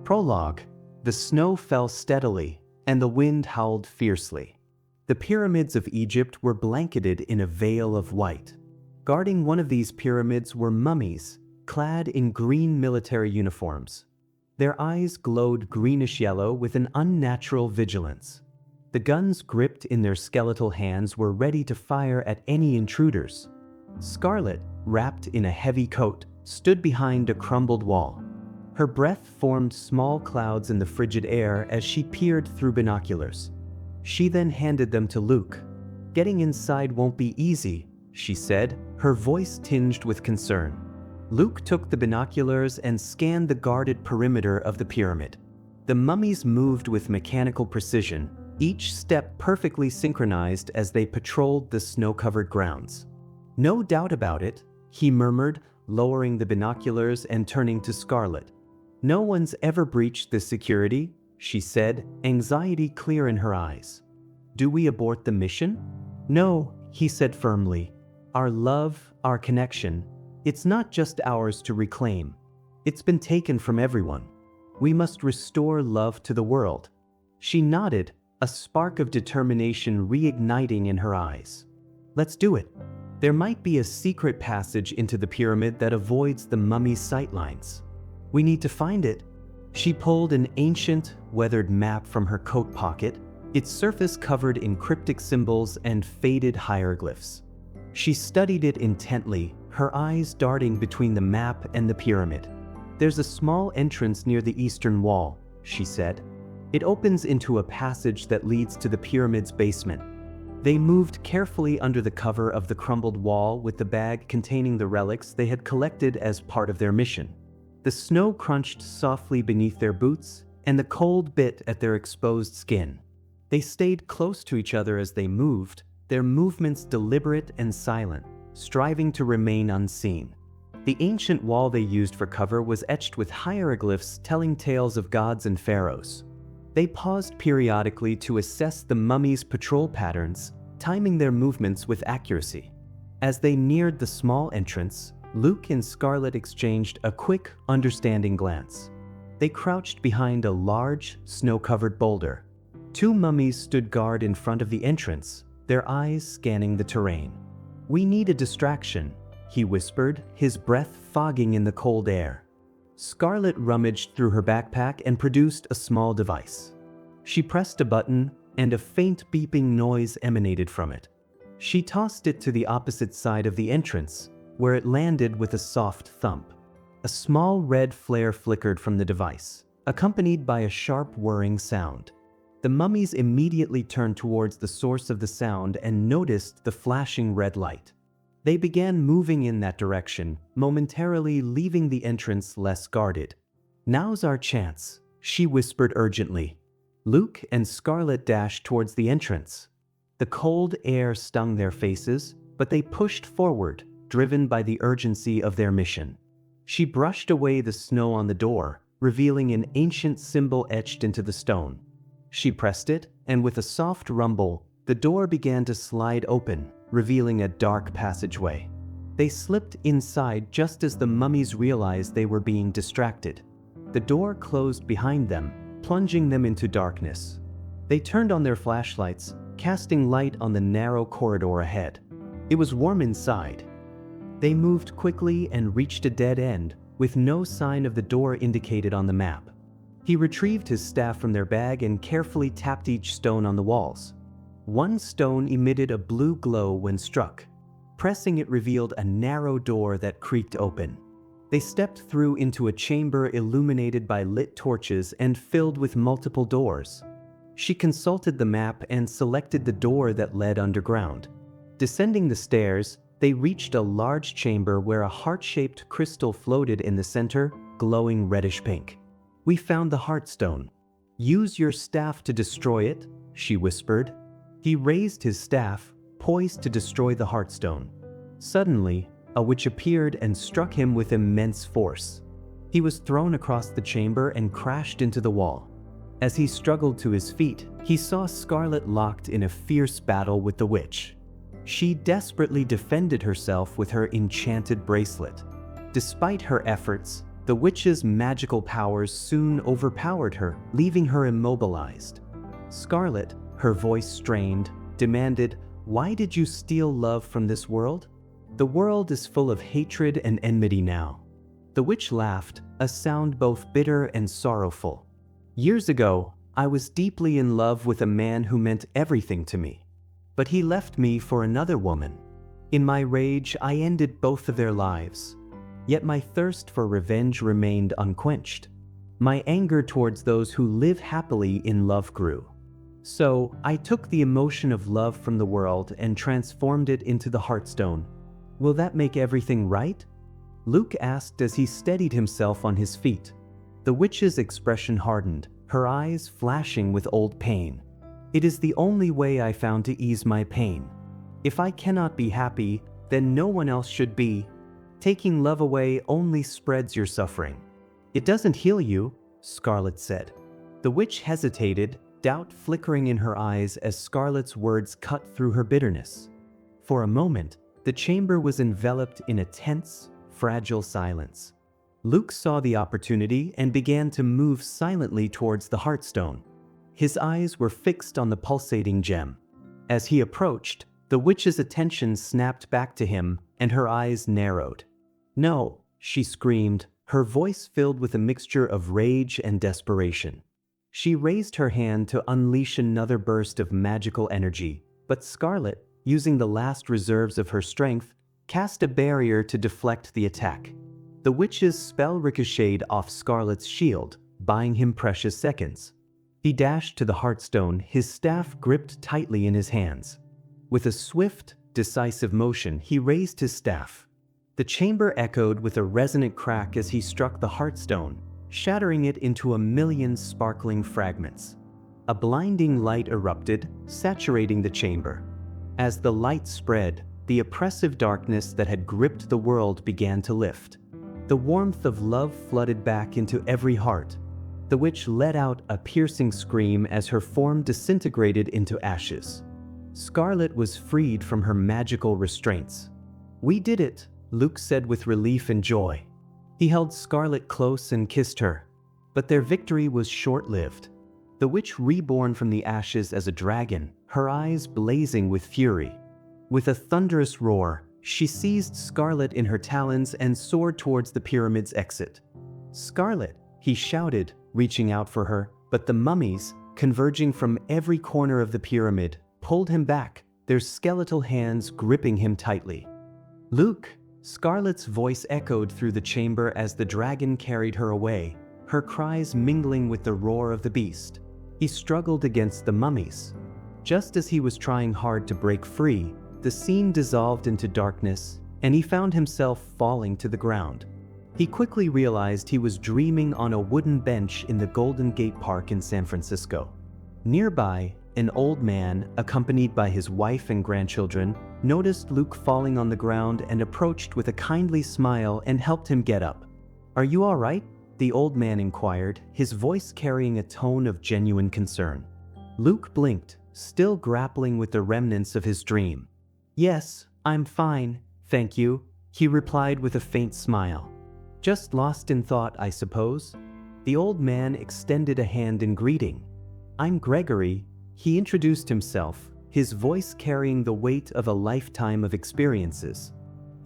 Prologue. The snow fell steadily, and the wind howled fiercely. The pyramids of Egypt were blanketed in a veil of white. Guarding one of these pyramids were mummies, clad in green military uniforms. Their eyes glowed greenish-yellow with an unnatural vigilance. The guns gripped in their skeletal hands were ready to fire at any intruders. Scarlet, wrapped in a heavy coat, stood behind a crumbled wall. Her breath formed small clouds in the frigid air as she peered through binoculars. She then handed them to Luke. "Getting inside won't be easy," she said, her voice tinged with concern. Luke took the binoculars and scanned the guarded perimeter of the pyramid. The mummies moved with mechanical precision, each step perfectly synchronized as they patrolled the snow-covered grounds. "No doubt about it," he murmured, lowering the binoculars and turning to Scarlet. "No one's ever breached this security," she said, anxiety clear in her eyes. "Do we abort the mission?" "No," he said firmly. "Our love, our connection, it's not just ours to reclaim. It's been taken from everyone. We must restore love to the world." She nodded, a spark of determination reigniting in her eyes. "Let's do it. There might be a secret passage into the pyramid that avoids the mummy's sightlines. We need to find it." She pulled an ancient, weathered map from her coat pocket, its surface covered in cryptic symbols and faded hieroglyphs. She studied it intently, her eyes darting between the map and the pyramid. "There's a small entrance near the eastern wall," she said. "It opens into a passage that leads to the pyramid's basement." They moved carefully under the cover of the crumbled wall with the bag containing the relics they had collected as part of their mission. The snow crunched softly beneath their boots, and the cold bit at their exposed skin. They stayed close to each other as they moved, their movements deliberate and silent, striving to remain unseen. The ancient wall they used for cover was etched with hieroglyphs telling tales of gods and pharaohs. They paused periodically to assess the mummies' patrol patterns, timing their movements with accuracy. As they neared the small entrance, Luke and Scarlet exchanged a quick, understanding glance. They crouched behind a large, snow-covered boulder. Two mummies stood guard in front of the entrance, their eyes scanning the terrain. "We need a distraction," he whispered, his breath fogging in the cold air. Scarlet rummaged through her backpack and produced a small device. She pressed a button, and a faint beeping noise emanated from it. She tossed it to the opposite side of the entrance, where it landed with a soft thump. A small red flare flickered from the device, accompanied by a sharp whirring sound. The mummies immediately turned towards the source of the sound and noticed the flashing red light. They began moving in that direction, momentarily leaving the entrance less guarded. "Now's our chance," she whispered urgently. Luke and Scarlet dashed towards the entrance. The cold air stung their faces, but they pushed forward, driven by the urgency of their mission. She brushed away the snow on the door, revealing an ancient symbol etched into the stone. She pressed it, and with a soft rumble, the door began to slide open, revealing a dark passageway. They slipped inside just as the mummies realized they were being distracted. The door closed behind them, plunging them into darkness. They turned on their flashlights, casting light on the narrow corridor ahead. It was warm inside. They moved quickly and reached a dead end, with no sign of the door indicated on the map. He retrieved his staff from their bag and carefully tapped each stone on the walls. One stone emitted a blue glow when struck. Pressing it revealed a narrow door that creaked open. They stepped through into a chamber illuminated by lit torches and filled with multiple doors. She consulted the map and selected the door that led underground. Descending the stairs, they reached a large chamber where a heart-shaped crystal floated in the center, glowing reddish pink. "We found the Heartstone. Use your staff to destroy it," she whispered. He raised his staff, poised to destroy the Heartstone. Suddenly, a witch appeared and struck him with immense force. He was thrown across the chamber and crashed into the wall. As he struggled to his feet, he saw Scarlet locked in a fierce battle with the witch. She desperately defended herself with her enchanted bracelet. Despite her efforts, the The witch's magical powers soon overpowered her, leaving her immobilized. Scarlet, her voice strained, demanded, "Why did you steal love from this world? The world is full of hatred and enmity now." The witch laughed, a sound both bitter and sorrowful. "Years ago, I was deeply in love with a man who meant everything to me. But he left me for another woman. In my rage, I ended both of their lives. Yet my thirst for revenge remained unquenched. My anger towards those who live happily in love grew. So, I took the emotion of love from the world and transformed it into the Heartstone. Will that make everything right?" Luke asked as he steadied himself on his feet. The witch's expression hardened, her eyes flashing with old pain. "It is the only way I found to ease my pain. If I cannot be happy, then no one else should be. Taking love away only spreads your suffering." "It doesn't heal you," Scarlet said. The witch hesitated, doubt flickering in her eyes as Scarlet's words cut through her bitterness. For a moment, the chamber was enveloped in a tense, fragile silence. Luke saw the opportunity and began to move silently towards the Heartstone. His eyes were fixed on the pulsating gem. As he approached, the witch's attention snapped back to him, and her eyes narrowed. "No," she screamed, her voice filled with a mixture of rage and desperation. She raised her hand to unleash another burst of magical energy, but Scarlet, using the last reserves of her strength, cast a barrier to deflect the attack. The witch's spell ricocheted off Scarlet's shield, buying him precious seconds. He dashed to the Heartstone, his staff gripped tightly in his hands. With a swift, decisive motion, he raised his staff. The chamber echoed with a resonant crack as he struck the Heartstone, shattering it into a million sparkling fragments. A blinding light erupted, saturating the chamber. As the light spread, the oppressive darkness that had gripped the world began to lift. The warmth of love flooded back into every heart. The witch let out a piercing scream as her form disintegrated into ashes. Scarlet was freed from her magical restraints. "We did it," Luke said with relief and joy. He held Scarlet close and kissed her. But their victory was short-lived. The witch reborn from the ashes as a dragon, her eyes blazing with fury. With a thunderous roar, she seized Scarlet in her talons and soared towards the pyramid's exit. "Scarlet!" he shouted, reaching out for her, but the mummies, converging from every corner of the pyramid, pulled him back, their skeletal hands gripping him tightly. "Luke!" Scarlet's voice echoed through the chamber as the dragon carried her away, her cries mingling with the roar of the beast. He struggled against the mummies. Just as he was trying hard to break free, the scene dissolved into darkness, and he found himself falling to the ground. He quickly realized he was dreaming on a wooden bench in the Golden Gate Park in San Francisco. Nearby, an old man, accompanied by his wife and grandchildren, noticed Luke falling on the ground and approached with a kindly smile and helped him get up. "Are you all right?" the old man inquired, his voice carrying a tone of genuine concern. Luke blinked, still grappling with the remnants of his dream. "Yes, I'm fine, thank you," he replied with a faint smile. "Just lost in thought, I suppose?" The old man extended a hand in greeting. "I'm Gregory," he introduced himself, his voice carrying the weight of a lifetime of experiences.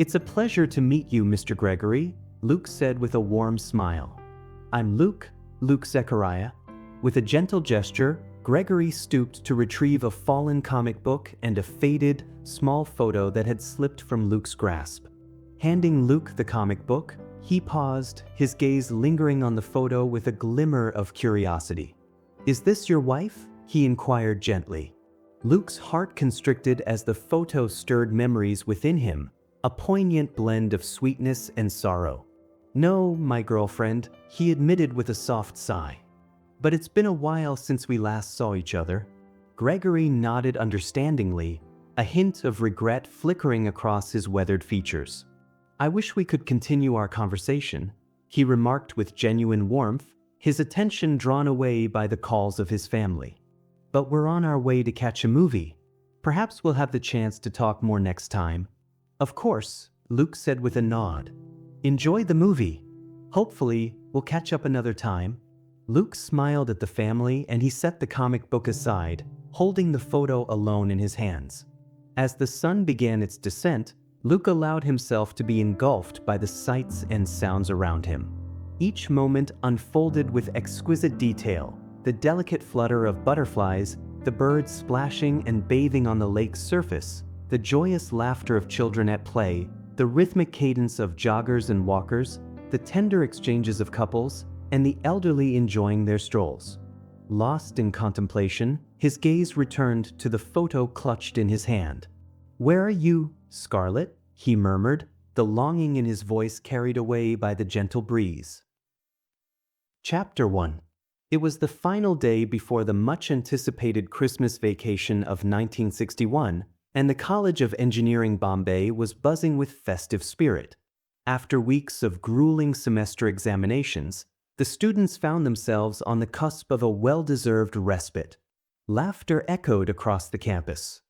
"It's a pleasure to meet you, Mr. Gregory," Luke said with a warm smile. "I'm Luke Zechariah." With a gentle gesture, Gregory stooped to retrieve a fallen comic book and a faded, small photo that had slipped from Luke's grasp. Handing Luke the comic book, he paused, his gaze lingering on the photo with a glimmer of curiosity. "Is this your wife?" he inquired gently. Luke's heart constricted as the photo stirred memories within him, a poignant blend of sweetness and sorrow. "No, my girlfriend," he admitted with a soft sigh. "But it's been a while since we last saw each other." Gregory nodded understandingly, a hint of regret flickering across his weathered features. "I wish we could continue our conversation," he remarked with genuine warmth, his attention drawn away by the calls of his family. "But we're on our way to catch a movie. Perhaps we'll have the chance to talk more next time." "Of course," Luke said with a nod. "Enjoy the movie." Hopefully, we'll catch up another time. Luke smiled at the family and he set the comic book aside, holding the photo alone in his hands. As the sun began its descent, Luke allowed himself to be engulfed by the sights and sounds around him. Each moment unfolded with exquisite detail, the delicate flutter of butterflies, the birds splashing and bathing on the lake's surface, the joyous laughter of children at play, the rhythmic cadence of joggers and walkers, the tender exchanges of couples, and the elderly enjoying their strolls. Lost in contemplation, his gaze returned to the photo clutched in his hand. "Where are you, Scarlet?" he murmured, the longing in his voice carried away by the gentle breeze. Chapter 1. It was the final day before the much-anticipated Christmas vacation of 1961, and the College of Engineering Bombay was buzzing with festive spirit. After weeks of grueling semester examinations, the students found themselves on the cusp of a well-deserved respite. Laughter echoed across the campus.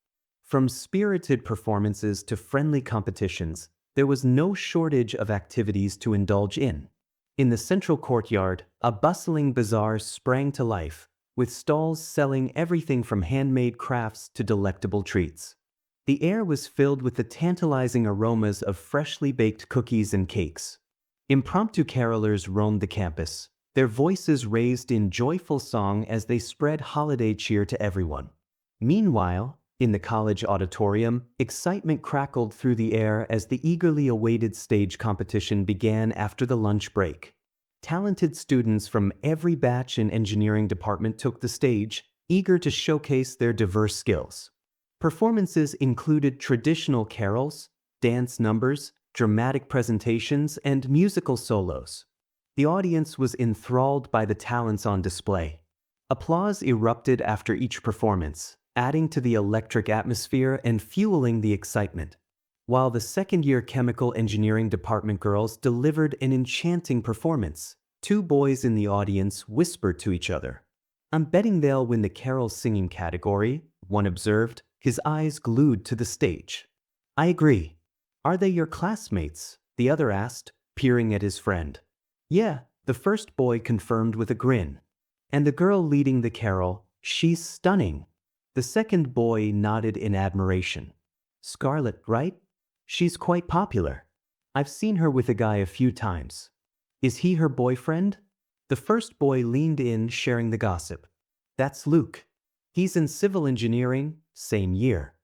From spirited performances to friendly competitions, there was no shortage of activities to indulge in. In the central courtyard, a bustling bazaar sprang to life, with stalls selling everything from handmade crafts to delectable treats. The air was filled with the tantalizing aromas of freshly baked cookies and cakes. Impromptu carolers roamed the campus, their voices raised in joyful song as they spread holiday cheer to everyone. Meanwhile, in the college auditorium, excitement crackled through the air as the eagerly awaited stage competition began after the lunch break. Talented students from every batch and engineering department took the stage, eager to showcase their diverse skills. Performances included traditional carols, dance numbers, dramatic presentations, and musical solos. The audience was enthralled by the talents on display. Applause erupted after each performance, adding to the electric atmosphere and fueling the excitement. While the second-year chemical engineering department girls delivered an enchanting performance, two boys in the audience whispered to each other. "I'm betting they'll win the carol singing category," one observed, his eyes glued to the stage. "I agree. Are they your classmates?" the other asked, peering at his friend. "Yeah," the first boy confirmed with a grin. "And the girl leading the carol, she's stunning." The second boy nodded in admiration. "Scarlet, right? She's quite popular. I've seen her with a guy a few times." "Is he her boyfriend?" The first boy leaned in, sharing the gossip. "That's Luke. He's in civil engineering, same year.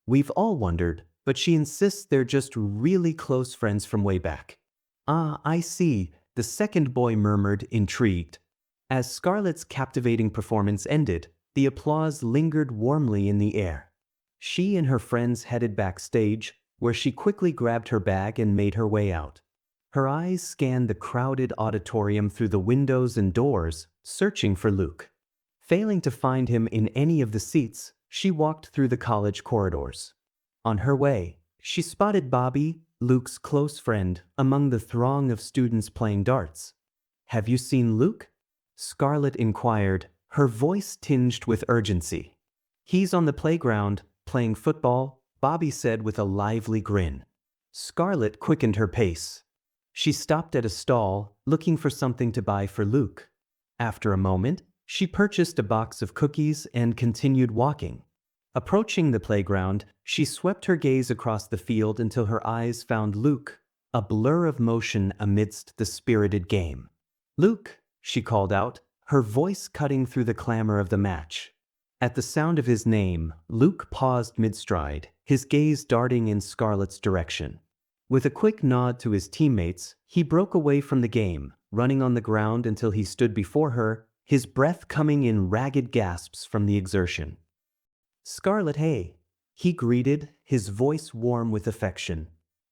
We've all wondered, but she insists they're just really close friends from way back." "Ah, I see," the second boy murmured, intrigued. As Scarlett's captivating performance ended, the applause lingered warmly in the air. She and her friends headed backstage, where she quickly grabbed her bag and made her way out. Her eyes scanned the crowded auditorium through the windows and doors, searching for Luke. Failing to find him in any of the seats, she walked through the college corridors. On her way, she spotted Bobby, Luke's close friend, among the throng of students playing darts. "Have you seen Luke?" Scarlet inquired, her voice tinged with urgency. "He's on the playground, playing football," Bobby said with a lively grin. Scarlet quickened her pace. She stopped at a stall, looking for something to buy for Luke. After a moment, she purchased a box of cookies and continued walking. Approaching the playground, she swept her gaze across the field until her eyes found Luke, a blur of motion amidst the spirited game. "Luke," she called out, her voice cutting through the clamor of the match. At the sound of his name, Luke paused mid-stride, his gaze darting in Scarlet's direction. With a quick nod to his teammates, he broke away from the game, running on the ground until he stood before her, his breath coming in ragged gasps from the exertion. "Scarlet, hey," he greeted, his voice warm with affection.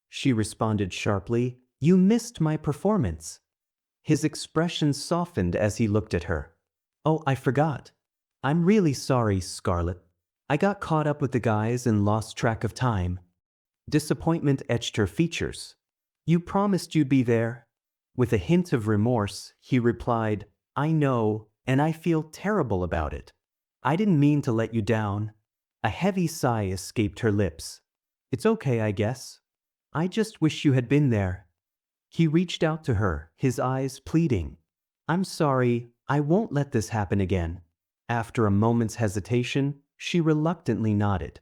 She responded sharply, "You missed my performance." His expression softened as he looked at her. "Oh, I forgot. I'm really sorry, Scarlet. I got caught up with the guys and lost track of time." Disappointment etched her features. "You promised you'd be there." With a hint of remorse, he replied, "I know, and I feel terrible about it. I didn't mean to let you down." A heavy sigh escaped her lips. "It's okay, I guess. I just wish you had been there." He reached out to her, his eyes pleading. "I'm sorry, I won't let this happen again." After a moment's hesitation, she reluctantly nodded.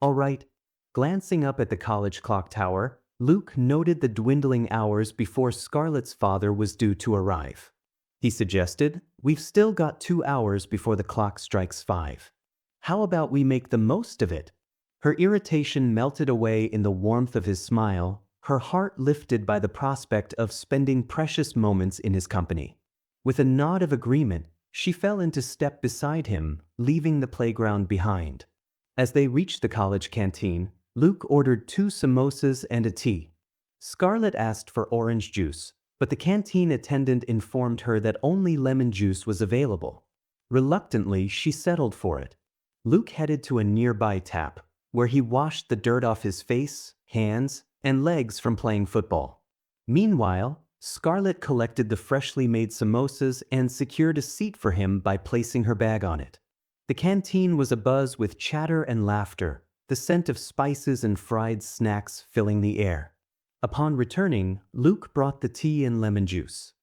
"All right." Glancing up at the college clock tower, Luke noted the dwindling hours before Scarlett's father was due to arrive. He suggested, "We've still got 2 hours before the clock strikes 5. How about we make the most of it?" Her irritation melted away in the warmth of his smile, her heart lifted by the prospect of spending precious moments in his company. With a nod of agreement, she fell into step beside him, leaving the playground behind. As they reached the college canteen, Luke ordered 2 samosas and a tea. Scarlet asked for orange juice, but the canteen attendant informed her that only lemon juice was available. Reluctantly, she settled for it. Luke headed to a nearby tap, where he washed the dirt off his face, hands, and legs from playing football. Meanwhile, Scarlet collected the freshly made samosas and secured a seat for him by placing her bag on it. The canteen was abuzz with chatter and laughter, the scent of spices and fried snacks filling the air. Upon returning, Luke brought the tea and lemon juice.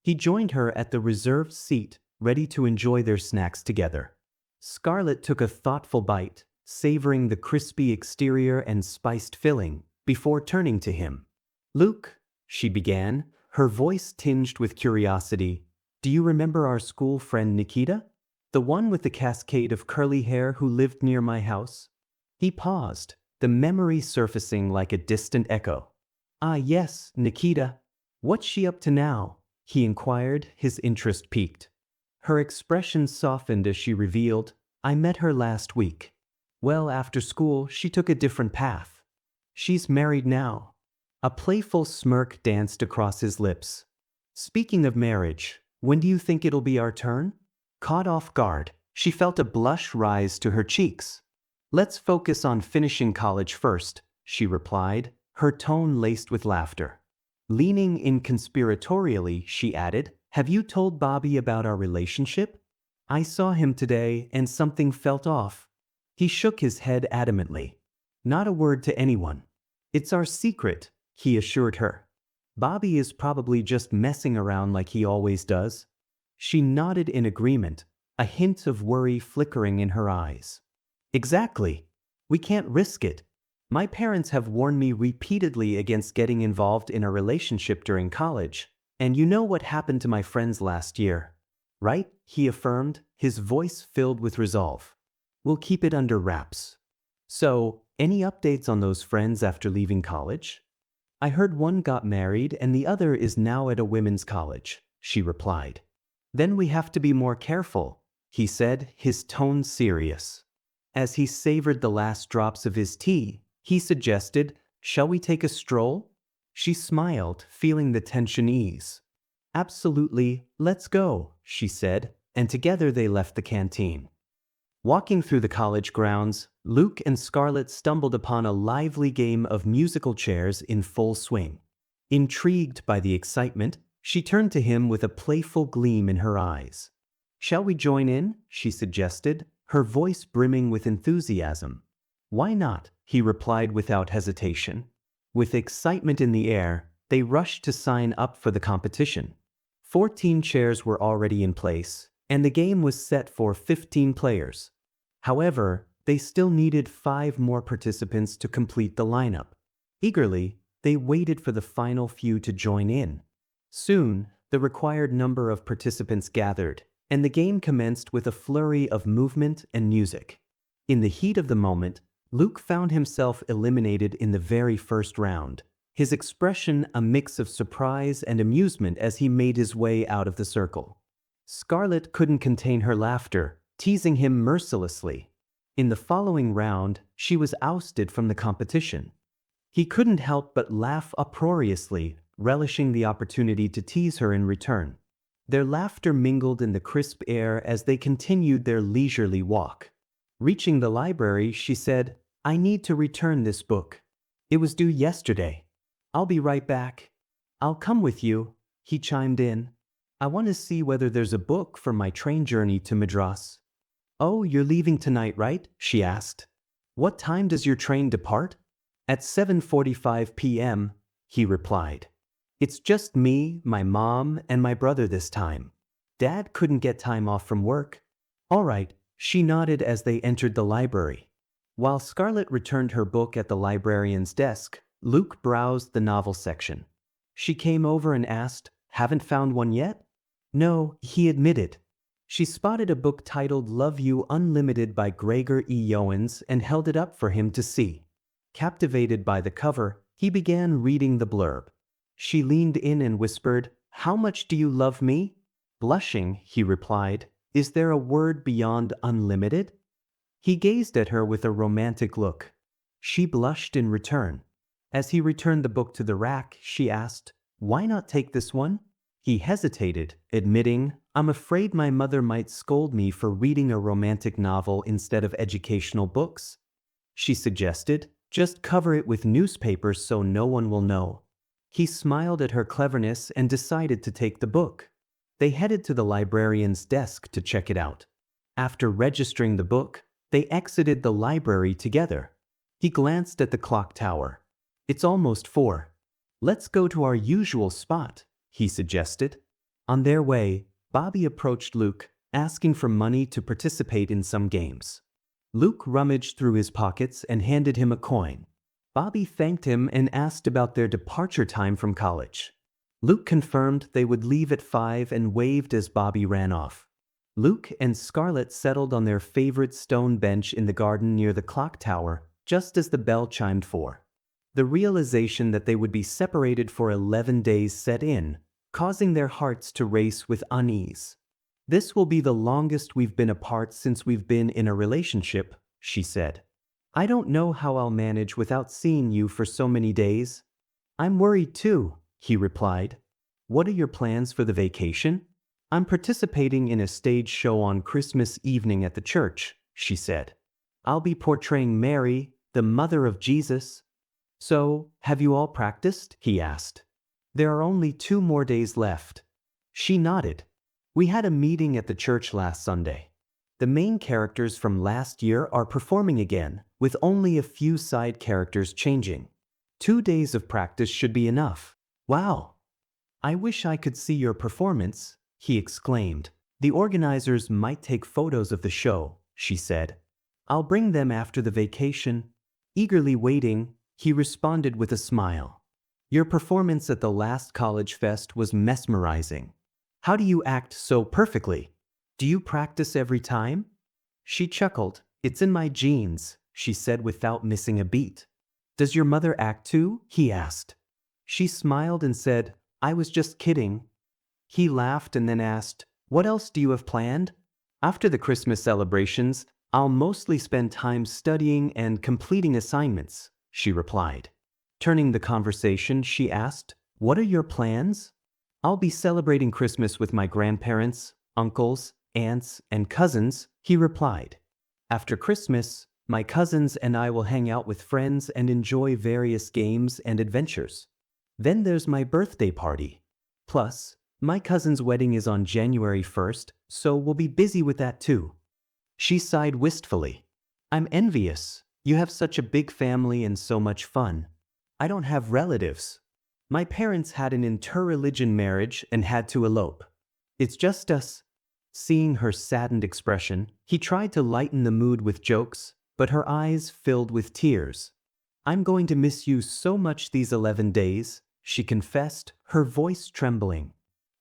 He joined her at the reserved seat, ready to enjoy their snacks together. Scarlet took a thoughtful bite, savoring the crispy exterior and spiced filling, before turning to him. "Luke," she began, her voice tinged with curiosity, "do you remember our school friend Nikita? The one with the cascade of curly hair who lived near my house?" He paused, the memory surfacing like a distant echo. "Ah yes, Nikita. What's she up to now?" he inquired, his interest piqued. Her expression softened as she revealed, "I met her last week. Well, after school, she took a different path. She's married now." A playful smirk danced across his lips. "Speaking of marriage, when do you think it'll be our turn?" Caught off guard, she felt a blush rise to her cheeks. "Let's focus on finishing college first," she replied, her tone laced with laughter. Leaning in conspiratorially, she added, "Have you told Bobby about our relationship? I saw him today and something felt off." He shook his head adamantly. "Not a word to anyone. It's our secret," he assured her. "Bobby is probably just messing around like he always does." She nodded in agreement, a hint of worry flickering in her eyes. "Exactly. We can't risk it. My parents have warned me repeatedly against getting involved in a relationship during college, and you know what happened to my friends last year, right?" he affirmed, his voice filled with resolve. "We'll keep it under wraps." "So, any updates on those friends after leaving college?" "I heard one got married and the other is now at a women's college," she replied. "Then we have to be more careful," he said, his tone serious. As he savored the last drops of his tea, he suggested, "Shall we take a stroll?" She smiled, feeling the tension ease. "Absolutely, let's go," she said, and together they left the canteen. Walking through the college grounds, Luke and Scarlet stumbled upon a lively game of musical chairs in full swing. Intrigued by the excitement, she turned to him with a playful gleam in her eyes. "Shall we join in?" she suggested, her voice brimming with enthusiasm. "Why not?" he replied without hesitation. With excitement in the air, they rushed to sign up for the competition. 14 chairs were already in place, and the game was set for 15 players. However, they still needed 5 more participants to complete the lineup. Eagerly, they waited for the final few to join in. Soon, the required number of participants gathered, and the game commenced with a flurry of movement and music. In the heat of the moment, Luke found himself eliminated in the very first round, his expression a mix of surprise and amusement as he made his way out of the circle. Scarlet couldn't contain her laughter, teasing him mercilessly. In the following round, she was ousted from the competition. He couldn't help but laugh uproariously, relishing the opportunity to tease her in return. Their laughter mingled in the crisp air as they continued their leisurely walk. Reaching the library, she said, "I need to return this book. It was due yesterday." "I'll be right back." "I'll come with you," he chimed in. "I want to see whether there's a book for my train journey to Madras." "Oh, you're leaving tonight, right?" she asked. "What time does your train depart?" "At 7:45 p.m., he replied. It's just me, my mom, and my brother this time. Dad couldn't get time off from work. All right, she nodded as they entered the library. While Scarlet returned her book at the librarian's desk, Luke browsed the novel section. She came over and asked, "Haven't found one yet?" "No," he admitted. She spotted a book titled Love You Unlimited by Gregor E. Owens and held it up for him to see. Captivated by the cover, he began reading the blurb. She leaned in and whispered, "How much do you love me?" Blushing, he replied, "Is there a word beyond unlimited?" He gazed at her with a romantic look. She blushed in return. As he returned the book to the rack, she asked, "Why not take this one?" He hesitated, admitting, "I'm afraid my mother might scold me for reading a romantic novel instead of educational books." She suggested, "Just cover it with newspapers so no one will know." He smiled at her cleverness and decided to take the book. They headed to the librarian's desk to check it out. After registering the book, they exited the library together. He glanced at the clock tower. "It's almost 4. Let's go to our usual spot," he suggested. On their way, Bobby approached Luke, asking for money to participate in some games. Luke rummaged through his pockets and handed him a coin. Bobby thanked him and asked about their departure time from college. Luke confirmed they would leave at 5 and waved as Bobby ran off. Luke and Scarlet settled on their favorite stone bench in the garden near the clock tower, just as the bell chimed 4. The realization that they would be separated for 11 days set in, causing their hearts to race with unease. "This will be the longest we've been apart since we've been in a relationship," she said. "I don't know how I'll manage without seeing you for so many days." "I'm worried too," he replied. "What are your plans for the vacation?" "I'm participating in a stage show on Christmas evening at the church," she said. "I'll be portraying Mary, the mother of Jesus." "So, have you all practiced?" he asked. "There are only 2 more days left." She nodded. "We had a meeting at the church last Sunday. The main characters from last year are performing again, with only a few side characters changing. 2 days of practice should be enough." "Wow! I wish I could see your performance," he exclaimed. "The organizers might take photos of the show," she said. "I'll bring them after the vacation." Eagerly waiting, he responded with a smile. "Your performance at the last college fest was mesmerizing. How do you act so perfectly? Do you practice every time?" She chuckled. "It's in my genes," she said without missing a beat. "Does your mother act too?" he asked. She smiled and said, "I was just kidding." He laughed and then asked, "What else do you have planned?" "After the Christmas celebrations, I'll mostly spend time studying and completing assignments," she replied. Turning the conversation, she asked, "What are your plans?" "I'll be celebrating Christmas with my grandparents, uncles, aunts, and cousins," he replied. "After Christmas, my cousins and I will hang out with friends and enjoy various games and adventures. Then there's my birthday party. Plus, my cousin's wedding is on January 1st, so we'll be busy with that too." She sighed wistfully. "I'm envious. You have such a big family and so much fun. I don't have relatives. My parents had an interreligion marriage and had to elope. It's just us." Seeing her saddened expression, he tried to lighten the mood with jokes, but her eyes filled with tears. "I'm going to miss you so much these 11 days, she confessed, her voice trembling.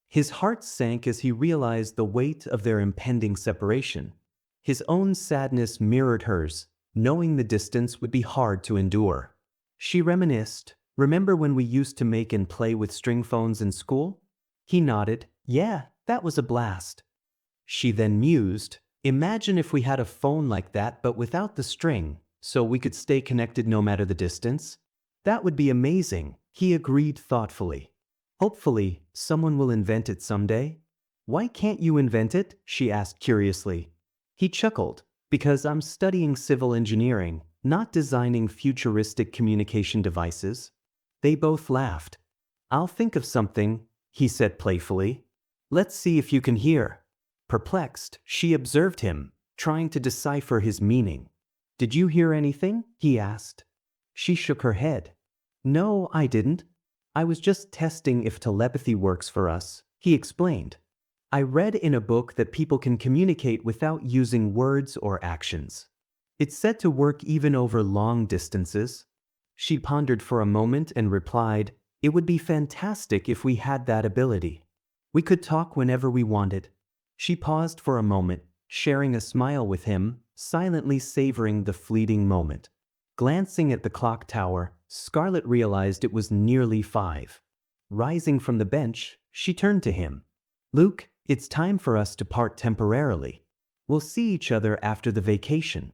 His heart sank as he realized the weight of their impending separation. His own sadness mirrored hers, knowing the distance would be hard to endure. She reminisced, "Remember when we used to make and play with string phones in school?" He nodded. "Yeah, that was a blast." She then mused, "Imagine if we had a phone like that but without the string, so we could stay connected no matter the distance." "That would be amazing," he agreed thoughtfully. "Hopefully, someone will invent it someday." "Why can't you invent it?" she asked curiously. He chuckled, "Because I'm studying civil engineering, not designing futuristic communication devices." They both laughed. "I'll think of something," he said playfully. "Let's see if you can hear." Perplexed, she observed him, trying to decipher his meaning. "Did you hear anything?" he asked. She shook her head. "No, I didn't." I was just testing if telepathy works for us, he explained. I read in a book that people can communicate without using words or actions. It's said to work even over long distances. She pondered for a moment and replied, "It would be fantastic if we had that ability. We could talk whenever we wanted." She paused for a moment, sharing a smile with him, silently savoring the fleeting moment. Glancing at the clock tower, Scarlet realized it was nearly 5. Rising from the bench, she turned to him. "Luke, it's time for us to part temporarily. We'll see each other after the vacation.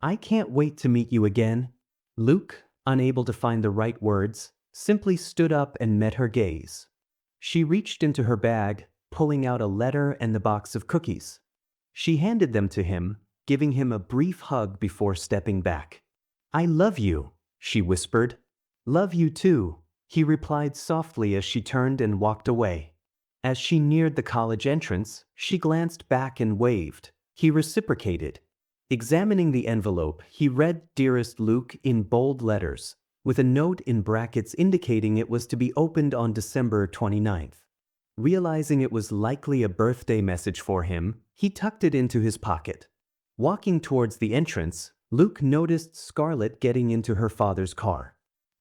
I can't wait to meet you again." Luke, unable to find the right words, simply stood up and met her gaze. She reached into her bag, pulling out a letter and the box of cookies. She handed them to him, giving him a brief hug before stepping back. "I love you," she whispered. "Love you too," he replied softly as she turned and walked away. As she neared the college entrance, she glanced back and waved. He reciprocated. Examining the envelope, he read "Dearest Luke" in bold letters, with a note in brackets indicating it was to be opened on December 29th. Realizing it was likely a birthday message for him, he tucked it into his pocket. Walking towards the entrance, Luke noticed Scarlet getting into her father's car.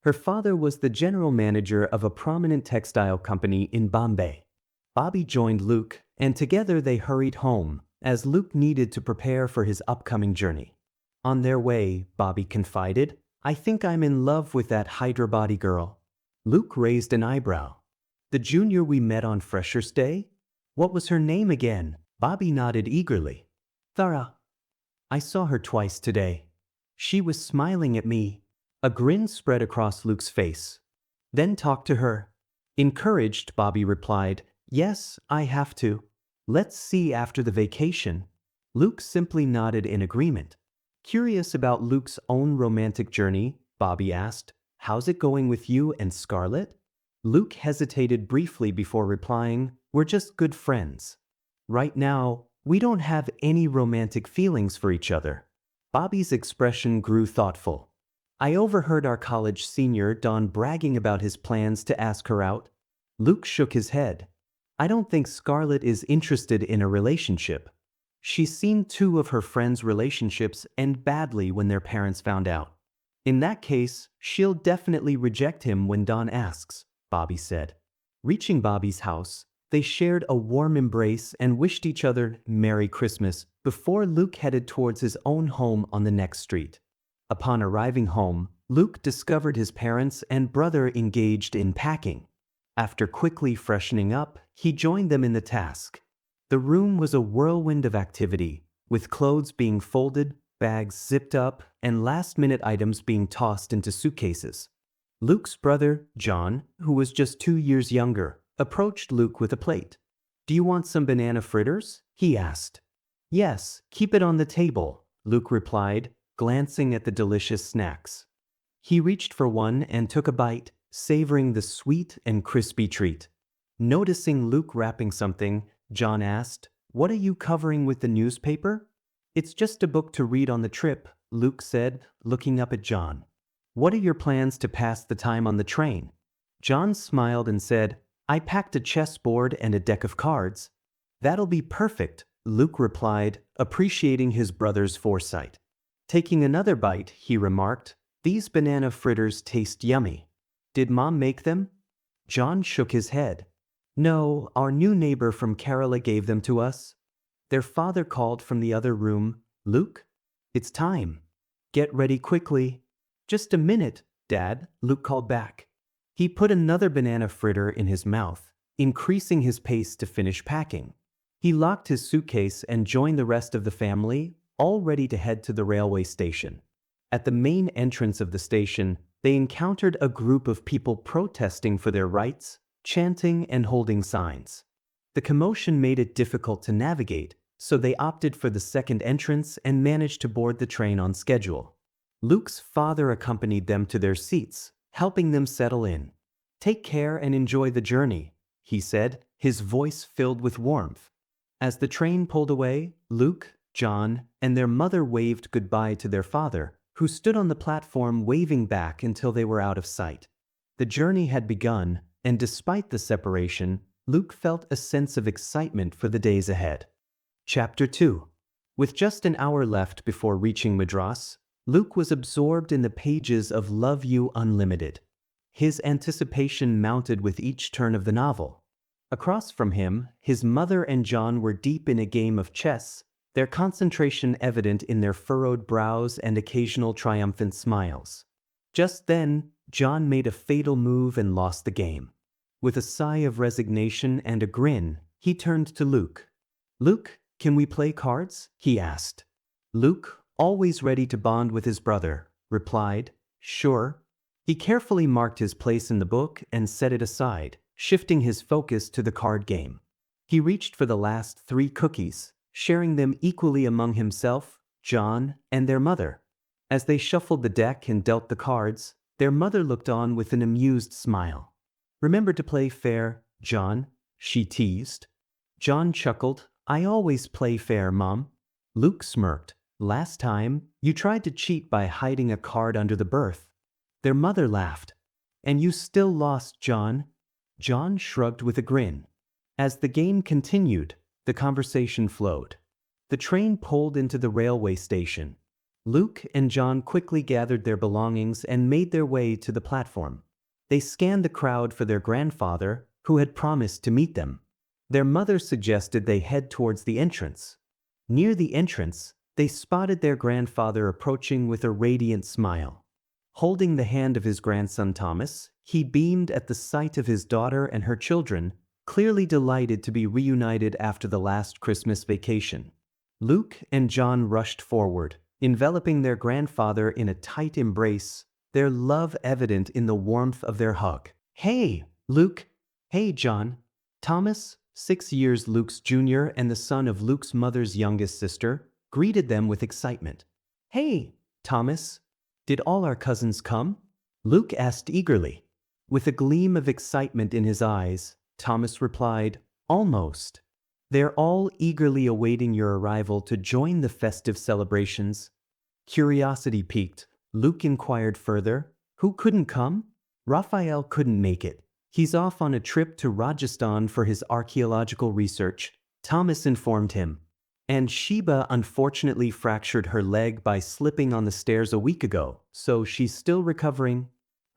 Her father was the general manager of a prominent textile company in Bombay. Bobby joined Luke, and together they hurried home, as Luke needed to prepare for his upcoming journey. On their way, Bobby confided, "I think I'm in love with that Hydra body girl." Luke raised an eyebrow. "The junior we met on Freshers' Day? What was her name again?" Bobby nodded eagerly. "Thara. I saw her twice today. She was smiling at me." A grin spread across Luke's face. "Then talk to her." Encouraged, Bobby replied, "Yes, I have to. Let's see after the vacation." Luke simply nodded in agreement. Curious about Luke's own romantic journey, Bobby asked, "How's it going with you and Scarlet?" Luke hesitated briefly before replying, "We're just good friends. Right now, we don't have any romantic feelings for each other." Bobby's expression grew thoughtful. "I overheard our college senior Don bragging about his plans to ask her out." Luke shook his head. "I don't think Scarlet is interested in a relationship. She's seen 2 of her friends' relationships end badly when their parents found out. In that case, she'll definitely reject him when Don asks," Bobby said. Reaching Bobby's house, they shared a warm embrace and wished each other Merry Christmas before Luke headed towards his own home on the next street. Upon arriving home, Luke discovered his parents and brother engaged in packing. After quickly freshening up, he joined them in the task. The room was a whirlwind of activity, with clothes being folded, bags zipped up, and last-minute items being tossed into suitcases. Luke's brother, John, who was just 2 years younger, approached Luke with a plate. "Do you want some banana fritters?" he asked. "Yes, keep it on the table," Luke replied, glancing at the delicious snacks. He reached for one and took a bite, savoring the sweet and crispy treat. Noticing Luke wrapping something, John asked, "What are you covering with the newspaper?" "It's just a book to read on the trip," Luke said, looking up at John. "What are your plans to pass the time on the train?" John smiled and said, "I packed a chessboard and a deck of cards." "That'll be perfect," Luke replied, appreciating his brother's foresight. Taking another bite, he remarked, "These banana fritters taste yummy. Did Mom make them?" John shook his head. "No, our new neighbor from Kerala gave them to us." Their father called from the other room, "Luke, it's time. Get ready quickly." "Just a minute, Dad," Luke called back. He put another banana fritter in his mouth, increasing his pace to finish packing. He locked his suitcase and joined the rest of the family, all ready to head to the railway station. At the main entrance of the station, they encountered a group of people protesting for their rights, chanting and holding signs. The commotion made it difficult to navigate, so they opted for the second entrance and managed to board the train on schedule. Luke's father accompanied them to their seats, helping them settle in. "Take care and enjoy the journey," he said, his voice filled with warmth. As the train pulled away, Luke, John, and their mother waved goodbye to their father, who stood on the platform waving back until they were out of sight. The journey had begun, and despite the separation, Luke felt a sense of excitement for the days ahead. Chapter 2. With just an hour left before reaching Madras, Luke was absorbed in the pages of Love You Unlimited. His anticipation mounted with each turn of the novel. Across from him, his mother and John were deep in a game of chess, their concentration evident in their furrowed brows and occasional triumphant smiles. Just then, John made a fatal move and lost the game. With a sigh of resignation and a grin, he turned to Luke. "Luke, can we play cards?" he asked. Luke, always ready to bond with his brother, replied, "Sure." He carefully marked his place in the book and set it aside, shifting his focus to the card game. He reached for the last 3 cookies, sharing them equally among himself, John, and their mother. As they shuffled the deck and dealt the cards, their mother looked on with an amused smile. "Remember to play fair, John," she teased. John chuckled, "I always play fair, Mom." Luke smirked. "Last time, you tried to cheat by hiding a card under the berth." Their mother laughed. "And you still lost, John." John shrugged with a grin. As the game continued, the conversation flowed. The train pulled into the railway station. Luke and John quickly gathered their belongings and made their way to the platform. They scanned the crowd for their grandfather, who had promised to meet them. Their mother suggested they head towards the entrance. Near the entrance, they spotted their grandfather approaching with a radiant smile. Holding the hand of his grandson Thomas, he beamed at the sight of his daughter and her children, clearly delighted to be reunited after the last Christmas vacation. Luke and John rushed forward, enveloping their grandfather in a tight embrace, their love evident in the warmth of their hug. "Hey, Luke." "Hey, John." Thomas, 6 years Luke's junior and the son of Luke's mother's youngest sister, greeted them with excitement. "Hey, Thomas. Did all our cousins come?" Luke asked eagerly. With a gleam of excitement in his eyes, Thomas replied, "Almost. They're all eagerly awaiting your arrival to join the festive celebrations." Curiosity piqued, Luke inquired further, "Who couldn't come?" "Raphael couldn't make it. He's off on a trip to Rajasthan for his archaeological research," Thomas informed him. "And Sheba unfortunately fractured her leg by slipping on the stairs a week ago, so she's still recovering."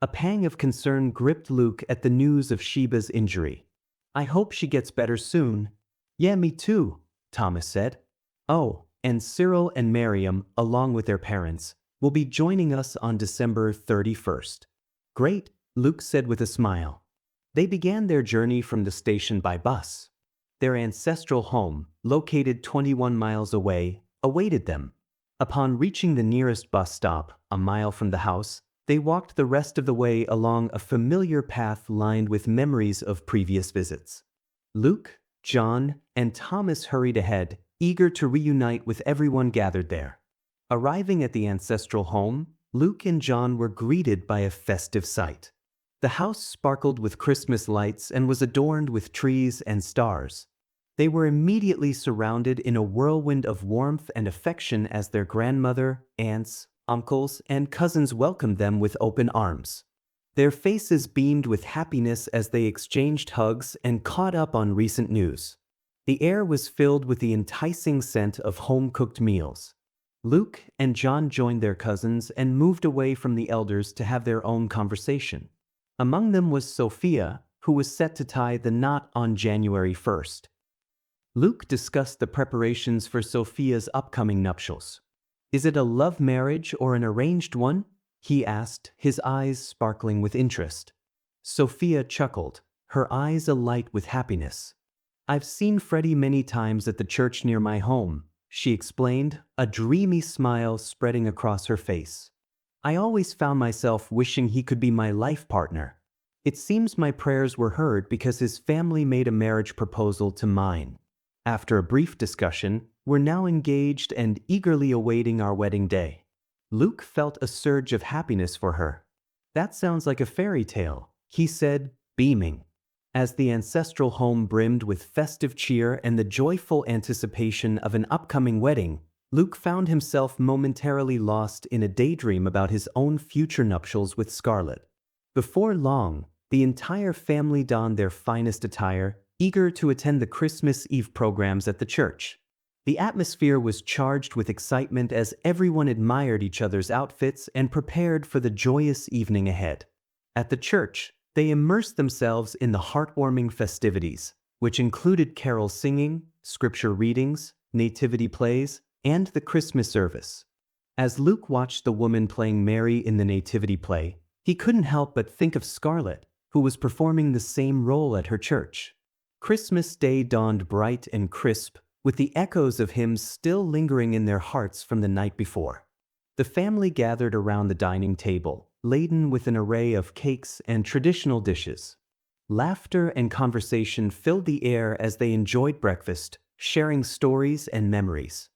A pang of concern gripped Luke at the news of Sheba's injury. "I hope she gets better soon." "Yeah, me too," Thomas said. "Oh, and Cyril and Miriam, along with their parents, will be joining us on December 31st. "Great," Luke said with a smile. They began their journey from the station by bus. Their ancestral home, located 21 miles away, awaited them. Upon reaching the nearest bus stop, a mile from the house, they walked the rest of the way along a familiar path lined with memories of previous visits. Luke, John, and Thomas hurried ahead, eager to reunite with everyone gathered there. Arriving at the ancestral home, Luke and John were greeted by a festive sight. The house sparkled with Christmas lights and was adorned with trees and stars. They were immediately surrounded in a whirlwind of warmth and affection as their grandmother, aunts, uncles, and cousins welcomed them with open arms. Their faces beamed with happiness as they exchanged hugs and caught up on recent news. The air was filled with the enticing scent of home-cooked meals. Luke and John joined their cousins and moved away from the elders to have their own conversation. Among them was Sophia, who was set to tie the knot on January 1st. Luke discussed the preparations for Sophia's upcoming nuptials. "Is it a love marriage or an arranged one?" he asked, his eyes sparkling with interest. Sophia chuckled, her eyes alight with happiness. "I've seen Freddie many times at the church near my home," she explained, a dreamy smile spreading across her face. "I always found myself wishing he could be my life partner. It seems my prayers were heard because his family made a marriage proposal to mine. After a brief discussion, we're now engaged and eagerly awaiting our wedding day." Luke felt a surge of happiness for her. "That sounds like a fairy tale," he said, beaming. As the ancestral home brimmed with festive cheer and the joyful anticipation of an upcoming wedding, Luke found himself momentarily lost in a daydream about his own future nuptials with Scarlet. Before long, the entire family donned their finest attire, eager to attend the Christmas Eve programs at the church. The atmosphere was charged with excitement as everyone admired each other's outfits and prepared for the joyous evening ahead. At the church, they immersed themselves in the heartwarming festivities, which included carol singing, scripture readings, nativity plays, and the Christmas service. As Luke watched the woman playing Mary in the nativity play, he couldn't help but think of Scarlet, who was performing the same role at her church. Christmas Day dawned bright and crisp, with the echoes of hymns still lingering in their hearts from the night before. The family gathered around the dining table, laden with an array of cakes and traditional dishes. Laughter and conversation filled the air as they enjoyed breakfast, sharing stories and memories.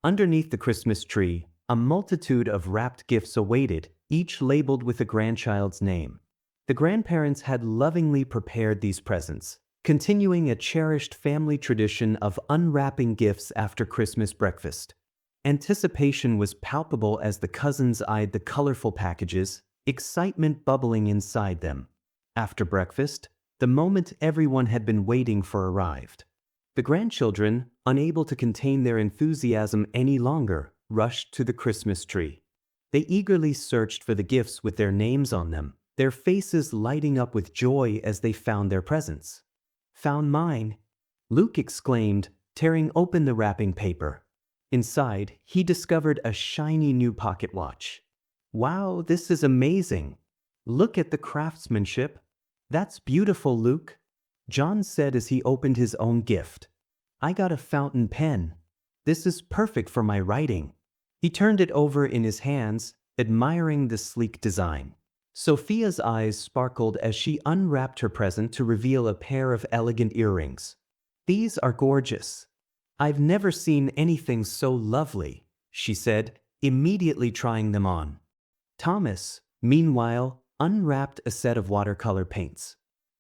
Underneath the Christmas tree, a multitude of wrapped gifts awaited, each labeled with a grandchild's name. The grandparents had lovingly prepared these presents, continuing a cherished family tradition of unwrapping gifts after Christmas breakfast. Anticipation was palpable as the cousins eyed the colorful packages, excitement bubbling inside them. After breakfast, the moment everyone had been waiting for arrived. The grandchildren, unable to contain their enthusiasm any longer, rushed to the Christmas tree. They eagerly searched for the gifts with their names on them, their faces lighting up with joy as they found their presents. "Found mine," Luke exclaimed, tearing open the wrapping paper. Inside, he discovered a shiny new pocket watch. "Wow, this is amazing. Look at the craftsmanship. That's beautiful, Luke," John said as he opened his own gift. "I got a fountain pen. This is perfect for my writing." He turned it over in his hands, admiring the sleek design. Sophia's eyes sparkled as she unwrapped her present to reveal a pair of elegant earrings. "These are gorgeous. I've never seen anything so lovely," she said, immediately trying them on. Thomas, meanwhile, unwrapped a set of watercolor paints.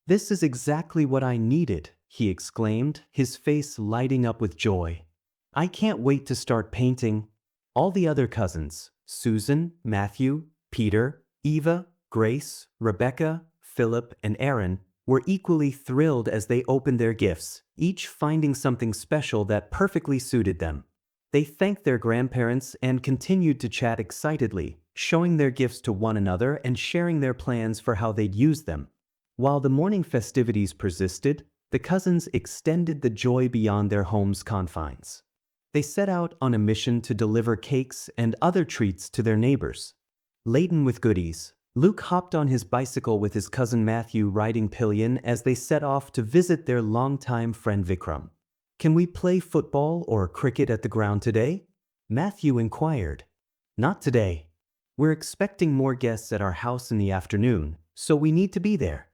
"This is exactly what I needed," he exclaimed, his face lighting up with joy. "I can't wait to start painting." All the other cousins, Susan, Matthew, Peter, Eva, Grace, Rebecca, Philip, and Aaron, were equally thrilled as they opened their gifts, each finding something special that perfectly suited them. They thanked their grandparents and continued to chat excitedly, showing their gifts to one another and sharing their plans for how they'd use them. While the morning festivities persisted, the cousins extended the joy beyond their home's confines. They set out on a mission to deliver cakes and other treats to their neighbors. Laden with goodies, Luke hopped on his bicycle with his cousin Matthew riding pillion as they set off to visit their longtime friend Vikram. "Can we play football or cricket at the ground today?" Matthew inquired. "Not today. We're expecting more guests at our house in the afternoon, so we need to be there."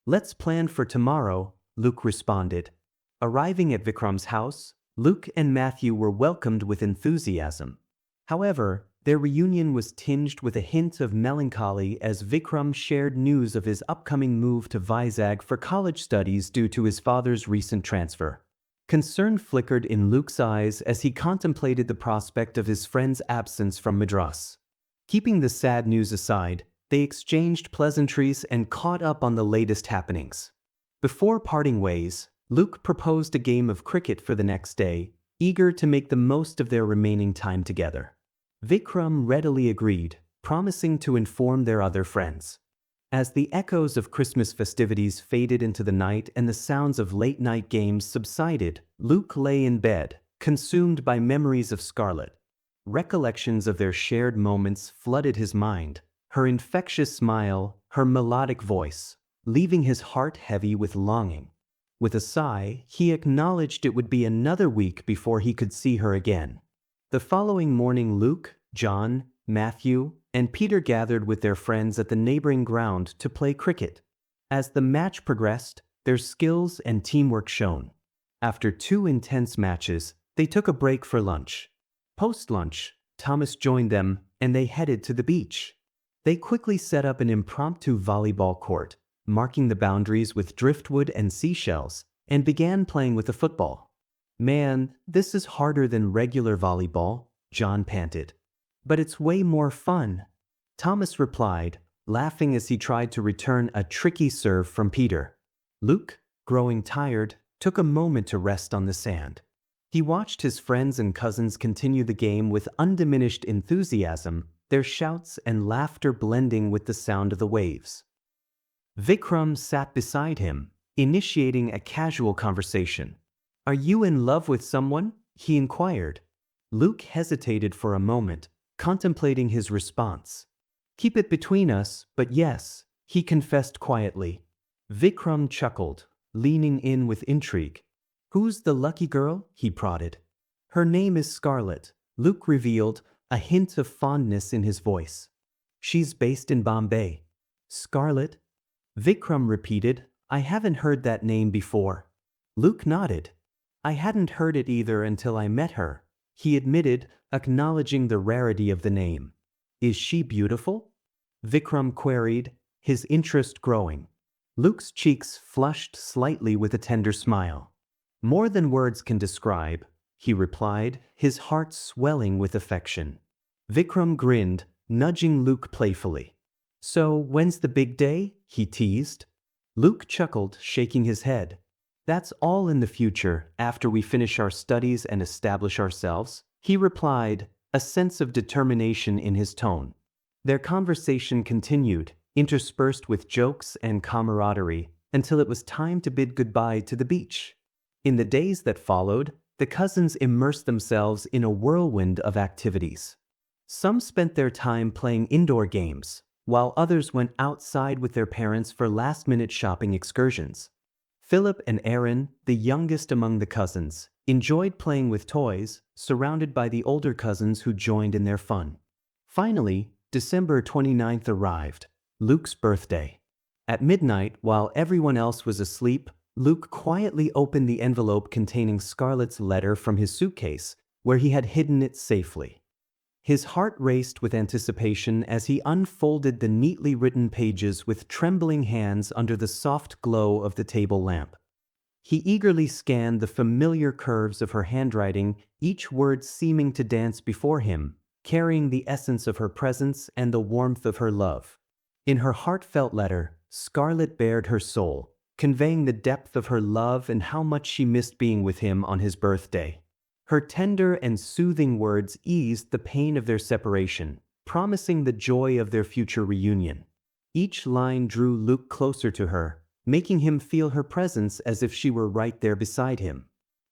"Let's plan for tomorrow," Luke responded. Arriving at Vikram's house, Luke and Matthew were welcomed with enthusiasm. However, their reunion was tinged with a hint of melancholy as Vikram shared news of his upcoming move to Vizag for college studies due to his father's recent transfer. Concern flickered in Luke's eyes as he contemplated the prospect of his friend's absence from Madras. Keeping the sad news aside, they exchanged pleasantries and caught up on the latest happenings. Before parting ways, Luke proposed a game of cricket for the next day, eager to make the most of their remaining time together. Vikram readily agreed, promising to inform their other friends. As the echoes of Christmas festivities faded into the night and the sounds of late-night games subsided, Luke lay in bed, consumed by memories of Scarlet. Recollections of their shared moments flooded his mind, her infectious smile, her melodic voice, leaving his heart heavy with longing. With a sigh, he acknowledged it would be another week before he could see her again. The following morning, Luke, John, Matthew, and Peter gathered with their friends at the neighboring ground to play cricket. As the match progressed, their skills and teamwork shone. After 2 intense matches, they took a break for lunch. Post-lunch, Thomas joined them, and they headed to the beach. They quickly set up an impromptu volleyball court, marking the boundaries with driftwood and seashells, and began playing with a football. "Man, this is harder than regular volleyball," John panted. "But it's way more fun," Thomas replied, laughing as he tried to return a tricky serve from Peter. Luke, growing tired, took a moment to rest on the sand. He watched his friends and cousins continue the game with undiminished enthusiasm, their shouts and laughter blending with the sound of the waves. Vikram sat beside him, initiating a casual conversation. "Are you in love with someone?" he inquired. Luke hesitated for a moment, contemplating his response. "Keep it between us, but yes," he confessed quietly. Vikram chuckled, leaning in with intrigue. "Who's the lucky girl?" he prodded. "Her name is Scarlet," Luke revealed, a hint of fondness in his voice. "She's based in Bombay." "Scarlet?" Vikram repeated. "I haven't heard that name before." Luke nodded. "I hadn't heard it either until I met her," he admitted, acknowledging the rarity of the name. "Is she beautiful?" Vikram queried, his interest growing. Luke's cheeks flushed slightly with a tender smile. "More than words can describe," he replied, his heart swelling with affection. Vikram grinned, nudging Luke playfully. "So, when's the big day?" he teased. Luke chuckled, shaking his head. "That's all in the future, after we finish our studies and establish ourselves," he replied, a sense of determination in his tone. Their conversation continued, interspersed with jokes and camaraderie, until it was time to bid goodbye to the beach. In the days that followed, the cousins immersed themselves in a whirlwind of activities. Some spent their time playing indoor games, while others went outside with their parents for last-minute shopping excursions. Philip and Aaron, the youngest among the cousins, enjoyed playing with toys, surrounded by the older cousins who joined in their fun. Finally, December 29th arrived, Luke's birthday. At midnight, while everyone else was asleep, Luke quietly opened the envelope containing Scarlett's letter from his suitcase, where he had hidden it safely. His heart raced with anticipation as he unfolded the neatly written pages with trembling hands under the soft glow of the table lamp. He eagerly scanned the familiar curves of her handwriting, each word seeming to dance before him, carrying the essence of her presence and the warmth of her love. In her heartfelt letter, Scarlet bared her soul, conveying the depth of her love and how much she missed being with him on his birthday. Her tender and soothing words eased the pain of their separation, promising the joy of their future reunion. Each line drew Luke closer to her, making him feel her presence as if she were right there beside him.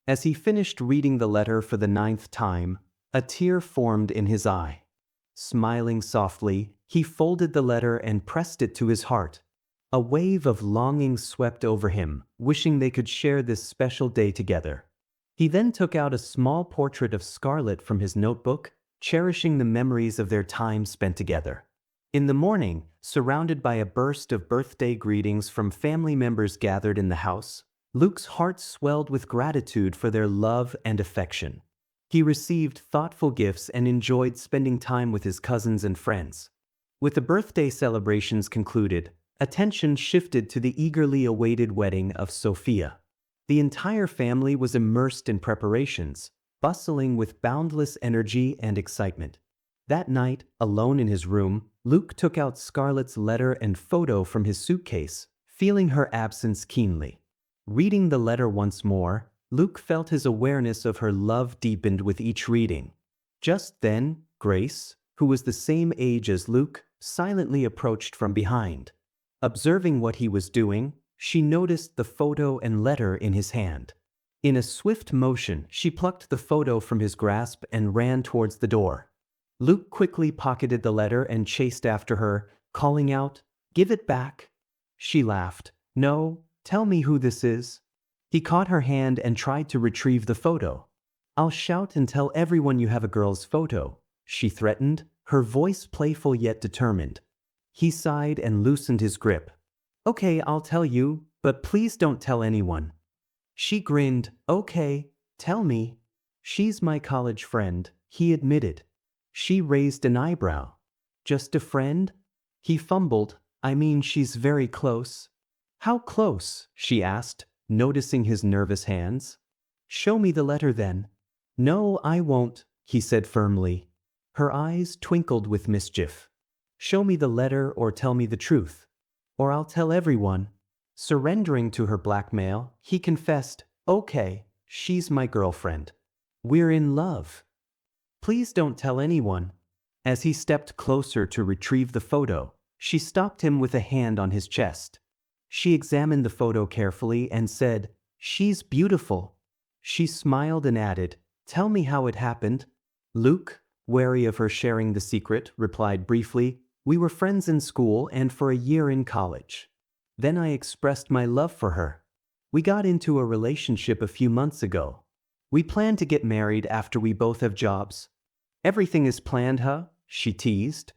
As he finished reading the letter for the 9th time, a tear formed in his eye. Smiling softly, he folded the letter and pressed it to his heart. A wave of longing swept over him, wishing they could share this special day together. He then took out a small portrait of Scarlet from his notebook, cherishing the memories of their time spent together. In the morning, surrounded by a burst of birthday greetings from family members gathered in the house, Luke's heart swelled with gratitude for their love and affection. He received thoughtful gifts and enjoyed spending time with his cousins and friends. With the birthday celebrations concluded, attention shifted to the eagerly awaited wedding of Sophia. The entire family was immersed in preparations, bustling with boundless energy and excitement. That night, alone in his room, Luke took out Scarlett's letter and photo from his suitcase, feeling her absence keenly. Reading the letter once more, Luke felt his awareness of her love deepened with each reading. Just then, Grace, who was the same age as Luke, silently approached from behind. Observing what he was doing, she noticed the photo and letter in his hand. In a swift motion, she plucked the photo from his grasp and ran towards the door. Luke quickly pocketed the letter and chased after her, calling out, "Give it back." She laughed. "No, tell me who this is." He caught her hand and tried to retrieve the photo. "I'll shout and tell everyone you have a girl's photo," she threatened, her voice playful yet determined. He sighed and loosened his grip. "Okay, I'll tell you, but please don't tell anyone." She grinned. "Okay, tell me." "She's my college friend," he admitted. She raised an eyebrow. "Just a friend?" He fumbled. "I mean, she's very close." "How close?" she asked, noticing his nervous hands. "Show me the letter then." "No, I won't," he said firmly. Her eyes twinkled with mischief. Show me the letter or tell me the truth. Or I'll tell everyone. Surrendering to her blackmail, he confessed, "Okay, she's my girlfriend. We're in love. Please don't tell anyone." As he stepped closer to retrieve the photo, she stopped him with a hand on his chest. She examined the photo carefully and said, "She's beautiful." She smiled and added, "Tell me how it happened." Luke, wary of her sharing the secret, replied briefly, "We were friends in school and for a year in college. Then I expressed my love for her. We got into a relationship a few months ago. We plan to get married after we both have jobs." "Everything is planned, huh?" she teased.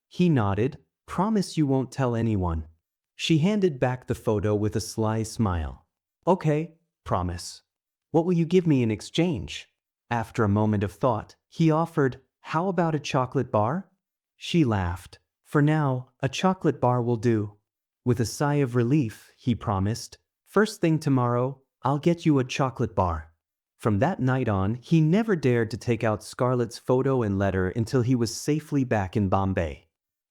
He nodded. "Promise you won't tell anyone." She handed back the photo with a sly smile. "Okay, promise. What will you give me in exchange?" After a moment of thought, he offered, "How about a chocolate bar?" She laughed. "For now, a chocolate bar will do." With a sigh of relief, he promised, "First thing tomorrow, I'll get you a chocolate bar." From that night on, he never dared to take out Scarlett's photo and letter until he was safely back in Bombay.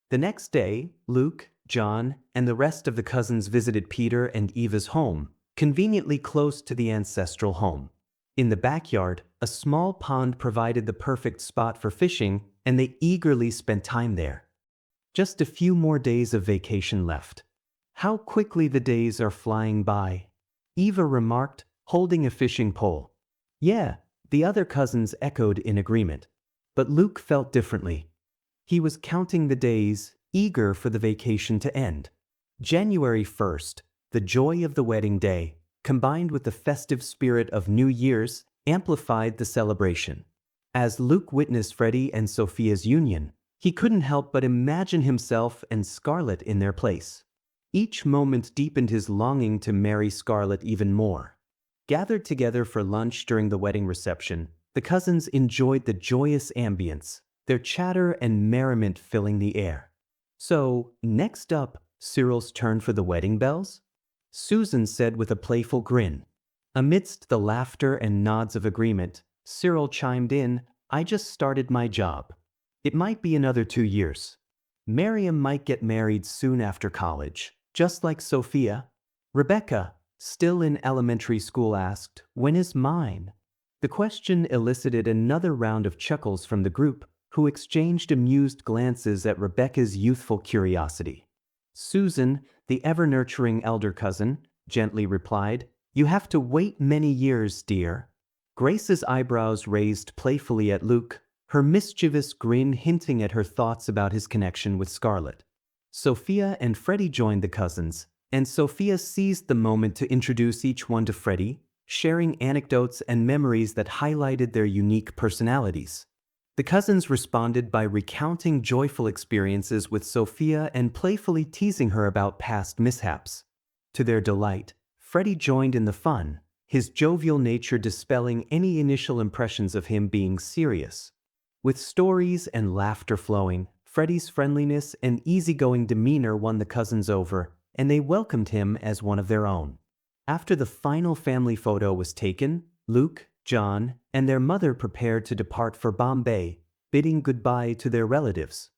The next day, Luke, John, and the rest of the cousins visited Peter and Eva's home, conveniently close to the ancestral home. In the backyard, a small pond provided the perfect spot for fishing, and they eagerly spent time there. Just a few more days of vacation left. "How quickly the days are flying by," Eva remarked, holding a fishing pole. "Yeah," the other cousins echoed in agreement. But Luke felt differently. He was counting the days, eager for the vacation to end. January 1st, the joy of the wedding day, combined with the festive spirit of New Year's, amplified the celebration. As Luke witnessed Freddie and Sophia's union, he couldn't help but imagine himself and Scarlet in their place. Each moment deepened his longing to marry Scarlet even more. Gathered together for lunch during the wedding reception, the cousins enjoyed the joyous ambience, their chatter and merriment filling the air. "So, next up, Cyril's turn for the wedding bells?" Susan said with a playful grin. Amidst the laughter and nods of agreement, Cyril chimed in, "I just started my job. It might be another 2 years. Miriam might get married soon after college, just like Sophia." Rebecca, still in elementary school, asked, "When is mine?" The question elicited another round of chuckles from the group, who exchanged amused glances at Rebecca's youthful curiosity. Susan, the ever-nurturing elder cousin, gently replied, "You have to wait many years, dear." Grace's eyebrows raised playfully at Luke, her mischievous grin hinting at her thoughts about his connection with Scarlet. Sophia and Freddie joined the cousins, and Sophia seized the moment to introduce each one to Freddie, sharing anecdotes and memories that highlighted their unique personalities. The cousins responded by recounting joyful experiences with Sophia and playfully teasing her about past mishaps. To their delight, Freddie joined in the fun, his jovial nature dispelling any initial impressions of him being serious. With stories and laughter flowing, Freddie's friendliness and easygoing demeanor won the cousins over, and they welcomed him as one of their own. After the final family photo was taken, Luke, John, and their mother prepared to depart for Bombay, bidding goodbye to their relatives.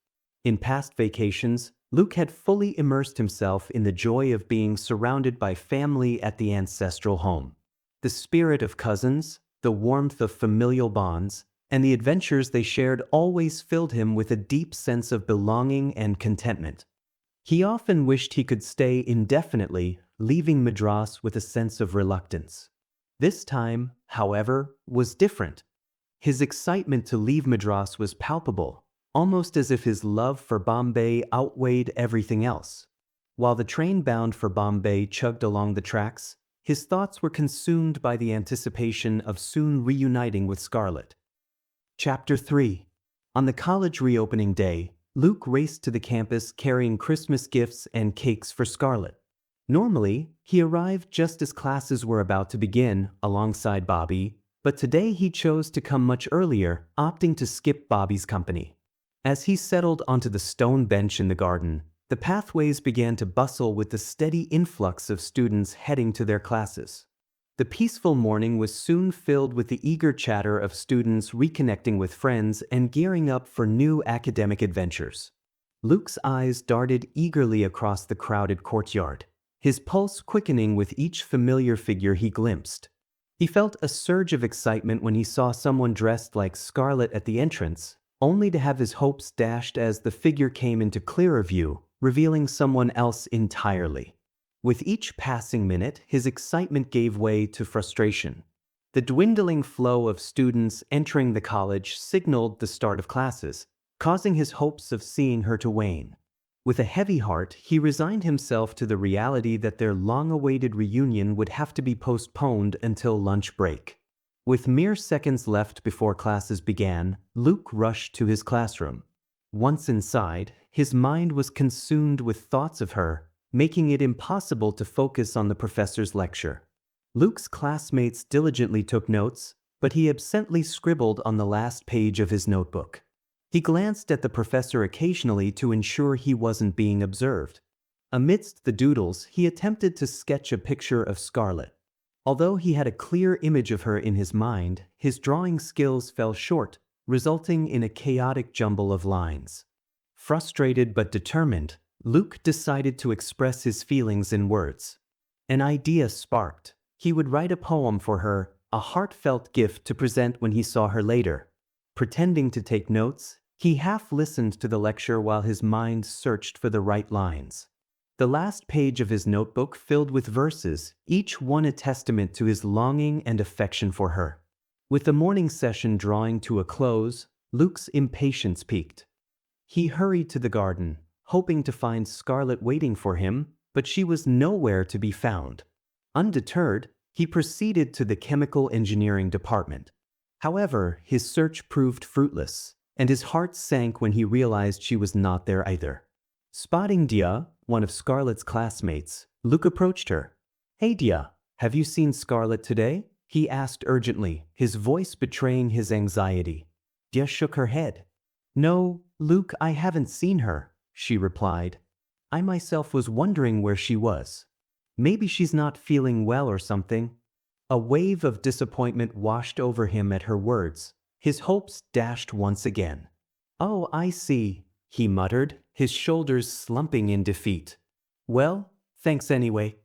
In past vacations, Luke had fully immersed himself in the joy of being surrounded by family at the ancestral home. The spirit of cousins, the warmth of familial bonds, and the adventures they shared always filled him with a deep sense of belonging and contentment. He often wished he could stay indefinitely, leaving Madras with a sense of reluctance. This time, however, was different. His excitement to leave Madras was palpable, almost as if his love for Bombay outweighed everything else. While the train bound for Bombay chugged along the tracks, his thoughts were consumed by the anticipation of soon reuniting with Scarlet. Chapter 3. On the college reopening day, Luke raced to the campus carrying Christmas gifts and cakes for Scarlet. Normally, he arrived just as classes were about to begin, alongside Bobby, but today he chose to come much earlier, opting to skip Bobby's company. As he settled onto the stone bench in the garden, the pathways began to bustle with the steady influx of students heading to their classes. The peaceful morning was soon filled with the eager chatter of students reconnecting with friends and gearing up for new academic adventures. Luke's eyes darted eagerly across the crowded courtyard, his pulse quickening with each familiar figure he glimpsed. He felt a surge of excitement when he saw someone dressed like Scarlet at the entrance, only to have his hopes dashed as the figure came into clearer view, revealing someone else entirely. With each passing minute, his excitement gave way to frustration. The dwindling flow of students entering the college signaled the start of classes, causing his hopes of seeing her to wane. With a heavy heart, he resigned himself to the reality that their long-awaited reunion would have to be postponed until lunch break. With mere seconds left before classes began, Luke rushed to his classroom. Once inside, his mind was consumed with thoughts of her, making it impossible to focus on the professor's lecture. Luke's classmates diligently took notes, but he absently scribbled on the last page of his notebook. He glanced at the professor occasionally to ensure he wasn't being observed. Amidst the doodles, he attempted to sketch a picture of Scarlet. Although he had a clear image of her in his mind, his drawing skills fell short, resulting in a chaotic jumble of lines. Frustrated but determined, Luke decided to express his feelings in words. An idea sparked. He would write a poem for her, a heartfelt gift to present when he saw her later. Pretending to take notes, he half listened to the lecture while his mind searched for the right lines. The last page of his notebook filled with verses, each one a testament to his longing and affection for her. With the morning session drawing to a close, Luke's impatience peaked. He hurried to the garden, hoping to find Scarlet waiting for him, but she was nowhere to be found. Undeterred, he proceeded to the chemical engineering department. However, his search proved fruitless, and his heart sank when he realized she was not there either. Spotting Dia, one of Scarlet's classmates, Luke approached her. "Hey Dia, have you seen Scarlet today?" he asked urgently, his voice betraying his anxiety. Dia shook her head. "No, Luke, I haven't seen her," she replied. "I myself was wondering where she was. Maybe she's not feeling well or something." A wave of disappointment washed over him at her words. His hopes dashed once again. "Oh, I see," he muttered, his shoulders slumping in defeat. "Well, thanks anyway."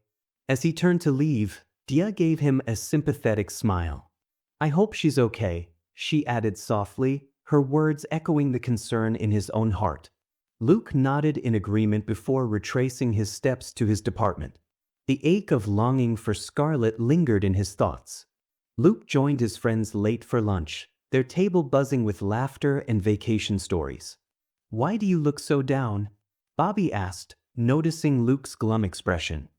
As he turned to leave, Dia gave him a sympathetic smile. "I hope she's okay," she added softly, her words echoing the concern in his own heart. Luke nodded in agreement before retracing his steps to his department. The ache of longing for Scarlet lingered in his thoughts. Luke joined his friends late for lunch, their table buzzing with laughter and vacation stories. "Why do you look so down?" Bobby asked, noticing Luke's glum expression.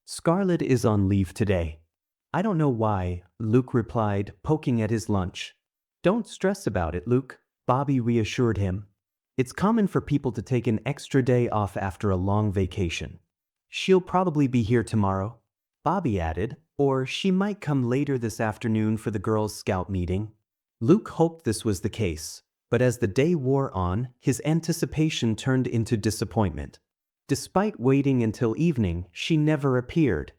"Scarlet is on leave today." "I don't know why," Luke replied, poking at his lunch. "Don't stress about it, Luke," Bobby reassured him. "It's common for people to take an extra day off after a long vacation. She'll probably be here tomorrow," Bobby added, "or she might come later this afternoon for the Girls' Scout meeting." Luke hoped this was the case, but as the day wore on, his anticipation turned into disappointment. Despite waiting until evening, she never appeared.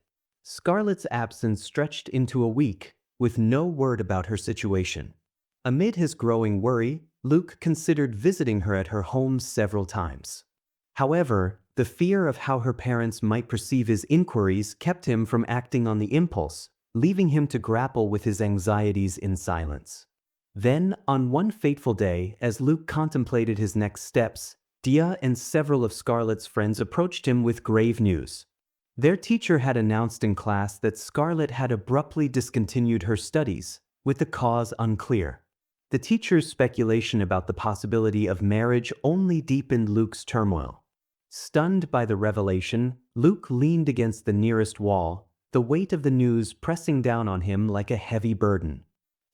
Scarlet's absence stretched into a week, with no word about her situation. Amid his growing worry, Luke considered visiting her at her home several times. However, the fear of how her parents might perceive his inquiries kept him from acting on the impulse, leaving him to grapple with his anxieties in silence. Then, on one fateful day, as Luke contemplated his next steps, Dia and several of Scarlet's friends approached him with grave news. Their teacher had announced in class that Scarlet had abruptly discontinued her studies, with the cause unclear. The teacher's speculation about the possibility of marriage only deepened Luke's turmoil. Stunned by the revelation, Luke leaned against the nearest wall, the weight of the news pressing down on him like a heavy burden.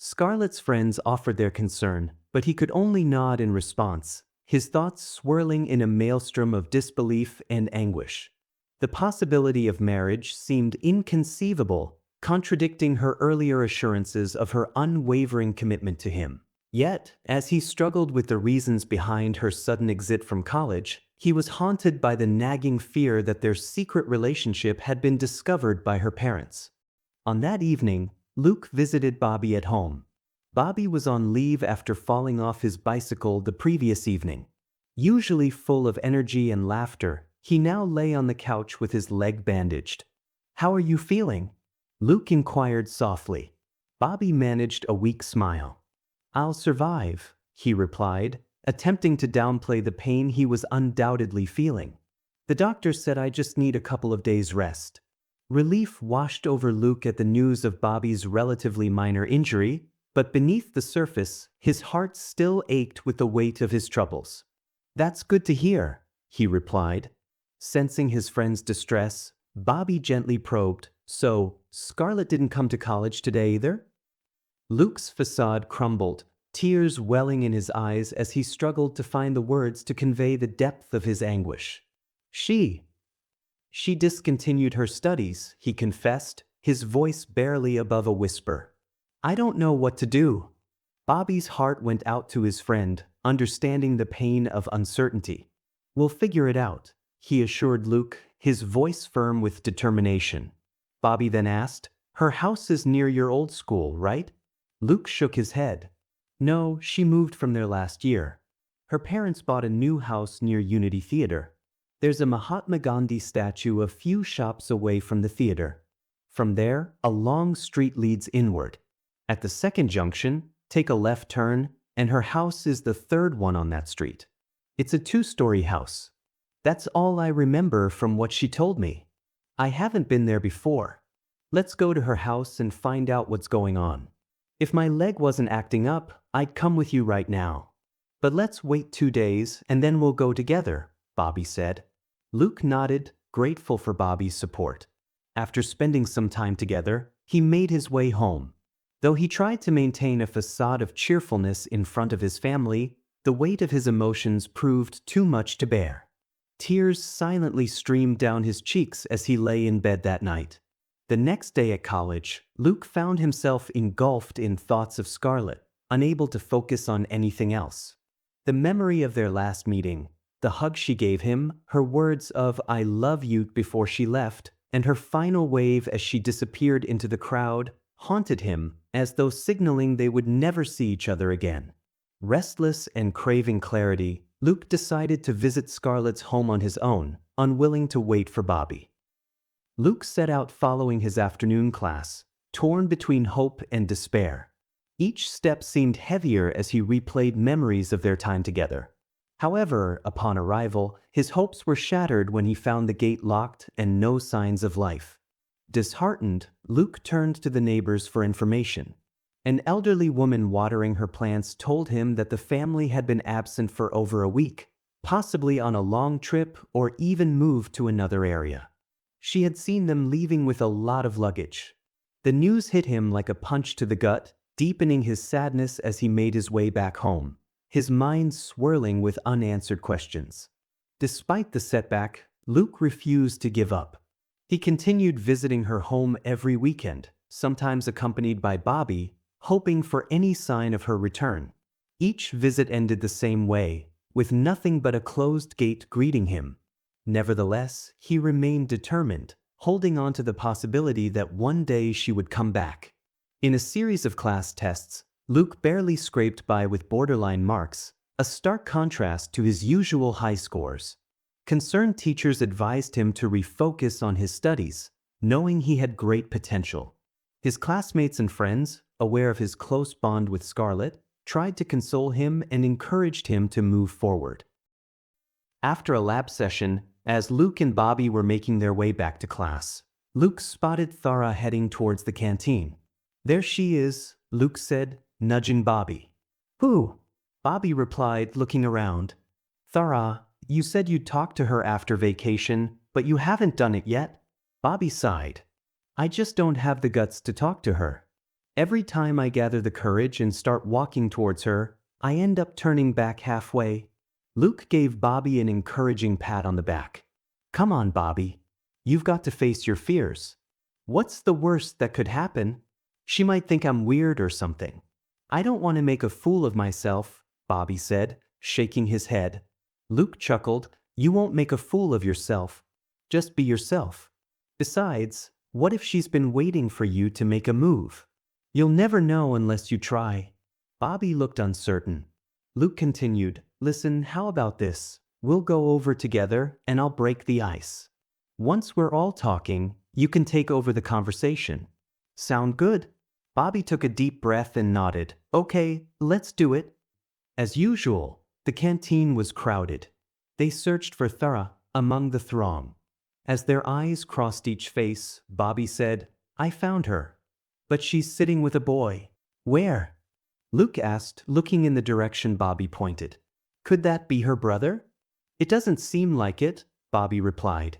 Scarlet's friends offered their concern, but he could only nod in response, his thoughts swirling in a maelstrom of disbelief and anguish. The possibility of marriage seemed inconceivable, contradicting her earlier assurances of her unwavering commitment to him. Yet, as he struggled with the reasons behind her sudden exit from college, he was haunted by the nagging fear that their secret relationship had been discovered by her parents. On that evening, Luke visited Bobby at home. Bobby was on leave after falling off his bicycle the previous evening. Usually full of energy and laughter, he now lay on the couch with his leg bandaged. "How are you feeling?" Luke inquired softly. Bobby managed a weak smile. "I'll survive," he replied, attempting to downplay the pain he was undoubtedly feeling. "The doctor said I just need a couple of days' rest." Relief washed over Luke at the news of Bobby's relatively minor injury, but beneath the surface, his heart still ached with the weight of his troubles. "That's good to hear," he replied. Sensing his friend's distress, Bobby gently probed, "So, Scarlet didn't come to college today either?" Luke's facade crumbled, tears welling in his eyes as he struggled to find the words to convey the depth of his anguish. She discontinued her studies," he confessed, his voice barely above a whisper. "I don't know what to do." Bobby's heart went out to his friend, understanding the pain of uncertainty. "We'll figure it out," he assured Luke, his voice firm with determination. Bobby then asked, "Her house is near your old school, right?" Luke shook his head. "No, she moved from there last year. Her parents bought a new house near Unity Theater. There's a Mahatma Gandhi statue a few shops away from the theater. From there, a long street leads inward. At the second junction, take a left turn, and her house is the third one on that street. It's a 2-story house. That's all I remember from what she told me. I haven't been there before. Let's go to her house and find out what's going on. If my leg wasn't acting up, I'd come with you right now. But let's wait 2 days and then we'll go together," Bobby said. Luke nodded, grateful for Bobby's support. After spending some time together, he made his way home. Though he tried to maintain a facade of cheerfulness in front of his family, the weight of his emotions proved too much to bear. Tears silently streamed down his cheeks as he lay in bed that night. The next day at college, Luke found himself engulfed in thoughts of Scarlet, unable to focus on anything else. The memory of their last meeting, the hug she gave him, her words of "I love you" before she left, and her final wave as she disappeared into the crowd, haunted him, as though signaling they would never see each other again. Restless and craving clarity, Luke decided to visit Scarlet's home on his own, unwilling to wait for Bobby. Luke set out following his afternoon class, torn between hope and despair. Each step seemed heavier as he replayed memories of their time together. However, upon arrival, his hopes were shattered when he found the gate locked and no signs of life. Disheartened, Luke turned to the neighbors for information. An elderly woman watering her plants told him that the family had been absent for over a week, possibly on a long trip or even moved to another area. She had seen them leaving with a lot of luggage. The news hit him like a punch to the gut, deepening his sadness as he made his way back home, his mind swirling with unanswered questions. Despite the setback, Luke refused to give up. He continued visiting her home every weekend, sometimes accompanied by Bobby, hoping for any sign of her return. Each visit ended the same way, with nothing but a closed gate greeting him. Nevertheless, he remained determined, holding on to the possibility that one day she would come back. In a series of class tests, Luke barely scraped by with borderline marks, a stark contrast to his usual high scores. Concerned teachers advised him to refocus on his studies, knowing he had great potential. His classmates and friends, aware of his close bond with Scarlet, tried to console him and encouraged him to move forward. After a lab session, as Luke and Bobby were making their way back to class, Luke spotted Thara heading towards the canteen. "There she is," Luke said, nudging Bobby. "Who?" Bobby replied, looking around. "Thara, you said you'd talk to her after vacation, but you haven't done it yet." Bobby sighed. "I just don't have the guts to talk to her. Every time I gather the courage and start walking towards her, I end up turning back halfway." Luke gave Bobby an encouraging pat on the back. "Come on, Bobby. You've got to face your fears. What's the worst that could happen? She might think I'm weird or something." "I don't want to make a fool of myself," Bobby said, shaking his head. Luke chuckled. "You won't make a fool of yourself. Just be yourself. Besides, what if she's been waiting for you to make a move? You'll never know unless you try." Bobby looked uncertain. Luke continued, Listen, how about this? We'll go over together and I'll break the ice. Once we're all talking, you can take over the conversation. Sound good? Bobby took a deep breath and nodded. Okay, let's do it. As usual, the canteen was crowded. They searched for Thara among the throng. As their eyes crossed each face, Bobby said, I found her. But she's sitting with a boy. Where? Luke asked, looking in the direction Bobby pointed. Could that be her brother? It doesn't seem like it, Bobby replied.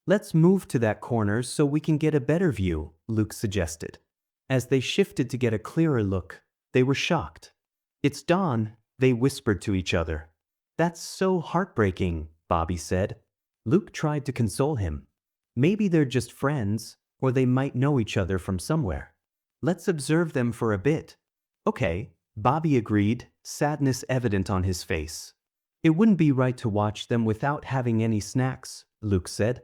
Let's move to that corner so we can get a better view, Luke suggested. As they shifted to get a clearer look, they were shocked. It's Dawn, they whispered to each other. That's so heartbreaking, Bobby said. Luke tried to console him. Maybe they're just friends, or they might know each other from somewhere. Let's observe them for a bit. Okay, Bobby agreed, sadness evident on his face. It wouldn't be right to watch them without having any snacks, Luke said.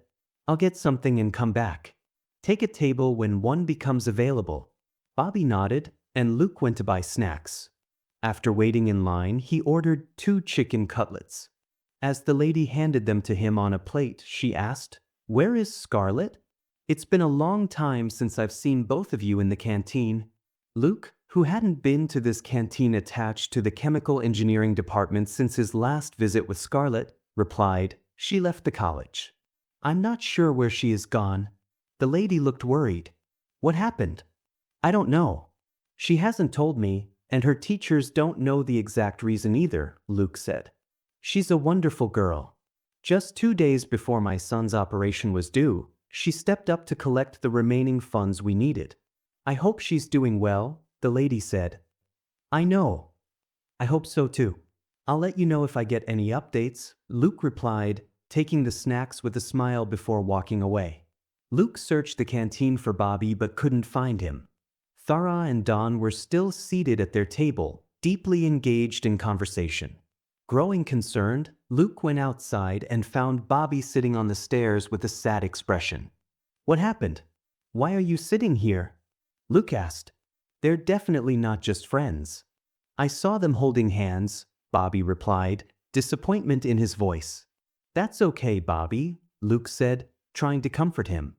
I'll get something and come back. Take a table when one becomes available. Bobby nodded, and Luke went to buy snacks. After waiting in line, he ordered 2 chicken cutlets. As the lady handed them to him on a plate, she asked, Where is Scarlet? It's been a long time since I've seen both of you in the canteen. Luke, who hadn't been to this canteen attached to the chemical engineering department since his last visit with Scarlet, replied, She left the college. I'm not sure where she is gone. The lady looked worried. What happened? I don't know. She hasn't told me, and her teachers don't know the exact reason either, Luke said. She's a wonderful girl. Just 2 days before my son's operation was due, she stepped up to collect the remaining funds we needed. I hope she's doing well, the lady said. I know. I hope so too. I'll let you know if I get any updates, Luke replied, taking the snacks with a smile before walking away. Luke searched the canteen for Bobby but couldn't find him. Thara and Dawn were still seated at their table, deeply engaged in conversation. Growing concerned, Luke went outside and found Bobby sitting on the stairs with a sad expression. What happened? Why are you sitting here? Luke asked. They're definitely not just friends. I saw them holding hands, Bobby replied, disappointment in his voice. That's okay, Bobby, Luke said, trying to comfort him.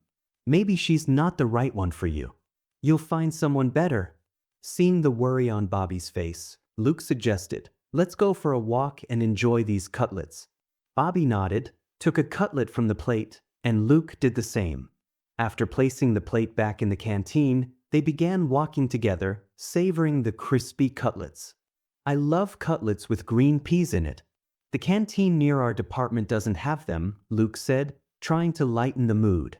Maybe she's not the right one for you. You'll find someone better. Seeing the worry on Bobby's face, Luke suggested, Let's go for a walk and enjoy these cutlets. Bobby nodded, took a cutlet from the plate, and Luke did the same. After placing the plate back in the canteen, they began walking together, savoring the crispy cutlets. I love cutlets with green peas in it. The canteen near our department doesn't have them, Luke said, trying to lighten the mood.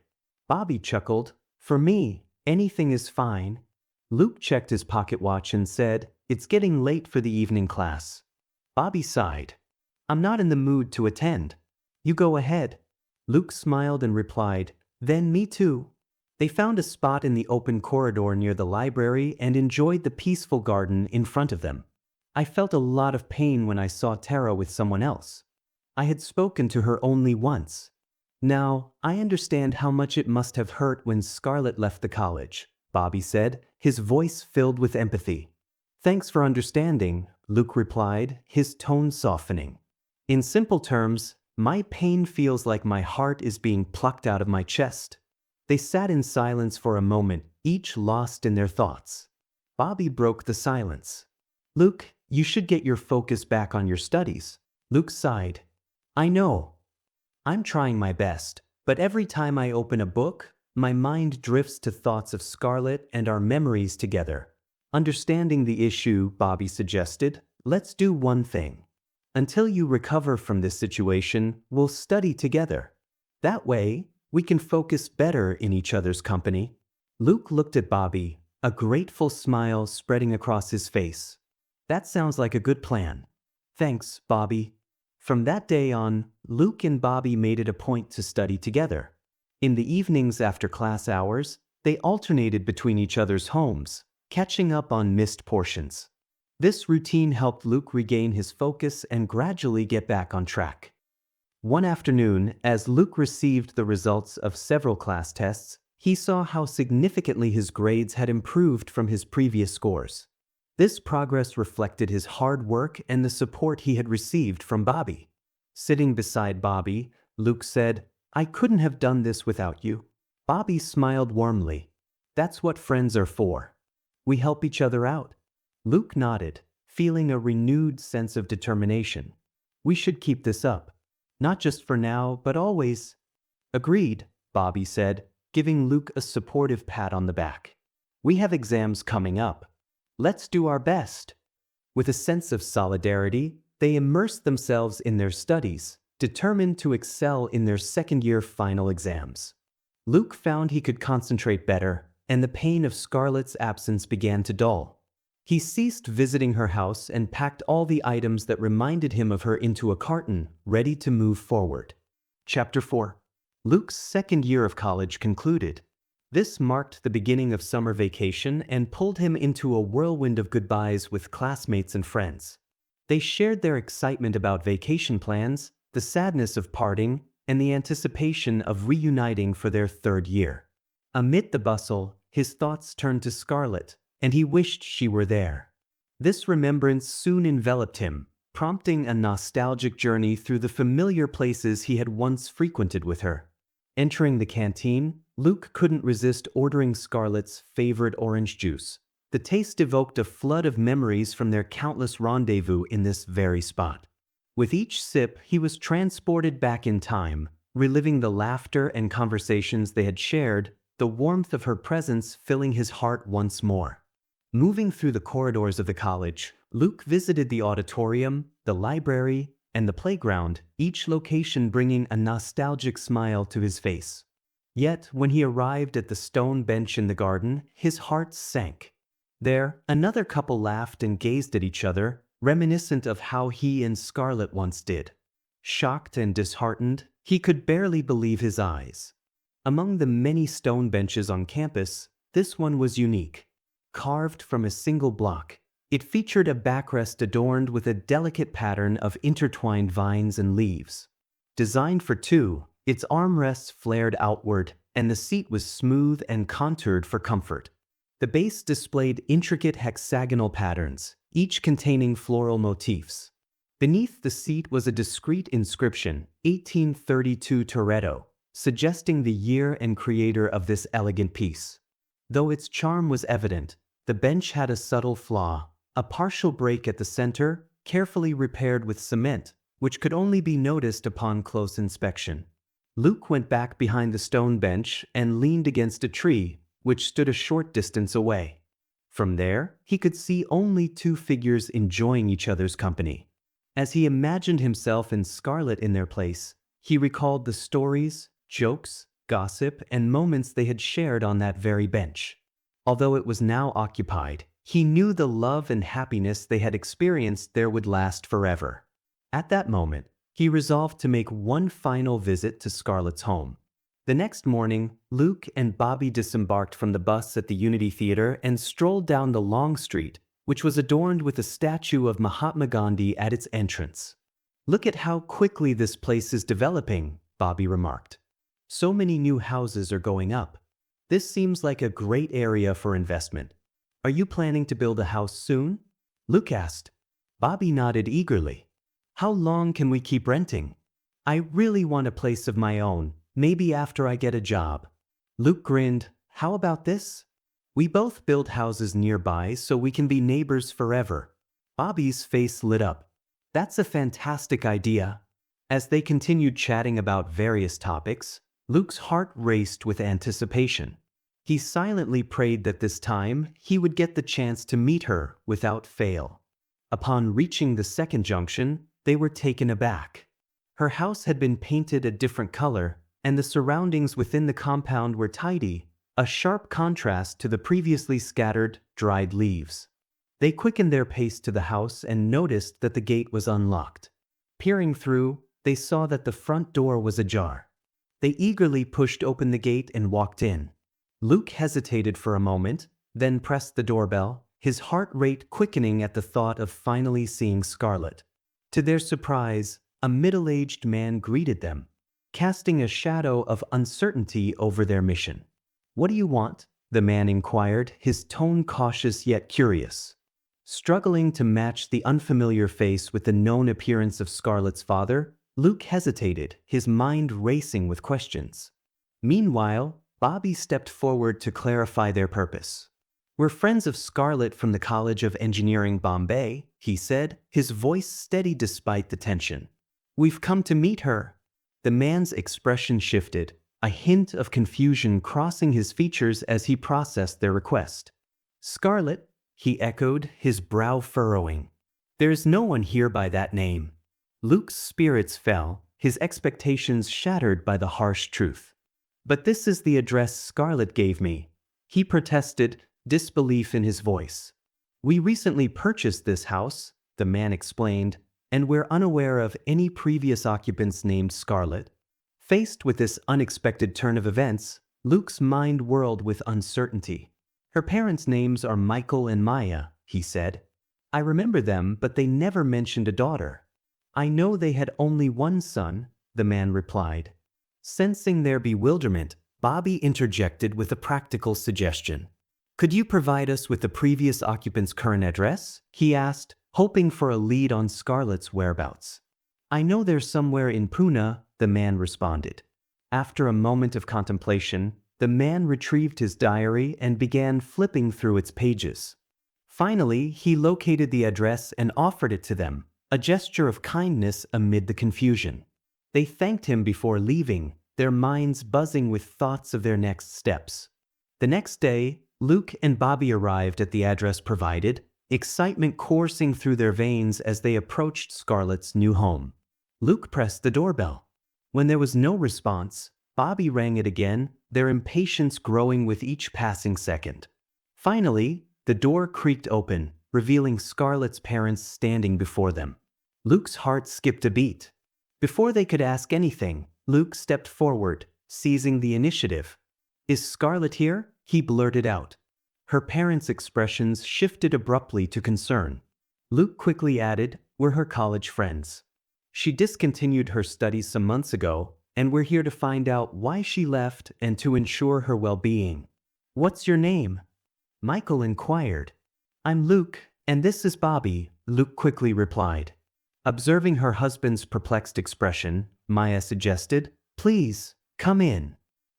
Bobby chuckled. For me, anything is fine. Luke checked his pocket watch and said, It's getting late for the evening class. Bobby sighed. I'm not in the mood to attend. You go ahead. Luke smiled and replied, Then me too. They found a spot in the open corridor near the library and enjoyed the peaceful garden in front of them. I felt a lot of pain when I saw Tara with someone else. I had spoken to her only once. Now, I understand how much it must have hurt when Scarlet left the college, Bobby said, his voice filled with empathy. Thanks for understanding, Luke replied, his tone softening. In simple terms, my pain feels like my heart is being plucked out of my chest. They sat in silence for a moment, each lost in their thoughts. Bobby broke the silence. Luke, you should get your focus back on your studies. Luke sighed. I know. I'm trying my best, but every time I open a book, my mind drifts to thoughts of Scarlet and our memories together. Understanding the issue, Bobby suggested, let's do one thing. Until you recover from this situation, we'll study together. That way, we can focus better in each other's company. Luke looked at Bobby, a grateful smile spreading across his face. That sounds like a good plan. Thanks, Bobby. From that day on, Luke and Bobby made it a point to study together. In the evenings after class hours, they alternated between each other's homes, catching up on missed portions. This routine helped Luke regain his focus and gradually get back on track. One afternoon, as Luke received the results of several class tests, he saw how significantly his grades had improved from his previous scores. This progress reflected his hard work and the support he had received from Bobby. Sitting beside Bobby, Luke said, "I couldn't have done this without you." Bobby smiled warmly. "That's what friends are for. We help each other out." Luke nodded, feeling a renewed sense of determination. "We should keep this up. Not just for now, but always." "Agreed," Bobby said, giving Luke a supportive pat on the back. "We have exams coming up. Let's do our best." With a sense of solidarity, they immersed themselves in their studies, determined to excel in their second-year final exams. Luke found he could concentrate better, and the pain of Scarlet's absence began to dull. He ceased visiting her house and packed all the items that reminded him of her into a carton, ready to move forward. Chapter 4. Luke's second year of college concluded. This marked the beginning of summer vacation and pulled him into a whirlwind of goodbyes with classmates and friends. They shared their excitement about vacation plans, the sadness of parting, and the anticipation of reuniting for their third year. Amid the bustle, his thoughts turned to Scarlet, and he wished she were there. This remembrance soon enveloped him, prompting a nostalgic journey through the familiar places he had once frequented with her. Entering the canteen, Luke couldn't resist ordering Scarlet's favorite orange juice. The taste evoked a flood of memories from their countless rendezvous in this very spot. With each sip, he was transported back in time, reliving the laughter and conversations they had shared, the warmth of her presence filling his heart once more. Moving through the corridors of the college, Luke visited the auditorium, the library, and the playground, each location bringing a nostalgic smile to his face. Yet, when he arrived at the stone bench in the garden, his heart sank. There, another couple laughed and gazed at each other, reminiscent of how he and Scarlet once did. Shocked and disheartened, he could barely believe his eyes. Among the many stone benches on campus, this one was unique. Carved from a single block, it featured a backrest adorned with a delicate pattern of intertwined vines and leaves. Designed for two, its armrests flared outward, and the seat was smooth and contoured for comfort. The base displayed intricate hexagonal patterns, each containing floral motifs. Beneath the seat was a discreet inscription, 1832 Toretto, suggesting the year and creator of this elegant piece. Though its charm was evident, the bench had a subtle flaw, a partial break at the center, carefully repaired with cement, which could only be noticed upon close inspection. Luke went back behind the stone bench and leaned against a tree, which stood a short distance away. From there, he could see only two figures enjoying each other's company. As he imagined himself and Scarlet in their place, he recalled the stories, jokes, gossip, and moments they had shared on that very bench. Although it was now occupied, he knew the love and happiness they had experienced there would last forever. At that moment, he resolved to make one final visit to Scarlet's home. The next morning, Luke and Bobby disembarked from the bus at the Unity Theater and strolled down the long street, which was adorned with a statue of Mahatma Gandhi at its entrance. "Look at how quickly this place is developing," Bobby remarked. "So many new houses are going up. This seems like a great area for investment. Are you planning to build a house soon?" Luke asked. Bobby nodded eagerly. "How long can we keep renting? I really want a place of my own, maybe after I get a job." Luke grinned. "How about this? We both build houses nearby so we can be neighbors forever." Bobby's face lit up. "That's a fantastic idea." As they continued chatting about various topics, Luke's heart raced with anticipation. He silently prayed that this time he would get the chance to meet her without fail. Upon reaching the second junction, they were taken aback. Her house had been painted a different color, and the surroundings within the compound were tidy, a sharp contrast to the previously scattered, dried leaves. They quickened their pace to the house and noticed that the gate was unlocked. Peering through, they saw that the front door was ajar. They eagerly pushed open the gate and walked in. Luke hesitated for a moment, then pressed the doorbell, his heart rate quickening at the thought of finally seeing Scarlet. To their surprise, a middle-aged man greeted them, casting a shadow of uncertainty over their mission. "What do you want?" the man inquired, his tone cautious yet curious. Struggling to match the unfamiliar face with the known appearance of Scarlet's father, Luke hesitated, his mind racing with questions. Meanwhile, Bobby stepped forward to clarify their purpose. "We're friends of Scarlet from the College of Engineering Bombay," he said, his voice steady despite the tension. "We've come to meet her." The man's expression shifted, a hint of confusion crossing his features as he processed their request. "Scarlet?" he echoed, his brow furrowing. "There's no one here by that name." Luke's spirits fell, his expectations shattered by the harsh truth. "But this is the address Scarlet gave me," he protested, disbelief in his voice. "We recently purchased this house," the man explained, "and we're unaware of any previous occupants named Scarlet." Faced with this unexpected turn of events, Luke's mind whirled with uncertainty. "Her parents' names are Michael and Maya," he said. "I remember them, but they never mentioned a daughter." "I know they had only one son," the man replied. Sensing their bewilderment, Bobby interjected with a practical suggestion. "Could you provide us with the previous occupant's current address?" he asked, hoping for a lead on Scarlet's whereabouts. "I know they're somewhere in Pune," the man responded. After a moment of contemplation, the man retrieved his diary and began flipping through its pages. Finally, he located the address and offered it to them, a gesture of kindness amid the confusion. They thanked him before leaving, their minds buzzing with thoughts of their next steps. The next day, Luke and Bobby arrived at the address provided, excitement coursing through their veins as they approached Scarlet's new home. Luke pressed the doorbell. When there was no response, Bobby rang it again, their impatience growing with each passing second. Finally, the door creaked open, revealing Scarlet's parents standing before them. Luke's heart skipped a beat. Before they could ask anything, Luke stepped forward, seizing the initiative. "Is Scarlet here?" he blurted out. Her parents' expressions shifted abruptly to concern. Luke quickly added, "We're her college friends. She discontinued her studies some months ago, and we're here to find out why she left and to ensure her well-being." "What's your name?" Michael inquired. "I'm Luke, and this is Bobby," Luke quickly replied. Observing her husband's perplexed expression, Maya suggested, "Please, come in.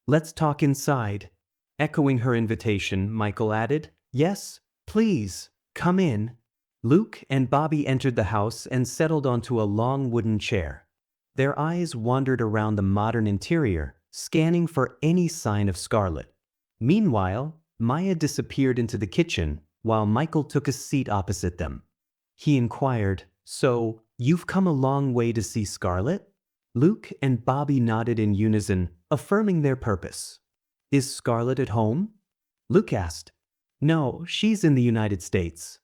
Let's talk inside." Echoing her invitation, Michael added, "Yes, please, come in." Luke and Bobby entered the house and settled onto a long wooden chair. Their eyes wandered around the modern interior, scanning for any sign of Scarlet. Meanwhile, Maya disappeared into the kitchen, while Michael took a seat opposite them. He inquired, "So, you've come a long way to see Scarlet?" Luke and Bobby nodded in unison, affirming their purpose. "Is Scarlet at home?" Luke asked. "No, she's in the United States."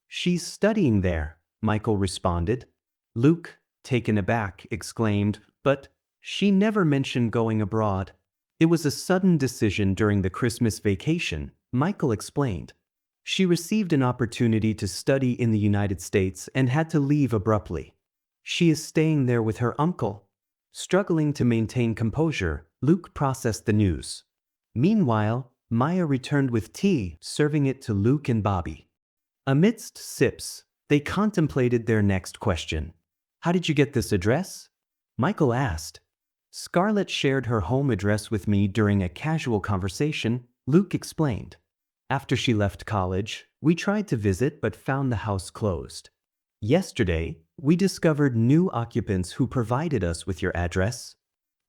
"She's studying there," Michael responded. Luke, taken aback, exclaimed, "But she never mentioned going abroad." "It was a sudden decision during the Christmas vacation," Michael explained. "She received an opportunity to study in the United States and had to leave abruptly. She is staying there with her uncle." Struggling to maintain composure, Luke processed the news. Meanwhile, Maya returned with tea, serving it to Luke and Bobby. Amidst sips, they contemplated their next question. "How did you get this address?" Michael asked. "Scarlet shared her home address with me during a casual conversation," Luke explained. "After she left college, we tried to visit but found the house closed. Yesterday, we discovered new occupants who provided us with your address."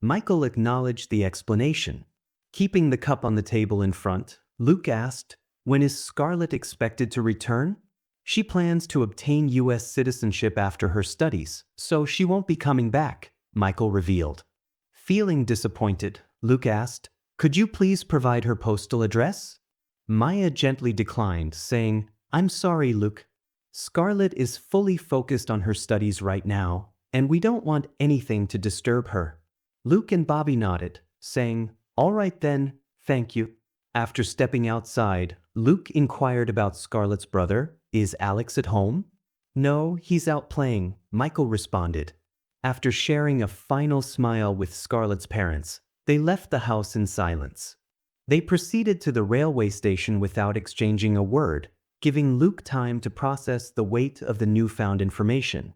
Michael acknowledged the explanation. Keeping the cup on the table in front, Luke asked, "When is Scarlet expected to return?" "She plans to obtain U.S. citizenship after her studies, so she won't be coming back," Michael revealed. Feeling disappointed, Luke asked, "Could you please provide her postal address?" Maya gently declined, saying, "I'm sorry, Luke. Scarlet is fully focused on her studies right now, and we don't want anything to disturb her." Luke and Bobby nodded, saying, "All right then, thank you." After stepping outside, Luke inquired about Scarlet's brother. "Is Alex at home?" "No, he's out playing," Michael responded. After sharing a final smile with Scarlet's parents, they left the house in silence. They proceeded to the railway station without exchanging a word, giving Luke time to process the weight of the newfound information.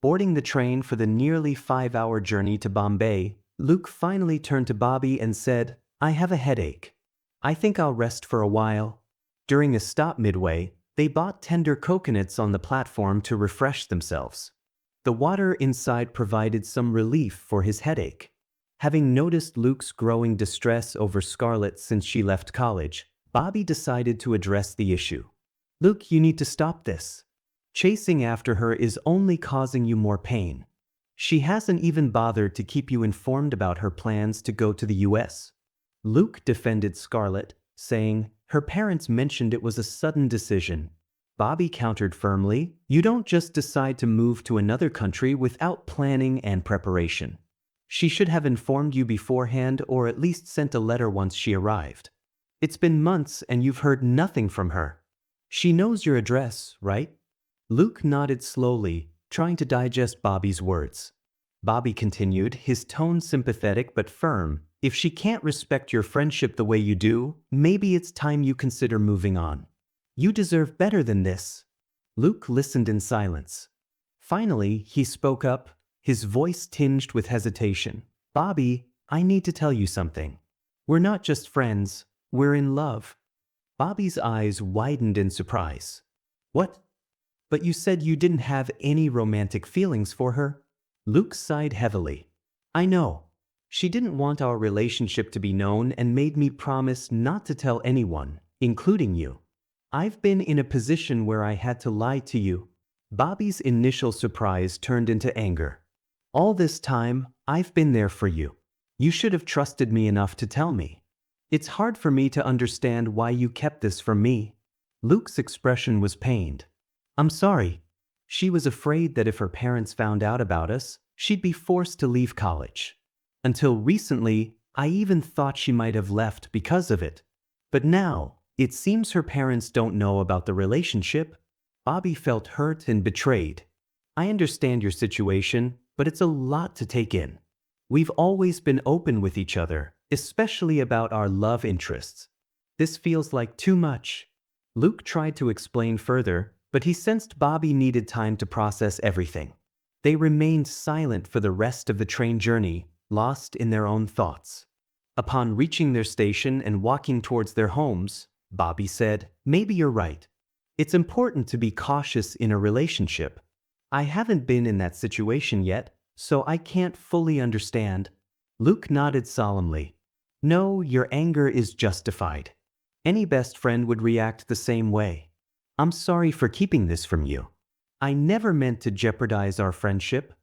Boarding the train for the nearly 5-hour journey to Bombay, Luke finally turned to Bobby and said, "I have a headache. I think I'll rest for a while." During a stop midway, they bought tender coconuts on the platform to refresh themselves. The water inside provided some relief for his headache. Having noticed Luke's growing distress over Scarlet since she left college, Bobby decided to address the issue. "Luke, you need to stop this. Chasing after her is only causing you more pain. She hasn't even bothered to keep you informed about her plans to go to the US." Luke defended Scarlet, saying, "Her parents mentioned it was a sudden decision." Bobby countered firmly, "You don't just decide to move to another country without planning and preparation. She should have informed you beforehand or at least sent a letter once she arrived. It's been months and you've heard nothing from her. She knows your address, right?" Luke nodded slowly, trying to digest Bobby's words. Bobby continued, his tone sympathetic but firm, "If she can't respect your friendship the way you do, maybe it's time you consider moving on. You deserve better than this." Luke listened in silence. Finally, he spoke up, his voice tinged with hesitation. "Bobby, I need to tell you something. We're not just friends, we're in love." Bobby's eyes widened in surprise. "What? But you said you didn't have any romantic feelings for her?" Luke sighed heavily. "I know. She didn't want our relationship to be known and made me promise not to tell anyone, including you. I've been in a position where I had to lie to you." Bobby's initial surprise turned into anger. "All this time, I've been there for you. You should have trusted me enough to tell me. It's hard for me to understand why you kept this from me." Luke's expression was pained. "I'm sorry. She was afraid that if her parents found out about us, she'd be forced to leave college. Until recently, I even thought she might have left because of it. But now, it seems her parents don't know about the relationship." Bobby felt hurt and betrayed. "I understand your situation, but it's a lot to take in. We've always been open with each other, especially about our love interests. This feels like too much." Luke tried to explain further, but he sensed Bobby needed time to process everything. They remained silent for the rest of the train journey, lost in their own thoughts. Upon reaching their station and walking towards their homes, Bobby said, "Maybe you're right. It's important to be cautious in a relationship. I haven't been in that situation yet, so I can't fully understand." Luke nodded solemnly. "No, your anger is justified. Any best friend would react the same way. I'm sorry for keeping this from you. I never meant to jeopardize our friendship."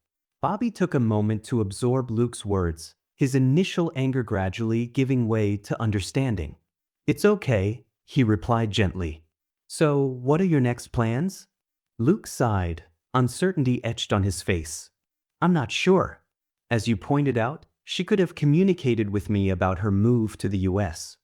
Bobby took a moment to absorb Luke's words, his initial anger gradually giving way to understanding. "It's okay," he replied gently. "So, what are your next plans?" Luke sighed, uncertainty etched on his face. "I'm not sure. As you pointed out, she could have communicated with me about her move to the US.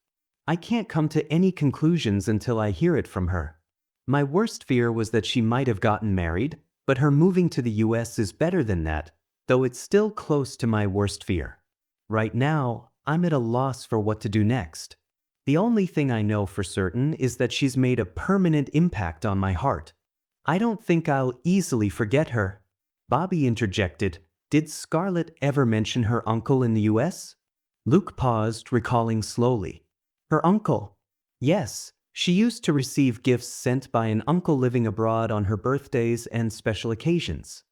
I can't come to any conclusions until I hear it from her. My worst fear was that she might have gotten married, but her moving to the US is better than that, though it's still close to my worst fear. Right now, I'm at a loss for what to do next. The only thing I know for certain is that she's made a permanent impact on my heart. I don't think I'll easily forget her." Bobby interjected, "Did Scarlet ever mention her uncle in the US?" Luke paused, recalling slowly. "Her uncle? Yes. She used to receive gifts sent by an uncle living abroad on her birthdays and special occasions.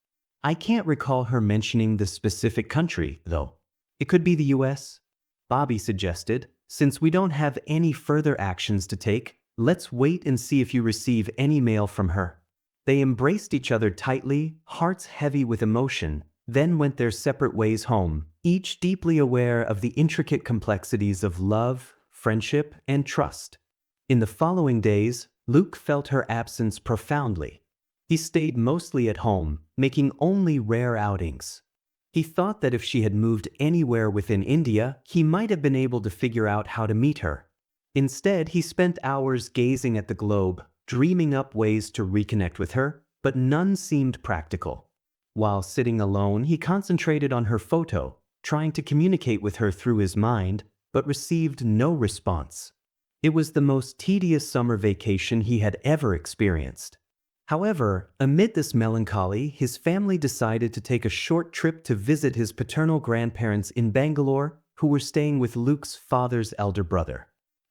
I can't recall her mentioning the specific country, though. It could be the US?" Bobby suggested, "Since we don't have any further actions to take, let's wait and see if you receive any mail from her." They embraced each other tightly, hearts heavy with emotion, then went their separate ways home, each deeply aware of the intricate complexities of love, friendship, and trust. In the following days, Luke felt her absence profoundly. He stayed mostly at home, making only rare outings. He thought that if she had moved anywhere within India, he might have been able to figure out how to meet her. Instead, he spent hours gazing at the globe, dreaming up ways to reconnect with her, but none seemed practical. While sitting alone, he concentrated on her photo, trying to communicate with her through his mind, but received no response. It was the most tedious summer vacation he had ever experienced. However, amid this melancholy, his family decided to take a short trip to visit his paternal grandparents in Bangalore, who were staying with Luke's father's elder brother.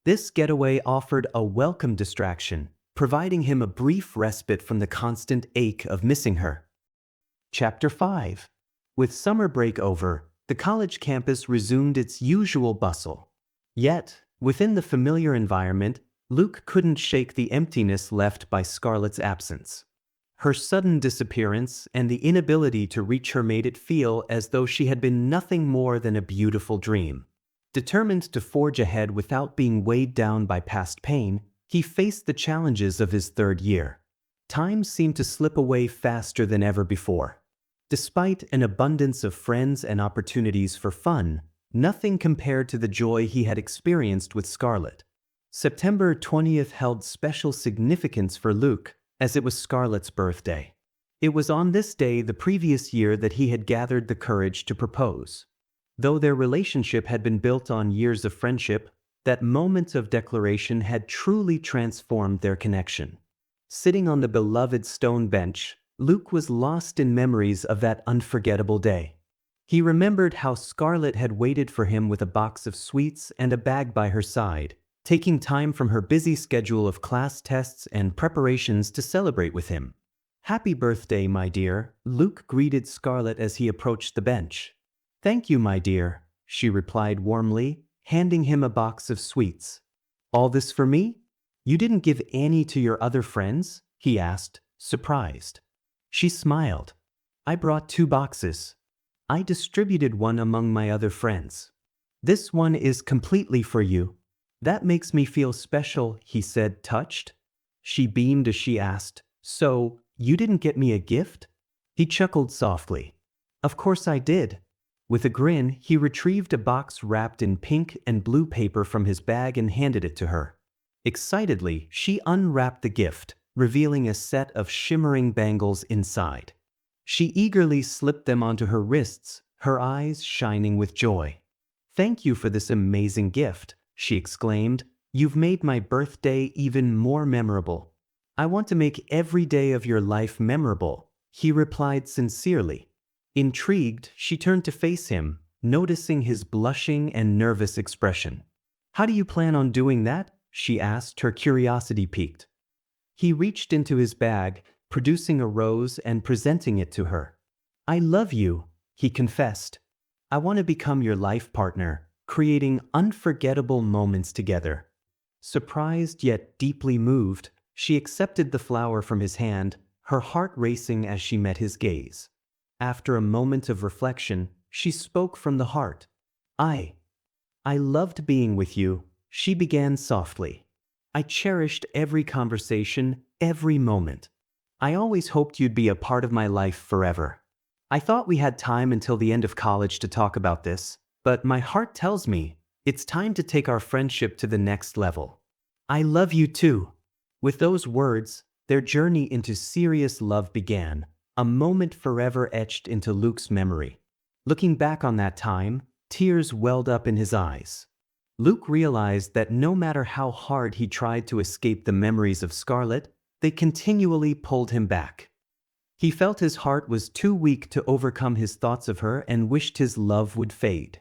This getaway offered a welcome distraction, providing him a brief respite from the constant ache of missing her. Chapter 5. With summer break over, the college campus resumed its usual bustle. Yet, within the familiar environment, Luke couldn't shake the emptiness left by Scarlet's absence. Her sudden disappearance and the inability to reach her made it feel as though she had been nothing more than a beautiful dream. Determined to forge ahead without being weighed down by past pain, he faced the challenges of his third year. Time seemed to slip away faster than ever before. Despite an abundance of friends and opportunities for fun, nothing compared to the joy he had experienced with Scarlet. September 20th held special significance for Luke, as it was Scarlet's birthday. It was on this day the previous year that he had gathered the courage to propose. Though their relationship had been built on years of friendship, that moment of declaration had truly transformed their connection. Sitting on the beloved stone bench, Luke was lost in memories of that unforgettable day. He remembered how Scarlet had waited for him with a box of sweets and a bag by her side, taking time from her busy schedule of class tests and preparations to celebrate with him. "Happy birthday, my dear," Luke greeted Scarlet as he approached the bench. "Thank you, my dear," she replied warmly, handing him a box of sweets. "All this for me? You didn't give any to your other friends?" he asked, surprised. She smiled. "I brought 2 boxes. I distributed one among my other friends. This one is completely for you." "That makes me feel special," he said, touched. She beamed as she asked, "So, you didn't get me a gift?" He chuckled softly. "Of course I did." With a grin, he retrieved a box wrapped in pink and blue paper from his bag and handed it to her. Excitedly, she unwrapped the gift, revealing a set of shimmering bangles inside. She eagerly slipped them onto her wrists, her eyes shining with joy. "Thank you for this amazing gift," she exclaimed. "You've made my birthday even more memorable." "I want to make every day of your life memorable," he replied sincerely. Intrigued, she turned to face him, noticing his blushing and nervous expression. "How do you plan on doing that?" she asked, her curiosity piqued. He reached into his bag, producing a rose and presenting it to her. "I love you," he confessed. "I want to become your life partner, creating unforgettable moments together." Surprised yet deeply moved, she accepted the flower from his hand, her heart racing as she met his gaze. After a moment of reflection, she spoke from the heart. I loved being with you," she began softly. "I cherished every conversation, every moment. I always hoped you'd be a part of my life forever. I thought we had time until the end of college to talk about this, but my heart tells me it's time to take our friendship to the next level. I love you too." With those words, their journey into serious love began, a moment forever etched into Luke's memory. Looking back on that time, tears welled up in his eyes. Luke realized that no matter how hard he tried to escape the memories of Scarlet, they continually pulled him back. He felt his heart was too weak to overcome his thoughts of her and wished his love would fade.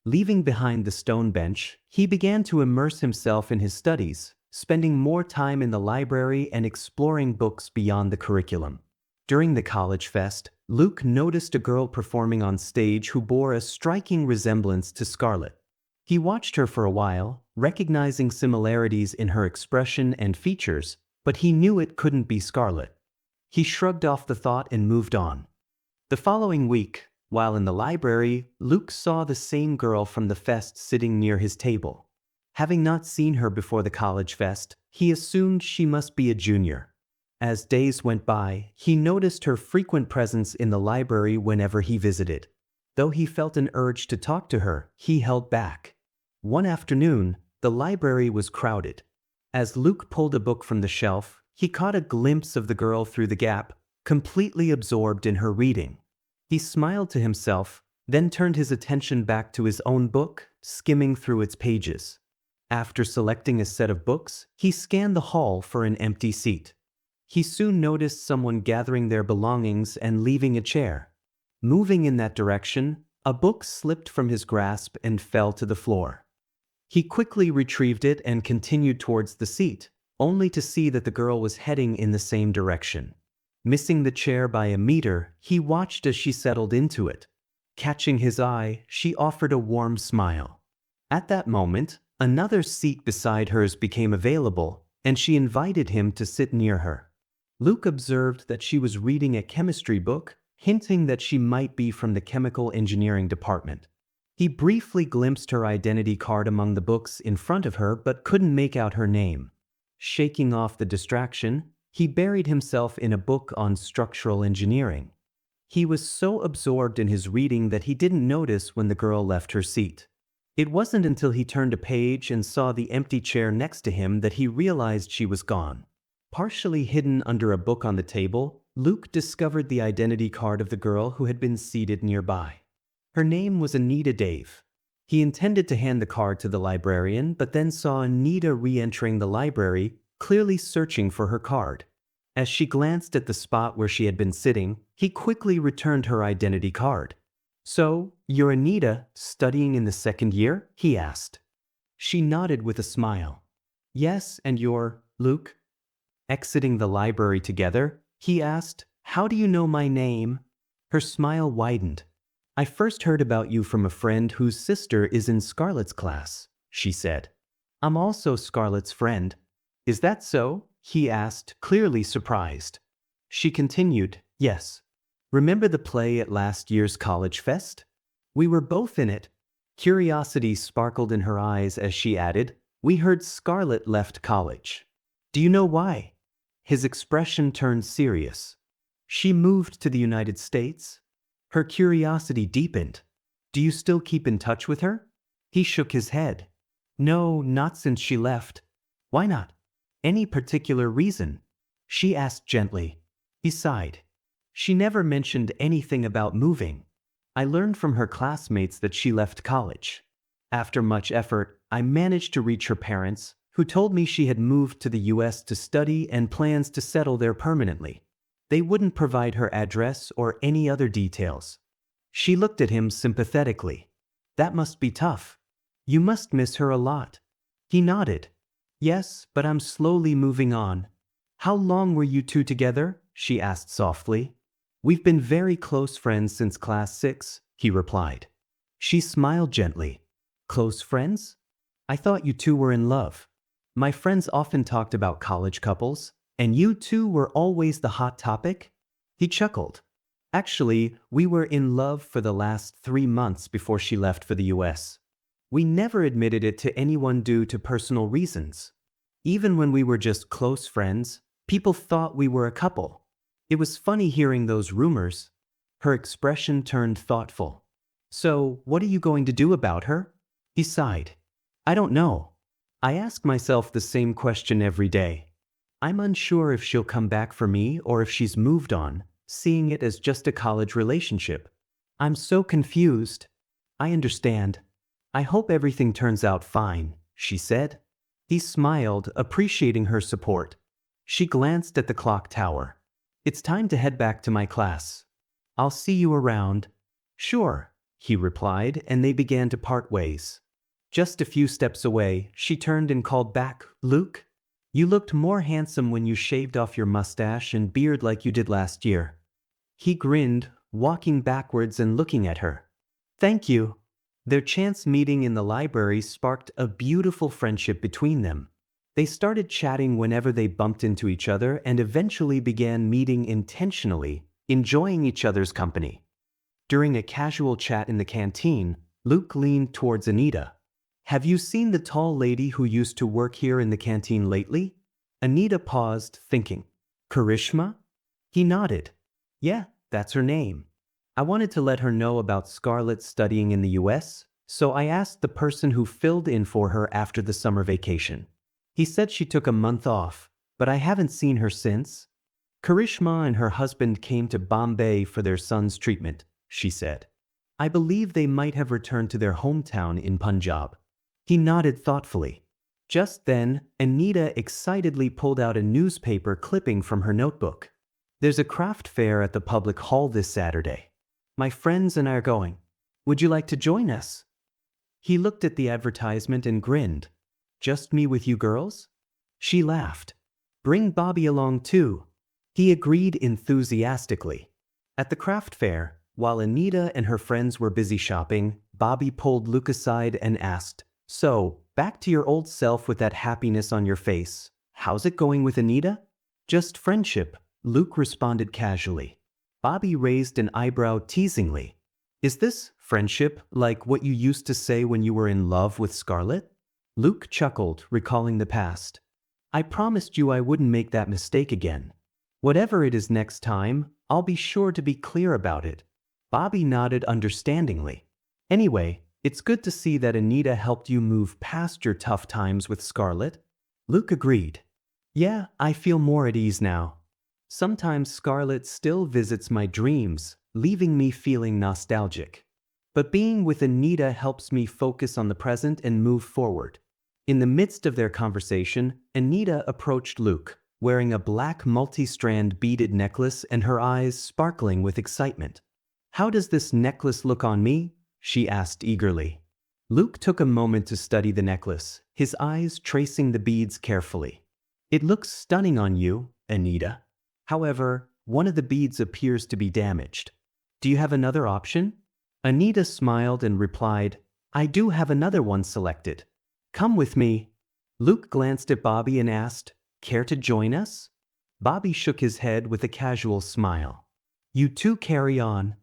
Leaving behind the stone bench, he began to immerse himself in his studies, spending more time in the library and exploring books beyond the curriculum. During the college fest, Luke noticed a girl performing on stage who bore a striking resemblance to Scarlet. He watched her for a while, recognizing similarities in her expression and features, but he knew it couldn't be Scarlet. He shrugged off the thought and moved on. The following week, while in the library, Luke saw the same girl from the fest sitting near his table. Having not seen her before the college fest, he assumed she must be a junior. As days went by, he noticed her frequent presence in the library whenever he visited. Though he felt an urge to talk to her, he held back. One afternoon, the library was crowded. As Luke pulled a book from the shelf, he caught a glimpse of the girl through the gap, completely absorbed in her reading. He smiled to himself, then turned his attention back to his own book, skimming through its pages. After selecting a set of books, he scanned the hall for an empty seat. He soon noticed someone gathering their belongings and leaving a chair. Moving in that direction, a book slipped from his grasp and fell to the floor. He quickly retrieved it and continued towards the seat, only to see that the girl was heading in the same direction. Missing the chair by a meter, he watched as she settled into it. Catching his eye, she offered a warm smile. At that moment, another seat beside hers became available, and she invited him to sit near her. Luke observed that she was reading a chemistry book, hinting that she might be from the chemical engineering department. He briefly glimpsed her identity card among the books in front of her but couldn't make out her name. Shaking off the distraction, he buried himself in a book on structural engineering. He was so absorbed in his reading that he didn't notice when the girl left her seat. It wasn't until he turned a page and saw the empty chair next to him that he realized she was gone. Partially hidden under a book on the table, Luke discovered the identity card of the girl who had been seated nearby. Her name was Anita Dave. He intended to hand the card to the librarian, but then saw Anita re-entering the library, clearly searching for her card. As she glanced at the spot where she had been sitting, he quickly returned her identity card. "So, you're Anita, studying in the second year?" he asked. She nodded with a smile. "Yes, and you're Luke?" Exiting the library together, he asked, "How do you know my name?" Her smile widened. "I first heard about you from a friend whose sister is in Scarlet's class," she said. "I'm also Scarlet's friend." "Is that so?" he asked, clearly surprised. She continued, "Yes. Remember the play at last year's college fest? We were both in it." Curiosity sparkled in her eyes as she added, "We heard Scarlet left college. Do you know why?" His expression turned serious. "She moved to the United States?" Her curiosity deepened. "Do you still keep in touch with her?" He shook his head. "No, not since she left." "Why not?" "Any particular reason?" she asked gently. He sighed. "She never mentioned anything about moving. I learned from her classmates that she left college. After much effort, I managed to reach her parents, who told me she had moved to the US to study and plans to settle there permanently. They wouldn't provide her address or any other details." She looked at him sympathetically. "That must be tough. You must miss her a lot." He nodded. "Yes, but I'm slowly moving on." "How long were you two together?" she asked softly. "We've been very close friends since class 6, he replied. She smiled gently. "Close friends? I thought you two were in love. My friends often talked about college couples, and you two were always the hot topic." He chuckled. "Actually, we were in love for the last 3 months before she left for the US. We never admitted it to anyone due to personal reasons. Even when we were just close friends, people thought we were a couple. It was funny hearing those rumors." Her expression turned thoughtful. "So, what are you going to do about her?" He sighed. "I don't know. I ask myself the same question every day. I'm unsure if she'll come back for me or if she's moved on, seeing it as just a college relationship. I'm so confused." "I understand. I hope everything turns out fine," she said. He smiled, appreciating her support. She glanced at the clock tower. "It's time to head back to my class. I'll see you around." "Sure," he replied, and they began to part ways. Just a few steps away, she turned and called back, "Luke, you looked more handsome when you shaved off your mustache and beard like you did last year." He grinned, walking backwards and looking at her. "Thank you." Their chance meeting in the library sparked a beautiful friendship between them. They started chatting whenever they bumped into each other and eventually began meeting intentionally, enjoying each other's company. During a casual chat in the canteen, Luke leaned towards Anita. "Have you seen the tall lady who used to work here in the canteen lately?" Anita paused, thinking. "Karishma?" He nodded. "Yeah, that's her name. I wanted to let her know about Scarlet studying in the US, so I asked the person who filled in for her after the summer vacation. He said she took a month off, but I haven't seen her since." "Karishma and her husband came to Bombay for their son's treatment," she said. "I believe they might have returned to their hometown in Punjab." He nodded thoughtfully. Just then, Anita excitedly pulled out a newspaper clipping from her notebook. "There's a craft fair at the public hall this Saturday. My friends and I are going. Would you like to join us?" He looked at the advertisement and grinned. "Just me with you girls?" She laughed. "Bring Bobby along too." He agreed enthusiastically. At the craft fair, while Anita and her friends were busy shopping, Bobby pulled Luke aside and asked, "So, back to your old self with that happiness on your face. How's it going with Anita?" "Just friendship," Luke responded casually. Bobby raised an eyebrow teasingly. "Is this friendship like what you used to say when you were in love with Scarlet?" Luke chuckled, recalling the past. "I promised you I wouldn't make that mistake again. Whatever it is next time, I'll be sure to be clear about it." Bobby nodded understandingly. "Anyway, it's good to see that Anita helped you move past your tough times with Scarlet." Luke agreed. "Yeah, I feel more at ease now. Sometimes Scarlet still visits my dreams, leaving me feeling nostalgic. But being with Anita helps me focus on the present and move forward." In the midst of their conversation, Anita approached Luke, wearing a black multi-strand beaded necklace and her eyes sparkling with excitement. "How does this necklace look on me?" she asked eagerly. Luke took a moment to study the necklace, his eyes tracing the beads carefully. "It looks stunning on you, Anita. However, one of the beads appears to be damaged. Do you have another option?" Anita smiled and replied, "I do have another one selected. Come with me." Luke glanced at Bobby and asked, "Care to join us?" Bobby shook his head with a casual smile. "You two carry on."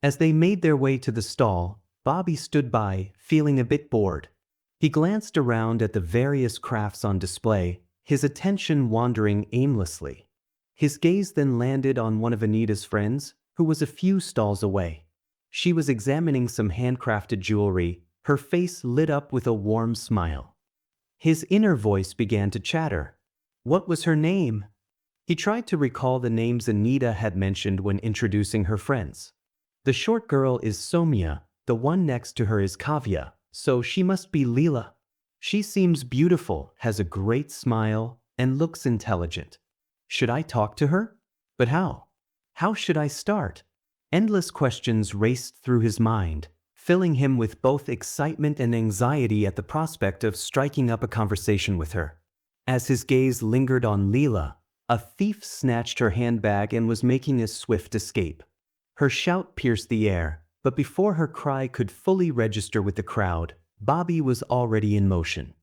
As they made their way to the stall, Bobby stood by, feeling a bit bored. He glanced around at the various crafts on display, his attention wandering aimlessly. His gaze then landed on one of Anita's friends, who was a few stalls away. She was examining some handcrafted jewelry, her face lit up with a warm smile. His inner voice began to chatter. What was her name? He tried to recall the names Anita had mentioned when introducing her friends. The short girl is Somia, the one next to her is Kavya, so she must be Leela. She seems beautiful, has a great smile, and looks intelligent. Should I talk to her? But how? How should I start? Endless questions raced through his mind, filling him with both excitement and anxiety at the prospect of striking up a conversation with her. As his gaze lingered on Leela, a thief snatched her handbag and was making a swift escape. Her shout pierced the air, but before her cry could fully register with the crowd, Bobby was already in motion.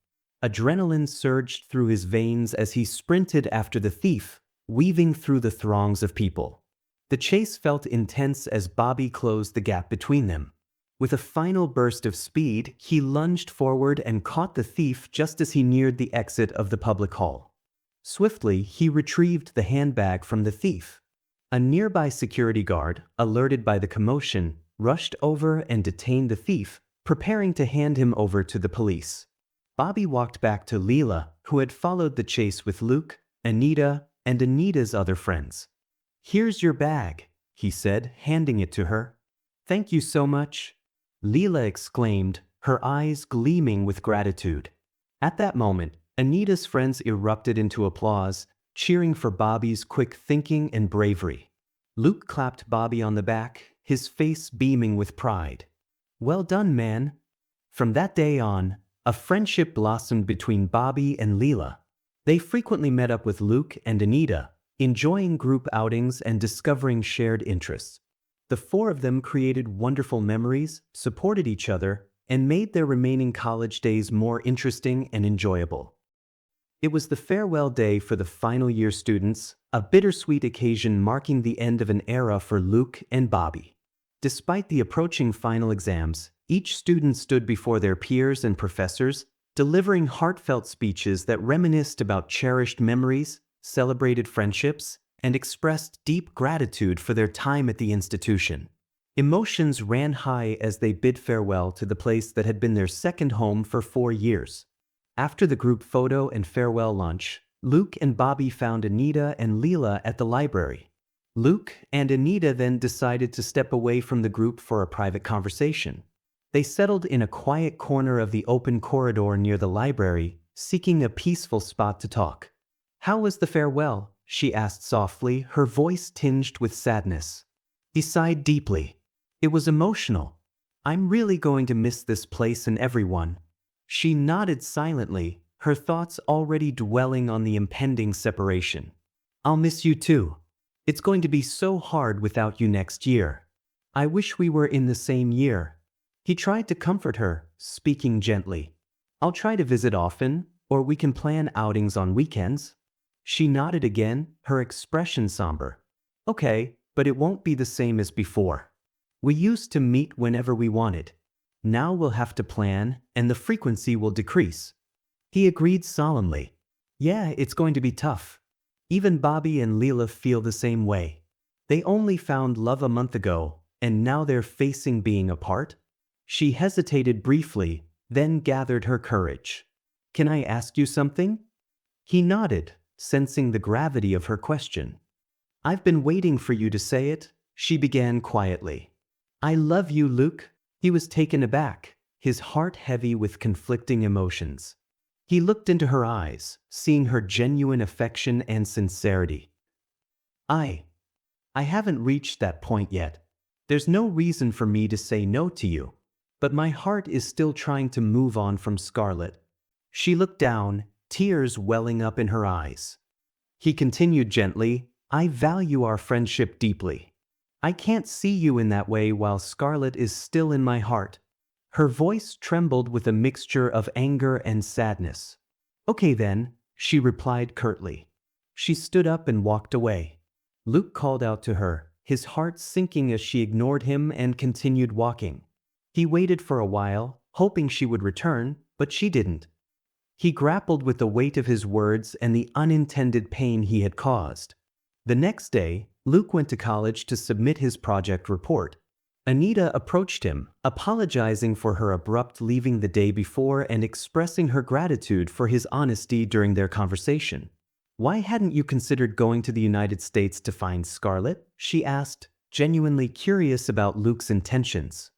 Adrenaline surged through his veins as he sprinted after the thief, weaving through the throngs of people. The chase felt intense as Bobby closed the gap between them. With a final burst of speed, he lunged forward and caught the thief just as he neared the exit of the public hall. Swiftly, he retrieved the handbag from the thief. A nearby security guard, alerted by the commotion, rushed over and detained the thief, preparing to hand him over to the police. Bobby walked back to Leela, who had followed the chase with Luke, Anita, and Anita's other friends. "Here's your bag," he said, handing it to her. "Thank you so much," Leela exclaimed, her eyes gleaming with gratitude. At that moment, Anita's friends erupted into applause, cheering for Bobby's quick thinking and bravery. Luke clapped Bobby on the back, his face beaming with pride. "Well done, man." From that day on, a friendship blossomed between Bobby and Leela. They frequently met up with Luke and Anita, enjoying group outings and discovering shared interests. The four of them created wonderful memories, supported each other, and made their remaining college days more interesting and enjoyable. It was the farewell day for the final year students, a bittersweet occasion marking the end of an era for Luke and Bobby. Despite the approaching final exams, each student stood before their peers and professors, delivering heartfelt speeches that reminisced about cherished memories, celebrated friendships, and expressed deep gratitude for their time at the institution. Emotions ran high as they bid farewell to the place that had been their second home for 4 years. After the group photo and farewell lunch, Luke and Bobby found Anita and Leela at the library. Luke and Anita then decided to step away from the group for a private conversation. They settled in a quiet corner of the open corridor near the library, seeking a peaceful spot to talk. "How was the farewell?" she asked softly, her voice tinged with sadness. He sighed deeply. "It was emotional. I'm really going to miss this place and everyone." She nodded silently, her thoughts already dwelling on the impending separation. "I'll miss you too. It's going to be so hard without you next year. I wish we were in the same year." He tried to comfort her, speaking gently. "I'll try to visit often, or we can plan outings on weekends." She nodded again, her expression somber. "Okay, but it won't be the same as before. We used to meet whenever we wanted. Now we'll have to plan, and the frequency will decrease." He agreed solemnly. "Yeah, it's going to be tough. Even Bobby and Leela feel the same way. They only found love a month ago, and now they're facing being apart." She hesitated briefly, then gathered her courage. "Can I ask you something?" He nodded, sensing the gravity of her question. "I've been waiting for you to say it," she began quietly. "I love you, Luke." He was taken aback, his heart heavy with conflicting emotions. He looked into her eyes, seeing her genuine affection and sincerity. I haven't reached that point yet. There's no reason for me to say no to you. But my heart is still trying to move on from Scarlet." She looked down, tears welling up in her eyes. He continued gently, "I value our friendship deeply. I can't see you in that way while Scarlet is still in my heart." Her voice trembled with a mixture of anger and sadness. "Okay then," she replied curtly. She stood up and walked away. Luke called out to her, his heart sinking as she ignored him and continued walking. He waited for a while, hoping she would return, but she didn't. He grappled with the weight of his words and the unintended pain he had caused. The next day, Luke went to college to submit his project report. Anita approached him, apologizing for her abrupt leaving the day before and expressing her gratitude for his honesty during their conversation. "Why hadn't you considered going to the United States to find Scarlet?" she asked, genuinely curious about Luke's intentions.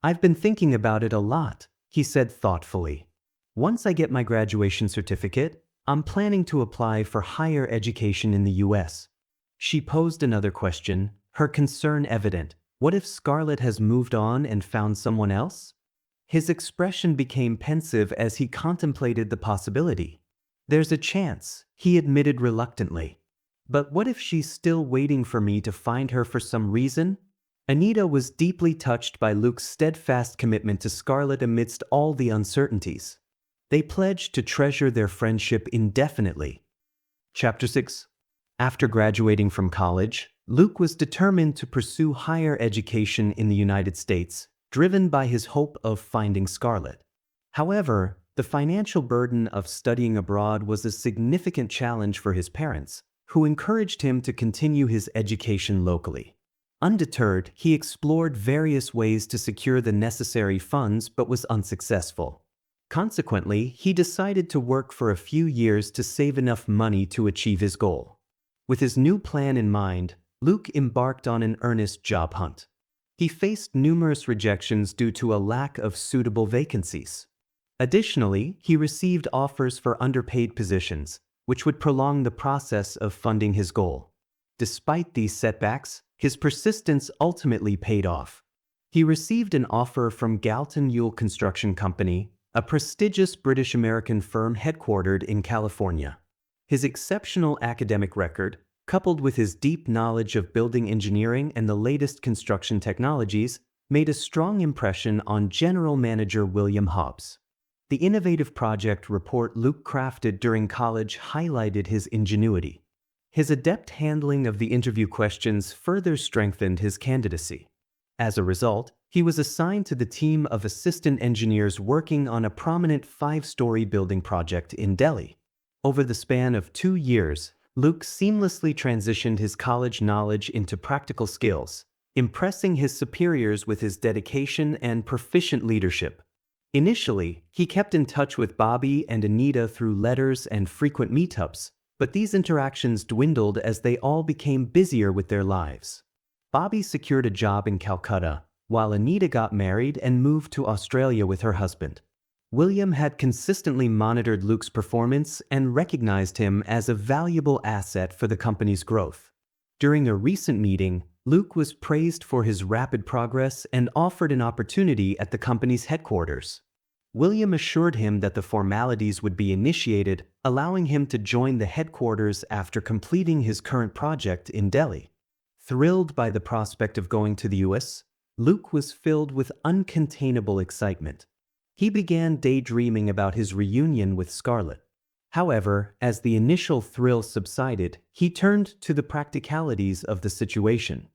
"I've been thinking about it a lot," he said thoughtfully. "Once I get my graduation certificate, I'm planning to apply for higher education in the US." She posed another question, her concern evident. What if Scarlet has moved on and found someone else? His expression became pensive as he contemplated the possibility. "There's a chance," he admitted reluctantly. "But what if she's still waiting for me to find her for some reason?" Anita was deeply touched by Luke's steadfast commitment to Scarlet amidst all the uncertainties. They pledged to treasure their friendship indefinitely. Chapter 6. After graduating from college, Luke was determined to pursue higher education in the United States, driven by his hope of finding Scarlet. However, the financial burden of studying abroad was a significant challenge for his parents, who encouraged him to continue his education locally. Undeterred, he explored various ways to secure the necessary funds but was unsuccessful. Consequently, he decided to work for a few years to save enough money to achieve his goal. With his new plan in mind, Luke embarked on an earnest job hunt. He faced numerous rejections due to a lack of suitable vacancies. Additionally, he received offers for underpaid positions, which would prolong the process of funding his goal. Despite these setbacks, his persistence ultimately paid off. He received an offer from Galton Ewell Construction Company, a prestigious British-American firm headquartered in California. His exceptional academic record, coupled with his deep knowledge of building engineering and the latest construction technologies, made a strong impression on General Manager William Hobbs. The innovative project report Luke crafted during college highlighted his ingenuity. His adept handling of the interview questions further strengthened his candidacy. As a result, he was assigned to the team of assistant engineers working on a prominent 5-story building project in Delhi. Over the span of 2 years, Luke seamlessly transitioned his college knowledge into practical skills, impressing his superiors with his dedication and proficient leadership. Initially, he kept in touch with Bobby and Anita through letters and frequent meetups, but these interactions dwindled as they all became busier with their lives. Bobby secured a job in Calcutta, while Anita got married and moved to Australia with her husband. William had consistently monitored Luke's performance and recognized him as a valuable asset for the company's growth. During a recent meeting, Luke was praised for his rapid progress and offered an opportunity at the company's headquarters. William assured him that the formalities would be initiated, allowing him to join the headquarters after completing his current project in Delhi. Thrilled by the prospect of going to the US, Luke was filled with uncontainable excitement. He began daydreaming about his reunion with Scarlet. However, as the initial thrill subsided, he turned to the practicalities of the situation.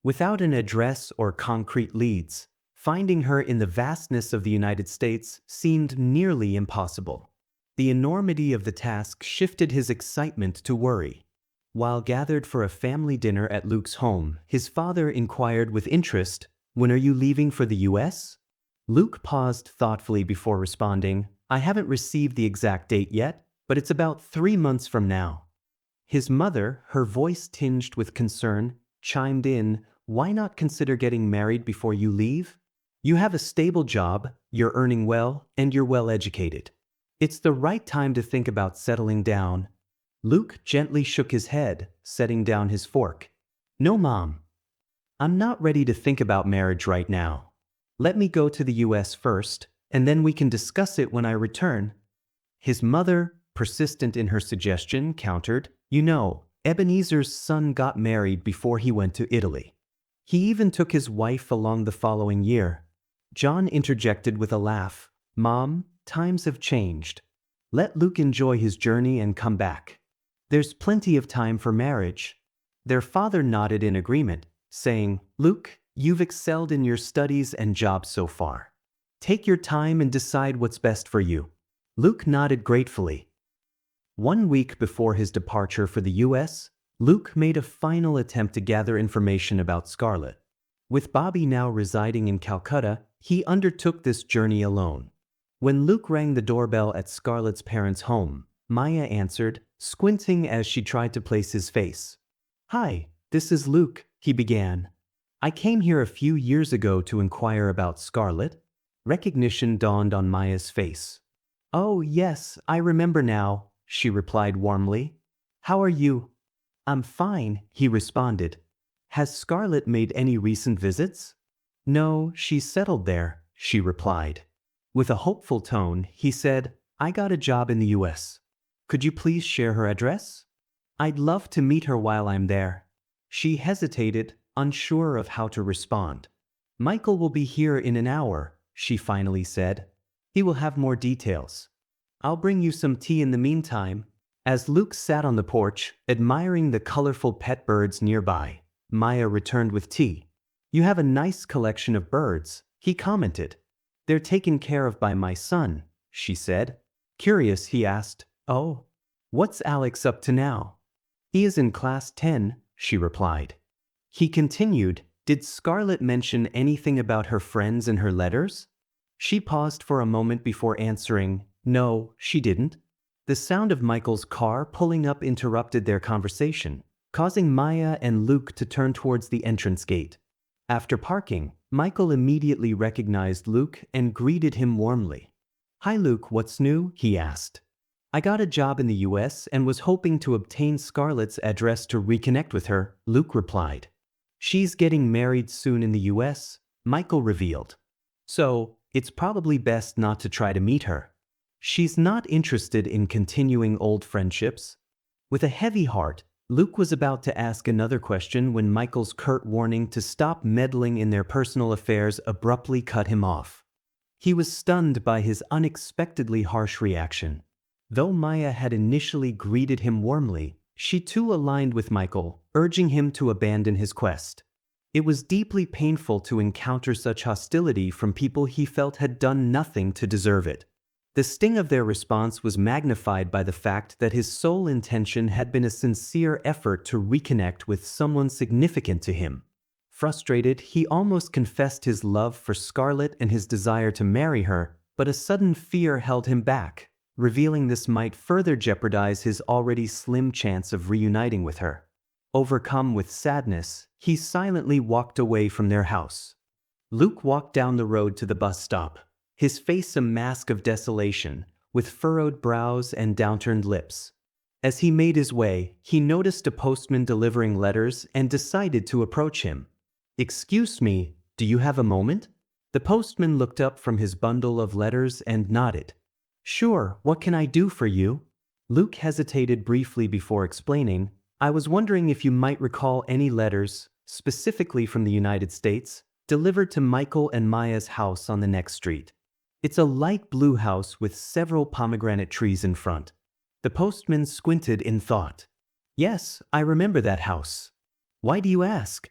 Without an address or concrete leads, finding her in the vastness of the United States seemed nearly impossible. The enormity of the task shifted his excitement to worry. While gathered for a family dinner at Luke's home, his father inquired with interest, "When are you leaving for the US?" Luke paused thoughtfully before responding, "I haven't received the exact date yet, but it's about 3 months from now." His mother, her voice tinged with concern, chimed in, "Why not consider getting married before you leave? You have a stable job, you're earning well, and you're well educated. It's the right time to think about settling down." Luke gently shook his head, setting down his fork. "No, Mom. I'm not ready to think about marriage right now. Let me go to the US first, and then we can discuss it when I return." His mother, persistent in her suggestion, countered, "You know, Ebenezer's son got married before he went to Italy. He even took his wife along the following year." John interjected with a laugh, "Mom, times have changed. Let Luke enjoy his journey and come back. There's plenty of time for marriage." Their father nodded in agreement, saying, "Luke, you've excelled in your studies and job so far. Take your time and decide what's best for you." Luke nodded gratefully. 1 week before his departure for the US, Luke made a final attempt to gather information about Scarlet. With Bobby now residing in Calcutta, he undertook this journey alone. When Luke rang the doorbell at Scarlet's parents' home, Maya answered, squinting as she tried to place his face. "Hi, this is Luke," he began. "I came here a few years ago to inquire about Scarlet." Recognition dawned on Maya's face. "Oh, yes, I remember now," she replied warmly. "How are you?" "I'm fine," he responded. "Has Scarlet made any recent visits?" "No, she's settled there," she replied. With a hopeful tone, he said, "I got a job in the US. Could you please share her address? I'd love to meet her while I'm there." She hesitated, unsure of how to respond. "Michael will be here in an hour," she finally said. "He will have more details. I'll bring you some tea in the meantime." As Luke sat on the porch, admiring the colorful pet birds nearby, Maya returned with tea. "You have a nice collection of birds," he commented. "They're taken care of by my son," she said. Curious, he asked, "Oh, what's Alex up to now?" "He is in class 10, she replied. He continued, "Did Scarlet mention anything about her friends in her letters?" She paused for a moment before answering, "No, she didn't." The sound of Michael's car pulling up interrupted their conversation, causing Maya and Luke to turn towards the entrance gate. After parking, Michael immediately recognized Luke and greeted him warmly. "Hi Luke, what's new?" he asked. "I got a job in the US and was hoping to obtain Scarlett's address to reconnect with her," Luke replied. "She's getting married soon in the US," Michael revealed. "So, it's probably best not to try to meet her. She's not interested in continuing old friendships." With a heavy heart, Luke was about to ask another question when Michael's curt warning to stop meddling in their personal affairs abruptly cut him off. He was stunned by his unexpectedly harsh reaction. Though Maya had initially greeted him warmly, she too aligned with Michael, urging him to abandon his quest. It was deeply painful to encounter such hostility from people he felt had done nothing to deserve it. The sting of their response was magnified by the fact that his sole intention had been a sincere effort to reconnect with someone significant to him. Frustrated, he almost confessed his love for Scarlet and his desire to marry her, but a sudden fear held him back, revealing this might further jeopardize his already slim chance of reuniting with her. Overcome with sadness, he silently walked away from their house. Luke walked down the road to the bus stop. his face a mask of desolation, with furrowed brows and downturned lips. As he made his way, he noticed a postman delivering letters and decided to approach him. "Excuse me, do you have a moment?" The postman looked up from his bundle of letters and nodded. "Sure, what can I do for you?" Luke hesitated briefly before explaining, "I was wondering if you might recall any letters, specifically from the United States, delivered to Michael and Maya's house on the next street. It's a light blue house with several pomegranate trees in front." The postman squinted in thought. "Yes, I remember that house. Why do you ask?"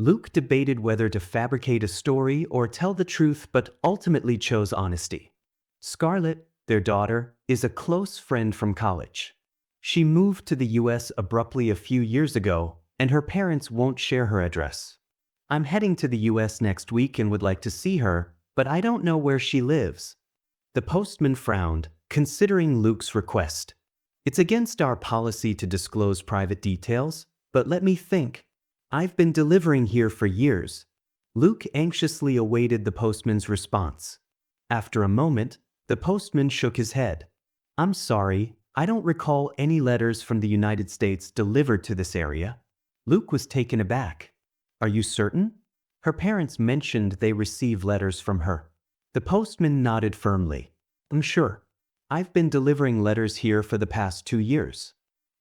Luke debated whether to fabricate a story or tell the truth, but ultimately chose honesty. Scarlet, their daughter, is a close friend from college. She moved to the US abruptly a few years ago, and her parents won't share her address. "I'm heading to the US next week and would like to see her, but I don't know where she lives." The postman frowned, considering Luke's request. "It's against our policy to disclose private details, but let me think. I've been delivering here for years." Luke anxiously awaited the postman's response. After a moment, the postman shook his head. "I'm sorry, I don't recall any letters from the United States delivered to this area." Luke was taken aback. "Are you certain?" Her parents mentioned they receive letters from her. The postman nodded firmly. "I'm sure. I've been delivering letters here for the past 2 years.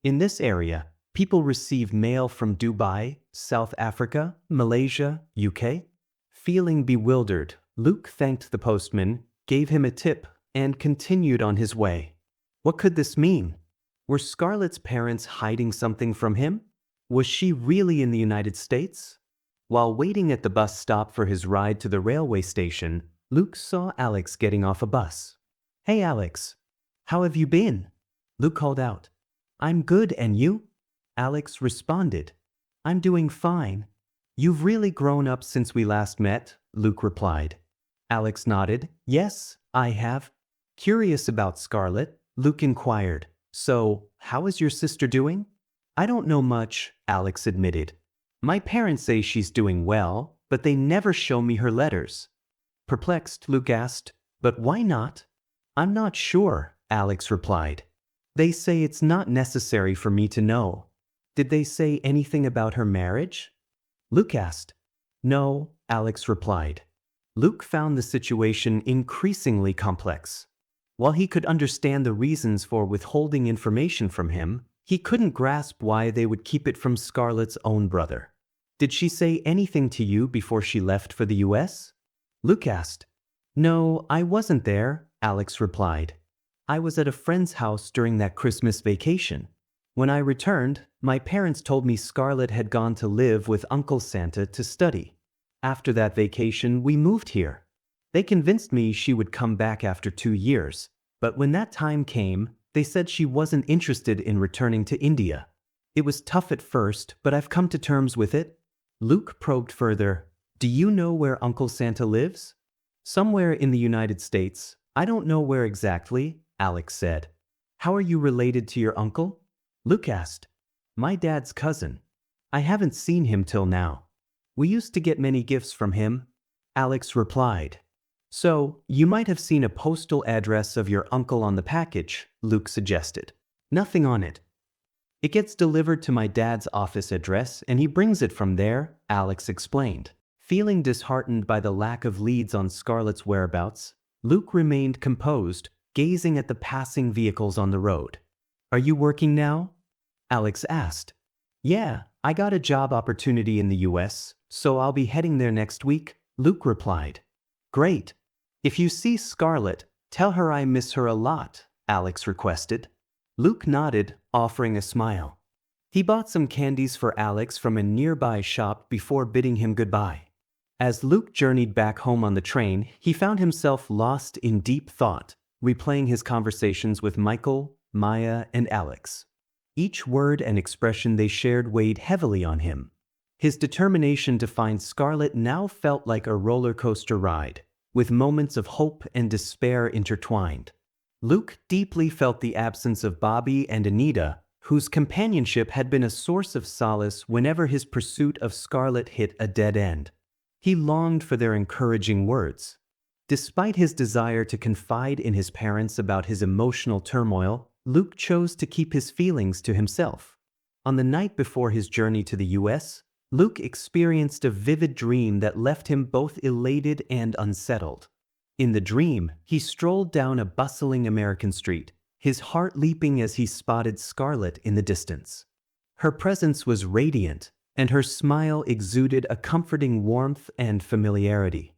In this area, people receive mail from Dubai, South Africa, Malaysia, UK." Feeling bewildered, Luke thanked the postman, gave him a tip, and continued on his way. What could this mean? Were Scarlett's parents hiding something from him? Was she really in the United States? While waiting at the bus stop for his ride to the railway station, Luke saw Alex getting off a bus. "Hey Alex, how have you been?" Luke called out. "I'm good, and you?" Alex responded. "I'm doing fine." "You've really grown up since we last met," Luke replied. Alex nodded. "Yes, I have." Curious about Scarlet, Luke inquired, "So, how is your sister doing?" "I don't know much," Alex admitted. "My parents say she's doing well, but they never show me her letters." Perplexed, Luke asked, "But why not?" "I'm not sure," Alex replied. "They say it's not necessary for me to know." "Did they say anything about her marriage?" Luke asked. "No," Alex replied. Luke found the situation increasingly complex. While he could understand the reasons for withholding information from him, he couldn't grasp why they would keep it from Scarlett's own brother. "Did she say anything to you before she left for the US?" Luke asked. "No, I wasn't there," Alex replied. "I was at a friend's house during that Christmas vacation. When I returned, my parents told me Scarlett had gone to live with Uncle Santa to study. After that vacation, we moved here. They convinced me she would come back after 2 years, but when that time came, they said she wasn't interested in returning to India. It was tough at first, but I've come to terms with it." Luke probed further. "Do you know where Uncle Santa lives?" "Somewhere in the United States. I don't know where exactly," Alex said. "How are you related to your uncle?" Luke asked. "My dad's cousin. I haven't seen him till now. We used to get many gifts from him," Alex replied. "So, you might have seen a postal address of your uncle on the package," Luke suggested. "Nothing on it. It gets delivered to my dad's office address and he brings it from there," Alex explained. Feeling disheartened by the lack of leads on Scarlett's whereabouts, Luke remained composed, gazing at the passing vehicles on the road. "Are you working now?" Alex asked. "Yeah, I got a job opportunity in the US, so I'll be heading there next week," Luke replied. "Great. If you see Scarlett, tell her I miss her a lot," Alex requested. Luke nodded, offering a smile. He bought some candies for Alex from a nearby shop before bidding him goodbye. As Luke journeyed back home on the train, he found himself lost in deep thought, replaying his conversations with Michael, Maya, and Alex. Each word and expression they shared weighed heavily on him. His determination to find Scarlet now felt like a roller coaster ride, with moments of hope and despair intertwined. Luke deeply felt the absence of Bobby and Anita, whose companionship had been a source of solace whenever his pursuit of Scarlet hit a dead end. He longed for their encouraging words. Despite his desire to confide in his parents about his emotional turmoil, Luke chose to keep his feelings to himself. On the night before his journey to the US, Luke experienced a vivid dream that left him both elated and unsettled. In the dream, he strolled down a bustling American street, his heart leaping as he spotted Scarlet in the distance. Her presence was radiant, and her smile exuded a comforting warmth and familiarity.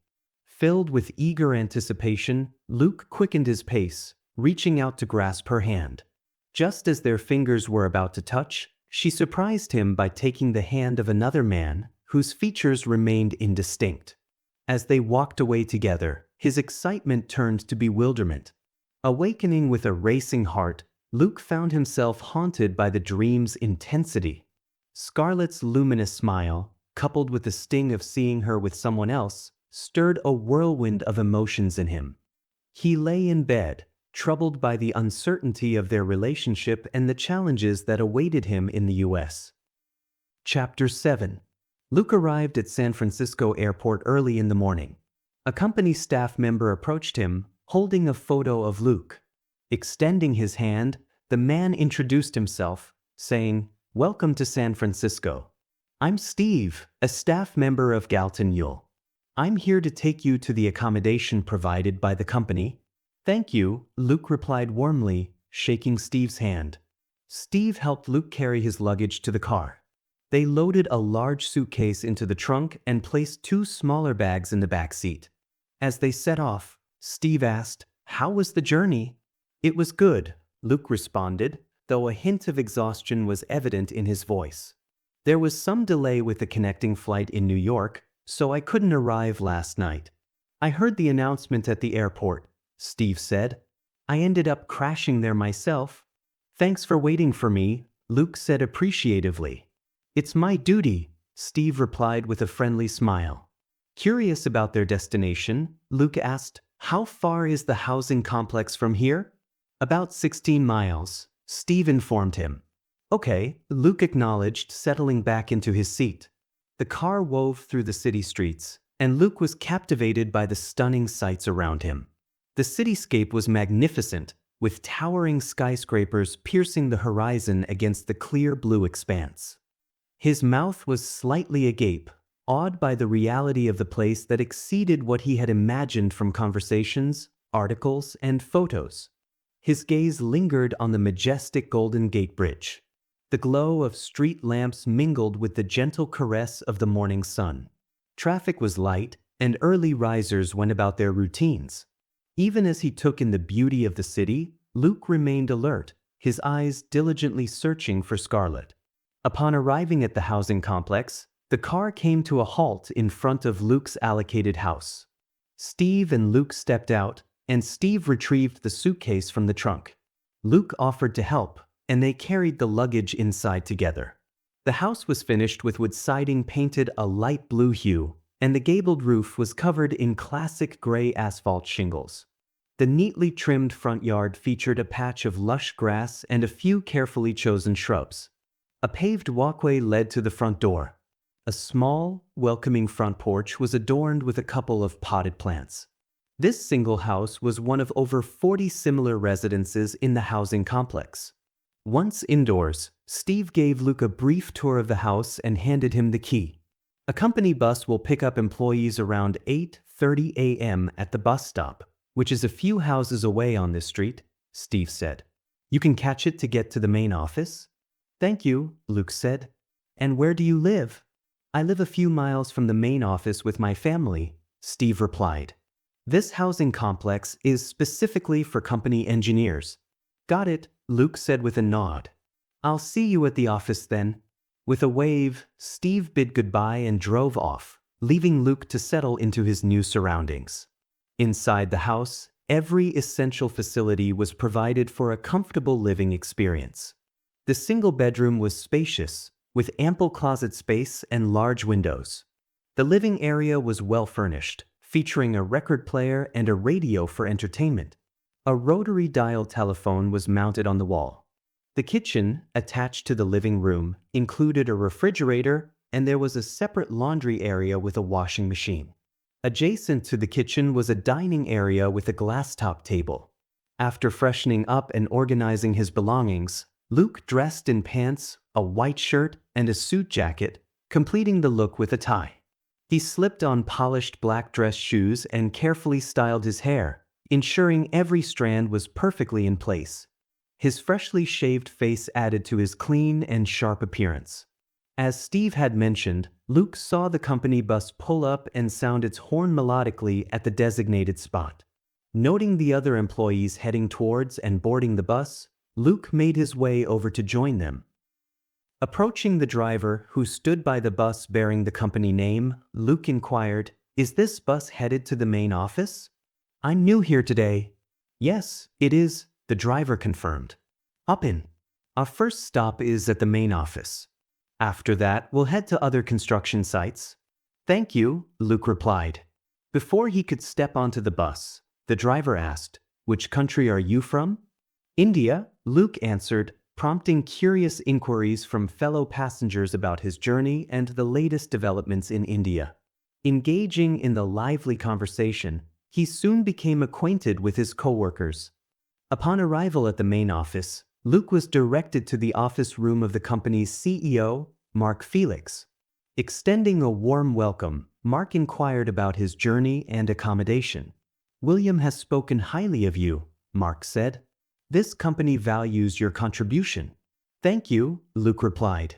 Filled with eager anticipation, Luke quickened his pace, reaching out to grasp her hand. Just as their fingers were about to touch, she surprised him by taking the hand of another man, whose features remained indistinct. As they walked away together, his excitement turned to bewilderment. Awakening with a racing heart, Luke found himself haunted by the dream's intensity. Scarlet's luminous smile, coupled with the sting of seeing her with someone else, stirred a whirlwind of emotions in him. He lay in bed, troubled by the uncertainty of their relationship and the challenges that awaited him in the US. Chapter 7. Luke arrived at San Francisco Airport early in the morning. A company staff member approached him, holding a photo of Luke. Extending his hand, the man introduced himself, saying, "Welcome to San Francisco. I'm Steve, a staff member of Galton Yule. I'm here to take you to the accommodation provided by the company." "Thank you," Luke replied warmly, shaking Steve's hand. Steve helped Luke carry his luggage to the car. They loaded a large suitcase into the trunk and placed two smaller bags in the back seat. As they set off, Steve asked, "How was the journey?" "It was good," Luke responded, though a hint of exhaustion was evident in his voice. "There was some delay with the connecting flight in New York, so I couldn't arrive last night. I heard the announcement at the airport," Steve said. "I ended up crashing there myself." "Thanks for waiting for me," Luke said appreciatively. "It's my duty," Steve replied with a friendly smile. Curious about their destination, Luke asked, "How far is the housing complex from here?" "About 16 miles, Steve informed him. "Okay," Luke acknowledged, settling back into his seat. The car wove through the city streets, and Luke was captivated by the stunning sights around him. The cityscape was magnificent, with towering skyscrapers piercing the horizon against the clear blue expanse. His mouth was slightly agape, awed by the reality of the place that exceeded what he had imagined from conversations, articles, and photos. His gaze lingered on the majestic Golden Gate Bridge. The glow of street lamps mingled with the gentle caress of the morning sun. Traffic was light, and early risers went about their routines. Even as he took in the beauty of the city, Luke remained alert, his eyes diligently searching for Scarlet. Upon arriving at the housing complex, the car came to a halt in front of Luke's allocated house. Steve and Luke stepped out, and Steve retrieved the suitcase from the trunk. Luke offered to help, and they carried the luggage inside together. The house was finished with wood siding painted a light blue hue, and the gabled roof was covered in classic gray asphalt shingles. The neatly trimmed front yard featured a patch of lush grass and a few carefully chosen shrubs. A paved walkway led to the front door. A small, welcoming front porch was adorned with a couple of potted plants. This single house was one of over 40 similar residences in the housing complex. Once indoors, Steve gave Luke a brief tour of the house and handed him the key. "A company bus will pick up employees around 8:30 a.m. at the bus stop, which is a few houses away on this street," Steve said. "You can catch it to get to the main office?" "Thank you," Luke said. "And where do you live?" "I live a few miles from the main office with my family," Steve replied. "This housing complex is specifically for company engineers." "Got it," Luke said with a nod. "I'll see you at the office then." With a wave, Steve bid goodbye and drove off, leaving Luke to settle into his new surroundings. Inside the house, every essential facility was provided for a comfortable living experience. The single bedroom was spacious, with ample closet space and large windows. The living area was well furnished, featuring a record player and a radio for entertainment. A rotary dial telephone was mounted on the wall. The kitchen, attached to the living room, included a refrigerator, and there was a separate laundry area with a washing machine. Adjacent to the kitchen was a dining area with a glass-top table. After freshening up and organizing his belongings, Luke dressed in pants, a white shirt, and a suit jacket, completing the look with a tie. He slipped on polished black dress shoes and carefully styled his hair, ensuring every strand was perfectly in place. His freshly shaved face added to his clean and sharp appearance. As Steve had mentioned, Luke saw the company bus pull up and sound its horn melodically at the designated spot. Noting the other employees heading towards and boarding the bus, Luke made his way over to join them. Approaching the driver, who stood by the bus bearing the company name, Luke inquired, "Is this bus headed to the main office?" "I'm new here today." "Yes, it is," the driver confirmed. "Hop in. Our first stop is at the main office. After that, we'll head to other construction sites." "Thank you," Luke replied. Before he could step onto the bus, the driver asked, "Which country are you from?" "India," Luke answered, prompting curious inquiries from fellow passengers about his journey and the latest developments in India. Engaging in the lively conversation, he soon became acquainted with his co-workers. Upon arrival at the main office, Luke was directed to the office room of the company's CEO, Mark Felix. Extending a warm welcome, Mark inquired about his journey and accommodation. "William has spoken highly of you," Mark said. "This company values your contribution." "Thank you," Luke replied.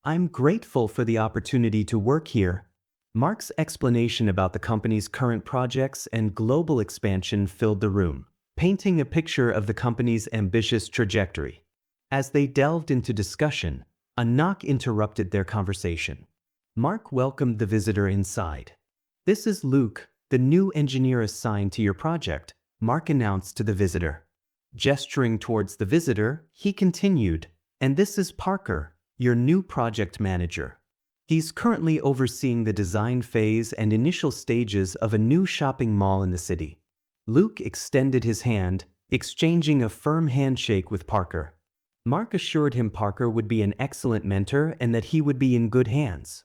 "I'm grateful for the opportunity to work here." Mark's explanation about the company's current projects and global expansion filled the room, painting a picture of the company's ambitious trajectory. As they delved into discussion, a knock interrupted their conversation. Mark welcomed the visitor inside. "This is Luke, the new engineer assigned to your project," Mark announced to the visitor. Gesturing towards the visitor, he continued, "And this is Parker, your new project manager. He's currently overseeing the design phase and initial stages of a new shopping mall in the city." Luke extended his hand, exchanging a firm handshake with Parker. Mark assured him Parker would be an excellent mentor and that he would be in good hands.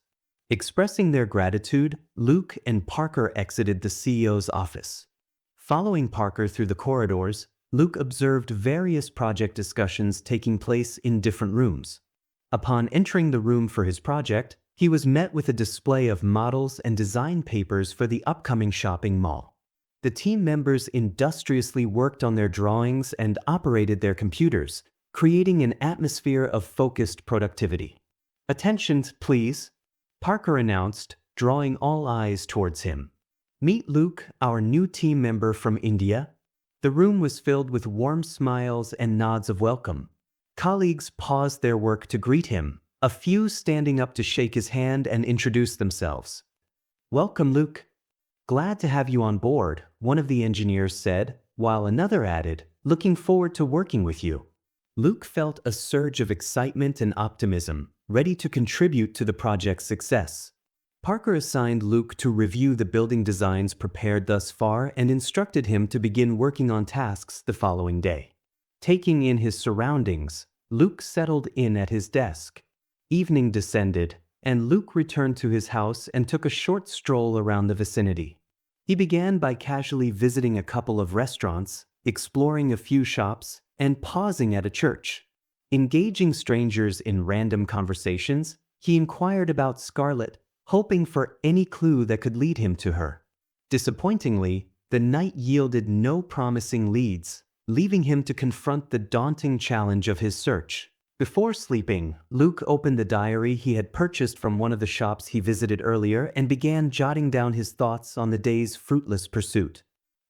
Expressing their gratitude, Luke and Parker exited the CEO's office. Following Parker through the corridors, Luke observed various project discussions taking place in different rooms. Upon entering the room for his project, he was met with a display of models and design papers for the upcoming shopping mall. The team members industriously worked on their drawings and operated their computers, creating an atmosphere of focused productivity. "Attention, please," Parker announced, drawing all eyes towards him. "Meet Luke, our new team member from India." The room was filled with warm smiles and nods of welcome. Colleagues paused their work to greet him, a few standing up to shake his hand and introduce themselves. "Welcome, Luke. Glad to have you on board," one of the engineers said, while another added, "Looking forward to working with you." Luke felt a surge of excitement and optimism, ready to contribute to the project's success. Parker assigned Luke to review the building designs prepared thus far and instructed him to begin working on tasks the following day. Taking in his surroundings, Luke settled in at his desk. Evening descended, and Luke returned to his house and took a short stroll around the vicinity. He began by casually visiting a couple of restaurants, exploring a few shops, and pausing at a church. Engaging strangers in random conversations, he inquired about Scarlet, hoping for any clue that could lead him to her. Disappointingly, the night yielded no promising leads, leaving him to confront the daunting challenge of his search. Before sleeping, Luke opened the diary he had purchased from one of the shops he visited earlier and began jotting down his thoughts on the day's fruitless pursuit.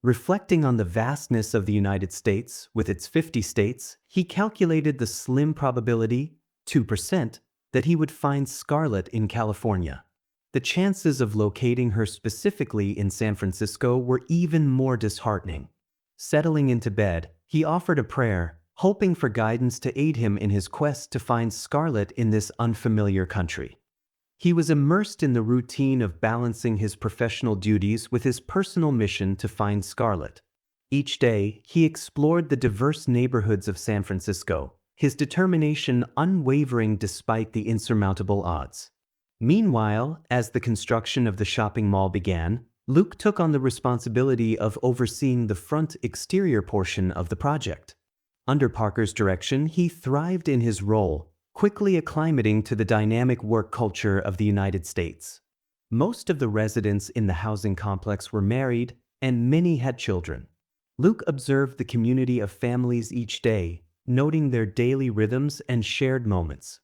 Reflecting on the vastness of the United States, with its 50 states, he calculated the slim probability, 2%, that he would find Scarlet in California. The chances of locating her specifically in San Francisco were even more disheartening. Settling into bed, he offered a prayer, hoping for guidance to aid him in his quest to find Scarlet in this unfamiliar country. He was immersed in the routine of balancing his professional duties with his personal mission to find Scarlet. Each day, he explored the diverse neighborhoods of San Francisco, his determination unwavering despite the insurmountable odds. Meanwhile, as the construction of the shopping mall began, Luke took on the responsibility of overseeing the front exterior portion of the project. Under Parker's direction, he thrived in his role, quickly acclimating to the dynamic work culture of the United States. Most of the residents in the housing complex were married, and many had children. Luke observed the community of families each day, noting their daily rhythms and shared moments.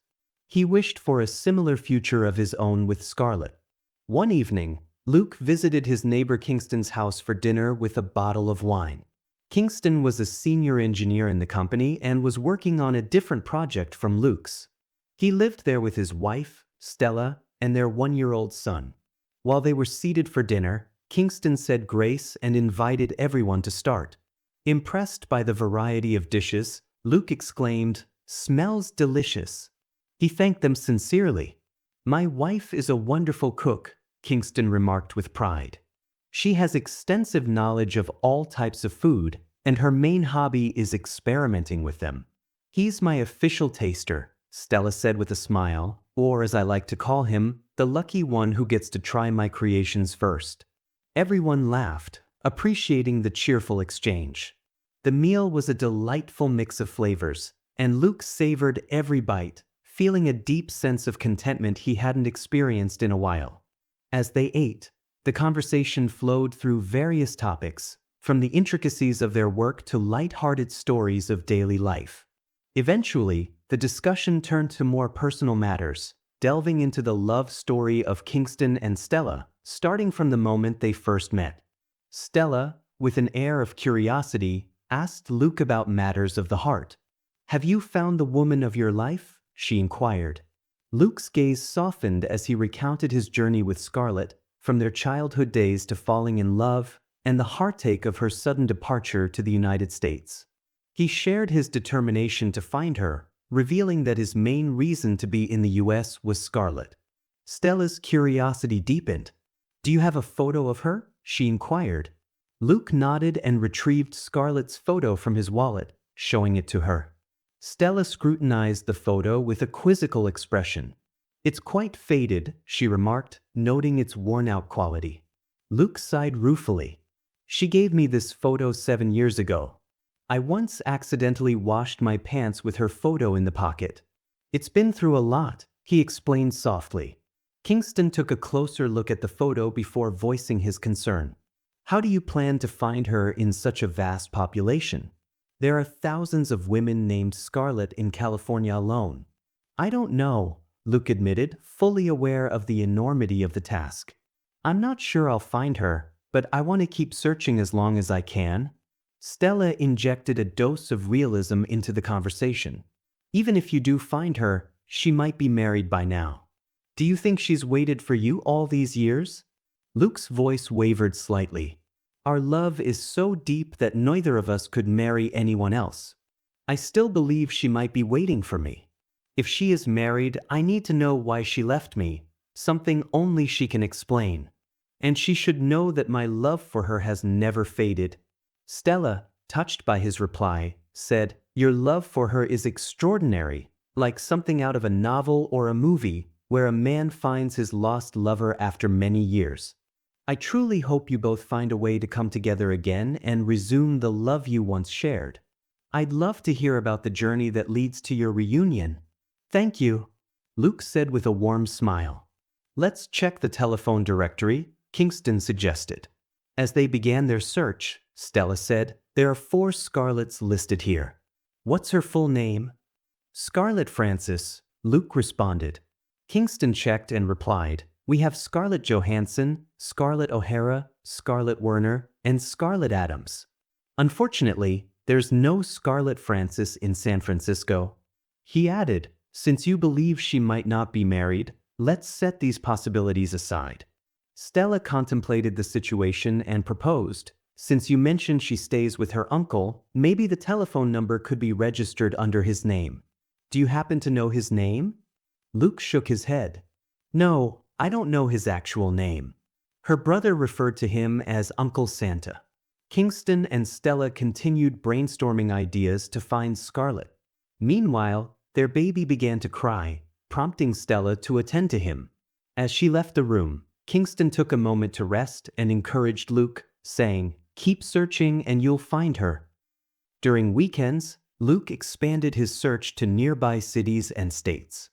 He wished for a similar future of his own with Scarlet. One evening, Luke visited his neighbor Kingston's house for dinner with a bottle of wine. Kingston was a senior engineer in the company and was working on a different project from Luke's. He lived there with his wife, Stella, and their one-year-old son. While they were seated for dinner, Kingston said grace and invited everyone to start. Impressed by the variety of dishes, Luke exclaimed, "Smells delicious." He thanked them sincerely. "My wife is a wonderful cook," Kingston remarked with pride. "She has extensive knowledge of all types of food, and her main hobby is experimenting with them." "He's my official taster," Stella said with a smile, or as I like to call him, the lucky one who gets to try my creations first. Everyone laughed, appreciating the cheerful exchange. The meal was a delightful mix of flavors, and Luke savored every bite, feeling a deep sense of contentment he hadn't experienced in a while. As they ate, the conversation flowed through various topics, from the intricacies of their work to light-hearted stories of daily life. Eventually, the discussion turned to more personal matters, delving into the love story of Kingston and Stella, starting from the moment they first met. Stella, with an air of curiosity, asked Luke about matters of the heart. "Have you found the woman of your life?" she inquired. Luke's gaze softened as he recounted his journey with Scarlet, from their childhood days to falling in love, and the heartache of her sudden departure to the United States. He shared his determination to find her, revealing that his main reason to be in the US was Scarlet. Stella's curiosity deepened. "Do you have a photo of her?" she inquired. Luke nodded and retrieved Scarlet's photo from his wallet, showing it to her. Stella scrutinized the photo with a quizzical expression. "It's quite faded," she remarked, noting its worn-out quality. Luke sighed ruefully. "She gave me this photo 7 years ago. I once accidentally washed my pants with her photo in the pocket. It's been through a lot," he explained softly. Kingston took a closer look at the photo before voicing his concern. "How do you plan to find her in such a vast population? There are thousands of women named Scarlet in California alone." "I don't know," Luke admitted, fully aware of the enormity of the task. "I'm not sure I'll find her, but I want to keep searching as long as I can." Stella injected a dose of realism into the conversation. "Even if you do find her, she might be married by now. Do you think she's waited for you all these years?" Luke's voice wavered slightly. "Our love is so deep that neither of us could marry anyone else. I still believe she might be waiting for me. If she is married, I need to know why she left me, something only she can explain. And she should know that my love for her has never faded." Stella, touched by his reply, said, "Your love for her is extraordinary, like something out of a novel or a movie, where a man finds his lost lover after many years. I truly hope you both find a way to come together again and resume the love you once shared. I'd love to hear about the journey that leads to your reunion." "Thank you," Luke said with a warm smile. "Let's check the telephone directory," Kingston suggested. As they began their search, Stella said, "There are 4 Scarlets listed here. What's her full name?" "Scarlet Francis," Luke responded. Kingston checked and replied, "We have Scarlett Johansson, Scarlett O'Hara, Scarlett Werner, and Scarlett Adams. Unfortunately, there's no Scarlett Francis in San Francisco." He added, "Since you believe she might not be married, let's set these possibilities aside." Stella contemplated the situation and proposed, "Since you mentioned she stays with her uncle, maybe the telephone number could be registered under his name. Do you happen to know his name?" Luke shook his head. "No, I don't know his actual name." Her brother referred to him as Uncle Santa. Kingston and Stella continued brainstorming ideas to find Scarlet. Meanwhile, their baby began to cry, prompting Stella to attend to him. As she left the room, Kingston took a moment to rest and encouraged Luke, saying, "Keep searching and you'll find her." During weekends, Luke expanded his search to nearby cities and states.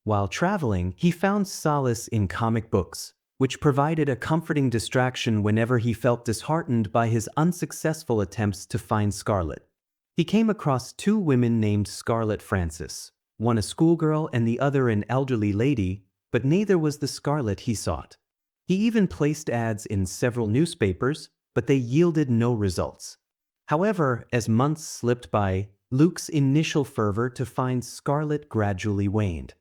While traveling, he found solace in comic books, which provided a comforting distraction whenever he felt disheartened by his unsuccessful attempts to find Scarlet. He came across two women named Scarlet Francis, one a schoolgirl and the other an elderly lady, but neither was the Scarlet he sought. He even placed ads in several newspapers, but they yielded no results. However, as months slipped by, Luke's initial fervor to find Scarlet gradually waned.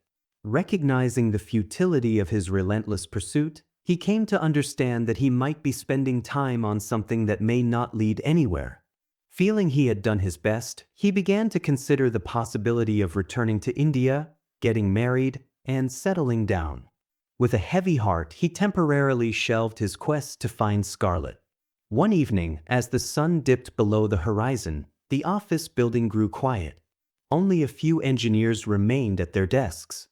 Recognizing the futility of his relentless pursuit, he came to understand that he might be spending time on something that may not lead anywhere. Feeling he had done his best, he began to consider the possibility of returning to India, getting married, and settling down. With a heavy heart, he temporarily shelved his quest to find Scarlet. One evening, as the sun dipped below the horizon, the office building grew quiet. Only a few engineers remained at their desks.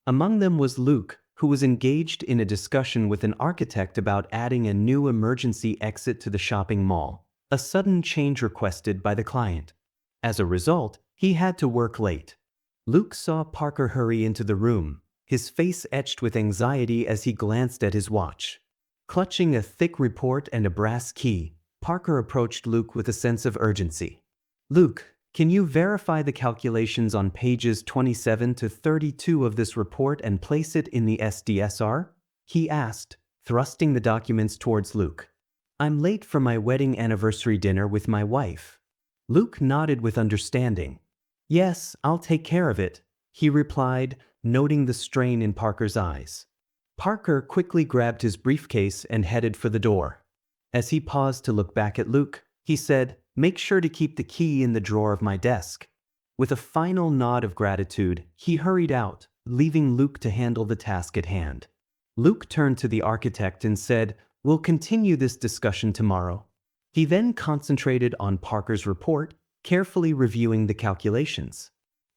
Among them was Luke, who was engaged in a discussion with an architect about adding a new emergency exit to the shopping mall, a sudden change requested by the client. As a result, he had to work late. Luke saw Parker hurry into the room, his face etched with anxiety as he glanced at his watch. Clutching a thick report and a brass key, Parker approached Luke with a sense of urgency. "Luke, can you verify the calculations on pages 27 to 32 of this report and place it in the SDSR?" he asked, thrusting the documents towards Luke. "I'm late for my wedding anniversary dinner with my wife." Luke nodded with understanding. "Yes, I'll take care of it," he replied, noting the strain in Parker's eyes. Parker quickly grabbed his briefcase and headed for the door. As he paused to look back at Luke, he said, "Make sure to keep the key in the drawer of my desk." With a final nod of gratitude, he hurried out, leaving Luke to handle the task at hand. Luke turned to the architect and said, "We'll continue this discussion tomorrow." He then concentrated on Parker's report, carefully reviewing the calculations.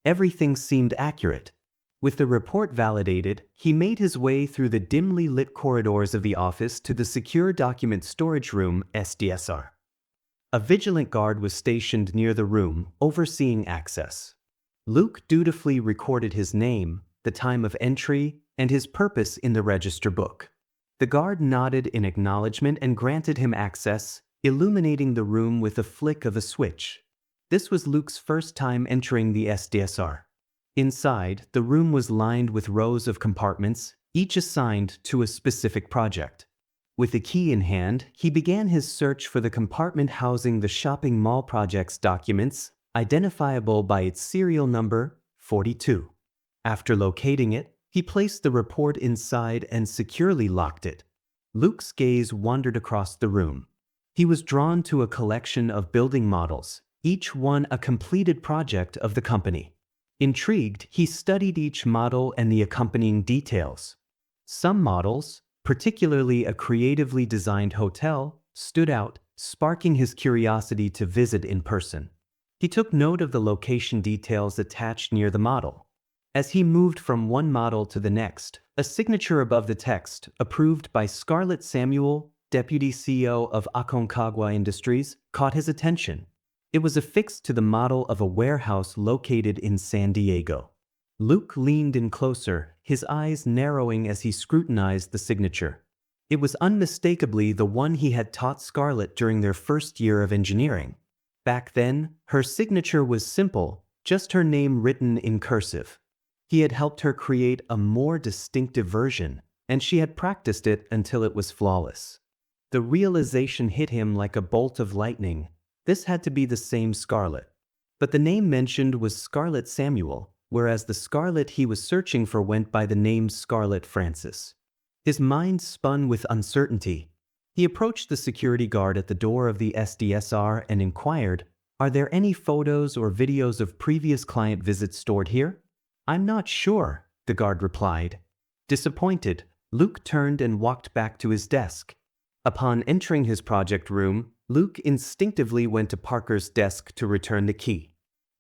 Everything seemed accurate. With the report validated, he made his way through the dimly lit corridors of the office to the secure document storage room, SDSR. A vigilant guard was stationed near the room, overseeing access. Luke dutifully recorded his name, the time of entry, and his purpose in the register book. The guard nodded in acknowledgement and granted him access, illuminating the room with a flick of a switch. This was Luke's first time entering the SDSR. Inside, the room was lined with rows of compartments, each assigned to a specific project. With the key in hand, he began his search for the compartment housing the shopping mall project's documents, identifiable by its serial number, 42. After locating it, he placed the report inside and securely locked it. Luke's gaze wandered across the room. He was drawn to a collection of building models, each one a completed project of the company. Intrigued, he studied each model and the accompanying details. Some models, particularly a creatively designed hotel, stood out, sparking his curiosity to visit in person. He took note of the location details attached near the model. As he moved from one model to the next, a signature above the text, "Approved by Scarlett Samuel, Deputy CEO of Aconcagua Industries," caught his attention. It was affixed to the model of a warehouse located in San Diego. Luke leaned in closer, his eyes narrowing as he scrutinized the signature. It was unmistakably the one he had taught Scarlet during their first year of engineering. Back then, her signature was simple, just her name written in cursive. He had helped her create a more distinctive version, and she had practiced it until it was flawless. The realization hit him like a bolt of lightning. This had to be the same Scarlet. But the name mentioned was Scarlet Samuel, whereas the Scarlet he was searching for went by the name Scarlet Francis. His mind spun with uncertainty. He approached the security guard at the door of the SDSR and inquired, "Are there any photos or videos of previous client visits stored here?" "I'm not sure," the guard replied. Disappointed, Luke turned and walked back to his desk. Upon entering his project room, Luke instinctively went to Parker's desk to return the key.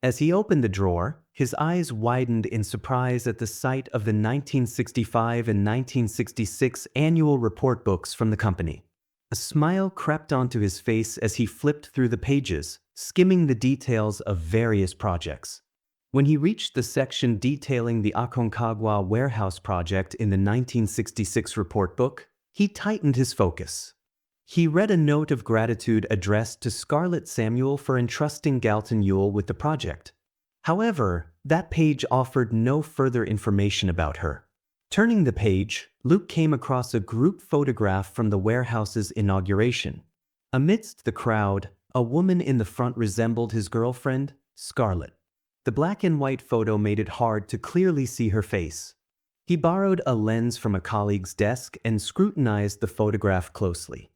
As he opened the drawer, his eyes widened in surprise at the sight of the 1965 and 1966 annual report books from the company. A smile crept onto his face as he flipped through the pages, skimming the details of various projects. When he reached the section detailing the Aconcagua warehouse project in the 1966 report book, he tightened his focus. He read a note of gratitude addressed to Scarlet Samuel for entrusting Galton Yule with the project. However, that page offered no further information about her. Turning the page, Luke came across a group photograph from the warehouse's inauguration. Amidst the crowd, a woman in the front resembled his girlfriend, Scarlet. The black and white photo made it hard to clearly see her face. He borrowed a lens from a colleague's desk and scrutinized the photograph closely.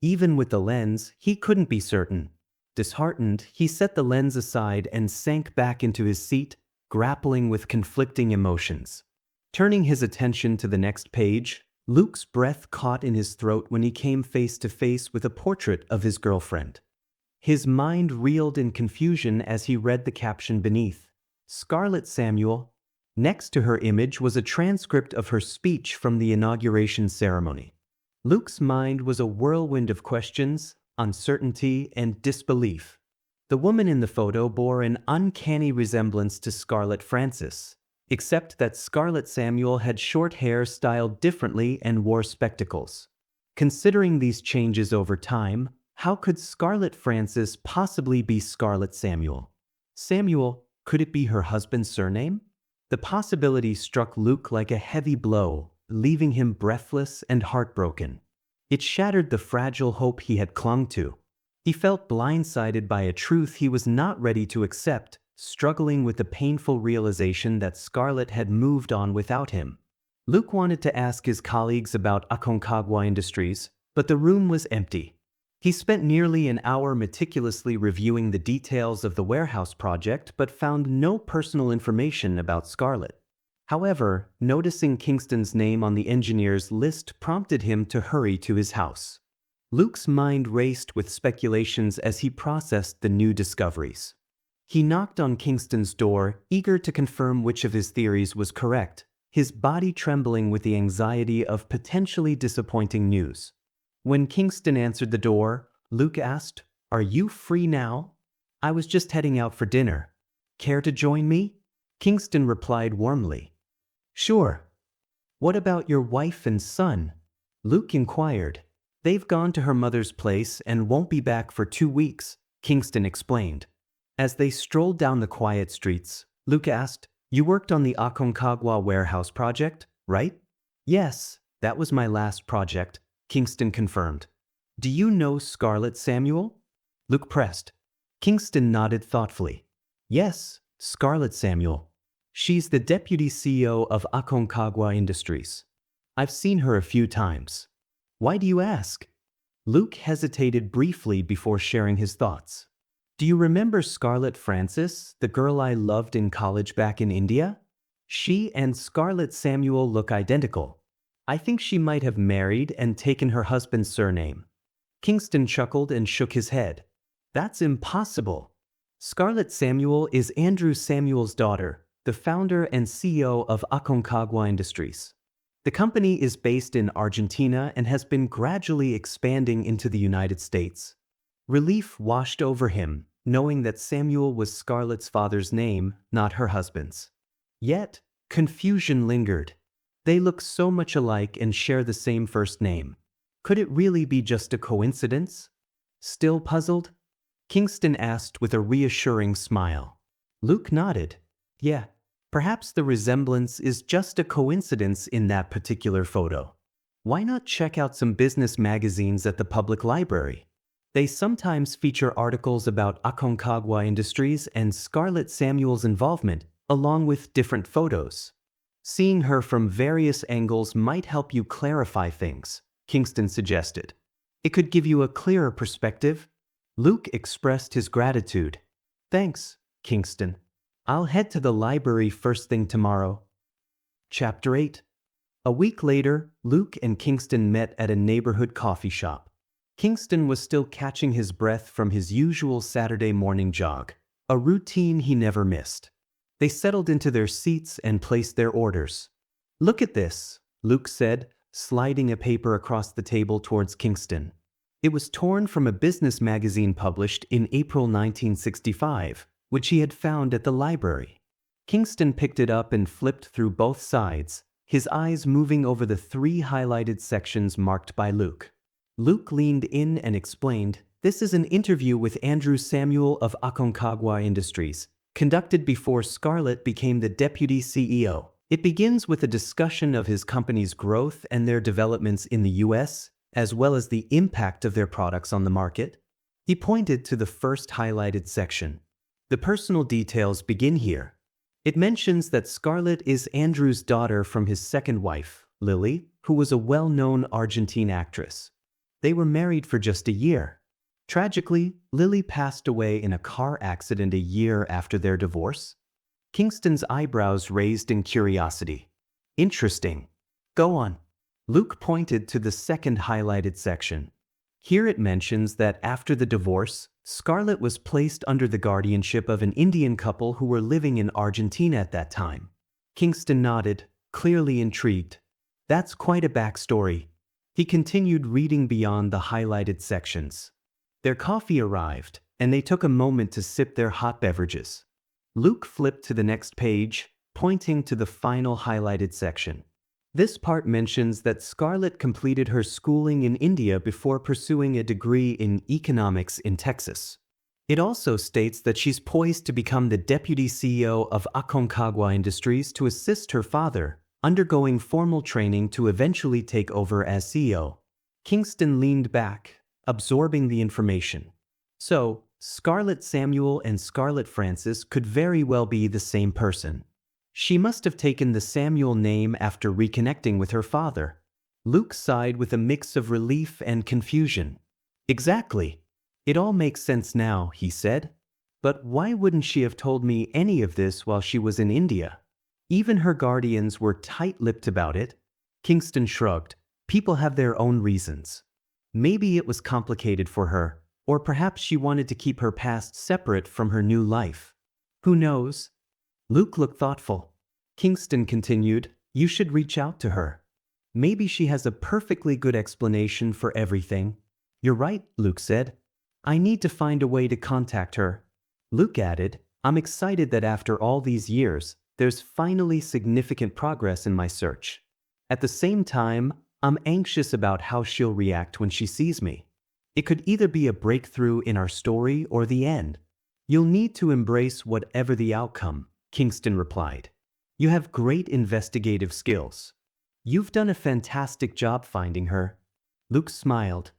Even with the lens, he couldn't be certain. Disheartened, he set the lens aside and sank back into his seat, grappling with conflicting emotions. Turning his attention to the next page, Luke's breath caught in his throat when he came face to face with a portrait of his girlfriend. His mind reeled in confusion as he read the caption beneath, Scarlet Samuel. Next to her image was a transcript of her speech from the inauguration ceremony. Luke's mind was a whirlwind of questions, uncertainty, and disbelief. The woman in the photo bore an uncanny resemblance to Scarlet Francis, except that Scarlet Samuel had short hair styled differently and wore spectacles. Considering these changes over time, how could Scarlet Francis possibly be Scarlet Samuel? Samuel, could it be her husband's surname? The possibility struck Luke like a heavy blow, leaving him breathless and heartbroken. It shattered the fragile hope he had clung to. He felt blindsided by a truth he was not ready to accept, struggling with the painful realization that Scarlet had moved on without him. Luke wanted to ask his colleagues about Aconcagua Industries, but the room was empty. He spent nearly an hour meticulously reviewing the details of the warehouse project but found no personal information about Scarlet. However, noticing Kingston's name on the engineer's list prompted him to hurry to his house. Luke's mind raced with speculations as he processed the new discoveries. He knocked on Kingston's door, eager to confirm which of his theories was correct, his body trembling with the anxiety of potentially disappointing news. When Kingston answered the door, Luke asked, "Are you free now? I was just heading out for dinner. Care to join me?" Kingston replied warmly, "Sure." "What about your wife and son?" Luke inquired. "They've gone to her mother's place and won't be back for 2 weeks," Kingston explained. As they strolled down the quiet streets, Luke asked, "You worked on the Aconcagua warehouse project, right?" "Yes, that was my last project," Kingston confirmed. "Do you know Scarlet Samuel?" Luke pressed. Kingston nodded thoughtfully. "Yes, Scarlet Samuel. She's the deputy CEO of Aconcagua Industries. I've seen her a few times." "Why do you ask?" Luke hesitated briefly before sharing his thoughts. "Do you remember Scarlet Francis, the girl I loved in college back in India? She and Scarlet Samuel look identical. I think she might have married and taken her husband's surname." Kingston chuckled and shook his head. "That's impossible. Scarlet Samuel is Andrew Samuel's daughter, the founder and CEO of Aconcagua Industries. The company is based in Argentina and has been gradually expanding into the United States." Relief washed over him, knowing that Samuel was Scarlet's father's name, not her husband's. Yet, confusion lingered. They look so much alike and share the same first name. Could it really be just a coincidence? Still puzzled, Kingston asked with a reassuring smile. Luke nodded. "Yeah, perhaps the resemblance is just a coincidence in that particular photo. Why not check out some business magazines at the public library? They sometimes feature articles about Aconcagua Industries and Scarlet Samuel's involvement, along with different photos. Seeing her from various angles might help you clarify things," Kingston suggested. "It could give you a clearer perspective." Luke expressed his gratitude. "Thanks, Kingston. I'll head to the library first thing tomorrow." Chapter 8. A week later, Luke and Kingston met at a neighborhood coffee shop. Kingston was still catching his breath from his usual Saturday morning jog. a routine he never missed. They settled into their seats and placed their orders. "Look at this," Luke said, sliding a paper across the table towards Kingston. It was torn from a business magazine published in April 1965, which he had found at the library. Kingston picked it up and flipped through both sides, his eyes moving over the 3 highlighted sections marked by Luke. Luke leaned in and explained, "This is an interview with Andrew Samuel of Aconcagua Industries, conducted before Scarlet became the deputy CEO. It begins with a discussion of his company's growth and their developments in the US, as well as the impact of their products on the market." He pointed to the first highlighted section. "The personal details begin here. It mentions that Scarlet is Andrew's daughter from his second wife, Lily, who was a well-known Argentine actress. They were married for just a year. Tragically, Lily passed away in a car accident a year after their divorce." Kingston's eyebrows raised in curiosity. "Interesting. Go on." Luke pointed to the second highlighted section. Here it mentions that after the divorce, Scarlet was placed under the guardianship of an Indian couple who were living in Argentina at that time. Kingston nodded, clearly intrigued. "That's quite a backstory." He continued reading beyond the highlighted sections. Their coffee arrived, and they took a moment to sip their hot beverages. Luke flipped to the next page, pointing to the final highlighted section. This part mentions that Scarlet completed her schooling in India before pursuing a degree in economics in Texas. It also states that she's poised to become the deputy CEO of Aconcagua Industries to assist her father, undergoing formal training to eventually take over as CEO. Kingston leaned back, absorbing the information. So, Scarlet Samuel and Scarlet Francis could very well be the same person. She must have taken the Samuel name after reconnecting with her father. Luke sighed with a mix of relief and confusion. "Exactly. It all makes sense now," he said. "But why wouldn't she have told me any of this while she was in India? Even her guardians were tight-lipped about it." Kingston shrugged. "People have their own reasons. Maybe it was complicated for her, or perhaps she wanted to keep her past separate from her new life. Who knows?" Luke looked thoughtful. Kingston continued, "You should reach out to her. Maybe she has a perfectly good explanation for everything." "You're right," Luke said. "I need to find a way to contact her." Luke added, "I'm excited that after all these years, there's finally significant progress in my search. At the same time, I'm anxious about how she'll react when she sees me. It could either be a breakthrough in our story or the end." "You'll need to embrace whatever the outcome," Kingston replied. "You have great investigative skills. You've done a fantastic job finding her." Luke smiled.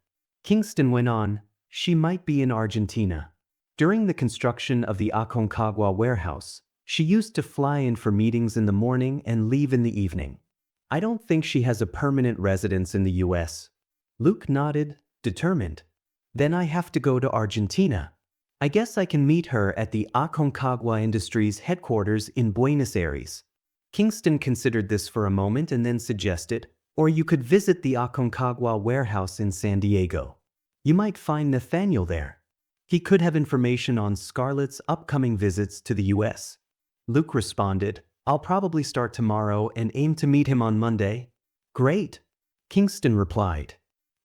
Kingston went on, "She might be in Argentina. During the construction of the Aconcagua warehouse, she used to fly in for meetings in the morning and leave in the evening. I don't think she has a permanent residence in the US." Luke nodded, determined. "Then I have to go to Argentina. I guess I can meet her at the Aconcagua Industries headquarters in Buenos Aires." Kingston considered this for a moment and then suggested, "Or you could visit the Aconcagua warehouse in San Diego. You might find Nathaniel there. He could have information on Scarlet's upcoming visits to the US." Luke responded, "I'll probably start tomorrow and aim to meet him on Monday." "Great," Kingston replied.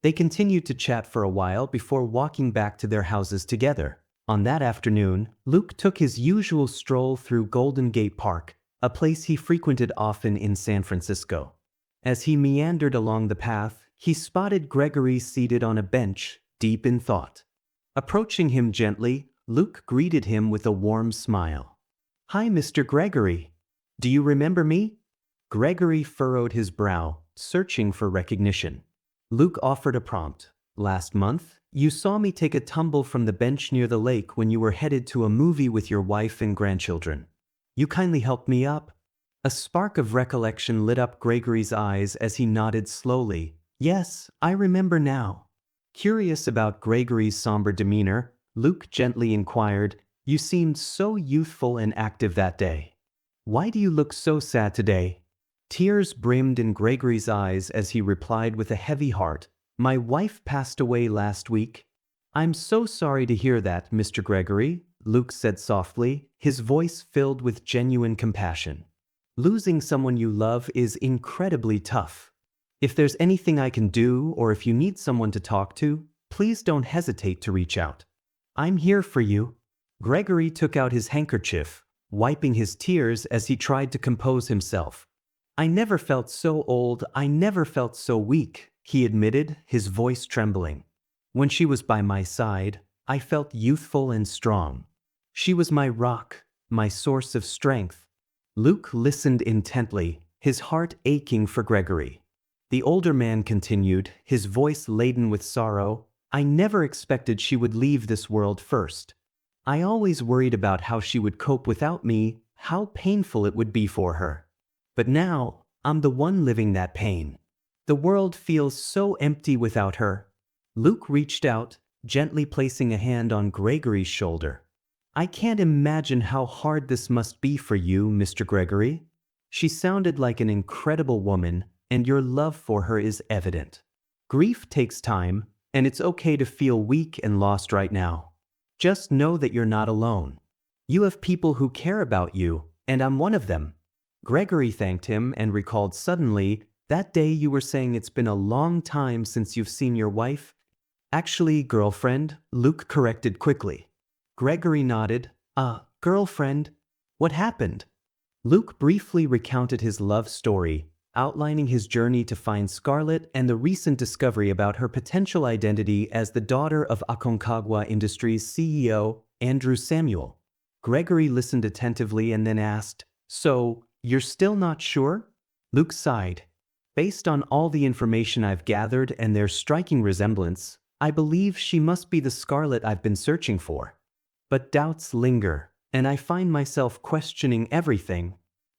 They continued to chat for a while before walking back to their houses together. On that afternoon, Luke took his usual stroll through Golden Gate Park, a place he frequented often in San Francisco. As he meandered along the path, he spotted Gregory seated on a bench, deep in thought. Approaching him gently, Luke greeted him with a warm smile. "Hi, Mr. Gregory. Do you remember me?" Gregory furrowed his brow, searching for recognition. Luke offered a prompt. "Last month, you saw me take a tumble from the bench near the lake when you were headed to a movie with your wife and grandchildren. You kindly helped me up." A spark of recollection lit up Gregory's eyes as he nodded slowly. "Yes, I remember now." Curious about Gregory's somber demeanor, Luke gently inquired, "You seemed so youthful and active that day. Why do you look so sad today?" Tears brimmed in Gregory's eyes as he replied with a heavy heart, "My wife passed away last week." "I'm so sorry to hear that, Mr. Gregory," Luke said softly, his voice filled with genuine compassion. Losing someone you love is incredibly tough. If there's anything I can do or if you need someone to talk to, please don't hesitate to reach out. I'm here for you. Gregory took out his handkerchief, wiping his tears as he tried to compose himself. I never felt so old, I never felt so weak, he admitted, his voice trembling. When she was by my side, I felt youthful and strong. She was my rock, my source of strength. Luke listened intently, his heart aching for Gregory. The older man continued, his voice laden with sorrow, I never expected she would leave this world first. I always worried about how she would cope without me, how painful it would be for her. But now, I'm the one living that pain. The world feels so empty without her. Luke reached out, gently placing a hand on Gregory's shoulder. I can't imagine how hard this must be for you, Mr. Gregory. She sounded like an incredible woman, and your love for her is evident. Grief takes time, and it's okay to feel weak and lost right now. Just know that you're not alone. You have people who care about you, and I'm one of them. Gregory thanked him and recalled suddenly, that day you were saying it's been a long time since you've seen your wife. Actually, girlfriend, Luke corrected quickly. Gregory nodded. Girlfriend? What happened? Luke briefly recounted his love story, outlining his journey to find Scarlet and the recent discovery about her potential identity as the daughter of Aconcagua Industries CEO, Andrew Samuel. Gregory listened attentively and then asked, So, you're still not sure? Luke sighed. Based on all the information I've gathered and their striking resemblance, I believe she must be the Scarlet I've been searching for. But doubts linger, and I find myself questioning everything.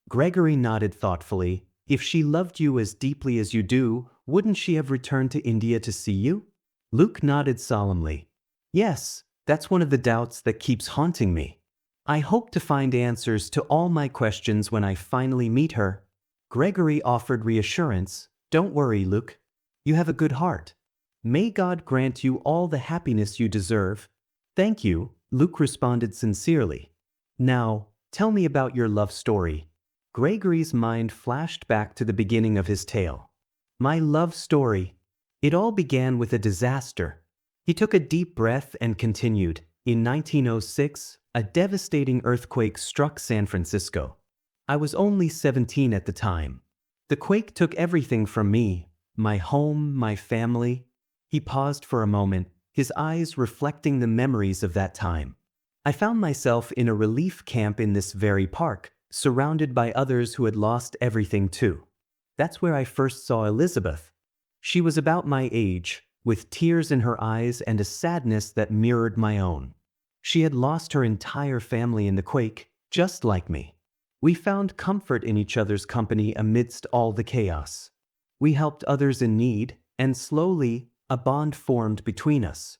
Gregory nodded thoughtfully. If she loved you as deeply as you do, wouldn't she have returned to India to see you? Luke nodded solemnly. Yes, that's one of the doubts that keeps haunting me. I hope to find answers to all my questions when I finally meet her. Gregory offered reassurance. Don't worry, Luke. You have a good heart. May God grant you all the happiness you deserve. Thank you, Luke responded sincerely. Now, tell me about your love story. Gregory's mind flashed back to the beginning of his tale. My love story. It all began with a disaster. He took a deep breath and continued. In 1906, a devastating earthquake struck San Francisco. I was only 17 at the time. The quake took everything from me, my home, my family. He paused for a moment, his eyes reflecting the memories of that time. I found myself in a relief camp in this very park, surrounded by others who had lost everything too. That's where I first saw Elizabeth. She was about my age, with tears in her eyes and a sadness that mirrored my own. She had lost her entire family in the quake, just like me. We found comfort in each other's company amidst all the chaos. We helped others in need, and slowly, a bond formed between us.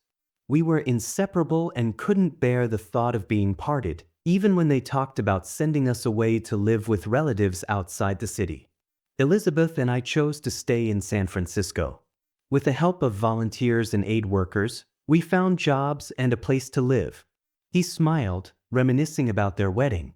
We were inseparable and couldn't bear the thought of being parted, even when they talked about sending us away to live with relatives outside the city. Elizabeth and I chose to stay in San Francisco. With the help of volunteers and aid workers, we found jobs and a place to live. He smiled, reminiscing about their wedding.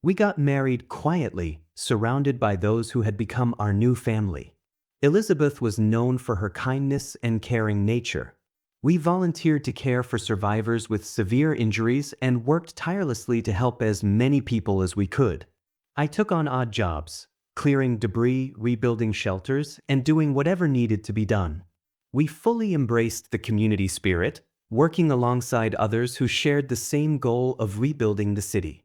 We got married quietly, surrounded by those who had become our new family. Elizabeth was known for her kindness and caring nature. We volunteered to care for survivors with severe injuries and worked tirelessly to help as many people as we could. I took on odd jobs, clearing debris, rebuilding shelters, and doing whatever needed to be done. We fully embraced the community spirit, working alongside others who shared the same goal of rebuilding the city.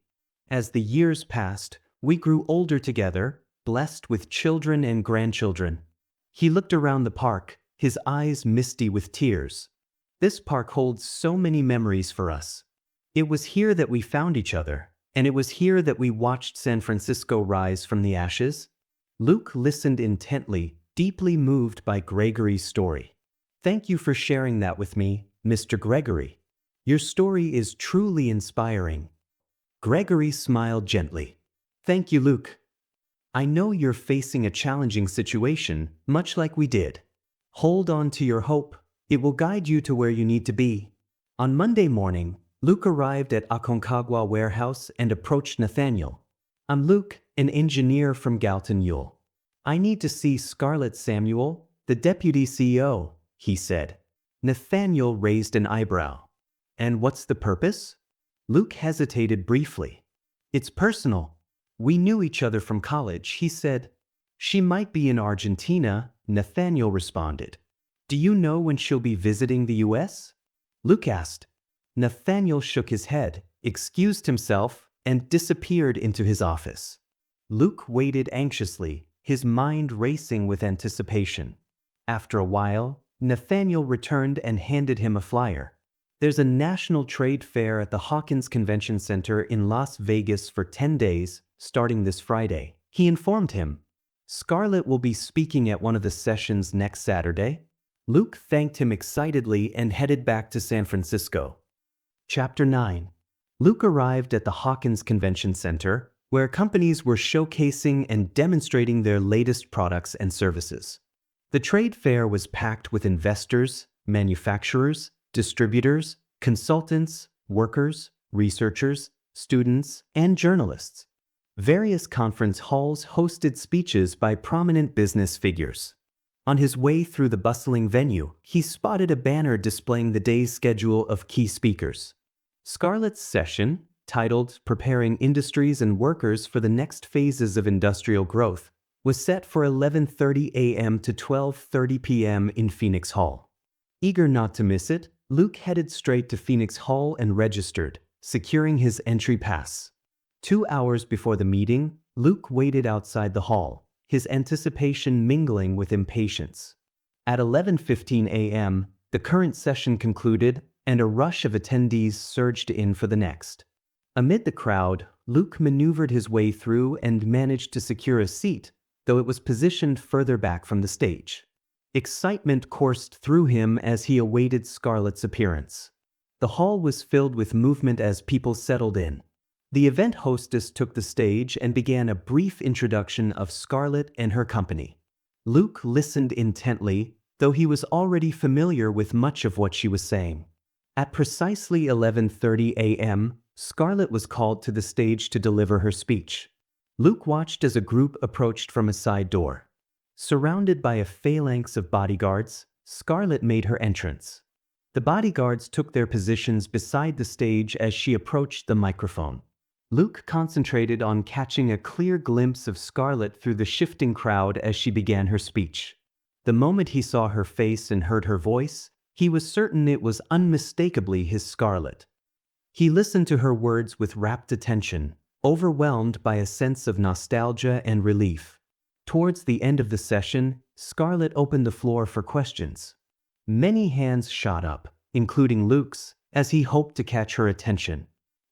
As the years passed, we grew older together, blessed with children and grandchildren. He looked around the park, his eyes misty with tears. This park holds so many memories for us. It was here that we found each other, and it was here that we watched San Francisco rise from the ashes. Luke listened intently, deeply moved by Gregory's story. Thank you for sharing that with me, Mr. Gregory. Your story is truly inspiring. Gregory smiled gently. Thank you, Luke. I know you're facing a challenging situation, much like we did. Hold on to your hope. It will guide you to where you need to be. On Monday morning, Luke arrived at Aconcagua warehouse and approached Nathaniel. "I'm Luke, an engineer from Galton Yule. I need to see Scarlet Samuel, the deputy CEO," he said. Nathaniel raised an eyebrow. "And what's the purpose?" Luke hesitated briefly. "It's personal. We knew each other from college," he said. "She might be in Argentina," Nathaniel responded. "Do you know when she'll be visiting the US?" Luke asked. Nathaniel shook his head, excused himself, and disappeared into his office. Luke waited anxiously, his mind racing with anticipation. After a while, Nathaniel returned and handed him a flyer. "There's a national trade fair at the Hawkins Convention Center in Las Vegas for 10 days, starting this Friday," he informed him. "Scarlet will be speaking at one of the sessions next Saturday." Luke thanked him excitedly and headed back to San Francisco. Chapter 9. Luke arrived at the Hawkins Convention Center, where companies were showcasing and demonstrating their latest products and services. The trade fair was packed with investors, manufacturers, distributors, consultants, workers, researchers, students, and journalists. Various conference halls hosted speeches by prominent business figures. On his way through the bustling venue, he spotted a banner displaying the day's schedule of key speakers. Scarlet's session, titled "Preparing Industries and Workers for the Next Phases of Industrial Growth," was set for 11:30 a.m. to 12:30 p.m. in Phoenix Hall. Eager not to miss it, Luke headed straight to Phoenix Hall and registered, securing his entry pass. 2 hours before the meeting, Luke waited outside the hall, his anticipation mingling with impatience. At 11:15 a.m., the current session concluded, and a rush of attendees surged in for the next. Amid the crowd, Luke maneuvered his way through and managed to secure a seat, though it was positioned further back from the stage. Excitement coursed through him as he awaited Scarlet's appearance. The hall was filled with movement as people settled in. The event hostess took the stage and began a brief introduction of Scarlet and her company. Luke listened intently, though he was already familiar with much of what she was saying. At precisely 11:30 a.m., Scarlet was called to the stage to deliver her speech. Luke watched as a group approached from a side door. Surrounded by a phalanx of bodyguards, Scarlet made her entrance. The bodyguards took their positions beside the stage as she approached the microphone. Luke concentrated on catching a clear glimpse of Scarlet through the shifting crowd as she began her speech. The moment he saw her face and heard her voice, he was certain it was unmistakably his Scarlet. He listened to her words with rapt attention, overwhelmed by a sense of nostalgia and relief. Towards the end of the session, Scarlet opened the floor for questions. Many hands shot up, including Luke's, as he hoped to catch her attention.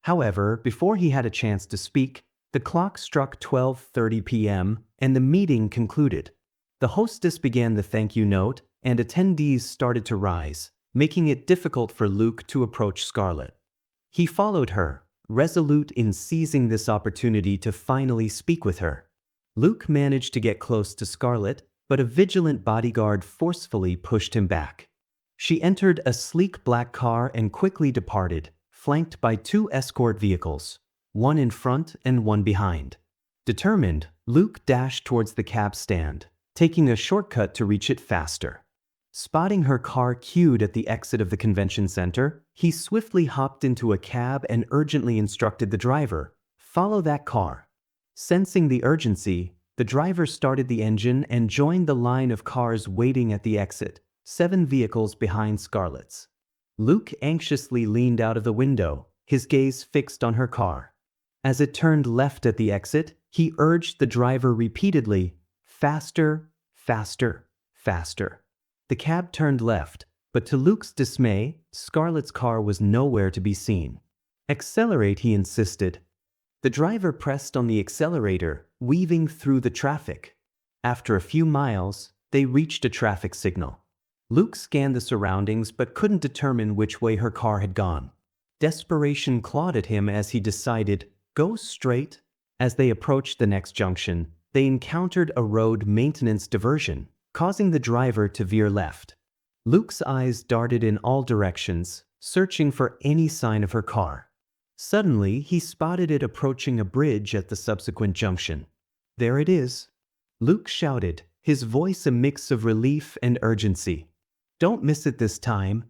However, before he had a chance to speak, the clock struck 12:30 p.m. and the meeting concluded. The hostess began the thank you note, and attendees started to rise, making it difficult for Luke to approach Scarlet. He followed her, resolute in seizing this opportunity to finally speak with her. Luke managed to get close to Scarlet, but a vigilant bodyguard forcefully pushed him back. She entered a sleek black car and quickly departed, flanked by 2 escort vehicles, one in front and one behind. Determined, Luke dashed towards the cab stand, taking a shortcut to reach it faster. Spotting her car queued at the exit of the convention center, he swiftly hopped into a cab and urgently instructed the driver, "Follow that car." Sensing the urgency, the driver started the engine and joined the line of cars waiting at the exit, 7 vehicles behind Scarlet's. Luke anxiously leaned out of the window, his gaze fixed on her car. As it turned left at the exit, he urged the driver repeatedly, "Faster, faster, faster." The cab turned left, but to Luke's dismay, Scarlet's car was nowhere to be seen. "Accelerate," he insisted. The driver pressed on the accelerator, weaving through the traffic. After a few miles, they reached a traffic signal. Luke scanned the surroundings but couldn't determine which way her car had gone. Desperation clawed at him as he decided, "Go straight." As they approached the next junction, they encountered a road maintenance diversion, causing the driver to veer left. Luke's eyes darted in all directions, searching for any sign of her car. Suddenly, he spotted it approaching a bridge at the subsequent junction. "There it is," Luke shouted, his voice a mix of relief and urgency. "Don't miss it this time."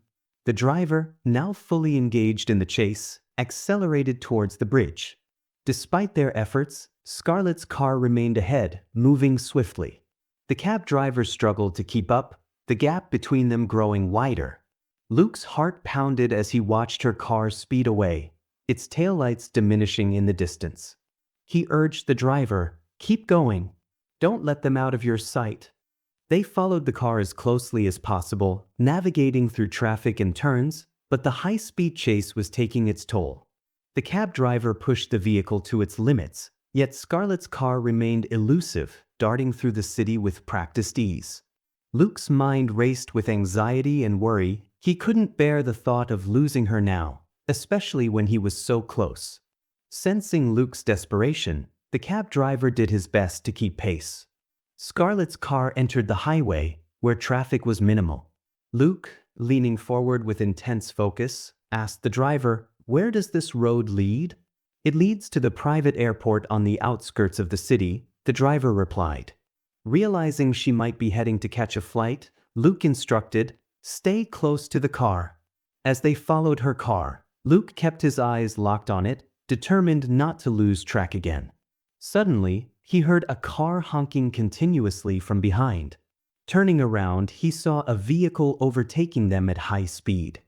The driver, now fully engaged in the chase, accelerated towards the bridge. Despite their efforts, Scarlet's car remained ahead, moving swiftly. The cab driver struggled to keep up, the gap between them growing wider. Luke's heart pounded as he watched her car speed away, its taillights diminishing in the distance. He urged the driver, "Keep going. Don't let them out of your sight." They followed the car as closely as possible, navigating through traffic and turns, but the high-speed chase was taking its toll. The cab driver pushed the vehicle to its limits, yet Scarlet's car remained elusive, darting through the city with practiced ease. Luke's mind raced with anxiety and worry. He couldn't bear the thought of losing her now, especially when he was so close. Sensing Luke's desperation, the cab driver did his best to keep pace. Scarlet's car entered the highway, where traffic was minimal. Luke, leaning forward with intense focus, asked the driver, "Where does this road lead?" "It leads to the private airport on the outskirts of the city," the driver replied. Realizing she might be heading to catch a flight, Luke instructed, "Stay close to the car." As they followed her car, Luke kept his eyes locked on it, determined not to lose track again. Suddenly, he heard a car honking continuously from behind. Turning around, he saw a vehicle overtaking them at high speed.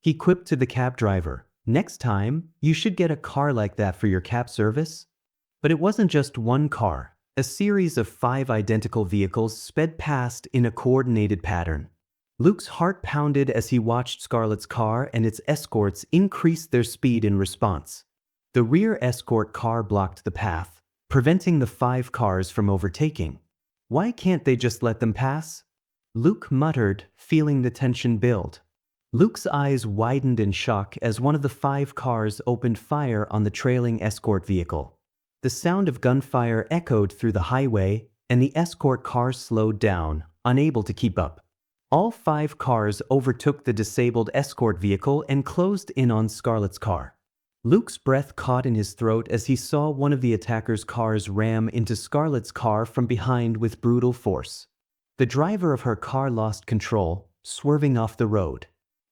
He quipped to the cab driver, "Next time, you should get a car like that for your cab service." But it wasn't just one car. A series of 5 identical vehicles sped past in a coordinated pattern. Luke's heart pounded as he watched Scarlet's car and its escorts increase their speed in response. The rear escort car blocked the path, preventing the 5 cars from overtaking. "Why can't they just let them pass?" Luke muttered, feeling the tension build. Luke's eyes widened in shock as one of the 5 cars opened fire on the trailing escort vehicle. The sound of gunfire echoed through the highway, and the escort car slowed down, unable to keep up. All 5 cars overtook the disabled escort vehicle and closed in on Scarlet's car. Luke's breath caught in his throat as he saw one of the attackers' cars ram into Scarlet's car from behind with brutal force. The driver of her car lost control, swerving off the road.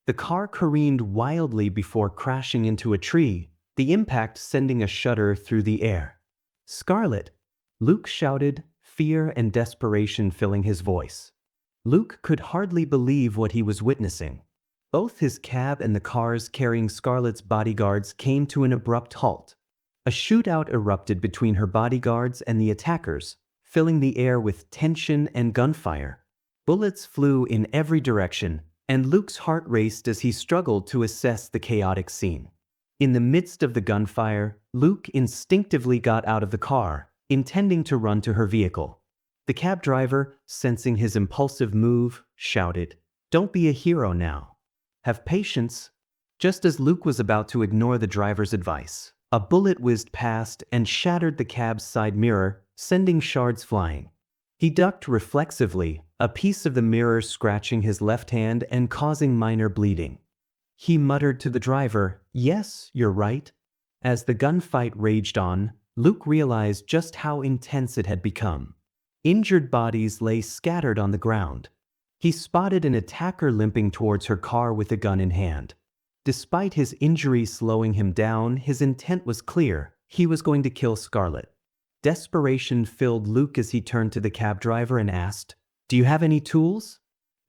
The car careened wildly before crashing into a tree, the impact sending a shudder through the air. "Scarlet!" Luke shouted, fear and desperation filling his voice. Luke could hardly believe what he was witnessing. Both his cab and the cars carrying Scarlet's bodyguards came to an abrupt halt. A shootout erupted between her bodyguards and the attackers, filling the air with tension and gunfire. Bullets flew in every direction, and Luke's heart raced as he struggled to assess the chaotic scene. In the midst of the gunfire, Luke instinctively got out of the car, intending to run to her vehicle. The cab driver, sensing his impulsive move, shouted, "Don't be a hero now. Have patience." Just as Luke was about to ignore the driver's advice, a bullet whizzed past and shattered the cab's side mirror, sending shards flying. He ducked reflexively, a piece of the mirror scratching his left hand and causing minor bleeding. He muttered to the driver, "Yes, you're right." As the gunfight raged on, Luke realized just how intense it had become. Injured bodies lay scattered on the ground. He spotted an attacker limping towards her car with a gun in hand. Despite his injury slowing him down, his intent was clear. He was going to kill Scarlet. Desperation filled Luke as he turned to the cab driver and asked, "Do you have any tools?"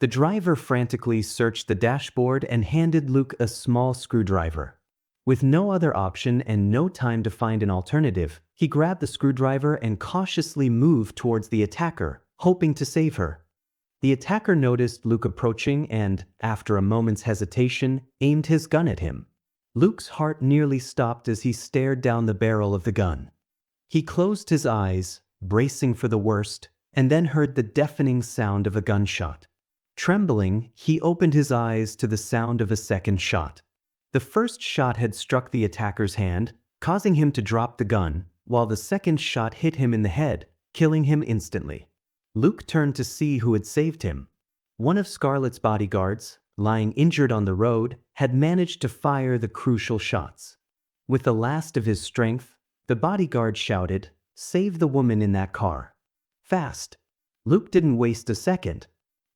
The driver frantically searched the dashboard and handed Luke a small screwdriver. With no other option and no time to find an alternative, he grabbed the screwdriver and cautiously moved towards the attacker, hoping to save her. The attacker noticed Luke approaching and, after a moment's hesitation, aimed his gun at him. Luke's heart nearly stopped as he stared down the barrel of the gun. He closed his eyes, bracing for the worst, and then heard the deafening sound of a gunshot. Trembling, he opened his eyes to the sound of a second shot. The first shot had struck the attacker's hand, causing him to drop the gun, while the second shot hit him in the head, killing him instantly. Luke turned to see who had saved him. One of Scarlet's bodyguards, lying injured on the road, had managed to fire the crucial shots. With the last of his strength, the bodyguard shouted, "Save the woman in that car. Fast!" Luke didn't waste a second.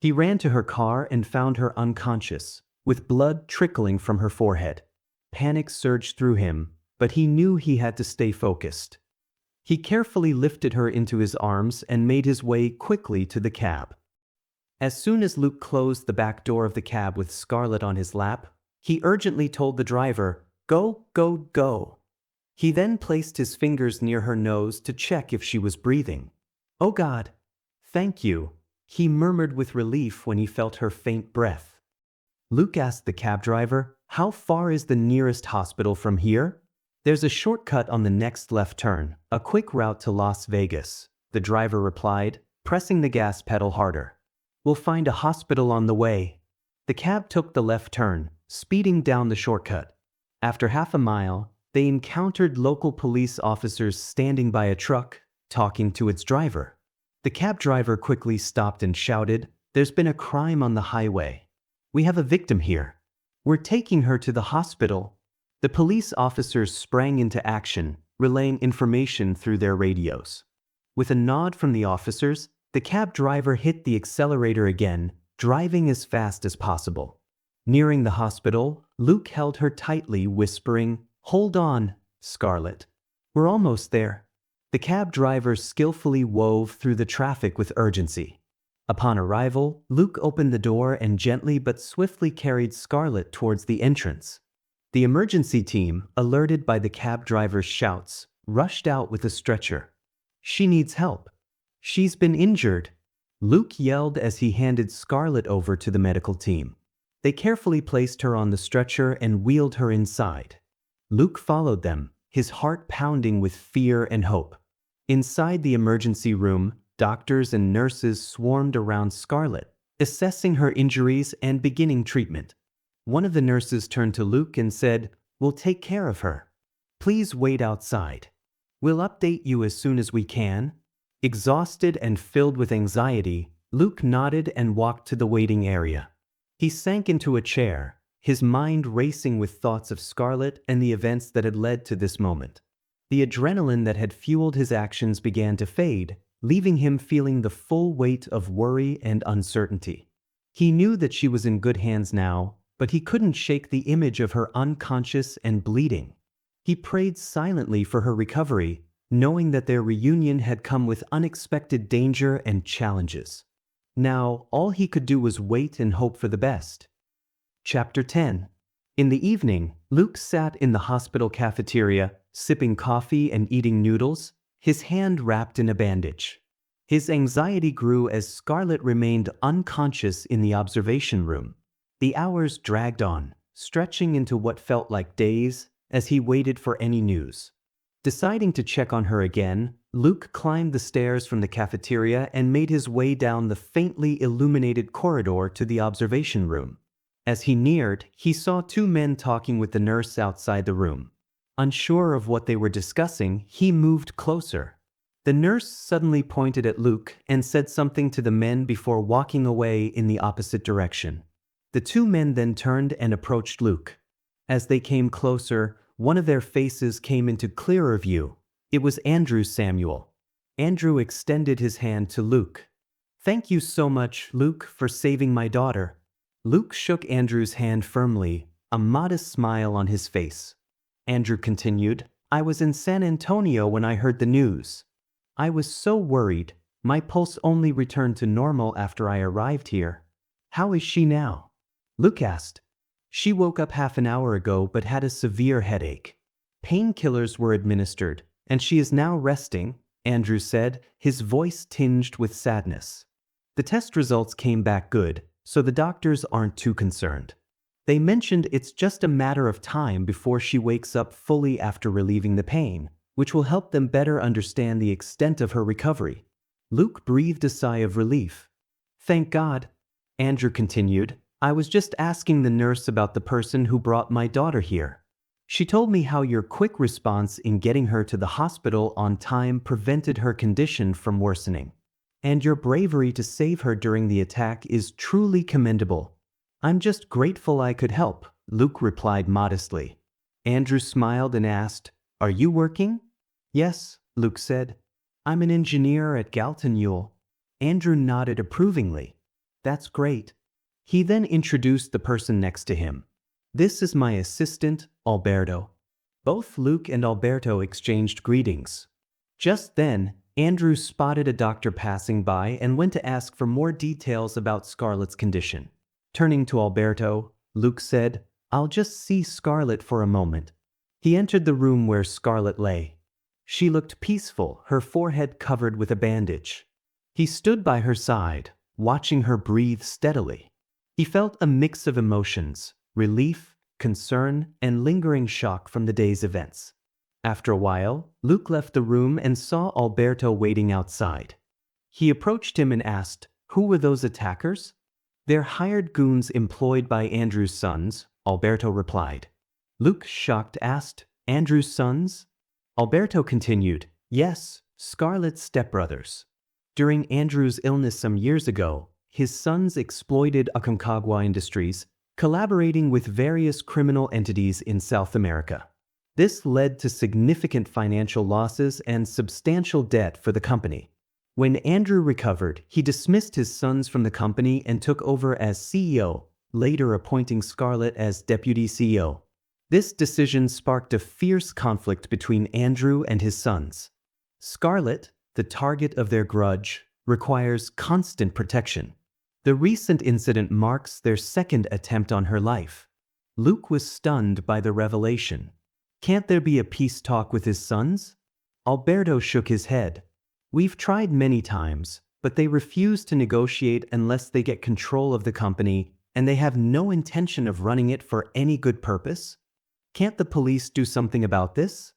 He ran to her car and found her unconscious, with blood trickling from her forehead. Panic surged through him, but he knew he had to stay focused. He carefully lifted her into his arms and made his way quickly to the cab. As soon as Luke closed the back door of the cab with Scarlet on his lap, he urgently told the driver, "Go, go, go." He then placed his fingers near her nose to check if she was breathing. "Oh God, thank you," he murmured with relief when he felt her faint breath. Luke asked the cab driver, "How far is the nearest hospital from here?" "There's a shortcut on the next left turn, a quick route to Las Vegas," the driver replied, pressing the gas pedal harder. "We'll find a hospital on the way." The cab took the left turn, speeding down the shortcut. After half a mile, they encountered local police officers standing by a truck, talking to its driver. The cab driver quickly stopped and shouted, "There's been a crime on the highway. We have a victim here. We're taking her to the hospital." The police officers sprang into action, relaying information through their radios. With a nod from the officers, the cab driver hit the accelerator again, driving as fast as possible. Nearing the hospital, Luke held her tightly, whispering, "Hold on, Scarlet. We're almost there." The cab driver skillfully wove through the traffic with urgency. Upon arrival, Luke opened the door and gently but swiftly carried Scarlet towards the entrance. The emergency team, alerted by the cab driver's shouts, rushed out with a stretcher. "She needs help. She's been injured," Luke yelled as he handed Scarlet over to the medical team. They carefully placed her on the stretcher and wheeled her inside. Luke followed them, his heart pounding with fear and hope. Inside the emergency room, doctors and nurses swarmed around Scarlet, assessing her injuries and beginning treatment. One of the nurses turned to Luke and said, "We'll take care of her. Please wait outside. We'll update you as soon as we can." Exhausted and filled with anxiety, Luke nodded and walked to the waiting area. He sank into a chair, his mind racing with thoughts of Scarlet and the events that had led to this moment. The adrenaline that had fueled his actions began to fade, leaving him feeling the full weight of worry and uncertainty. He knew that she was in good hands now, but he couldn't shake the image of her unconscious and bleeding. He prayed silently for her recovery, knowing that their reunion had come with unexpected danger and challenges. Now, all he could do was wait and hope for the best. Chapter 10. In the evening, Luke sat in the hospital cafeteria, sipping coffee and eating noodles, his hand wrapped in a bandage. His anxiety grew as Scarlet remained unconscious in the observation room. The hours dragged on, stretching into what felt like days, as he waited for any news. Deciding to check on her again, Luke climbed the stairs from the cafeteria and made his way down the faintly illuminated corridor to the observation room. As he neared, he saw two men talking with the nurse outside the room. Unsure of what they were discussing, he moved closer. The nurse suddenly pointed at Luke and said something to the men before walking away in the opposite direction. The two men then turned and approached Luke. As they came closer, one of their faces came into clearer view. It was Andrew Samuel. Andrew extended his hand to Luke. "Thank you so much, Luke, for saving my daughter." Luke shook Andrew's hand firmly, a modest smile on his face. Andrew continued, "I was in San Antonio when I heard the news. I was so worried. My pulse only returned to normal after I arrived here." "How is she now?" Luke asked. "She woke up half an hour ago but had a severe headache. Painkillers were administered, and she is now resting," Andrew said, his voice tinged with sadness. "The test results came back good, so the doctors aren't too concerned. They mentioned it's just a matter of time before she wakes up fully after relieving the pain, which will help them better understand the extent of her recovery." Luke breathed a sigh of relief. "Thank God," Andrew continued. "I was just asking the nurse about the person who brought my daughter here. She told me how your quick response in getting her to the hospital on time prevented her condition from worsening. And your bravery to save her during the attack is truly commendable." I'm just grateful I could help, Luke replied modestly. Andrew smiled and asked, Are you working? Yes, Luke said. I'm an engineer at Galton Yule. Andrew nodded approvingly. That's great. He then introduced the person next to him. This is my assistant, Alberto. Both Luke and Alberto exchanged greetings. Just then, Andrew spotted a doctor passing by and went to ask for more details about Scarlet's condition. Turning to Alberto, Luke said, I'll just see Scarlet for a moment. He entered the room where Scarlet lay. She looked peaceful, her forehead covered with a bandage. He stood by her side, watching her breathe steadily. He felt a mix of emotions, relief, concern, and lingering shock from the day's events. After a while, Luke left the room and saw Alberto waiting outside. He approached him and asked, Who were those attackers? They're hired goons employed by Andrew's sons, Alberto replied. Luke, shocked, asked, Andrew's sons? Alberto continued, Yes, Scarlet's stepbrothers. During Andrew's illness some years ago, his sons exploited Aconcagua Industries, collaborating with various criminal entities in South America. This led to significant financial losses and substantial debt for the company. When Andrew recovered, he dismissed his sons from the company and took over as CEO, later appointing Scarlet as deputy CEO. This decision sparked a fierce conflict between Andrew and his sons. Scarlet, the target of their grudge, requires constant protection. The recent incident marks their second attempt on her life. Luke was stunned by the revelation. Can't there be a peace talk with his sons? Alberto shook his head. We've tried many times, but they refuse to negotiate unless they get control of the company, and they have no intention of running it for any good purpose. Can't the police do something about this?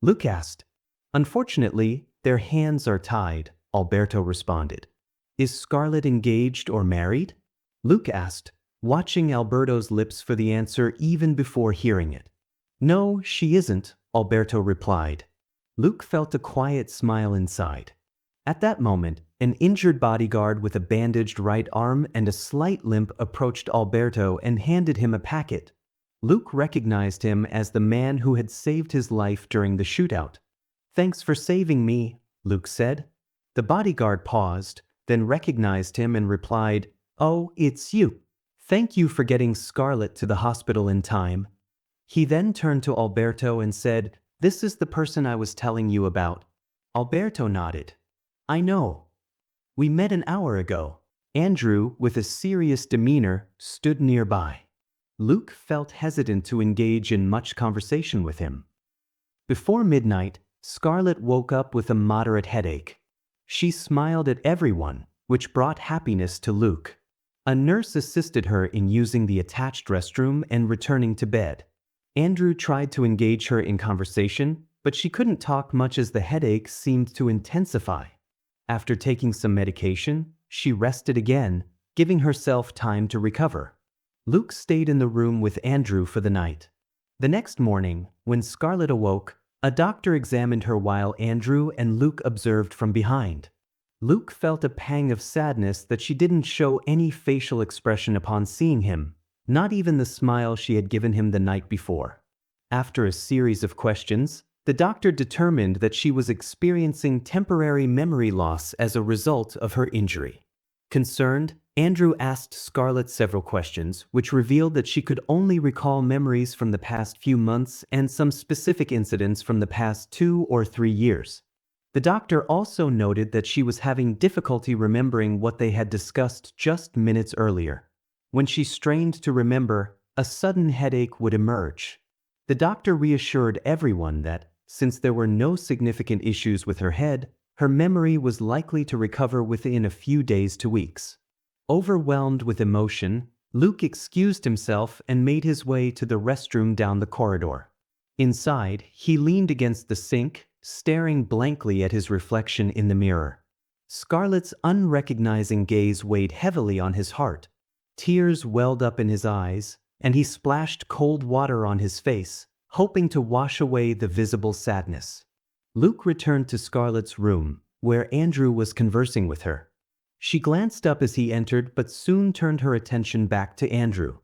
Luke asked. Unfortunately, their hands are tied, Alberto responded. Is Scarlet engaged or married? Luke asked, watching Alberto's lips for the answer even before hearing it. No, she isn't, Alberto replied. Luke felt a quiet smile inside. At that moment, an injured bodyguard with a bandaged right arm and a slight limp approached Alberto and handed him a packet. Luke recognized him as the man who had saved his life during the shootout. Thanks for saving me, Luke said. The bodyguard paused, then recognized him and replied, Oh, it's you. Thank you for getting Scarlet to the hospital in time. He then turned to Alberto and said, This is the person I was telling you about. Alberto nodded. I know. We met an hour ago. Andrew, with a serious demeanor, stood nearby. Luke felt hesitant to engage in much conversation with him. Before midnight, Scarlet woke up with a moderate headache. She smiled at everyone, which brought happiness to Luke. A nurse assisted her in using the attached restroom and returning to bed. Andrew tried to engage her in conversation, but she couldn't talk much as the headache seemed to intensify. After taking some medication, she rested again, giving herself time to recover. Luke stayed in the room with Andrew for the night. The next morning, when Scarlet awoke, a doctor examined her while Andrew and Luke observed from behind. Luke felt a pang of sadness that she didn't show any facial expression upon seeing him, not even the smile she had given him the night before. After a series of questions, the doctor determined that she was experiencing temporary memory loss as a result of her injury. Concerned, Andrew asked Scarlet several questions, which revealed that she could only recall memories from the past few months and some specific incidents from the past 2 or 3 years. The doctor also noted that she was having difficulty remembering what they had discussed just minutes earlier. When she strained to remember, a sudden headache would emerge. The doctor reassured everyone that, since there were no significant issues with her head, her memory was likely to recover within a few days to weeks. Overwhelmed with emotion, Luke excused himself and made his way to the restroom down the corridor. Inside, he leaned against the sink, staring blankly at his reflection in the mirror. Scarlet's unrecognizing gaze weighed heavily on his heart. Tears welled up in his eyes, and he splashed cold water on his face, hoping to wash away the visible sadness. Luke returned to Scarlet's room, where Andrew was conversing with her. She glanced up as he entered but soon turned her attention back to Andrew.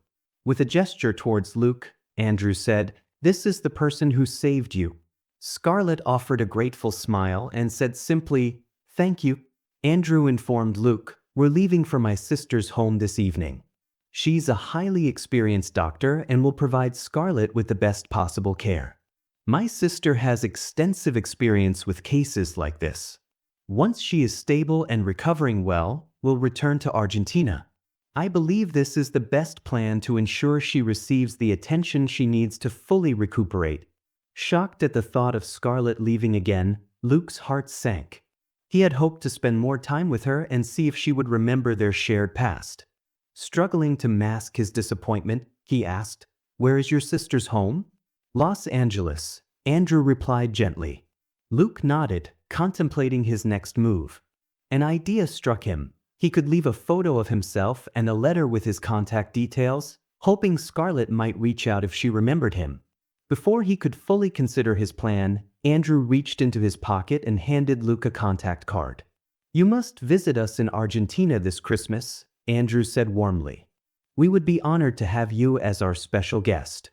With a gesture towards Luke, Andrew said, "This is the person who saved you." Scarlet offered a grateful smile and said simply, "Thank you." Andrew informed Luke, "We're leaving for my sister's home this evening. She's a highly experienced doctor and will provide Scarlet with the best possible care. My sister has extensive experience with cases like this. Once she is stable and recovering well, we'll return to Argentina. I believe this is the best plan to ensure she receives the attention she needs to fully recuperate." Shocked at the thought of Scarlet leaving again, Luke's heart sank. He had hoped to spend more time with her and see if she would remember their shared past. Struggling to mask his disappointment, he asked, "Where is your sister's home?" "Los Angeles," Andrew replied gently. Luke nodded, contemplating his next move. An idea struck him. He could leave a photo of himself and a letter with his contact details, hoping Scarlet might reach out if she remembered him. Before he could fully consider his plan, Andrew reached into his pocket and handed Luke a contact card. "You must visit us in Argentina this Christmas," Andrew said warmly. "We would be honored to have you as our special guest.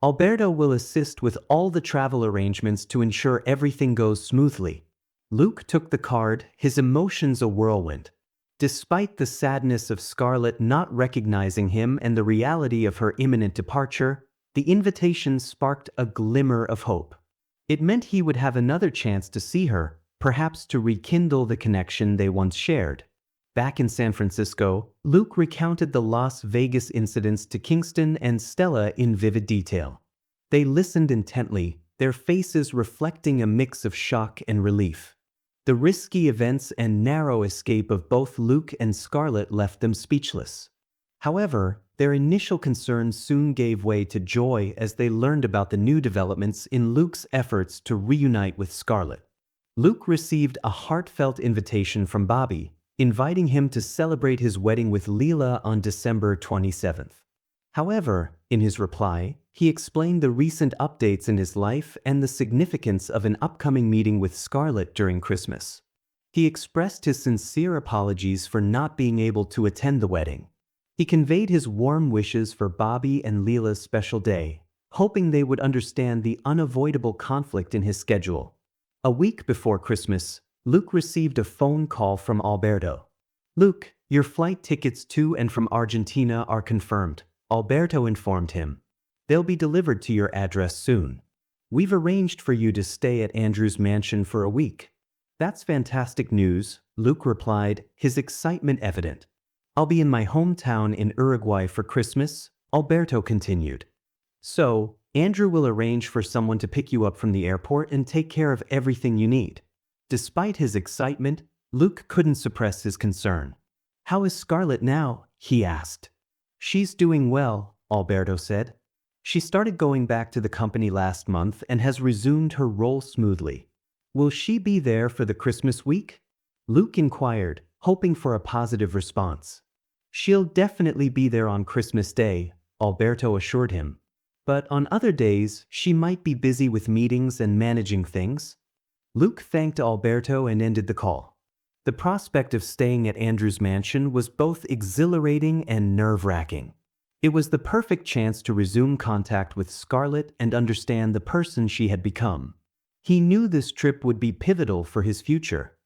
Alberto will assist with all the travel arrangements to ensure everything goes smoothly." Luke took the card, his emotions a whirlwind. Despite the sadness of Scarlet not recognizing him and the reality of her imminent departure, the invitation sparked a glimmer of hope. It meant he would have another chance to see her, perhaps to rekindle the connection they once shared. Back in San Francisco, Luke recounted the Las Vegas incidents to Kingston and Stella in vivid detail. They listened intently, their faces reflecting a mix of shock and relief. The risky events and narrow escape of both Luke and Scarlet left them speechless. However, their initial concerns soon gave way to joy as they learned about the new developments in Luke's efforts to reunite with Scarlet. Luke received a heartfelt invitation from Bobby, inviting him to celebrate his wedding with Leela on December 27th. However, in his reply, he explained the recent updates in his life and the significance of an upcoming meeting with Scarlet during Christmas. He expressed his sincere apologies for not being able to attend the wedding. He conveyed his warm wishes for Bobby and Leela's special day, hoping they would understand the unavoidable conflict in his schedule. A week before Christmas, Luke received a phone call from Alberto. "Luke, your flight tickets to and from Argentina are confirmed," Alberto informed him. "They'll be delivered to your address soon. We've arranged for you to stay at Andrew's mansion for a week." "That's fantastic news," Luke replied, his excitement evident. "I'll be in my hometown in Uruguay for Christmas," Alberto continued. "So, Andrew will arrange for someone to pick you up from the airport and take care of everything you need." Despite his excitement, Luke couldn't suppress his concern. "How is Scarlet now?" he asked. "She's doing well," Alberto said. "She started going back to the company last month and has resumed her role smoothly." "Will she be there for the Christmas week?" Luke inquired, hoping for a positive response. "She'll definitely be there on Christmas Day," Alberto assured him. "But on other days, she might be busy with meetings and managing things." Luke thanked Alberto and ended the call. The prospect of staying at Andrew's mansion was both exhilarating and nerve-wracking. It was the perfect chance to resume contact with Scarlet and understand the person she had become. He knew this trip would be pivotal for his future.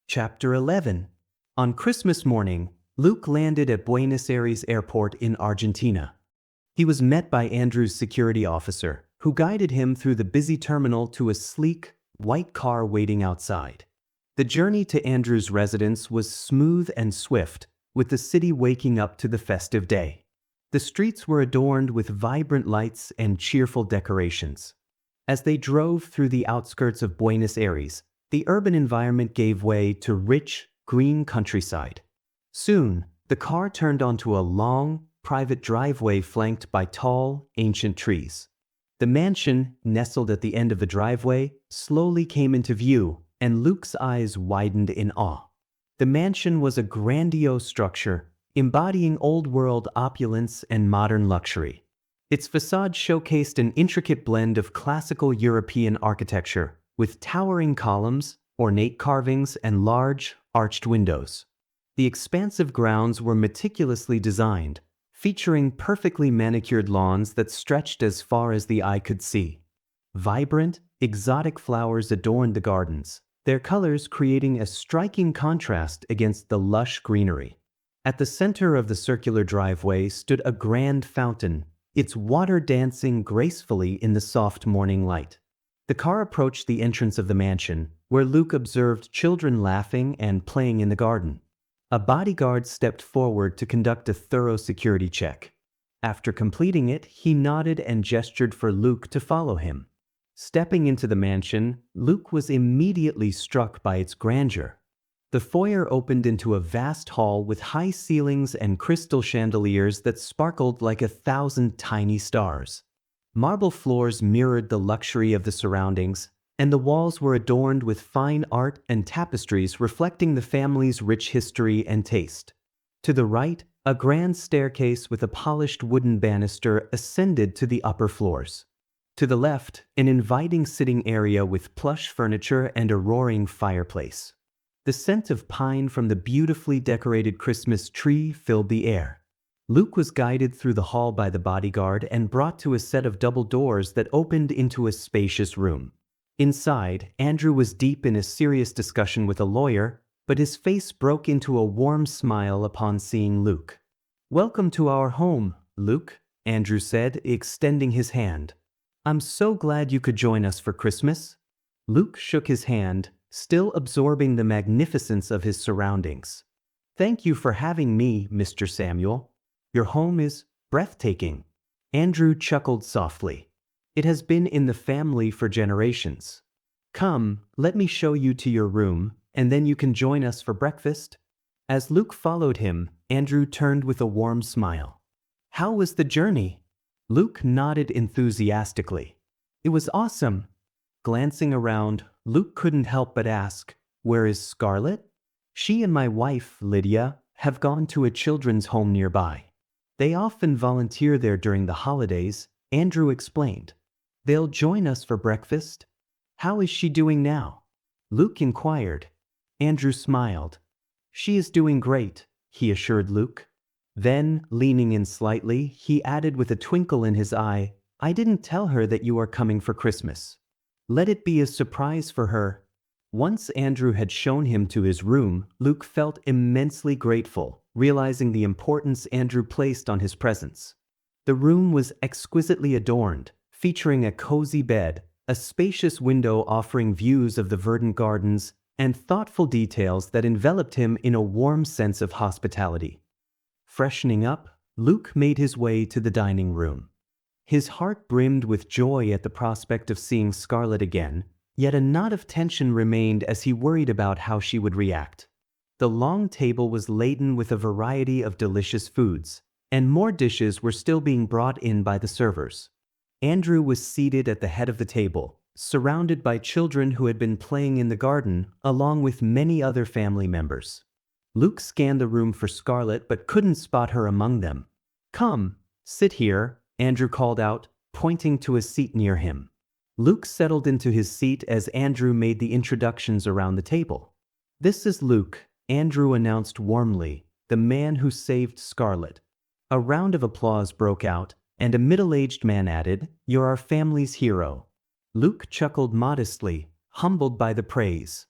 Chapter 11. On Christmas morning, Luke landed at Buenos Aires Airport in Argentina. He was met by Andrew's security officer, who guided him through the busy terminal to a sleek, white car waiting outside. The journey to Andrew's residence was smooth and swift, with the city waking up to the festive day. The streets were adorned with vibrant lights and cheerful decorations. As they drove through the outskirts of Buenos Aires, the urban environment gave way to rich, green countryside. Soon, the car turned onto a long, private driveway flanked by tall, ancient trees. The mansion, nestled at the end of the driveway, slowly came into view, and Luke's eyes widened in awe. The mansion was a grandiose structure, embodying old-world opulence and modern luxury. Its facade showcased an intricate blend of classical European architecture, with towering columns, ornate carvings, and large, arched windows. The expansive grounds were meticulously designed, featuring perfectly manicured lawns that stretched as far as the eye could see. Vibrant, exotic flowers adorned the gardens, their colors creating a striking contrast against the lush greenery. At the center of the circular driveway stood a grand fountain, its water dancing gracefully in the soft morning light. The car approached the entrance of the mansion, where Luke observed children laughing and playing in the garden. A bodyguard stepped forward to conduct a thorough security check. After completing it, he nodded and gestured for Luke to follow him. Stepping into the mansion, Luke was immediately struck by its grandeur. The foyer opened into a vast hall with high ceilings and crystal chandeliers that sparkled like 1,000 tiny stars. Marble floors mirrored the luxury of the surroundings, and the walls were adorned with fine art and tapestries reflecting the family's rich history and taste. To the right, a grand staircase with a polished wooden banister ascended to the upper floors. To the left, an inviting sitting area with plush furniture and a roaring fireplace. The scent of pine from the beautifully decorated Christmas tree filled the air. Luke was guided through the hall by the bodyguard and brought to a set of double doors that opened into a spacious room. Inside, Andrew was deep in a serious discussion with a lawyer, but his face broke into a warm smile upon seeing Luke. "Welcome to our home, Luke," Andrew said, extending his hand. "I'm so glad you could join us for Christmas." Luke shook his hand, still absorbing the magnificence of his surroundings. "Thank you for having me, Mr. Samuel. Your home is breathtaking." Andrew chuckled softly. "It has been in the family for generations. Come, let me show you to your room, and then you can join us for breakfast." As Luke followed him, Andrew turned with a warm smile. "How was the journey?" Luke nodded enthusiastically. "It was awesome." Glancing around, Luke couldn't help but ask, "Where is Scarlet?" "She and my wife, Lydia, have gone to a children's home nearby. They often volunteer there during the holidays," Andrew explained. "They'll join us for breakfast." "How is she doing now?" Luke inquired. Andrew smiled. "She is doing great," he assured Luke. Then, leaning in slightly, he added with a twinkle in his eye, "I didn't tell her that you are coming for Christmas. Let it be a surprise for her." Once Andrew had shown him to his room, Luke felt immensely grateful, realizing the importance Andrew placed on his presence. The room was exquisitely adorned, featuring a cozy bed, a spacious window offering views of the verdant gardens, and thoughtful details that enveloped him in a warm sense of hospitality. Freshening up, Luke made his way to the dining room. His heart brimmed with joy at the prospect of seeing Scarlet again, yet a knot of tension remained as he worried about how she would react. The long table was laden with a variety of delicious foods, and more dishes were still being brought in by the servers. Andrew was seated at the head of the table, surrounded by children who had been playing in the garden, along with many other family members. Luke scanned the room for Scarlet but couldn't spot her among them. "Come, sit here," Andrew called out, pointing to a seat near him. Luke settled into his seat as Andrew made the introductions around the table. "This is Luke," Andrew announced warmly, "the man who saved Scarlet." A round of applause broke out, and a middle-aged man added, "You're our family's hero." Luke chuckled modestly, humbled by the praise.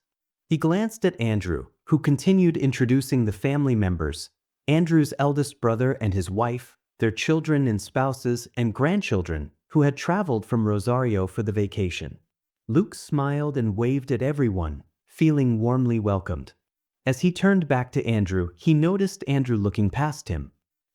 He glanced at Andrew, who continued introducing the family members, Andrew's eldest brother and his wife, their children and spouses and grandchildren, who had traveled from Rosario for the vacation. Luke smiled and waved at everyone, feeling warmly welcomed. As he turned back to Andrew, he noticed Andrew looking past him.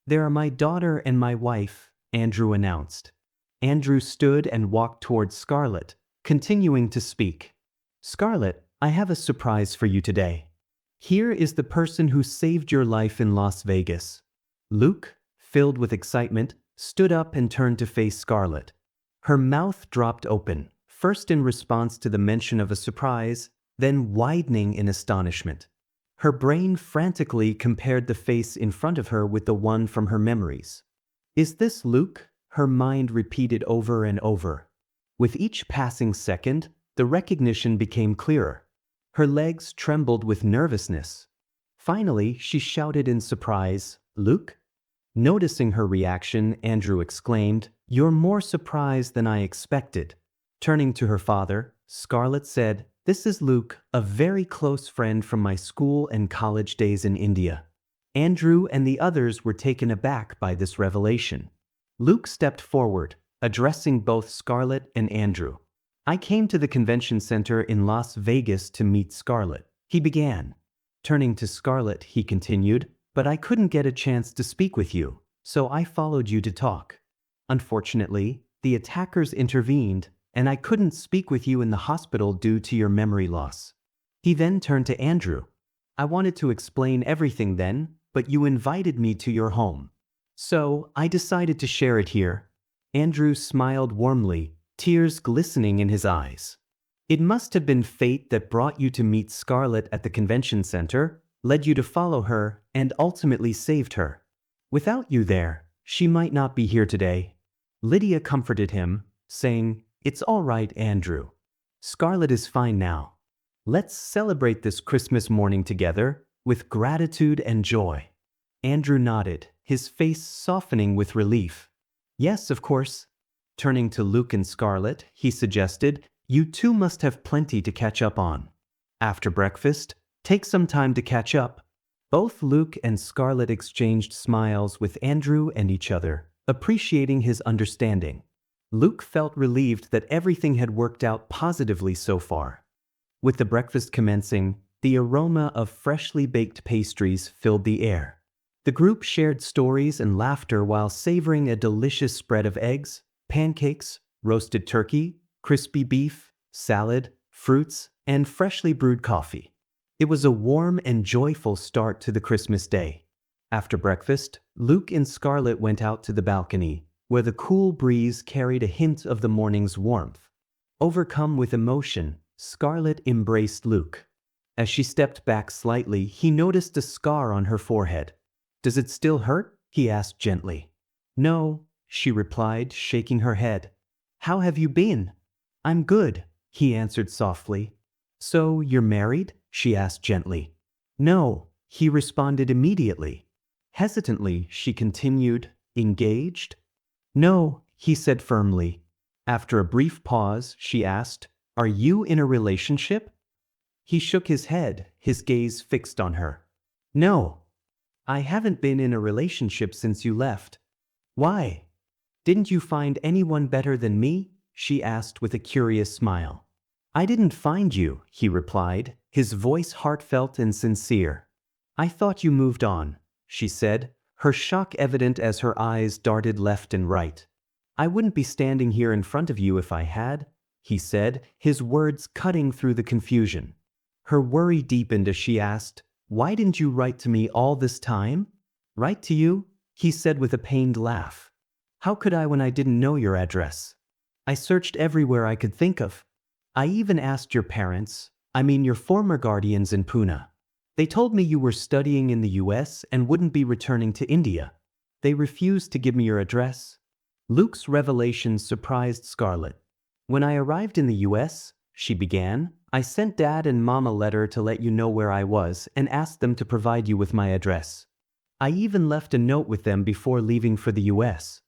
"There are my daughter and my wife," Andrew announced. Andrew stood and walked towards Scarlet, continuing to speak. "Scarlet, I have a surprise for you today. Here is the person who saved your life in Las Vegas." Luke, filled with excitement, stood up and turned to face Scarlet. Her mouth dropped open, first in response to the mention of a surprise, then widening in astonishment. Her brain frantically compared the face in front of her with the one from her memories. "Is this Luke?" her mind repeated over and over. With each passing second, the recognition became clearer. Her legs trembled with nervousness. Finally, she shouted in surprise, "Luke?" Noticing her reaction, Andrew exclaimed, "You're more surprised than I expected." Turning to her father, Scarlet said, "This is Luke, a very close friend from my school and college days in India." Andrew and the others were taken aback by this revelation. Luke stepped forward, addressing both Scarlet and Andrew. "I came to the convention center in Las Vegas to meet Scarlet," he began. Turning to Scarlet, he continued, "But I couldn't get a chance to speak with you, so I followed you to talk. Unfortunately, the attackers intervened, and I couldn't speak with you in the hospital due to your memory loss." He then turned to Andrew. "I wanted to explain everything then, but you invited me to your home. So I decided to share it here." Andrew smiled warmly, tears glistening in his eyes. "It must have been fate that brought you to meet Scarlet at the convention center, led you to follow her, and ultimately saved her. Without you there, she might not be here today." Lydia comforted him, saying, "It's all right, Andrew. Scarlet is fine now. Let's celebrate this Christmas morning together, with gratitude and joy." Andrew nodded, his face softening with relief. "Yes, of course." Turning to Luke and Scarlet, he suggested, "You two must have plenty to catch up on. After breakfast, take some time to catch up." Both Luke and Scarlet exchanged smiles with Andrew and each other, appreciating his understanding. Luke felt relieved that everything had worked out positively so far. With the breakfast commencing, the aroma of freshly baked pastries filled the air. The group shared stories and laughter while savoring a delicious spread of eggs, pancakes, roasted turkey, crispy beef, salad, fruits, and freshly brewed coffee. It was a warm and joyful start to the Christmas day. After breakfast, Luke and Scarlet went out to the balcony, where the cool breeze carried a hint of the morning's warmth. Overcome with emotion, Scarlet embraced Luke. As she stepped back slightly, he noticed a scar on her forehead. "Does it still hurt?" he asked gently. "No," she replied, shaking her head. "How have you been?" "I'm good," he answered softly. "So, you're married?" she asked gently. "No," he responded immediately. Hesitantly, she continued, "Engaged?" "No," he said firmly. After a brief pause, she asked, "Are you in a relationship?" He shook his head, his gaze fixed on her. "No. I haven't been in a relationship since you left." "Why? Didn't you find anyone better than me?" she asked with a curious smile. "I didn't find you," he replied, his voice heartfelt and sincere. "I thought you moved on," she said, her shock evident as her eyes darted left and right. "I wouldn't be standing here in front of you if I had," he said, his words cutting through the confusion. Her worry deepened as she asked, "Why didn't you write to me all this time?" "Write to you?" he said with a pained laugh. "How could I when I didn't know your address? I searched everywhere I could think of. I even asked your parents, your former guardians in Pune. They told me you were studying in the US and wouldn't be returning to India. They refused to give me your address." Luke's revelation surprised Scarlet. "When I arrived in the US," she began, "I sent Dad and Mom a letter to let you know where I was and asked them to provide you with my address. I even left a note with them before leaving for the US.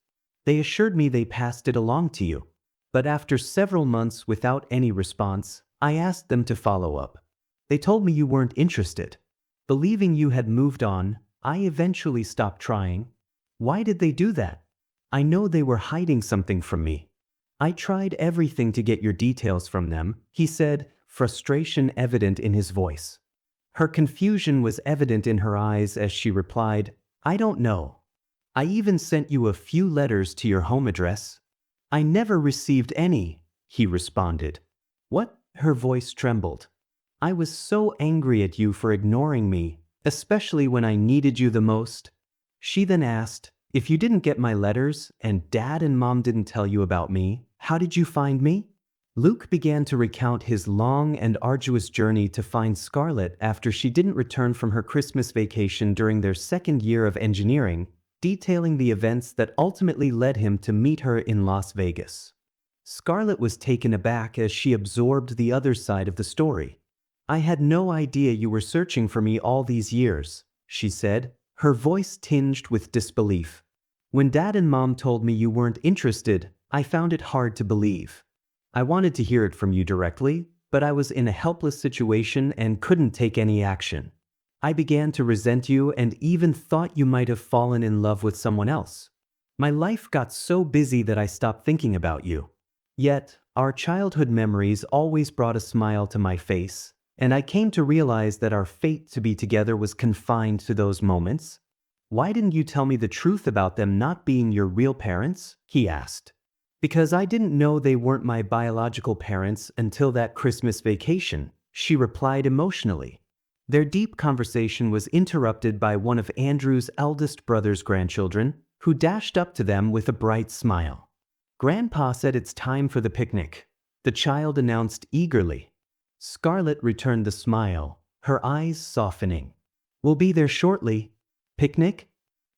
They assured me they passed it along to you. But after several months without any response, I asked them to follow up. They told me you weren't interested. Believing you had moved on, I eventually stopped trying." "Why did they do that?" "I know they were hiding something from me. I tried everything to get your details from them," he said, frustration evident in his voice. Her confusion was evident in her eyes as she replied, "I don't know. I even sent you a few letters to your home address." "I never received any," he responded. "What?" Her voice trembled. "I was so angry at you for ignoring me, especially when I needed you the most." She then asked, "If you didn't get my letters and Dad and Mom didn't tell you about me, how did you find me?" Luke began to recount his long and arduous journey to find Scarlet after she didn't return from her Christmas vacation during their second year of engineering, detailing the events that ultimately led him to meet her in Las Vegas. Scarlet was taken aback as she absorbed the other side of the story. I had no idea you were searching for me all these years, she said, her voice tinged with disbelief. When Dad and Mom told me you weren't interested, I found it hard to believe. I wanted to hear it from you directly, but I was in a helpless situation and couldn't take any action. I began to resent you and even thought you might have fallen in love with someone else. My life got so busy that I stopped thinking about you. Yet, our childhood memories always brought a smile to my face, and I came to realize that our fate to be together was confined to those moments. Why didn't you tell me the truth about them not being your real parents? He asked. Because I didn't know they weren't my biological parents until that Christmas vacation, she replied emotionally. Their deep conversation was interrupted by one of Andrew's eldest brother's grandchildren, who dashed up to them with a bright smile. Grandpa said it's time for the picnic, the child announced eagerly. Scarlet returned the smile, her eyes softening. We'll be there shortly. Picnic?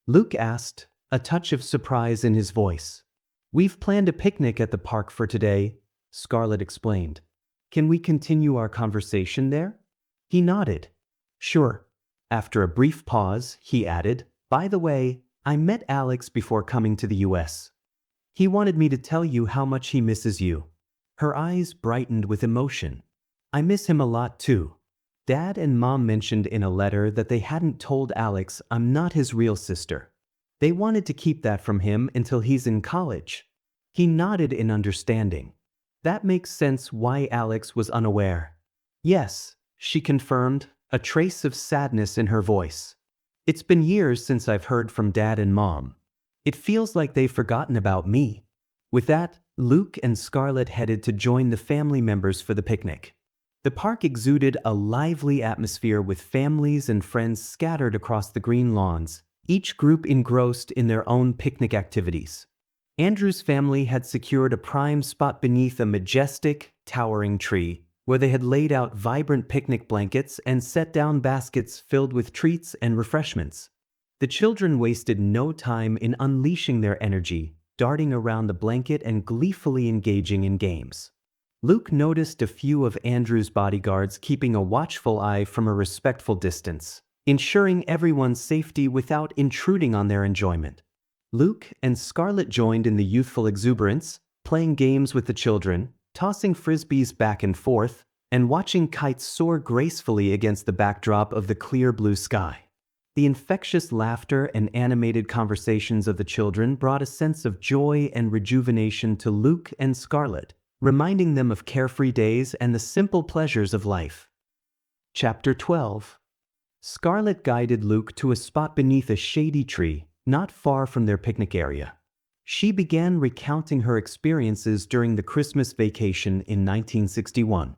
Luke asked, a touch of surprise in his voice. We've planned a picnic at the park for today, Scarlet explained. Can we continue our conversation there? He nodded. Sure. After a brief pause, he added, by the way, I met Alex before coming to the US. He wanted me to tell you how much he misses you. Her eyes brightened with emotion. I miss him a lot too. Dad and Mom mentioned in a letter that they hadn't told Alex I'm not his real sister. They wanted to keep that from him until he's in college. He nodded in understanding. That makes sense why Alex was unaware. Yes, she confirmed, a trace of sadness in her voice. It's been years since I've heard from Dad and Mom. It feels like they've forgotten about me. With that, Luke and Scarlet headed to join the family members for the picnic. The park exuded a lively atmosphere with families and friends scattered across the green lawns, each group engrossed in their own picnic activities. Andrew's family had secured a prime spot beneath a majestic, towering tree, where they had laid out vibrant picnic blankets and set down baskets filled with treats and refreshments. The children wasted no time in unleashing their energy, darting around the blanket and gleefully engaging in games. Luke noticed a few of Andrew's bodyguards keeping a watchful eye from a respectful distance, ensuring everyone's safety without intruding on their enjoyment. Luke and Scarlet joined in the youthful exuberance, playing games with the children, tossing frisbees back and forth, and watching kites soar gracefully against the backdrop of the clear blue sky. The infectious laughter and animated conversations of the children brought a sense of joy and rejuvenation to Luke and Scarlet, reminding them of carefree days and the simple pleasures of life. Chapter 12. Scarlet guided Luke to a spot beneath a shady tree, not far from their picnic area. She began recounting her experiences during the Christmas vacation in 1961.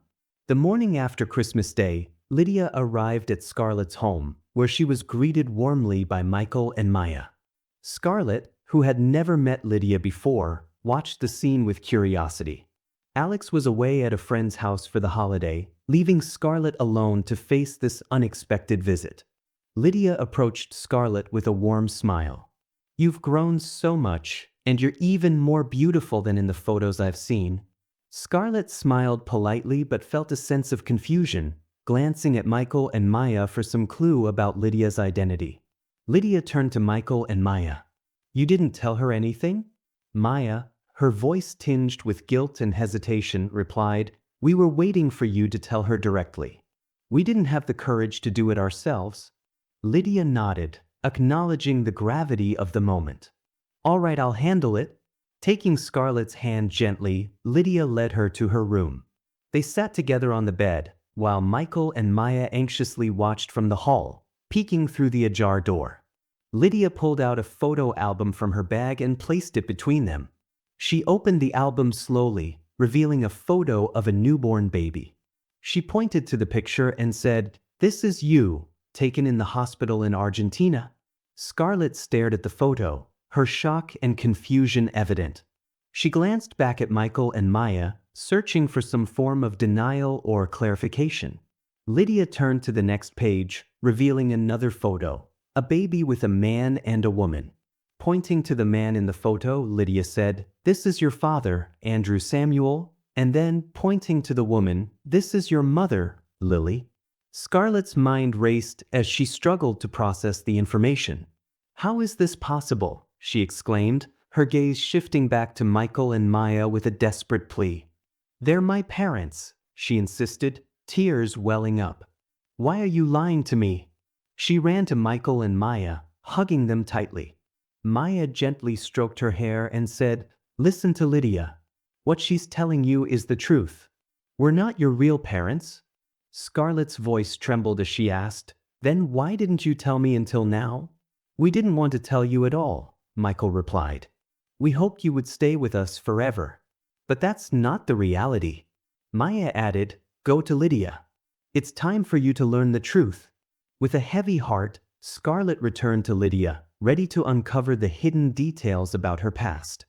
The morning after Christmas Day, Lydia arrived at Scarlet's home, where she was greeted warmly by Michael and Maya. Scarlet, who had never met Lydia before, watched the scene with curiosity. Alex was away at a friend's house for the holiday, leaving Scarlet alone to face this unexpected visit. Lydia approached Scarlet with a warm smile. You've grown so much, and you're even more beautiful than in the photos I've seen. Scarlet smiled politely but felt a sense of confusion, glancing at Michael and Maya for some clue about Lydia's identity. Lydia turned to Michael and Maya. You didn't tell her anything? Maya, her voice tinged with guilt and hesitation, replied, We were waiting for you to tell her directly. We didn't have the courage to do it ourselves. Lydia nodded, acknowledging the gravity of the moment. All right, I'll handle it. Taking Scarlet's hand gently, Lydia led her to her room. They sat together on the bed, while Michael and Maya anxiously watched from the hall, peeking through the ajar door. Lydia pulled out a photo album from her bag and placed it between them. She opened the album slowly, revealing a photo of a newborn baby. She pointed to the picture and said, This is you, taken in the hospital in Argentina. Scarlet stared at the photo, her shock and confusion evident. She glanced back at Michael and Maya, searching for some form of denial or clarification. Lydia turned to the next page, revealing another photo, a baby with a man and a woman. Pointing to the man in the photo, Lydia said, This is your father, Andrew Samuel, and then, pointing to the woman, This is your mother, Lily? Scarlet's mind raced as she struggled to process the information. How is this possible? She exclaimed, her gaze shifting back to Michael and Maya with a desperate plea. They're my parents, she insisted, tears welling up. Why are you lying to me? She ran to Michael and Maya, hugging them tightly. Maya gently stroked her hair and said, "Listen to Lydia. What she's telling you is the truth. We're not your real parents." Scarlet's voice trembled as she asked, "Then why didn't you tell me until now?" "We didn't want to tell you at all," Michael replied. "We hoped you would stay with us forever. But that's not the reality." Maya added, "Go to Lydia. It's time for you to learn the truth." With a heavy heart, Scarlet returned to Lydia, ready to uncover the hidden details about her past.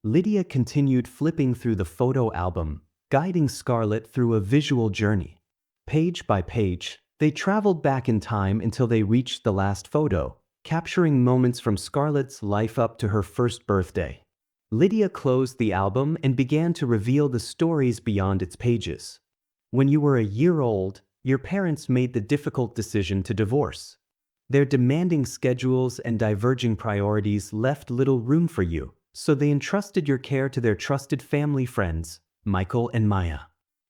Lydia continued flipping through the photo album, guiding Scarlet through a visual journey. Page by page, they traveled back in time until they reached the last photo, capturing moments from Scarlet's life up to her first birthday. Lydia closed the album and began to reveal the stories beyond its pages. When you were a year old, your parents made the difficult decision to divorce. Their demanding schedules and diverging priorities left little room for you, so they entrusted your care to their trusted family friends, Michael and Maya.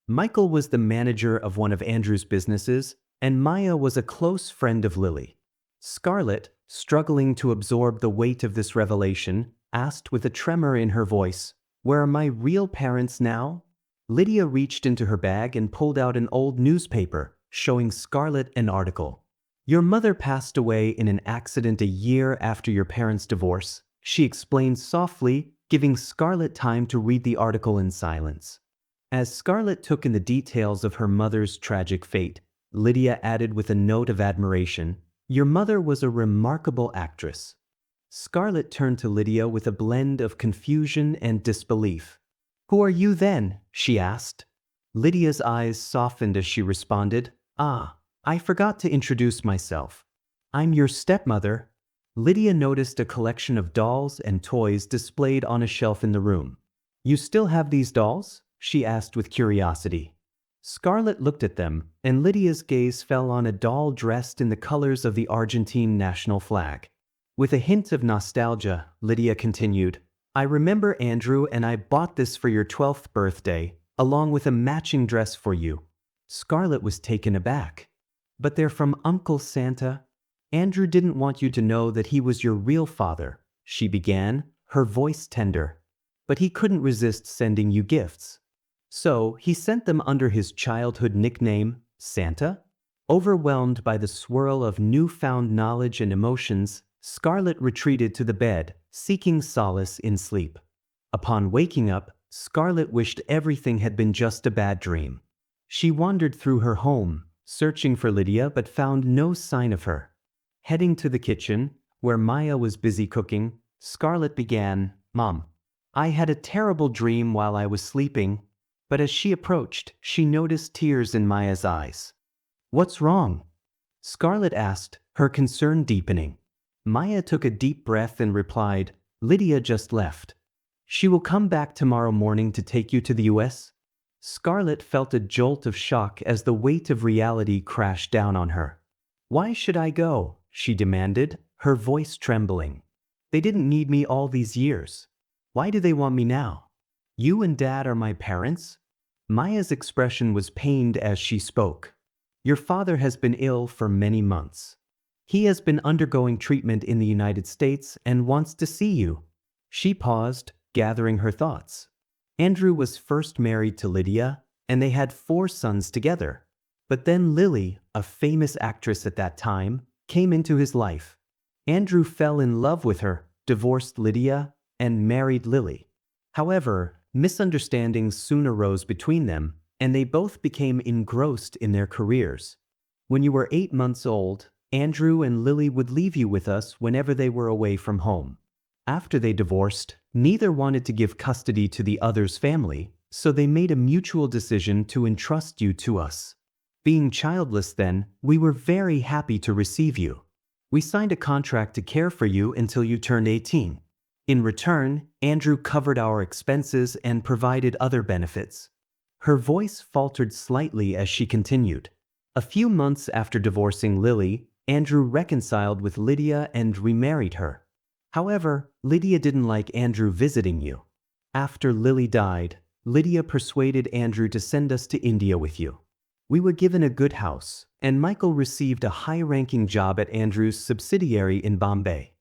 Michael was the manager of one of Andrew's businesses, and Maya was a close friend of Lily. Scarlet, struggling to absorb the weight of this revelation, asked with a tremor in her voice, "Where are my real parents now?" Lydia reached into her bag and pulled out an old newspaper, showing Scarlet an article. "Your mother passed away in an accident a year after your parents' divorce," she explained softly, giving Scarlet time to read the article in silence. As Scarlet took in the details of her mother's tragic fate, Lydia added with a note of admiration, "Your mother was a remarkable actress." Scarlet turned to Lydia with a blend of confusion and disbelief. "Who are you then?" she asked. Lydia's eyes softened as she responded, "Ah, I forgot to introduce myself. I'm your stepmother." Lydia noticed a collection of dolls and toys displayed on a shelf in the room. "You still have these dolls?" she asked with curiosity. Scarlet looked at them, and Lydia's gaze fell on a doll dressed in the colors of the Argentine national flag. With a hint of nostalgia, Lydia continued, "I remember Andrew and I bought this for your 12th birthday, along with a matching dress for you." Scarlet was taken aback. "But they're from Uncle Santa. Andrew didn't want you to know that he was your real father," she began, her voice tender. "But he couldn't resist sending you gifts. So he sent them under his childhood nickname, Santa?" Overwhelmed by the swirl of newfound knowledge and emotions, Scarlet retreated to the bed, seeking solace in sleep. Upon waking up, Scarlet wished everything had been just a bad dream. She wandered through her home, searching for Lydia but found no sign of her. Heading to the kitchen, where Maya was busy cooking, Scarlet began, "Mom, I had a terrible dream while I was sleeping." But as she approached, she noticed tears in Maya's eyes. "What's wrong?" Scarlet asked, her concern deepening. Maya took a deep breath and replied, "Lydia just left. She will come back tomorrow morning to take you to the US." Scarlet felt a jolt of shock as the weight of reality crashed down on her. "Why should I go?" she demanded, her voice trembling. "They didn't need me all these years. Why do they want me now? You and Dad are my parents?" Maya's expression was pained as she spoke. "Your father has been ill for many months. He has been undergoing treatment in the United States and wants to see you." She paused, gathering her thoughts. Andrew was first married to Lydia, and they had 4 sons together. But then Lily, a famous actress at that time, came into his life. Andrew fell in love with her, divorced Lydia, and married Lily. However, misunderstandings soon arose between them, and they both became engrossed in their careers. When you were 8 months old, Andrew and Lily would leave you with us whenever they were away from home. After they divorced, neither wanted to give custody to the other's family, so they made a mutual decision to entrust you to us. Being childless then, we were very happy to receive you. We signed a contract to care for you until you turned 18. In return, Andrew covered our expenses and provided other benefits. Her voice faltered slightly as she continued. A few months after divorcing Lily, Andrew reconciled with Lydia and remarried her. However, Lydia didn't like Andrew visiting you. After Lily died, Lydia persuaded Andrew to send us to India with you. We were given a good house, and Michael received a high-ranking job at Andrew's subsidiary in Bombay.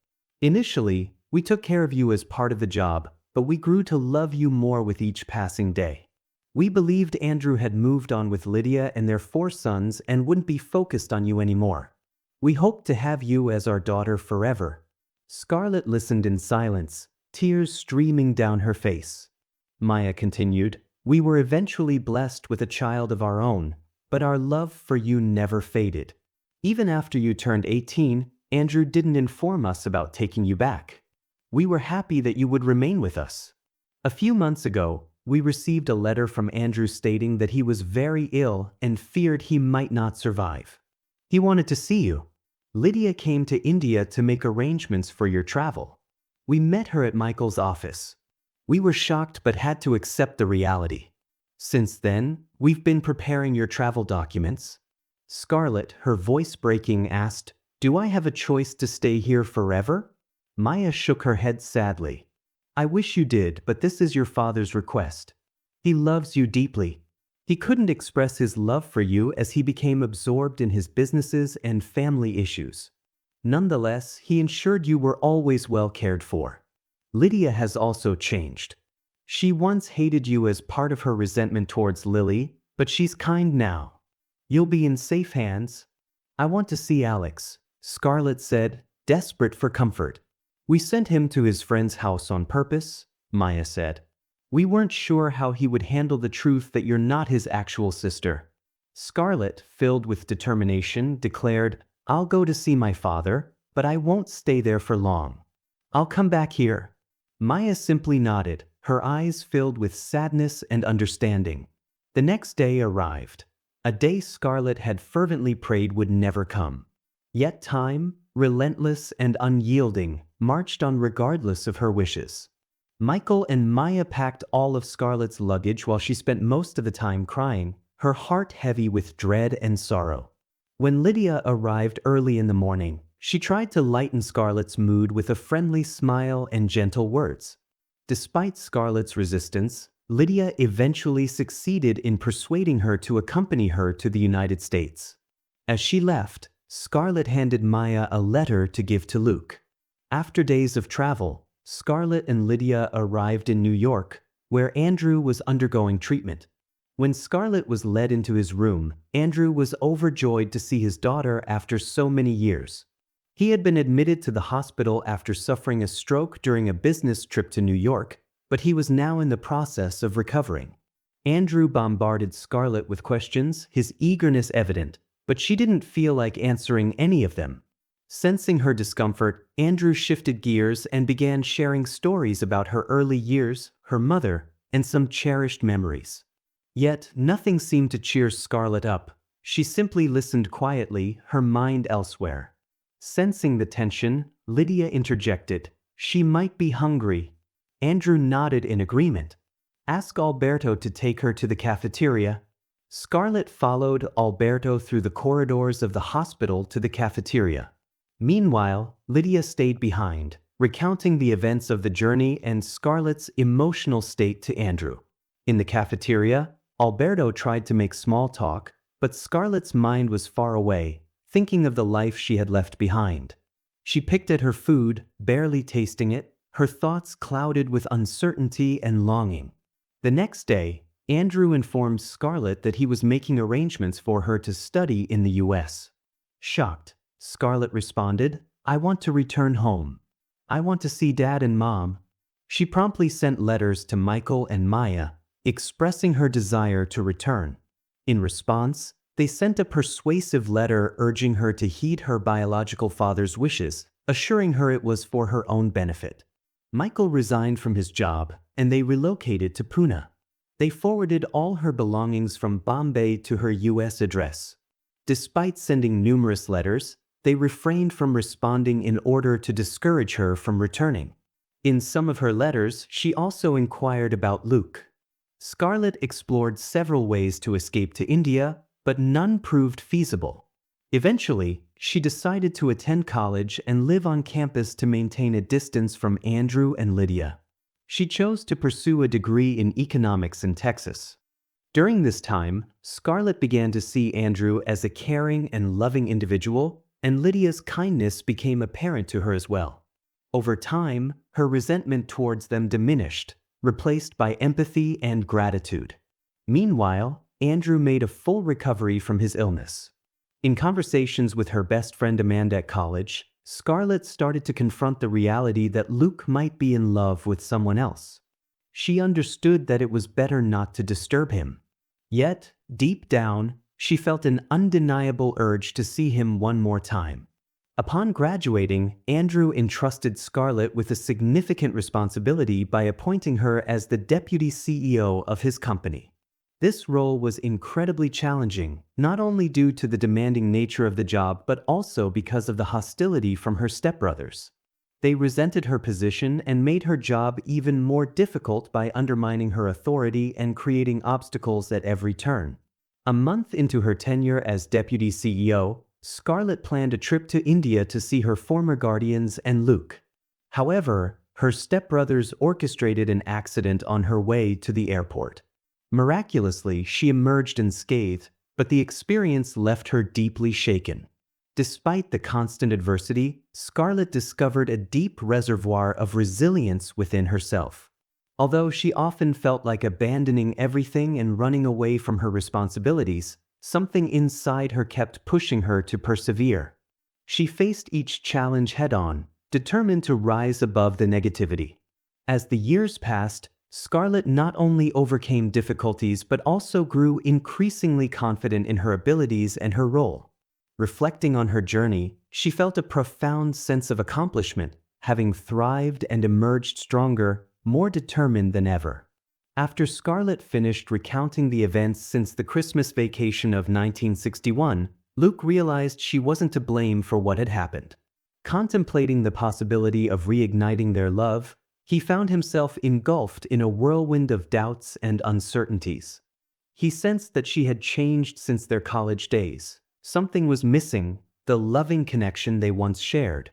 Initially, we took care of you as part of the job, but we grew to love you more with each passing day. We believed Andrew had moved on with Lydia and their 4 sons and wouldn't be focused on you anymore. We hoped to have you as our daughter forever. Scarlet listened in silence, tears streaming down her face. Maya continued, "We were eventually blessed with a child of our own, but our love for you never faded. Even after you turned 18, Andrew didn't inform us about taking you back. We were happy that you would remain with us." A few months ago, we received a letter from Andrew stating that he was very ill and feared he might not survive. He wanted to see you. Lydia came to India to make arrangements for your travel. We met her at Michael's office. We were shocked but had to accept the reality. Since then, we've been preparing your travel documents. Scarlet, her voice breaking, asked, "Do I have a choice to stay here forever?" Maya shook her head sadly. "I wish you did, but this is your father's request. He loves you deeply. He couldn't express his love for you as he became absorbed in his businesses and family issues. Nonetheless, he ensured you were always well cared for. Lydia has also changed. She once hated you as part of her resentment towards Lily, but she's kind now. You'll be in safe hands." "I want to see Alex," Scarlet said, desperate for comfort. "We sent him to his friend's house on purpose," Maya said. "We weren't sure how he would handle the truth that you're not his actual sister." Scarlet, filled with determination, declared, "I'll go to see my father, but I won't stay there for long. I'll come back here." Maya simply nodded, her eyes filled with sadness and understanding. The next day arrived, a day Scarlet had fervently prayed would never come. Yet time, relentless and unyielding, marched on regardless of her wishes. Michael and Maya packed all of Scarlet's luggage while she spent most of the time crying, her heart heavy with dread and sorrow. When Lydia arrived early in the morning, she tried to lighten Scarlet's mood with a friendly smile and gentle words. Despite Scarlet's resistance, Lydia eventually succeeded in persuading her to accompany her to the United States. As she left, Scarlet handed Maya a letter to give to Luke. After days of travel, Scarlet and Lydia arrived in New York, where Andrew was undergoing treatment. When Scarlet was led into his room, Andrew was overjoyed to see his daughter after so many years. He had been admitted to the hospital after suffering a stroke during a business trip to New York, but he was now in the process of recovering. Andrew bombarded Scarlet with questions, his eagerness evident, but she didn't feel like answering any of them. Sensing her discomfort, Andrew shifted gears and began sharing stories about her early years, her mother, and some cherished memories. Yet, nothing seemed to cheer Scarlet up. She simply listened quietly, her mind elsewhere. Sensing the tension, Lydia interjected, "She might be hungry." Andrew nodded in agreement. "Ask Alberto to take her to the cafeteria." Scarlet followed Alberto through the corridors of the hospital to the cafeteria. Meanwhile, Lydia stayed behind, recounting the events of the journey and Scarlet's emotional state to Andrew. In the cafeteria, Alberto tried to make small talk, but Scarlet's mind was far away, thinking of the life she had left behind. She picked at her food, barely tasting it, her thoughts clouded with uncertainty and longing. The next day, Andrew informed Scarlet that he was making arrangements for her to study in the US. Shocked, Scarlet responded, "I want to return home. I want to see Dad and Mom." She promptly sent letters to Michael and Maya, expressing her desire to return. In response, they sent a persuasive letter urging her to heed her biological father's wishes, assuring her it was for her own benefit. Michael resigned from his job, and they relocated to Pune. They forwarded all her belongings from Bombay to her US address. Despite sending numerous letters, they refrained from responding in order to discourage her from returning. In some of her letters, she also inquired about Luke. Scarlet explored several ways to escape to India, but none proved feasible. Eventually, she decided to attend college and live on campus to maintain a distance from Andrew and Lydia. She chose to pursue a degree in economics in Texas. During this time, Scarlet began to see Andrew as a caring and loving individual, and Lydia's kindness became apparent to her as well. Over time, her resentment towards them diminished, replaced by empathy and gratitude. Meanwhile, Andrew made a full recovery from his illness. In conversations with her best friend Amanda at college, Scarlet started to confront the reality that Luke might be in love with someone else. She understood that it was better not to disturb him. Yet, deep down, she felt an undeniable urge to see him one more time. Upon graduating, Andrew entrusted Scarlet with a significant responsibility by appointing her as the deputy CEO of his company. This role was incredibly challenging, not only due to the demanding nature of the job but also because of the hostility from her stepbrothers. They resented her position and made her job even more difficult by undermining her authority and creating obstacles at every turn. A month into her tenure as deputy CEO, Scarlet planned a trip to India to see her former guardians and Luke. However, her stepbrothers orchestrated an accident on her way to the airport. Miraculously, she emerged unscathed, but the experience left her deeply shaken. Despite the constant adversity, Scarlet discovered a deep reservoir of resilience within herself. Although she often felt like abandoning everything and running away from her responsibilities, something inside her kept pushing her to persevere. She faced each challenge head-on, determined to rise above the negativity. As the years passed, Scarlet not only overcame difficulties but also grew increasingly confident in her abilities and her role. Reflecting on her journey, she felt a profound sense of accomplishment, having thrived and emerged stronger, more determined than ever. After Scarlet finished recounting the events since the Christmas vacation of 1961, Luke realized she wasn't to blame for what had happened. Contemplating the possibility of reigniting their love, he found himself engulfed in a whirlwind of doubts and uncertainties. He sensed that she had changed since their college days. Something was missing, the loving connection they once shared.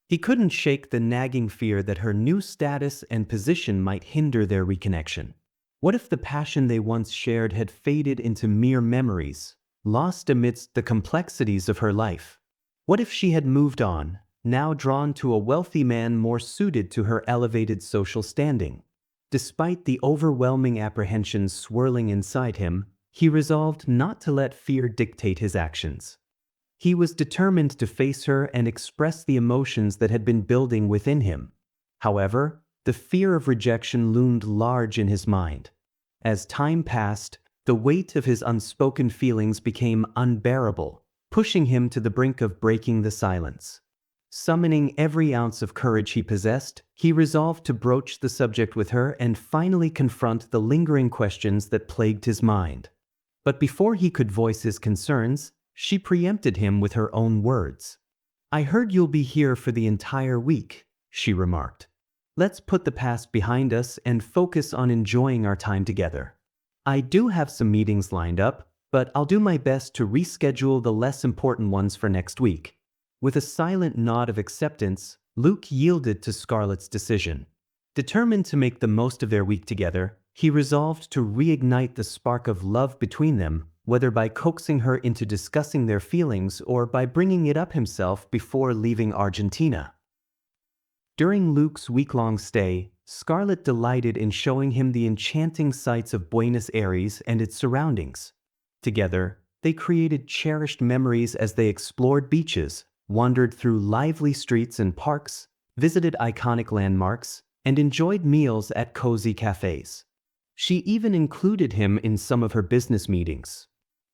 He couldn't shake the nagging fear that her new status and position might hinder their reconnection. What if the passion they once shared had faded into mere memories, lost amidst the complexities of her life? What if she had moved on, now drawn to a wealthy man more suited to her elevated social standing? Despite the overwhelming apprehensions swirling inside him, he resolved not to let fear dictate his actions. He was determined to face her and express the emotions that had been building within him. However, the fear of rejection loomed large in his mind. As time passed, the weight of his unspoken feelings became unbearable, pushing him to the brink of breaking the silence. Summoning every ounce of courage he possessed, he resolved to broach the subject with her and finally confront the lingering questions that plagued his mind. But before he could voice his concerns, she preempted him with her own words. "I heard you'll be here for the entire week," she remarked. "Let's put the past behind us and focus on enjoying our time together. I do have some meetings lined up, but I'll do my best to reschedule the less important ones for next week." With a silent nod of acceptance, Luke yielded to Scarlet's decision. Determined to make the most of their week together, he resolved to reignite the spark of love between them, whether by coaxing her into discussing their feelings or by bringing it up himself before leaving Argentina. During Luke's week-long stay, Scarlet delighted in showing him the enchanting sights of Buenos Aires and its surroundings. Together, they created cherished memories as they explored beaches, wandered through lively streets and parks, visited iconic landmarks, and enjoyed meals at cozy cafes. She even included him in some of her business meetings.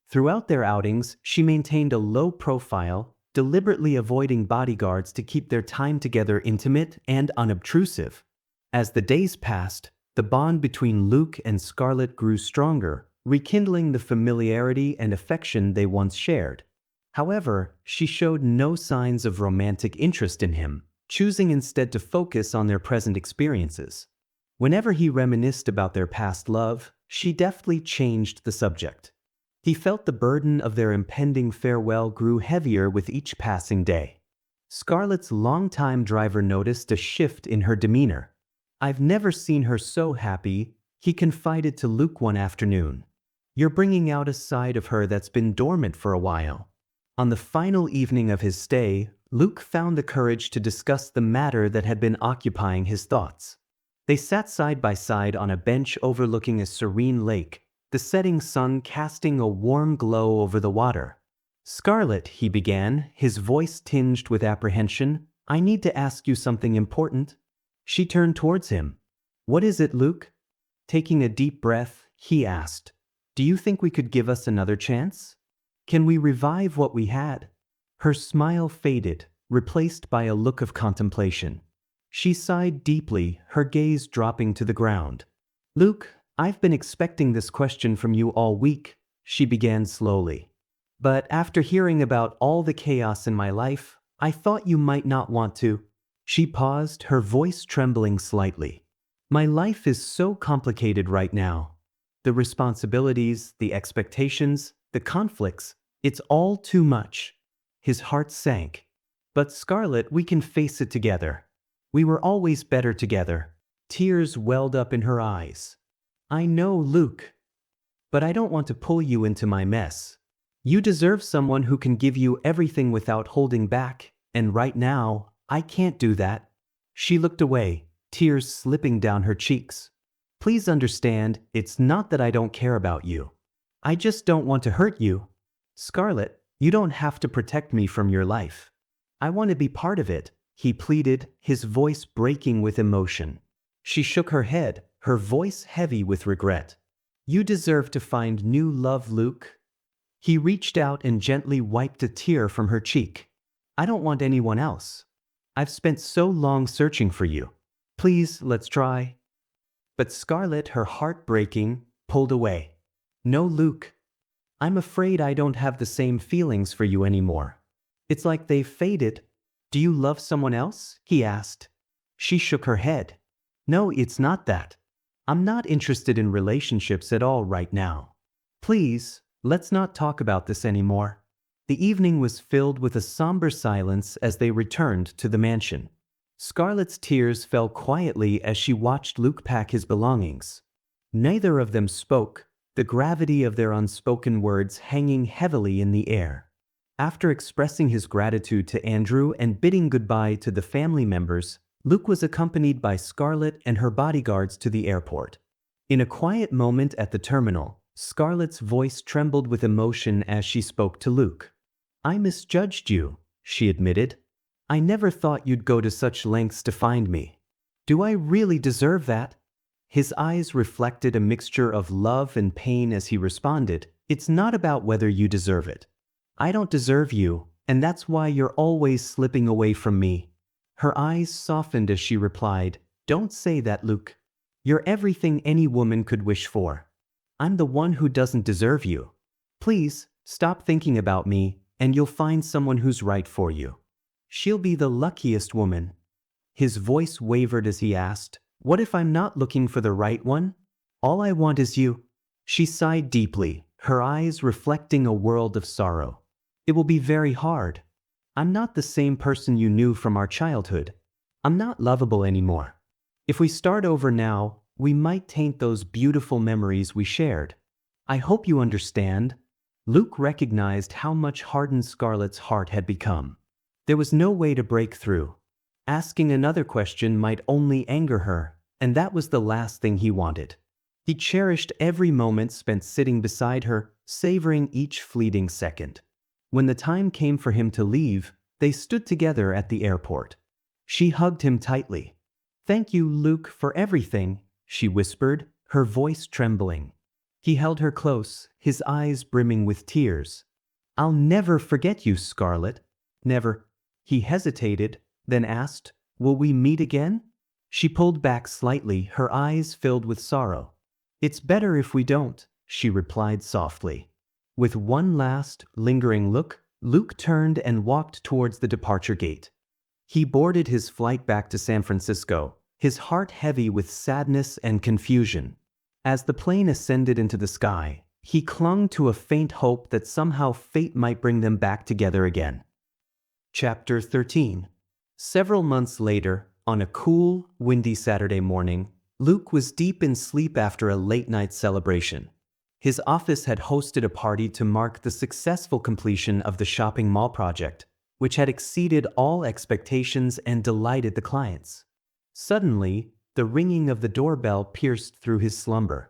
Throughout their outings, she maintained a low profile, deliberately avoiding bodyguards to keep their time together intimate and unobtrusive. As the days passed, the bond between Luke and Scarlet grew stronger, rekindling the familiarity and affection they once shared. However, she showed no signs of romantic interest in him, choosing instead to focus on their present experiences. Whenever he reminisced about their past love, she deftly changed the subject. He felt the burden of their impending farewell grew heavier with each passing day. Scarlett's longtime driver noticed a shift in her demeanor. "I've never seen her so happy," he confided to Luke one afternoon. "You're bringing out a side of her that's been dormant for a while." On the final evening of his stay, Luke found the courage to discuss the matter that had been occupying his thoughts. They sat side by side on a bench overlooking a serene lake, the setting sun casting a warm glow over the water. "Scarlet," he began, his voice tinged with apprehension, "I need to ask you something important." She turned towards him. "What is it, Luke?" Taking a deep breath, he asked, "Do you think we could give us another chance? Can we revive what we had?" Her smile faded, replaced by a look of contemplation. She sighed deeply, her gaze dropping to the ground. "Luke, I've been expecting this question from you all week," she began slowly. "But after hearing about all the chaos in my life, I thought you might not want to." She paused, her voice trembling slightly. "My life is so complicated right now. The responsibilities, the expectations, the conflicts, it's all too much." His heart sank. "But Scarlet, we can face it together. We were always better together." Tears welled up in her eyes. "I know, Luke. But I don't want to pull you into my mess. You deserve someone who can give you everything without holding back, and right now, I can't do that." She looked away, tears slipping down her cheeks. "Please understand, it's not that I don't care about you. I just don't want to hurt you. Scarlet, you don't have to protect me from your life. I want to be part of it," he pleaded, his voice breaking with emotion. She shook her head, her voice heavy with regret. "You deserve to find new love, Luke." He reached out and gently wiped a tear from her cheek. "I don't want anyone else. I've spent so long searching for you. Please, let's try." But Scarlet, her heart breaking, pulled away. "No, Luke. I'm afraid I don't have the same feelings for you anymore. It's like they've faded." "Do you love someone else?" he asked. She shook her head. "No, it's not that. I'm not interested in relationships at all right now. Please, let's not talk about this anymore." The evening was filled with a somber silence as they returned to the mansion. Scarlet's tears fell quietly as she watched Luke pack his belongings. Neither of them spoke, the gravity of their unspoken words hanging heavily in the air. After expressing his gratitude to Andrew and bidding goodbye to the family members, Luke was accompanied by Scarlet and her bodyguards to the airport. In a quiet moment at the terminal, Scarlet's voice trembled with emotion as she spoke to Luke. "I misjudged you," she admitted. "I never thought you'd go to such lengths to find me. Do I really deserve that?" His eyes reflected a mixture of love and pain as he responded, "It's not about whether you deserve it. I don't deserve you, and that's why you're always slipping away from me." Her eyes softened as she replied, "Don't say that, Luke. You're everything any woman could wish for. I'm the one who doesn't deserve you. Please, stop thinking about me, and you'll find someone who's right for you. She'll be the luckiest woman." His voice wavered as he asked, "What if I'm not looking for the right one? All I want is you." She sighed deeply, her eyes reflecting a world of sorrow. "It will be very hard. I'm not the same person you knew from our childhood. I'm not lovable anymore. If we start over now, we might taint those beautiful memories we shared. I hope you understand." Luke recognized how much hardened Scarlet's heart had become. There was no way to break through. Asking another question might only anger her, and that was the last thing he wanted. He cherished every moment spent sitting beside her, savoring each fleeting second. When the time came for him to leave, they stood together at the airport. She hugged him tightly. "Thank you, Luke, for everything," she whispered, her voice trembling. He held her close, his eyes brimming with tears. "I'll never forget you, Scarlet. Never." He hesitated, then asked, "Will we meet again?" She pulled back slightly, her eyes filled with sorrow. "It's better if we don't," she replied softly. With one last, lingering look, Luke turned and walked towards the departure gate. He boarded his flight back to San Francisco, his heart heavy with sadness and confusion. As the plane ascended into the sky, He clung to a faint hope that somehow fate might bring them back together again. Chapter 13. Several months later, on a cool, windy Saturday morning, Luke was deep in sleep after a late-night celebration. His office had hosted a party to mark the successful completion of the shopping mall project, which had exceeded all expectations and delighted the clients. Suddenly, the ringing of the doorbell pierced through his slumber.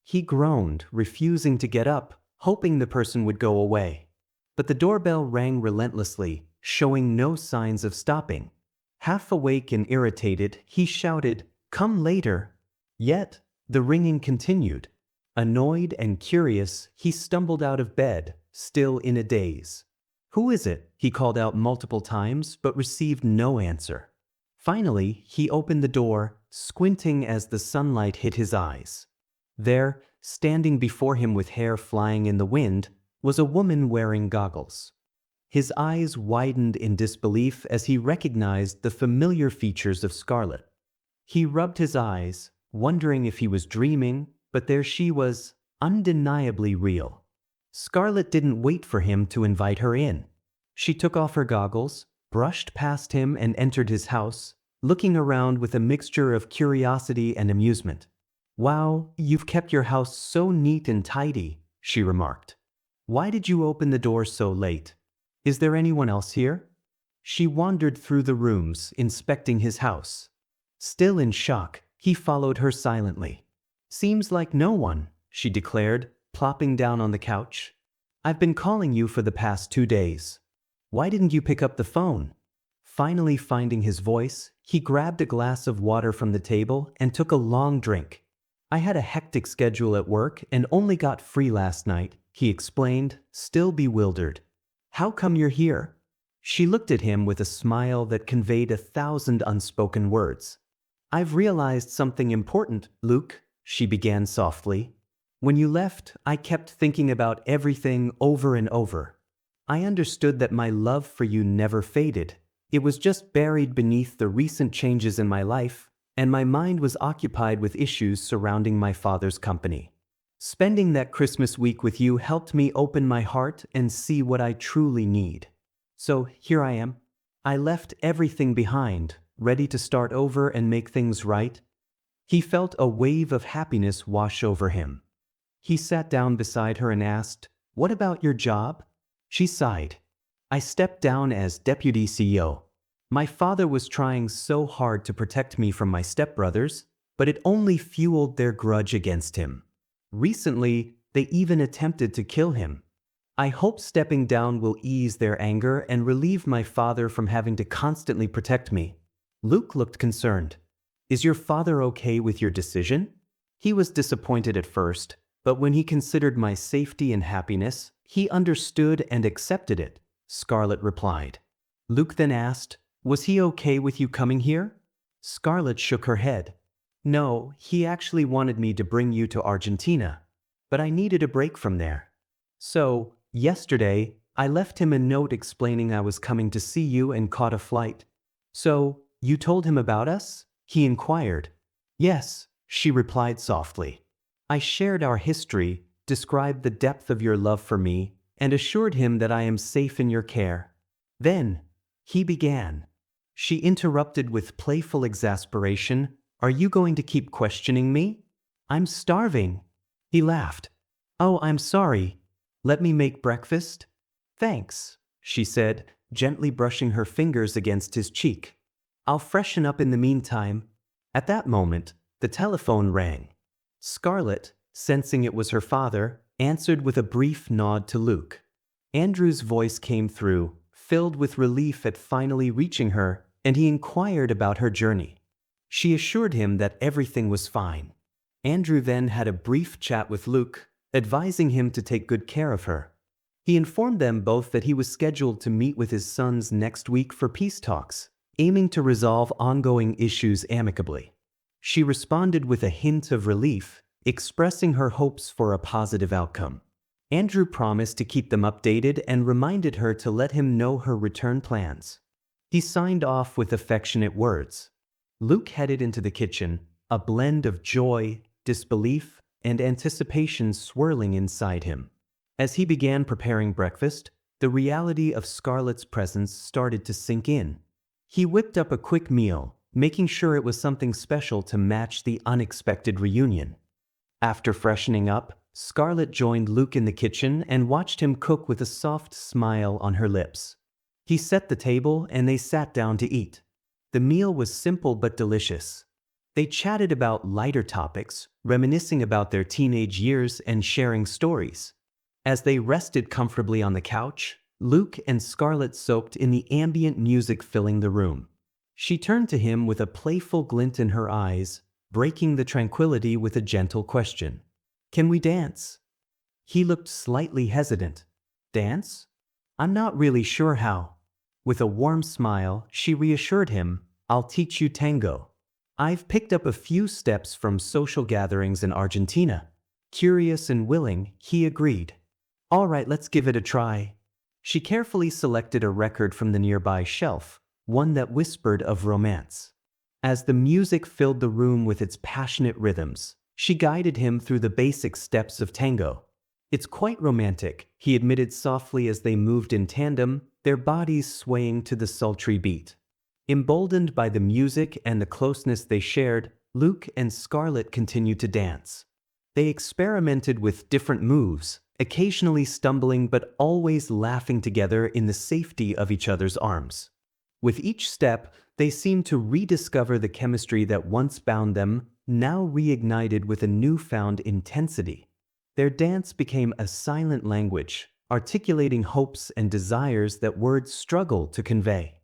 He groaned, refusing to get up, hoping the person would go away. But the doorbell rang relentlessly, showing no signs of stopping. Half awake and irritated, he shouted, "Come later!" Yet, the ringing continued. Annoyed and curious, he stumbled out of bed, still in a daze. "Who is it?" he called out multiple times, but received no answer. Finally, he opened the door, squinting as the sunlight hit his eyes. There, standing before him with hair flying in the wind, was a woman wearing goggles. His eyes widened in disbelief as he recognized the familiar features of Scarlet. He rubbed his eyes, wondering if he was dreaming, but there she was, undeniably real. Scarlet didn't wait for him to invite her in. She took off her goggles, brushed past him and entered his house, looking around with a mixture of curiosity and amusement. "Wow, you've kept your house so neat and tidy," she remarked. "Why did you open the door so late? Is there anyone else here?" She wandered through the rooms, inspecting his house. Still in shock, he followed her silently. "Seems like no one," she declared, plopping down on the couch. "I've been calling you for the past 2 days. Why didn't you pick up the phone?" Finally finding his voice, he grabbed a glass of water from the table and took a long drink. "I had a hectic schedule at work and only got free last night," he explained, still bewildered. "How come you're here?" She looked at him with a smile that conveyed 1,000 unspoken words. "I've realized something important, Luke," she began softly. "When you left, I kept thinking about everything over and over. I understood that my love for you never faded. It was just buried beneath the recent changes in my life, and my mind was occupied with issues surrounding my father's company. Spending that Christmas week with you helped me open my heart and see what I truly need. So here I am. I left everything behind, ready to start over and make things right." He felt a wave of happiness wash over him. He sat down beside her and asked, "What about your job?" She sighed. "I stepped down as deputy CEO. My father was trying so hard to protect me from my stepbrothers, but it only fueled their grudge against him. Recently, they even attempted to kill him. I hope stepping down will ease their anger and relieve my father from having to constantly protect me." Luke looked concerned. "Is your father okay with your decision?" "He was disappointed at first, but when he considered my safety and happiness, he understood and accepted it," Scarlet replied. Luke then asked, "Was he okay with you coming here?" Scarlet shook her head. "No, he actually wanted me to bring you to Argentina, but I needed a break from there. So, yesterday, I left him a note explaining I was coming to see you and caught a flight." "So, you told him about us?" he inquired. "Yes," she replied softly. "I shared our history, described the depth of your love for me, and assured him that I am safe in your care. Then, he began." She interrupted with playful exasperation, "Are you going to keep questioning me? I'm starving." He laughed. "Oh, I'm sorry. Let me make breakfast?" "Thanks," she said, gently brushing her fingers against his cheek. "I'll freshen up in the meantime." At that moment, the telephone rang. Scarlet, sensing it was her father, answered with a brief nod to Luke. Andrew's voice came through, filled with relief at finally reaching her, and he inquired about her journey. She assured him that everything was fine. Andrew then had a brief chat with Luke, advising him to take good care of her. He informed them both that he was scheduled to meet with his sons next week for peace talks, aiming to resolve ongoing issues amicably. She responded with a hint of relief, expressing her hopes for a positive outcome. Andrew promised to keep them updated and reminded her to let him know her return plans. He signed off with affectionate words. Luke headed into the kitchen, a blend of joy, disbelief, and anticipation swirling inside him. As he began preparing breakfast, the reality of Scarlet's presence started to sink in. He whipped up a quick meal, making sure it was something special to match the unexpected reunion. After freshening up, Scarlet joined Luke in the kitchen and watched him cook with a soft smile on her lips. He set the table and they sat down to eat. The meal was simple but delicious. They chatted about lighter topics, reminiscing about their teenage years and sharing stories. As they rested comfortably on the couch, Luke and Scarlet soaked in the ambient music filling the room. She turned to him with a playful glint in her eyes, breaking the tranquility with a gentle question. "Can we dance?" He looked slightly hesitant. "Dance? I'm not really sure how." With a warm smile, she reassured him, "I'll teach you tango. I've picked up a few steps from social gatherings in Argentina." Curious and willing, he agreed. "All right, let's give it a try." She carefully selected a record from the nearby shelf, one that whispered of romance. As the music filled the room with its passionate rhythms, she guided him through the basic steps of tango. "It's quite romantic," he admitted softly as they moved in tandem, their bodies swaying to the sultry beat. Emboldened by the music and the closeness they shared, Luke and Scarlet continued to dance. They experimented with different moves, occasionally stumbling but always laughing together in the safety of each other's arms. With each step, they seemed to rediscover the chemistry that once bound them, now reignited with a newfound intensity. Their dance became a silent language, articulating hopes and desires that words struggle to convey.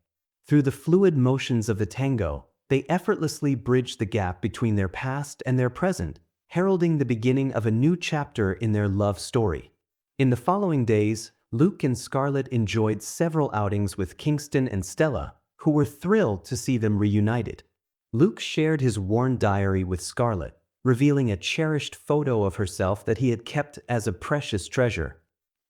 Through the fluid motions of the tango, they effortlessly bridged the gap between their past and their present, heralding the beginning of a new chapter in their love story. In the following days, Luke and Scarlet enjoyed several outings with Kingston and Stella, who were thrilled to see them reunited. Luke shared his worn diary with Scarlet, revealing a cherished photo of herself that he had kept as a precious treasure.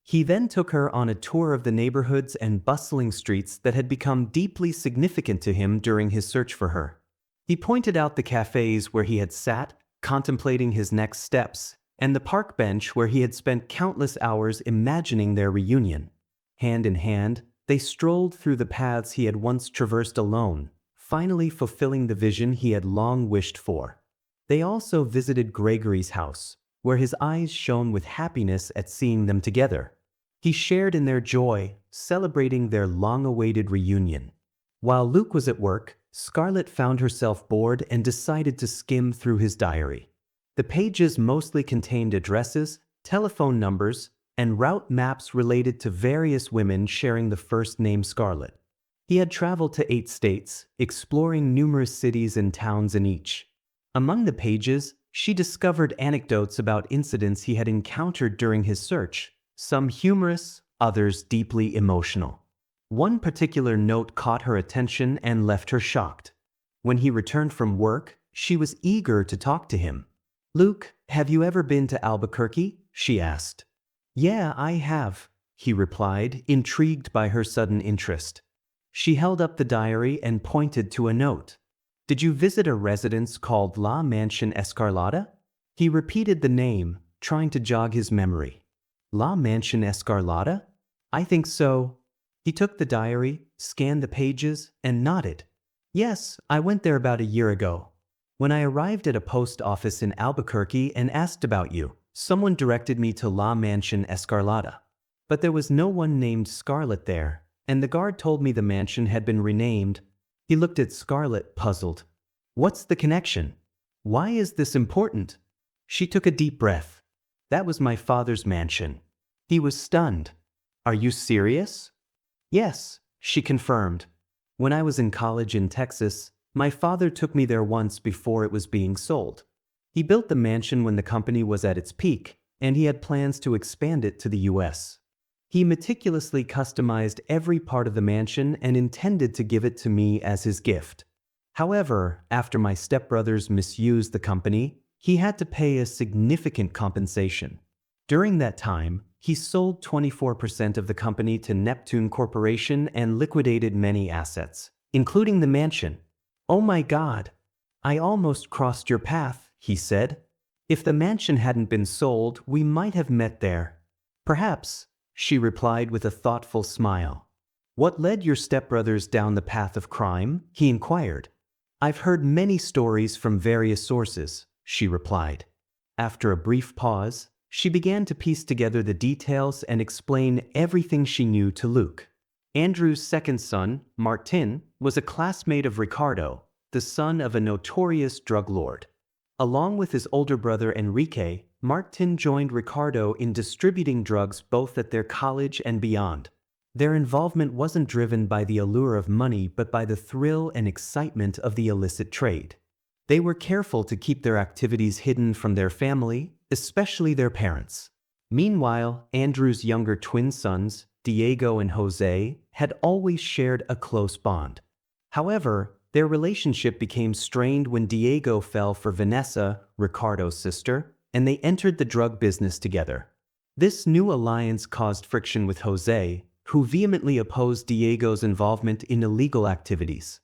He then took her on a tour of the neighborhoods and bustling streets that had become deeply significant to him during his search for her. He pointed out the cafes where he had sat, contemplating his next steps, and the park bench where he had spent countless hours imagining their reunion. Hand in hand, they strolled through the paths he had once traversed alone, finally fulfilling the vision he had long wished for. They also visited Gregory's house, where his eyes shone with happiness at seeing them together. He shared in their joy, celebrating their long-awaited reunion. While Luke was at work, Scarlet found herself bored and decided to skim through his diary. The pages mostly contained addresses, telephone numbers, and route maps related to various women sharing the first name Scarlet. He had traveled to 8 states, exploring numerous cities and towns in each. Among the pages, she discovered anecdotes about incidents he had encountered during his search, some humorous, others deeply emotional. One particular note caught her attention and left her shocked. When he returned from work, she was eager to talk to him. "Luke, have you ever been to Albuquerque?" she asked. "Yeah, I have," he replied, intrigued by her sudden interest. She held up the diary and pointed to a note. "Did you visit a residence called La Mansion Escarlata?" He repeated the name, trying to jog his memory. "La Mansion Escarlata? I think so." He took the diary, scanned the pages, and nodded. "Yes, I went there about a year ago. When I arrived at a post office in Albuquerque and asked about you, someone directed me to La Mansion Escarlata. But there was no one named Scarlet there, and the guard told me the mansion had been renamed." He looked at Scarlet, puzzled. "What's the connection? Why is this important?" She took a deep breath. "That was my father's mansion." He was stunned. "Are you serious?" "Yes," she confirmed. "When I was in college in Texas, my father took me there once before it was being sold. He built the mansion when the company was at its peak, and he had plans to expand it to the US. He meticulously customized every part of the mansion and intended to give it to me as his gift. However, after my stepbrothers misused the company, he had to pay a significant compensation. During that time, he sold 24% of the company to Neptune Corporation and liquidated many assets, including the mansion." "Oh my God! I almost crossed your path," he said. If the mansion hadn't been sold, we might have met there. Perhaps, she replied with a thoughtful smile. What led your stepbrothers down the path of crime? He inquired. I've heard many stories from various sources, she replied. After a brief pause, she began to piece together the details and explain everything she knew to Luke. Andrew's second son, Martin, was a classmate of Ricardo, the son of a notorious drug lord. Along with his older brother Enrique, Martin joined Ricardo in distributing drugs both at their college and beyond. Their involvement wasn't driven by the allure of money but by the thrill and excitement of the illicit trade. They were careful to keep their activities hidden from their family, especially their parents. Meanwhile, Andrew's younger twin sons, Diego and Jose, had always shared a close bond. However, their relationship became strained when Diego fell for Vanessa, Ricardo's sister, and they entered the drug business together. This new alliance caused friction with Jose, who vehemently opposed Diego's involvement in illegal activities.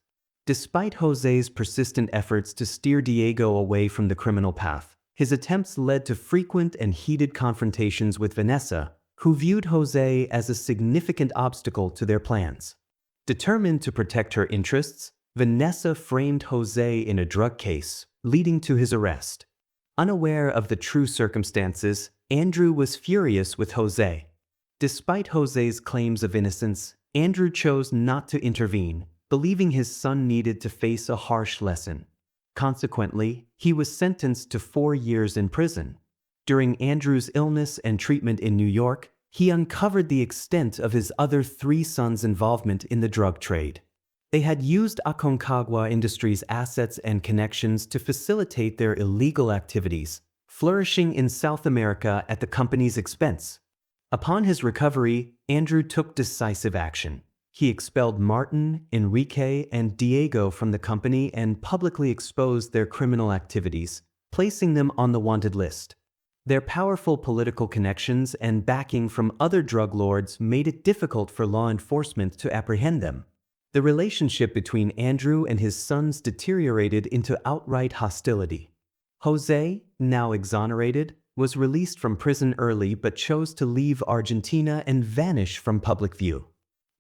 Despite Jose's persistent efforts to steer Diego away from the criminal path, his attempts led to frequent and heated confrontations with Vanessa, who viewed Jose as a significant obstacle to their plans. Determined to protect her interests, Vanessa framed Jose in a drug case, leading to his arrest. Unaware of the true circumstances, Andrew was furious with Jose. Despite Jose's claims of innocence, Andrew chose not to intervene, believing his son needed to face a harsh lesson. Consequently, he was sentenced to 4 years in prison. During Andrew's illness and treatment in New York, he uncovered the extent of his other 3 sons' involvement in the drug trade. They had used Aconcagua Industries' assets and connections to facilitate their illegal activities, flourishing in South America at the company's expense. Upon his recovery, Andrew took decisive action. He expelled Martin, Enrique, and Diego from the company and publicly exposed their criminal activities, placing them on the wanted list. Their powerful political connections and backing from other drug lords made it difficult for law enforcement to apprehend them. The relationship between Andrew and his sons deteriorated into outright hostility. Jose, now exonerated, was released from prison early but chose to leave Argentina and vanish from public view.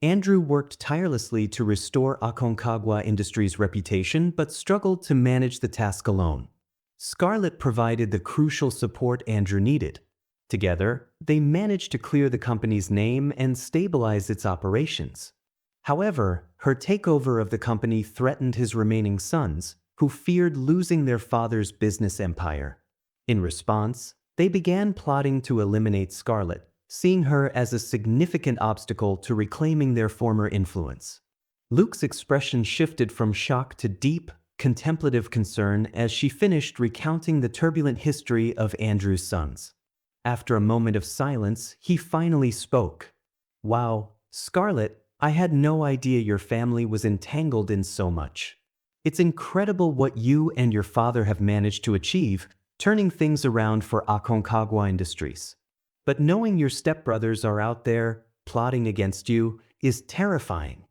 Andrew worked tirelessly to restore Aconcagua Industries' reputation but struggled to manage the task alone. Scarlet provided the crucial support Andrew needed. Together, they managed to clear the company's name and stabilize its operations. However, her takeover of the company threatened his remaining sons, who feared losing their father's business empire. In response, they began plotting to eliminate Scarlet, seeing her as a significant obstacle to reclaiming their former influence. Luke's expression shifted from shock to deep, contemplative concern as she finished recounting the turbulent history of Andrew's sons. After a moment of silence, he finally spoke. "Wow, Scarlet, I had no idea your family was entangled in so much. It's incredible what you and your father have managed to achieve, turning things around for Aconcagua Industries. But knowing your stepbrothers are out there, plotting against you, is terrifying.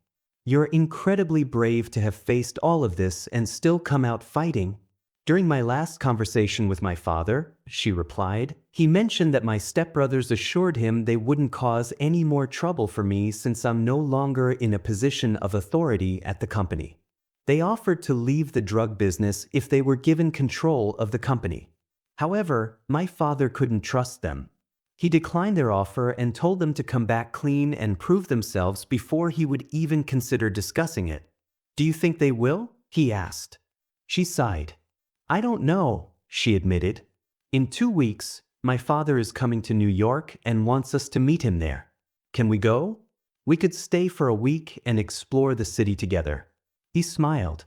You're incredibly brave to have faced all of this and still come out fighting." "During my last conversation with my father," she replied, "he mentioned that my stepbrothers assured him they wouldn't cause any more trouble for me since I'm no longer in a position of authority at the company. They offered to leave the drug business if they were given control of the company. However, my father couldn't trust them. He declined their offer and told them to come back clean and prove themselves before he would even consider discussing it." "Do you think they will?" he asked. She sighed. "I don't know," she admitted. "In 2 weeks, my father is coming to New York and wants us to meet him there. Can we go? We could stay for a week and explore the city together." He smiled.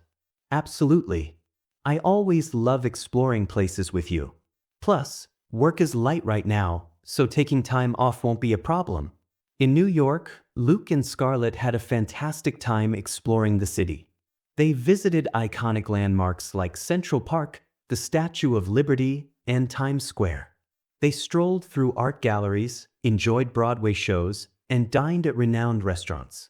"Absolutely. I always love exploring places with you. Plus, work is light right now, so taking time off won't be a problem." In New York, Luke and Scarlett had a fantastic time exploring the city. They visited iconic landmarks like Central Park, the Statue of Liberty, and Times Square. They strolled through art galleries, enjoyed Broadway shows, and dined at renowned restaurants.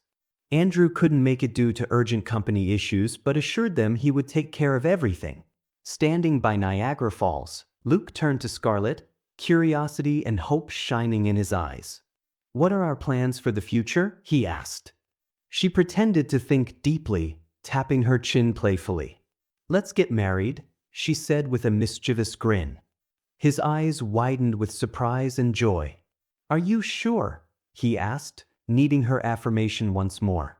Andrew couldn't make it due to urgent company issues but assured them he would take care of everything. Standing by Niagara Falls, Luke turned to Scarlet, curiosity and hope shining in his eyes. "What are our plans for the future?" he asked. She pretended to think deeply, tapping her chin playfully. "Let's get married," she said with a mischievous grin. His eyes widened with surprise and joy. "Are you sure?" he asked, needing her affirmation once more.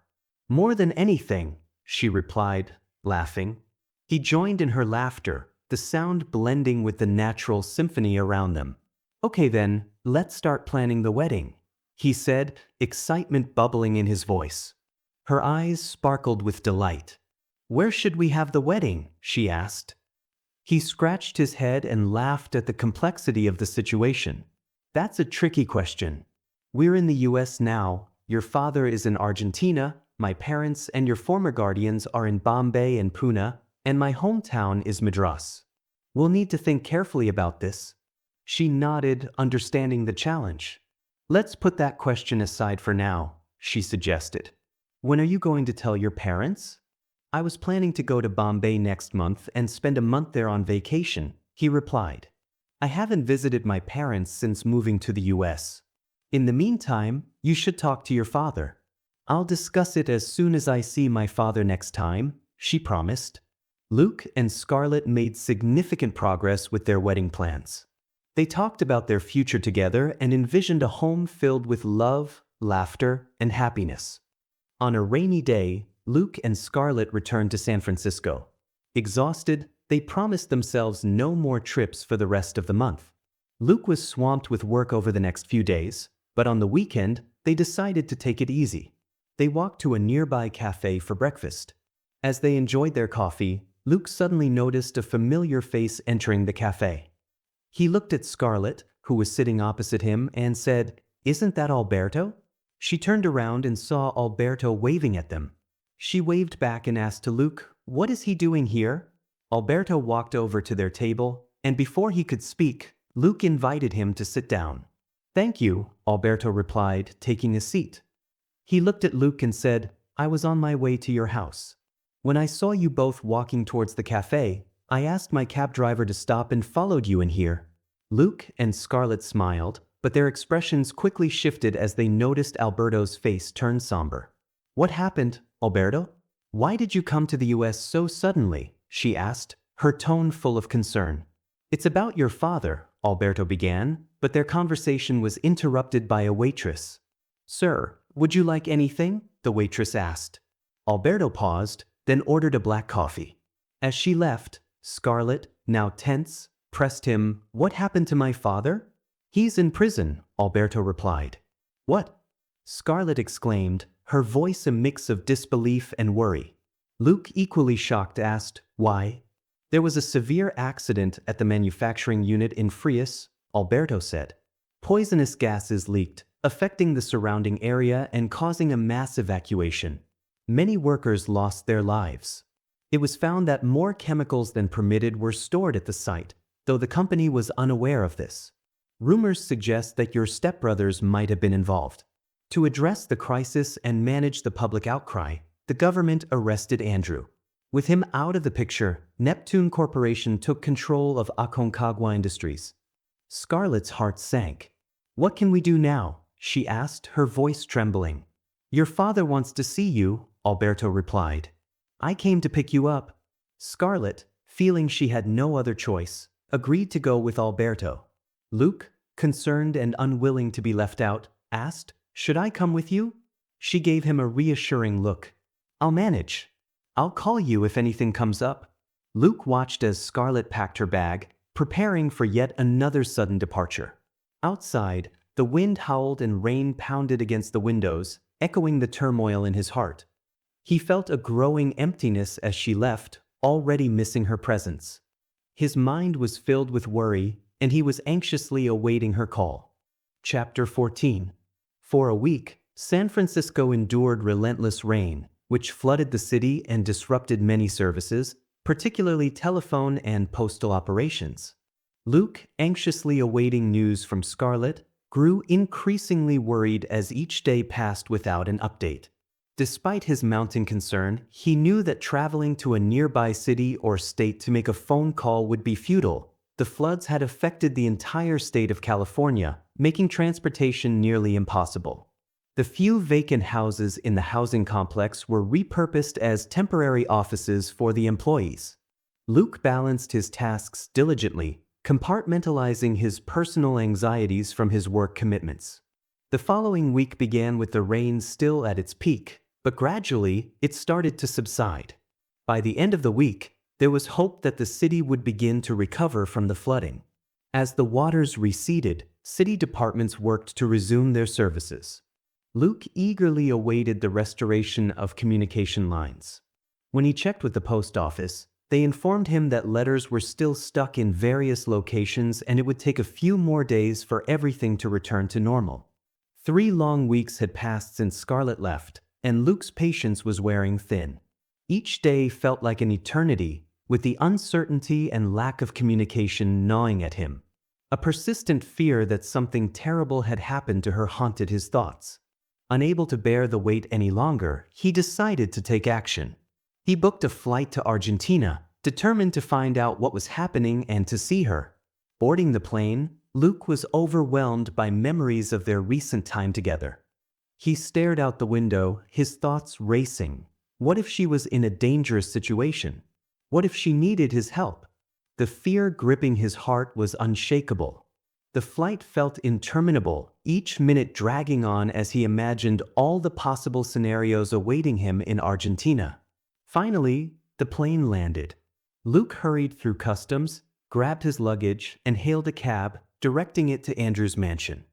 "More than anything," she replied, laughing. He joined in her laughter, the sound blending with the natural symphony around them. "Okay then, let's start planning the wedding," he said, excitement bubbling in his voice. Her eyes sparkled with delight. "Where should we have the wedding?" she asked. He scratched his head and laughed at the complexity of the situation. "That's a tricky question. We're in the US now, your father is in Argentina, my parents and your former guardians are in Bombay and Pune, and my hometown is Madras. We'll need to think carefully about this." She nodded, understanding the challenge. "Let's put that question aside for now," she suggested. "When are you going to tell your parents?" "I was planning to go to Bombay next month and spend a month there on vacation," he replied. "I haven't visited my parents since moving to the US. In the meantime, you should talk to your father." "I'll discuss it as soon as I see my father next time," she promised. Luke and Scarlet made significant progress with their wedding plans. They talked about their future together and envisioned a home filled with love, laughter, and happiness. On a rainy day, Luke and Scarlet returned to San Francisco. Exhausted, they promised themselves no more trips for the rest of the month. Luke was swamped with work over the next few days, but on the weekend, they decided to take it easy. They walked to a nearby cafe for breakfast. As they enjoyed their coffee, Luke suddenly noticed a familiar face entering the cafe. He looked at Scarlet, who was sitting opposite him, and said, "Isn't that Alberto?" She turned around and saw Alberto waving at them. She waved back and asked to Luke, "What is he doing here?" Alberto walked over to their table, and before he could speak, Luke invited him to sit down. "Thank you," Alberto replied, taking a seat. He looked at Luke and said, "I was on my way to your house. When I saw you both walking towards the cafe, I asked my cab driver to stop and followed you in here." Luke and Scarlet smiled, but their expressions quickly shifted as they noticed Alberto's face turn somber. "What happened, Alberto? Why did you come to the US so suddenly?" she asked, her tone full of concern. "It's about your father," Alberto began, but their conversation was interrupted by a waitress. "Sir, would you like anything?" the waitress asked. Alberto paused, then ordered a black coffee. As she left, Scarlet, now tense, pressed him. "What happened to my father?" "He's in prison," Alberto replied. "What?" Scarlet exclaimed, her voice a mix of disbelief and worry. Luke, equally shocked, asked, "Why?" "There was a severe accident at the manufacturing unit in Frias," Alberto said. "Poisonous gases leaked, affecting the surrounding area and causing a mass evacuation. Many workers lost their lives. It was found that more chemicals than permitted were stored at the site, though the company was unaware of this. Rumors suggest that your stepbrothers might have been involved. To address the crisis and manage the public outcry, the government arrested Andrew. With him out of the picture, Neptune Corporation took control of Aconcagua Industries." Scarlet's heart sank. "What can we do now?" she asked, her voice trembling. "Your father wants to see you," Alberto replied. "I came to pick you up." Scarlet, feeling she had no other choice, agreed to go with Alberto. Luke, concerned and unwilling to be left out, asked, "Should I come with you?" She gave him a reassuring look. "I'll manage. I'll call you if anything comes up." Luke watched as Scarlet packed her bag, preparing for yet another sudden departure. Outside, the wind howled and rain pounded against the windows, echoing the turmoil in his heart. He felt a growing emptiness as she left, already missing her presence. His mind was filled with worry, and he was anxiously awaiting her call. Chapter 14. For a week, San Francisco endured relentless rain, which flooded the city and disrupted many services, particularly telephone and postal operations. Luke, anxiously awaiting news from Scarlet, grew increasingly worried as each day passed without an update. Despite his mounting concern, he knew that traveling to a nearby city or state to make a phone call would be futile. The floods had affected the entire state of California, making transportation nearly impossible. The few vacant houses in the housing complex were repurposed as temporary offices for the employees. Luke balanced his tasks diligently, compartmentalizing his personal anxieties from his work commitments. The following week began with the rain still at its peak, but gradually it started to subside. By the end of the week, there was hope that the city would begin to recover from the flooding. As the waters receded, city departments worked to resume their services. Luke eagerly awaited the restoration of communication lines. When he checked with the post office, they informed him that letters were still stuck in various locations and it would take a few more days for everything to return to normal. 3 long weeks had passed since Scarlet left, and Luke's patience was wearing thin. Each day felt like an eternity, with the uncertainty and lack of communication gnawing at him. A persistent fear that something terrible had happened to her haunted his thoughts. Unable to bear the weight any longer, he decided to take action. He booked a flight to Argentina, determined to find out what was happening and to see her. Boarding the plane, Luke was overwhelmed by memories of their recent time together. He stared out the window, his thoughts racing. What if she was in a dangerous situation? What if she needed his help? The fear gripping his heart was unshakable. The flight felt interminable, each minute dragging on as he imagined all the possible scenarios awaiting him in Argentina. Finally, the plane landed. Luke hurried through customs, grabbed his luggage, and hailed a cab, directing it to Andrew's mansion.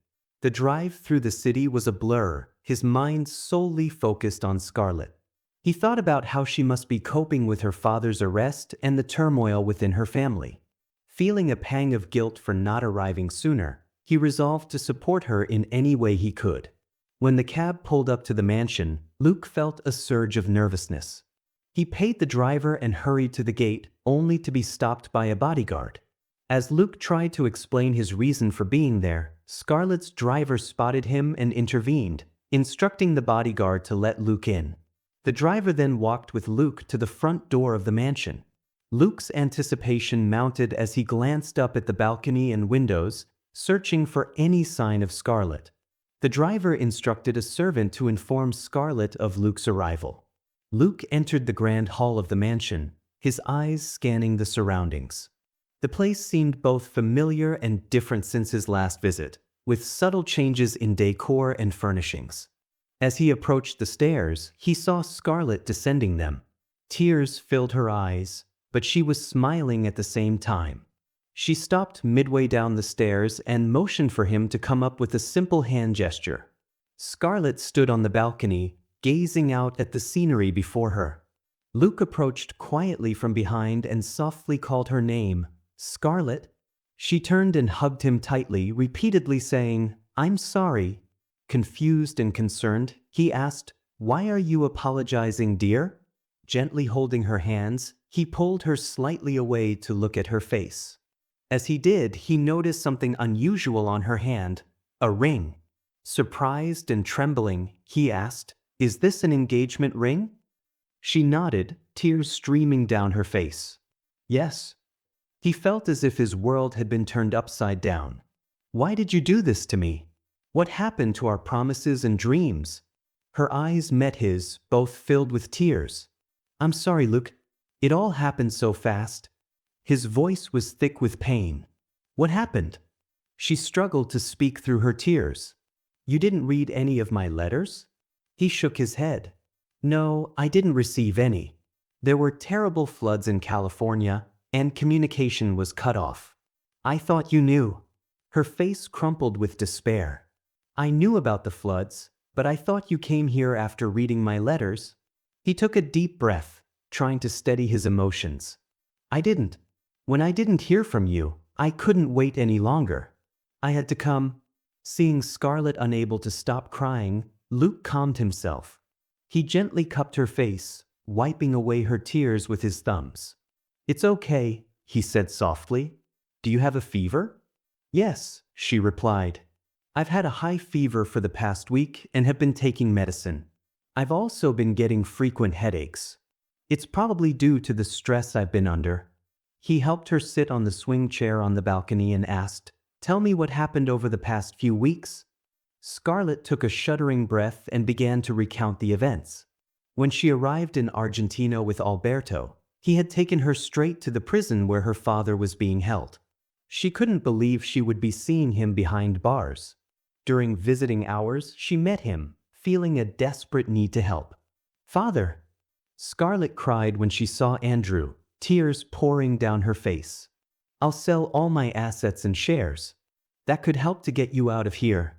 The drive through the city was a blur, his mind solely focused on Scarlet. He thought about how she must be coping with her father's arrest and the turmoil within her family. Feeling a pang of guilt for not arriving sooner, he resolved to support her in any way he could. When the cab pulled up to the mansion, Luke felt a surge of nervousness. He paid the driver and hurried to the gate, only to be stopped by a bodyguard. As Luke tried to explain his reason for being there, Scarlet's driver spotted him and intervened, instructing the bodyguard to let Luke in. The driver then walked with Luke to the front door of the mansion. Luke's anticipation mounted as he glanced up at the balcony and windows, searching for any sign of Scarlet. The driver instructed a servant to inform Scarlet of Luke's arrival. Luke entered the grand hall of the mansion, his eyes scanning the surroundings. The place seemed both familiar and different since his last visit, with subtle changes in decor and furnishings. As he approached the stairs, he saw Scarlet descending them. Tears filled her eyes, but she was smiling at the same time. She stopped midway down the stairs and motioned for him to come up with a simple hand gesture. Scarlet stood on the balcony, gazing out at the scenery before her. Luke approached quietly from behind and softly called her name, Scarlet. She turned and hugged him tightly, repeatedly saying, "I'm sorry." Confused and concerned, he asked, "Why are you apologizing, dear?" Gently holding her hands, he pulled her slightly away to look at her face. As he did, he noticed something unusual on her hand, a ring. Surprised and trembling, he asked, "Is this an engagement ring?" She nodded, tears streaming down her face. "Yes." He felt as if his world had been turned upside down. "Why did you do this to me? What happened to our promises and dreams?" Her eyes met his, both filled with tears. "I'm sorry, Luke. It all happened so fast." His voice was thick with pain. "What happened?" She struggled to speak through her tears. "You didn't read any of my letters?" He shook his head. "No, I didn't receive any. There were terrible floods in California, and communication was cut off. I thought you knew." Her face crumpled with despair. "I knew about the floods, but I thought you came here after reading my letters." He took a deep breath, trying to steady his emotions. "I didn't. When I didn't hear from you, I couldn't wait any longer. I had to come." Seeing Scarlet unable to stop crying, Luke calmed himself. He gently cupped her face, wiping away her tears with his thumbs. "It's okay," he said softly. "Do you have a fever?" "Yes," she replied. "I've had a high fever for the past week and have been taking medicine. I've also been getting frequent headaches. It's probably due to the stress I've been under." He helped her sit on the swing chair on the balcony and asked, "Tell me what happened over the past few weeks." Scarlet took a shuddering breath and began to recount the events. When she arrived in Argentina with Alberto, he had taken her straight to the prison where her father was being held. She couldn't believe she would be seeing him behind bars. During visiting hours, she met him, feeling a desperate need to help. "Father!" Scarlet cried when she saw Andrew, tears pouring down her face. "I'll sell all my assets and shares. That could help to get you out of here."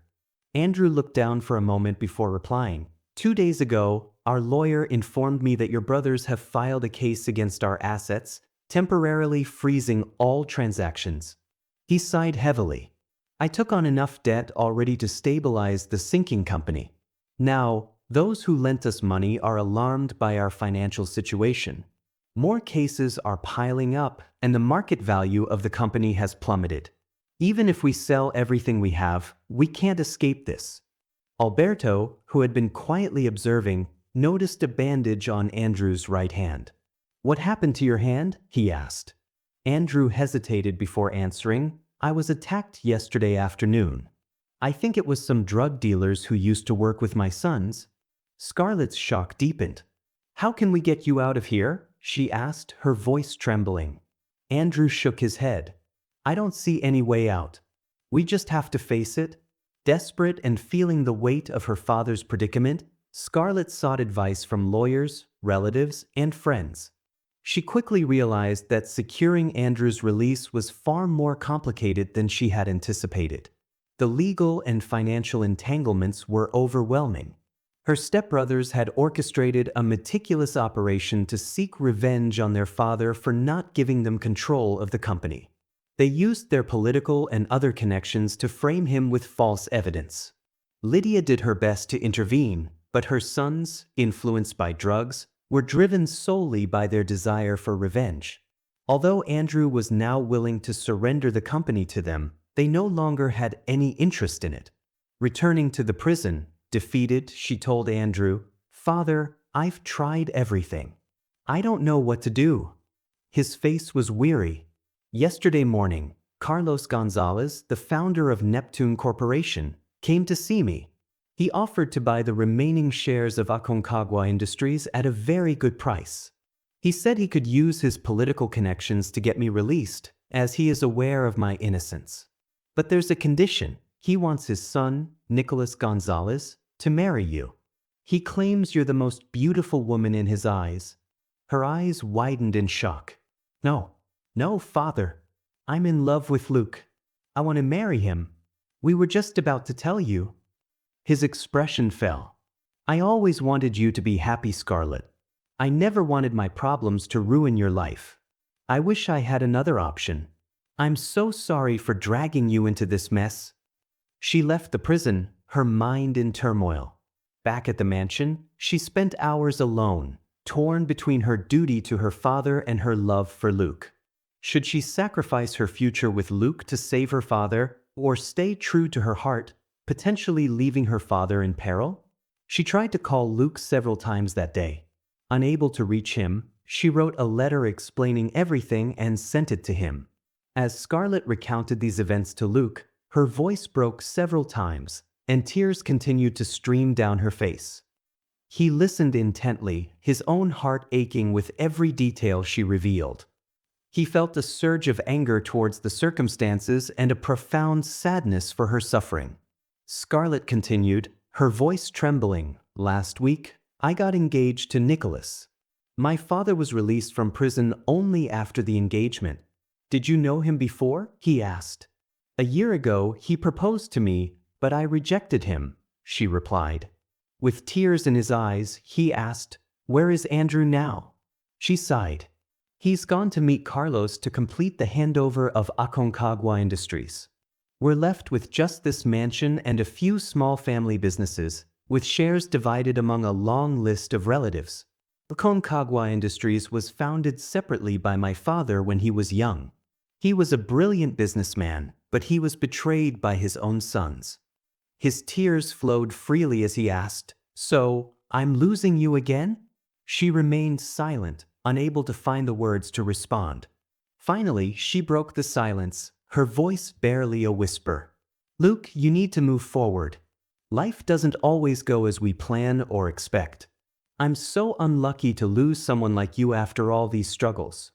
Andrew looked down for a moment before replying. "2 days ago, our lawyer informed me that your brothers have filed a case against our assets, temporarily freezing all transactions." He sighed heavily. "I took on enough debt already to stabilize the sinking company. Now, those who lent us money are alarmed by our financial situation. More cases are piling up, and the market value of the company has plummeted. Even if we sell everything we have, we can't escape this." Alberto, who had been quietly observing, noticed a bandage on Andrew's right hand. "What happened to your hand?" he asked. Andrew hesitated before answering. "I was attacked yesterday afternoon. I think it was some drug dealers who used to work with my sons." Scarlet's shock deepened. "How can we get you out of here?" she asked, her voice trembling. Andrew shook his head. "I don't see any way out. We just have to face it." Desperate and feeling the weight of her father's predicament, Scarlet sought advice from lawyers, relatives, and friends. She quickly realized that securing Andrew's release was far more complicated than she had anticipated. The legal and financial entanglements were overwhelming. Her stepbrothers had orchestrated a meticulous operation to seek revenge on their father for not giving them control of the company. They used their political and other connections to frame him with false evidence. Lydia did her best to intervene, but her sons, influenced by drugs, were driven solely by their desire for revenge. Although Andrew was now willing to surrender the company to them, they no longer had any interest in it. Returning to the prison, defeated, she told Andrew, "Father, I've tried everything. I don't know what to do." His face was weary. "Yesterday morning, Carlos Gonzalez, the founder of Neptune Corporation, came to see me. He offered to buy the remaining shares of Aconcagua Industries at a very good price. He said he could use his political connections to get me released, as he is aware of my innocence. But there's a condition. He wants his son, Nicholas Gonzalez, to marry you. He claims you're the most beautiful woman in his eyes." Her eyes widened in shock. "No, no, Father. I'm in love with Luke. I want to marry him. We were just about to tell you." His expression fell. "I always wanted you to be happy, Scarlet. I never wanted my problems to ruin your life. I wish I had another option. I'm so sorry for dragging you into this mess." She left the prison, her mind in turmoil. Back at the mansion, she spent hours alone, torn between her duty to her father and her love for Luke. Should she sacrifice her future with Luke to save her father, or stay true to her heart, potentially leaving her father in peril? She tried to call Luke several times that day. Unable to reach him, she wrote a letter explaining everything and sent it to him. As Scarlet recounted these events to Luke, her voice broke several times, and tears continued to stream down her face. He listened intently, his own heart aching with every detail she revealed. He felt a surge of anger towards the circumstances and a profound sadness for her suffering. Scarlet continued, her voice trembling, "Last week, I got engaged to Nicholas. My father was released from prison only after the engagement. Did you know him before?" he asked. "A year ago, he proposed to me, but I rejected him," she replied. With tears in his eyes, he asked, "Where is Andrew now?" She sighed. "He's gone to meet Carlos to complete the handover of Aconcagua Industries. We're left with just this mansion and a few small family businesses, with shares divided among a long list of relatives. Aconcagua Industries was founded separately by my father when he was young. He was a brilliant businessman, but he was betrayed by his own sons." His tears flowed freely as he asked, "So, I'm losing you again?" She remained silent, unable to find the words to respond. Finally, she broke the silence, her voice barely a whisper. Luke, you need to move forward. Life doesn't always go as we plan or expect. I'm so unlucky to lose someone like you after all these struggles.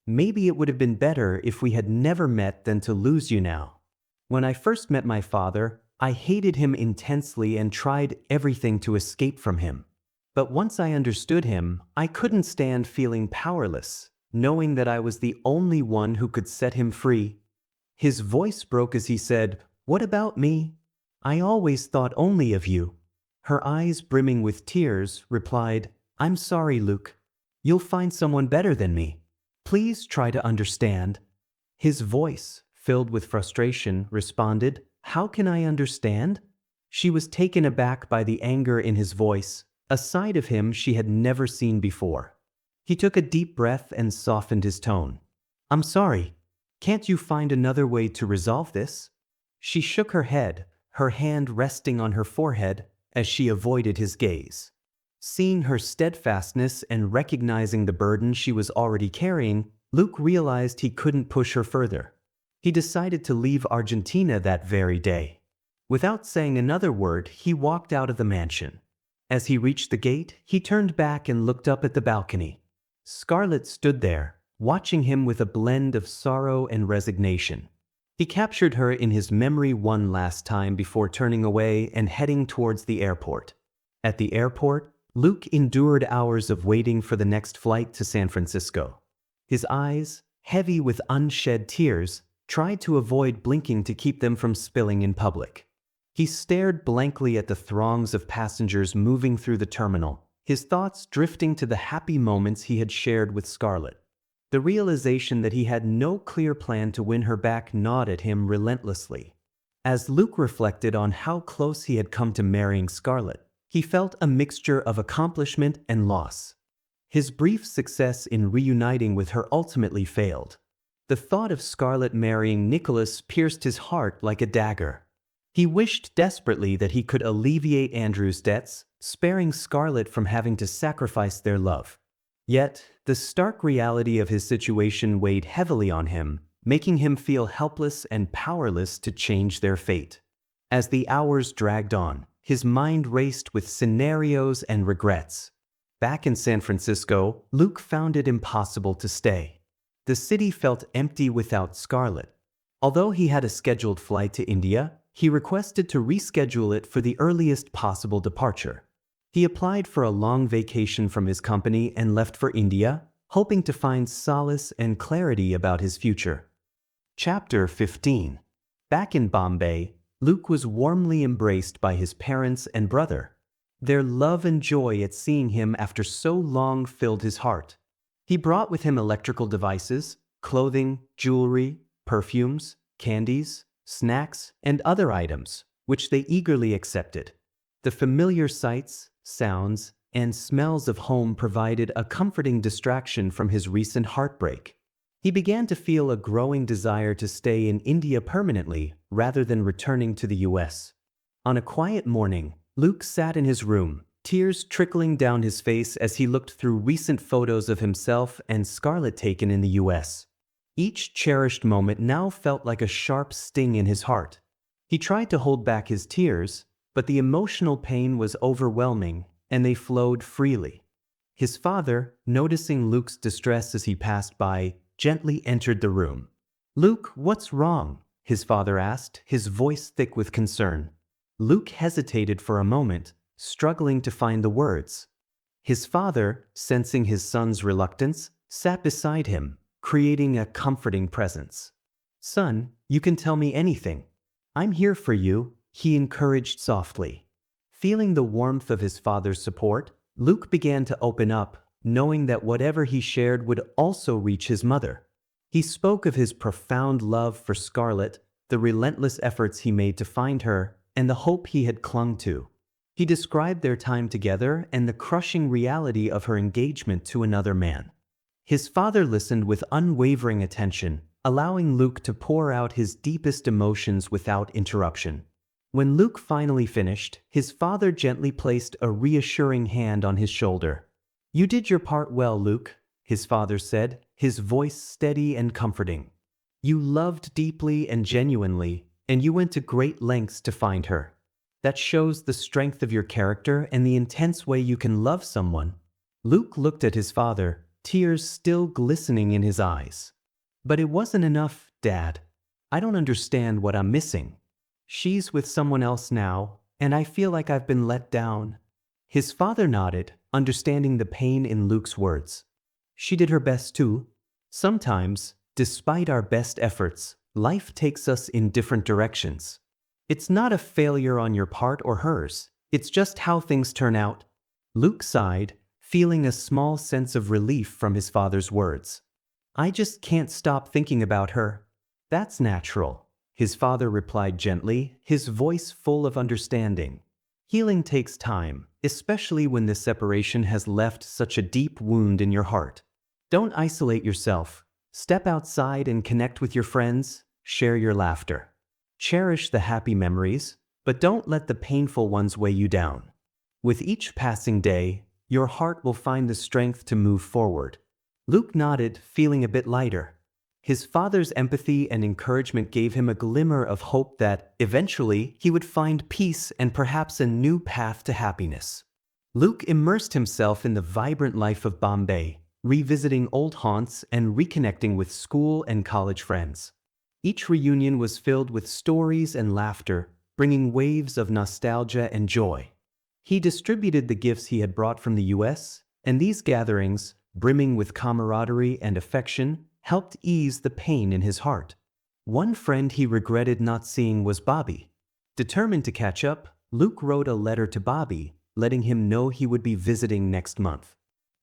Maybe it would have been better if we had never met than to lose you now. When I first met my father, I hated him intensely and tried everything to escape from him. But once I understood him, I couldn't stand feeling powerless, knowing that I was the only one who could set him free. His voice broke as he said, "What about me? I always thought only of you." Her eyes brimming with tears, replied, "I'm sorry, Luke. You'll find someone better than me. Please try to understand." His voice, filled with frustration, responded, "How can I understand?" She was taken aback by the anger in his voice, a side of him she had never seen before. He took a deep breath and softened his tone. "I'm sorry. Can't you find another way to resolve this?" She shook her head, her hand resting on her forehead as she avoided his gaze. Seeing her steadfastness and recognizing the burden she was already carrying, Luke realized he couldn't push her further. He decided to leave Argentina that very day. Without saying another word, he walked out of the mansion. As he reached the gate, he turned back and looked up at the balcony. Scarlet stood there, watching him with a blend of sorrow and resignation. He captured her in his memory one last time before turning away and heading towards the airport. At the airport, Luke endured hours of waiting for the next flight to San Francisco. His eyes, heavy with unshed tears, tried to avoid blinking to keep them from spilling in public. He stared blankly at the throngs of passengers moving through the terminal, his thoughts drifting to the happy moments he had shared with Scarlet. The realization that he had no clear plan to win her back gnawed at him relentlessly. As Luke reflected on how close he had come to marrying Scarlet, he felt a mixture of accomplishment and loss. His brief success in reuniting with her ultimately failed. The thought of Scarlet marrying Nicholas pierced his heart like a dagger. He wished desperately that he could alleviate Andrew's debts, sparing Scarlet from having to sacrifice their love. Yet, the stark reality of his situation weighed heavily on him, making him feel helpless and powerless to change their fate. As the hours dragged on, his mind raced with scenarios and regrets. Back in San Francisco, Luke found it impossible to stay. The city felt empty without Scarlet. Although he had a scheduled flight to India, he requested to reschedule it for the earliest possible departure. He applied for a long vacation from his company and left for India, hoping to find solace and clarity about his future. Chapter 15. Back in Bombay, Luke was warmly embraced by his parents and brother. Their love and joy at seeing him after so long filled his heart. He brought with him electrical devices, clothing, jewelry, perfumes, candies, snacks, and other items, which they eagerly accepted. The familiar sights, sounds, and smells of home provided a comforting distraction from his recent heartbreak. He began to feel a growing desire to stay in India permanently rather than returning to the US. On a quiet morning, Luke sat in his room, tears trickling down his face as he looked through recent photos of himself and Scarlet taken in the US. Each cherished moment now felt like a sharp sting in his heart. He tried to hold back his tears, but the emotional pain was overwhelming, and they flowed freely. His father, noticing Luke's distress as he passed by, gently entered the room. "Luke, what's wrong?" his father asked, his voice thick with concern. Luke hesitated for a moment, struggling to find the words. His father, sensing his son's reluctance, sat beside him, creating a comforting presence. "Son, you can tell me anything. I'm here for you," he encouraged softly. Feeling the warmth of his father's support, Luke began to open up, knowing that whatever he shared would also reach his mother. He spoke of his profound love for Scarlet, the relentless efforts he made to find her, and the hope he had clung to. He described their time together and the crushing reality of her engagement to another man. His father listened with unwavering attention, allowing Luke to pour out his deepest emotions without interruption. When Luke finally finished, his father gently placed a reassuring hand on his shoulder. "You did your part well, Luke. his father said, his voice steady and comforting. You loved deeply and genuinely, and you went to great lengths to find her. That shows the strength of your character and the intense way you can love someone. Luke looked at his father, tears still glistening in his eyes. But it wasn't enough, Dad. I don't understand what I'm missing. She's with someone else now, and I feel like I've been let down. His father nodded, understanding the pain in Luke's words. She did her best too. Sometimes, despite our best efforts, life takes us in different directions. It's not a failure on your part or hers, it's just how things turn out. Luke sighed, feeling a small sense of relief from his father's words. I just can't stop thinking about her. That's natural, his father replied gently, his voice full of understanding. Healing takes time, especially when the separation has left such a deep wound in your heart. Don't isolate yourself. Step outside and connect with your friends, share your laughter. Cherish the happy memories, but don't let the painful ones weigh you down. With each passing day, your heart will find the strength to move forward. Luke nodded, feeling a bit lighter. His father's empathy and encouragement gave him a glimmer of hope that, eventually, he would find peace and perhaps a new path to happiness. Luke immersed himself in the vibrant life of Bombay, revisiting old haunts and reconnecting with school and college friends. Each reunion was filled with stories and laughter, bringing waves of nostalgia and joy. He distributed the gifts he had brought from the US, and these gatherings, brimming with camaraderie and affection, helped ease the pain in his heart. One friend he regretted not seeing was Bobby. Determined to catch up, Luke wrote a letter to Bobby, letting him know he would be visiting next month.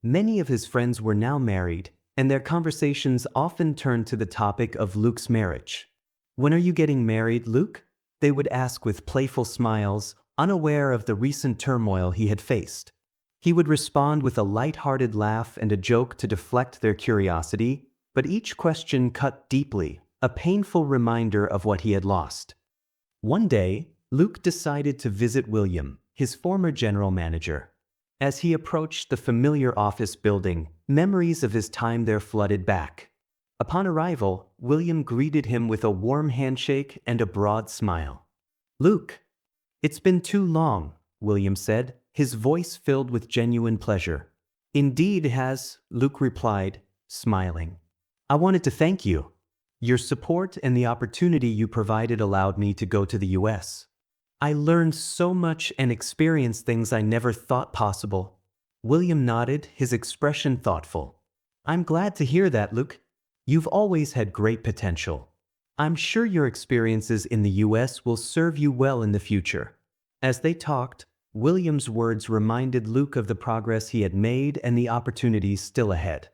Many of his friends were now married, and their conversations often turned to the topic of Luke's marriage. "When are you getting married, Luke?" they would ask with playful smiles, unaware of the recent turmoil he had faced. He would respond with a light-hearted laugh and a joke to deflect their curiosity, but each question cut deeply, a painful reminder of what he had lost. One day, Luke decided to visit William, his former general manager. As he approached the familiar office building, memories of his time there flooded back. Upon arrival, William greeted him with a warm handshake and a broad smile. "Luke, it's been too long," William said, his voice filled with genuine pleasure. "Indeed it has," Luke replied, smiling. "I wanted to thank you. Your support and the opportunity you provided allowed me to go to the US. I learned so much and experienced things I never thought possible." William nodded, his expression thoughtful. "I'm glad to hear that, Luke. You've always had great potential. I'm sure your experiences in the US will serve you well in the future." As they talked, William's words reminded Luke of the progress he had made and the opportunities still ahead.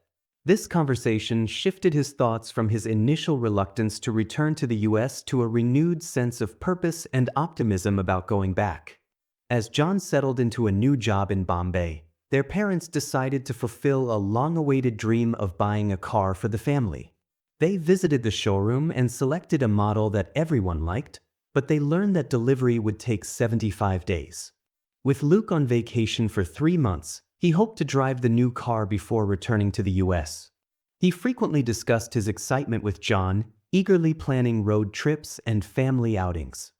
This conversation shifted his thoughts from his initial reluctance to return to the US to a renewed sense of purpose and optimism about going back. As John settled into a new job in Bombay, their parents decided to fulfill a long-awaited dream of buying a car for the family. They visited the showroom and selected a model that everyone liked, but they learned that delivery would take 75 days. With Luke on vacation for 3 months, he hoped to drive the new car before returning to the US. He frequently discussed his excitement with John, eagerly planning road trips and family outings.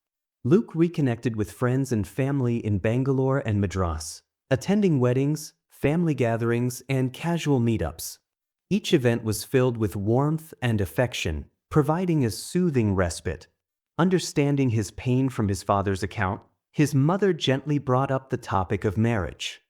Luke reconnected with friends and family in Bangalore and Madras, attending weddings, family gatherings, and casual meetups. Each event was filled with warmth and affection, providing a soothing respite. Understanding his pain from his father's account, his mother gently brought up the topic of marriage.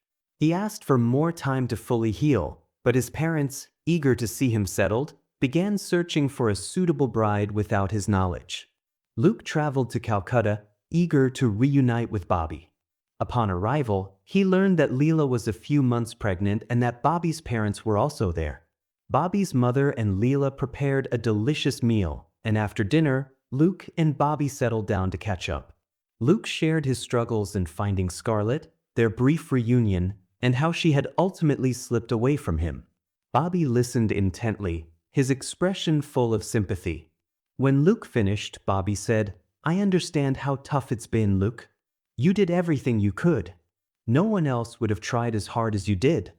He asked for more time to fully heal, but his parents, eager to see him settled, began searching for a suitable bride without his knowledge. Luke traveled to Calcutta, eager to reunite with Bobby. Upon arrival, he learned that Leela was a few months pregnant and that Bobby's parents were also there. Bobby's mother and Leela prepared a delicious meal, and after dinner, Luke and Bobby settled down to catch up. Luke shared his struggles in finding Scarlet, their brief reunion, and how she had ultimately slipped away from him. Bobby listened intently, his expression full of sympathy. When Luke finished, Bobby said, "I understand how tough it's been, Luke. You did everything you could. No one else would have tried as hard as you did.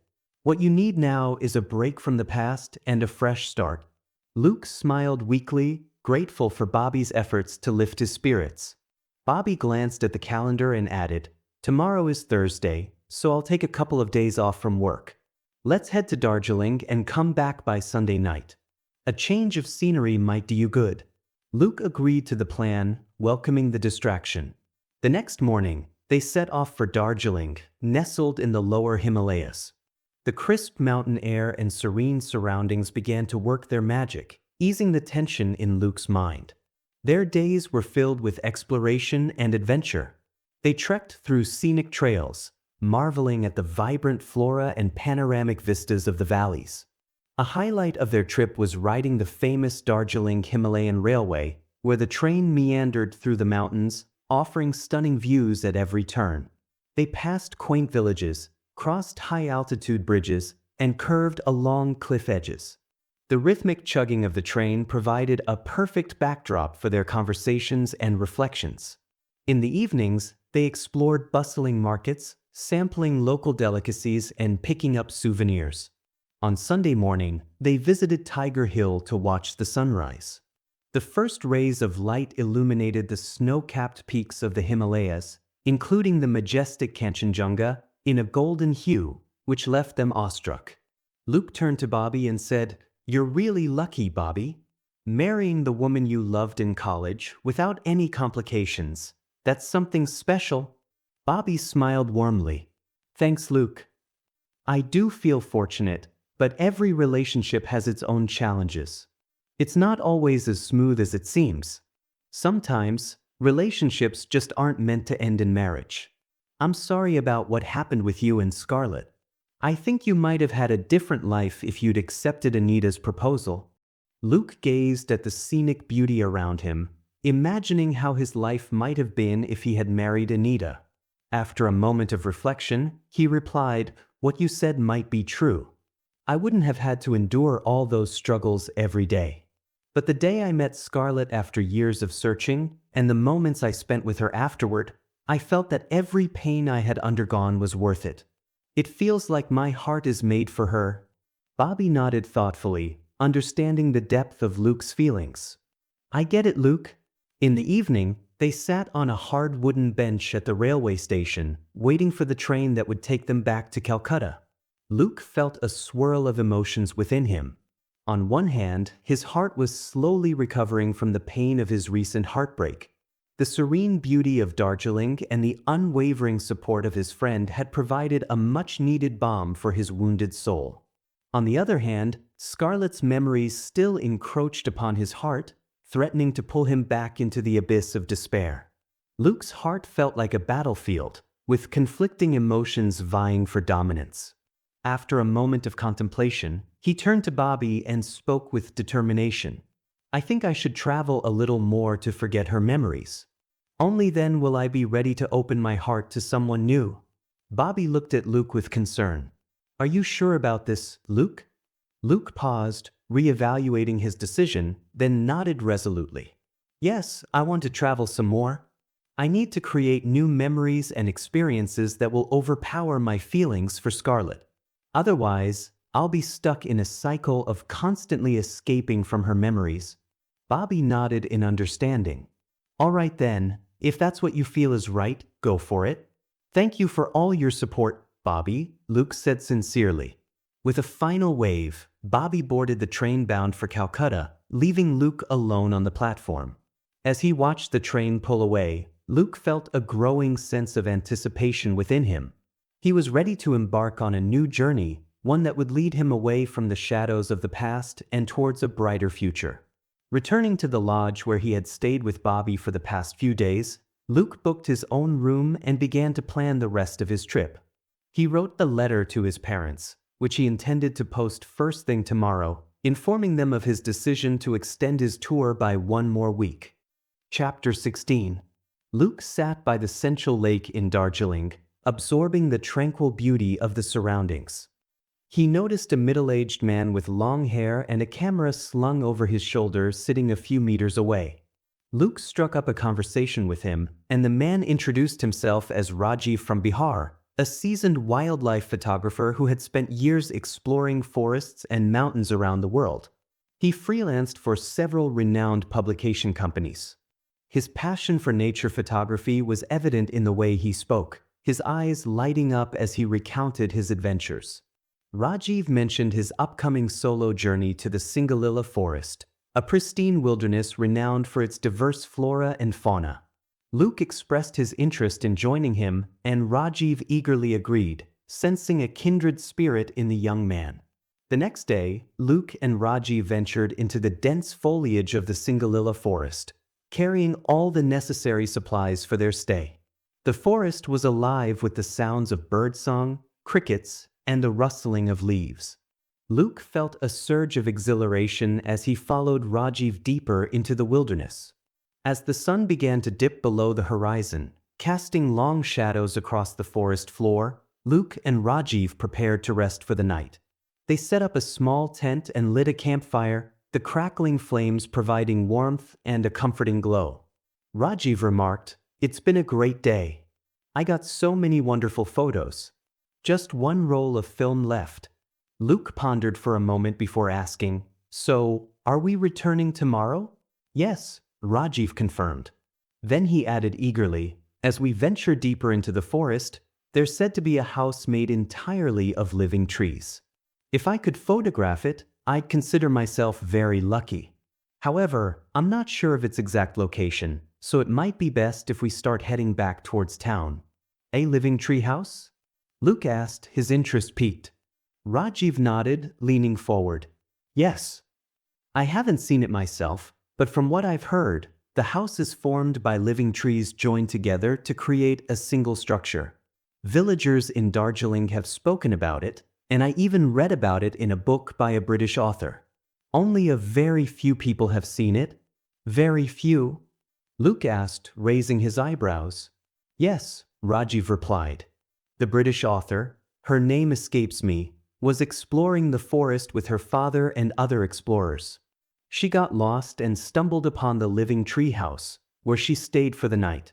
What you need now is a break from the past and a fresh start. Luke smiled weakly, grateful for Bobby's efforts to lift his spirits. Bobby glanced at the calendar and added, "Tomorrow is Thursday, so I'll take a couple of days off from work. Let's head to Darjeeling and come back by Sunday night. A change of scenery might do you good." Luke agreed to the plan, welcoming the distraction. The next morning, they set off for Darjeeling, nestled in the lower Himalayas. The crisp mountain air and serene surroundings began to work their magic, easing the tension in Luke's mind. Their days were filled with exploration and adventure. They trekked through scenic trails, marveling at the vibrant flora and panoramic vistas of the valleys. A highlight of their trip was riding the famous Darjeeling Himalayan Railway, where the train meandered through the mountains, offering stunning views at every turn. They passed quaint villages, crossed high-altitude bridges, and curved along cliff edges. The rhythmic chugging of the train provided a perfect backdrop for their conversations and reflections. In the evenings, they explored bustling markets, sampling local delicacies and picking up souvenirs. On Sunday morning, they visited Tiger Hill to watch the sunrise. The first rays of light illuminated the snow-capped peaks of the Himalayas, including the majestic Kanchenjunga, in a golden hue, which left them awestruck. Luke turned to Bobby and said, "You're really lucky, Bobby. Marrying the woman you loved in college without any complications. That's something special." Bobby smiled warmly. "Thanks, Luke. I do feel fortunate, but every relationship has its own challenges. It's not always as smooth as it seems. Sometimes, relationships just aren't meant to end in marriage. I'm sorry about what happened with you and Scarlet. I think you might have had a different life if you'd accepted Anita's proposal." Luke gazed at the scenic beauty around him, imagining how his life might have been if he had married Anita. After a moment of reflection, he replied, "What you said might be true. I wouldn't have had to endure all those struggles every day. But the day I met Scarlet after years of searching, and the moments I spent with her afterward, I felt that every pain I had undergone was worth it. It feels like my heart is made for her." Bobby nodded thoughtfully, understanding the depth of Luke's feelings. "I get it, Luke." In the evening, they sat on a hard wooden bench at the railway station, waiting for the train that would take them back to Calcutta. Luke felt a swirl of emotions within him. On one hand, his heart was slowly recovering from the pain of his recent heartbreak. The serene beauty of Darjeeling and the unwavering support of his friend had provided a much-needed balm for his wounded soul. On the other hand, Scarlet's memories still encroached upon his heart, threatening to pull him back into the abyss of despair. Luke's heart felt like a battlefield, with conflicting emotions vying for dominance. After a moment of contemplation, he turned to Bobby and spoke with determination. "I think I should travel a little more to forget her memories. Only then will I be ready to open my heart to someone new." Bobby looked at Luke with concern. "Are you sure about this, Luke?" Luke paused, reevaluating his decision, then nodded resolutely. "Yes, I want to travel some more. I need to create new memories and experiences that will overpower my feelings for Scarlet. Otherwise, I'll be stuck in a cycle of constantly escaping from her memories." Bobby nodded in understanding. "All right then, if that's what you feel is right, go for it." "Thank you for all your support, Bobby," Luke said sincerely. With a final wave, Bobby boarded the train bound for Calcutta, leaving Luke alone on the platform. As he watched the train pull away, Luke felt a growing sense of anticipation within him. He was ready to embark on a new journey, one that would lead him away from the shadows of the past and towards a brighter future. Returning to the lodge where he had stayed with Bobby for the past few days, Luke booked his own room and began to plan the rest of his trip. He wrote the letter to his parents, which he intended to post first thing tomorrow, informing them of his decision to extend his tour by one more week. Chapter 16. Luke sat by the central lake in Darjeeling, absorbing the tranquil beauty of the surroundings. He noticed a middle-aged man with long hair and a camera slung over his shoulder sitting a few meters away. Luke struck up a conversation with him, and the man introduced himself as Rajiv from Bihar, a seasoned wildlife photographer who had spent years exploring forests and mountains around the world. He freelanced for several renowned publication companies. His passion for nature photography was evident in the way he spoke, his eyes lighting up as he recounted his adventures. Rajiv mentioned his upcoming solo journey to the Singalila forest, a pristine wilderness renowned for its diverse flora and fauna. Luke expressed his interest in joining him, and Rajiv eagerly agreed, sensing a kindred spirit in the young man. The next day, Luke and Rajiv ventured into the dense foliage of the Singalila forest, carrying all the necessary supplies for their stay. The forest was alive with the sounds of birdsong, crickets, and the rustling of leaves. Luke felt a surge of exhilaration as he followed Rajiv deeper into the wilderness. As the sun began to dip below the horizon, casting long shadows across the forest floor, Luke and Rajiv prepared to rest for the night. They set up a small tent and lit a campfire, the crackling flames providing warmth and a comforting glow. Rajiv remarked, "It's been a great day. I got so many wonderful photos. Just one roll of film left." Luke pondered for a moment before asking, "So, are we returning tomorrow?" "Yes," Rajiv confirmed. Then he added eagerly, "As we venture deeper into the forest, there's said to be a house made entirely of living trees. If I could photograph it, I'd consider myself very lucky. However, I'm not sure of its exact location, so it might be best if we start heading back towards town." "A living tree house?" Luke asked, his interest piqued. Rajiv nodded, leaning forward. "Yes. I haven't seen it myself, but from what I've heard, the house is formed by living trees joined together to create a single structure. Villagers in Darjeeling have spoken about it, and I even read about it in a book by a British author. Only a very few people have seen it." "Very few?" Luke asked, raising his eyebrows. "Yes," Rajiv replied. "The British author, her name escapes me, was exploring the forest with her father and other explorers. She got lost and stumbled upon the living tree house, where she stayed for the night.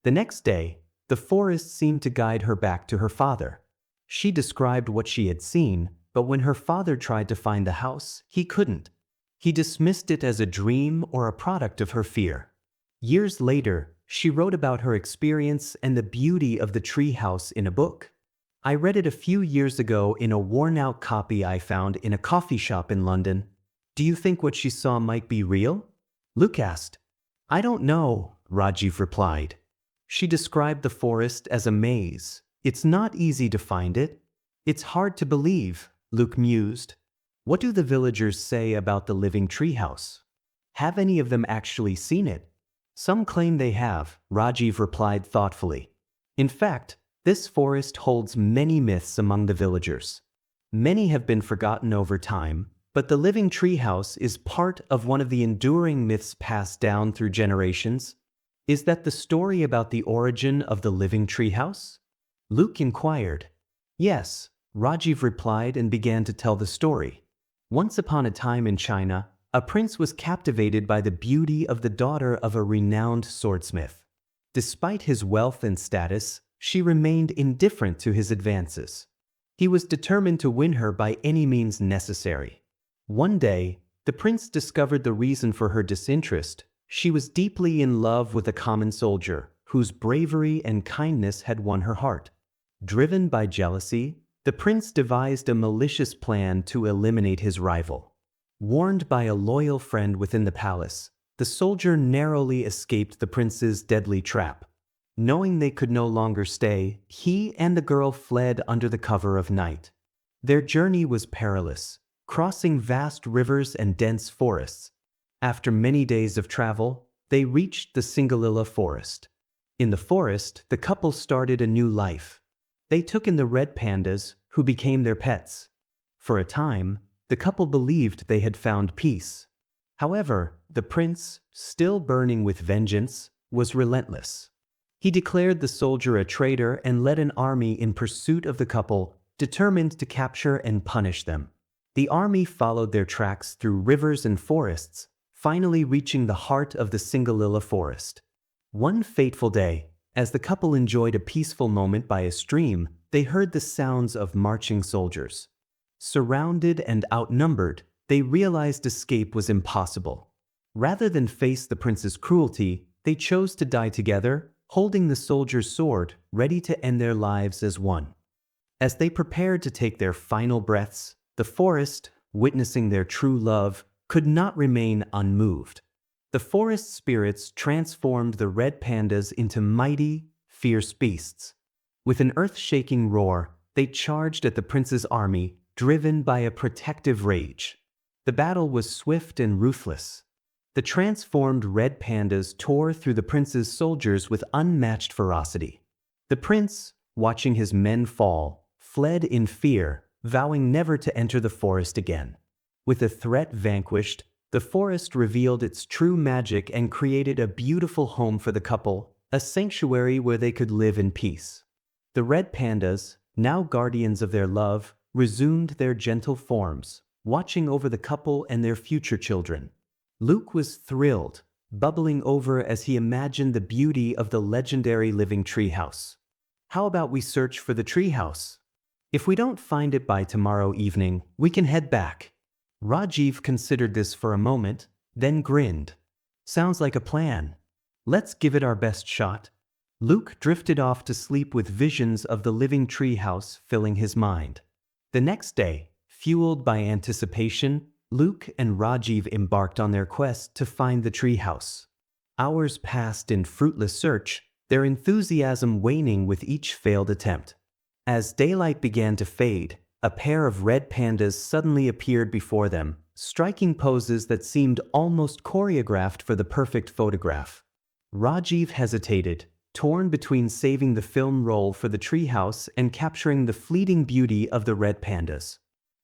The next day, the forest seemed to guide her back to her father. She described what she had seen, but when her father tried to find the house, he couldn't. He dismissed it as a dream or a product of her fear. Years later, she wrote about her experience and the beauty of the tree house in a book. I read it a few years ago in a worn-out copy I found in a coffee shop in London. Do you think what she saw might be real?" Luke asked. "I don't know," Rajiv replied. "She described the forest as a maze. It's not easy to find it. It's hard to believe," Luke mused. "What do the villagers say about the living treehouse? Have any of them actually seen it?" "Some claim they have," Rajiv replied thoughtfully. "In fact, this forest holds many myths among the villagers. Many have been forgotten over time, but the living treehouse is part of one of the enduring myths passed down through generations." "Is that the story about the origin of the living treehouse?" Luke inquired. "Yes," Rajiv replied and began to tell the story. Once upon a time in China, a prince was captivated by the beauty of the daughter of a renowned swordsmith. Despite his wealth and status, she remained indifferent to his advances. He was determined to win her by any means necessary. One day, the prince discovered the reason for her disinterest. She was deeply in love with a common soldier, whose bravery and kindness had won her heart. Driven by jealousy, the prince devised a malicious plan to eliminate his rival. Warned by a loyal friend within the palace, the soldier narrowly escaped the prince's deadly trap. Knowing they could no longer stay, he and the girl fled under the cover of night. Their journey was perilous, crossing vast rivers and dense forests. After many days of travel, they reached the Singalila forest. In the forest, the couple started a new life. They took in the red pandas, who became their pets. For a time, the couple believed they had found peace. However, the prince, still burning with vengeance, was relentless. He declared the soldier a traitor and led an army in pursuit of the couple, determined to capture and punish them. The army followed their tracks through rivers and forests, finally reaching the heart of the Singalila forest. One fateful day, as the couple enjoyed a peaceful moment by a stream, they heard the sounds of marching soldiers. Surrounded and outnumbered, they realized escape was impossible. Rather than face the prince's cruelty, they chose to die together, holding the soldier's sword, ready to end their lives as one. As they prepared to take their final breaths, the forest, witnessing their true love, could not remain unmoved. The forest spirits transformed the red pandas into mighty, fierce beasts. With an earth-shaking roar, they charged at the prince's army, driven by a protective rage. The battle was swift and ruthless. The transformed red pandas tore through the prince's soldiers with unmatched ferocity. The prince, watching his men fall, fled in fear, vowing never to enter the forest again. With the threat vanquished, the forest revealed its true magic and created a beautiful home for the couple, a sanctuary where they could live in peace. The red pandas, now guardians of their love, resumed their gentle forms, watching over the couple and their future children. Luke was thrilled, bubbling over as he imagined the beauty of the legendary living treehouse. How about we search for the treehouse? If we don't find it by tomorrow evening, we can head back. Rajiv considered this for a moment, then grinned. Sounds like a plan. Let's give it our best shot. Luke drifted off to sleep with visions of the living treehouse filling his mind. The next day, fueled by anticipation, Luke and Rajiv embarked on their quest to find the treehouse. Hours passed in fruitless search, their enthusiasm waning with each failed attempt. As daylight began to fade, a pair of red pandas suddenly appeared before them, striking poses that seemed almost choreographed for the perfect photograph. Rajiv hesitated, torn between saving the film roll for the treehouse and capturing the fleeting beauty of the red pandas.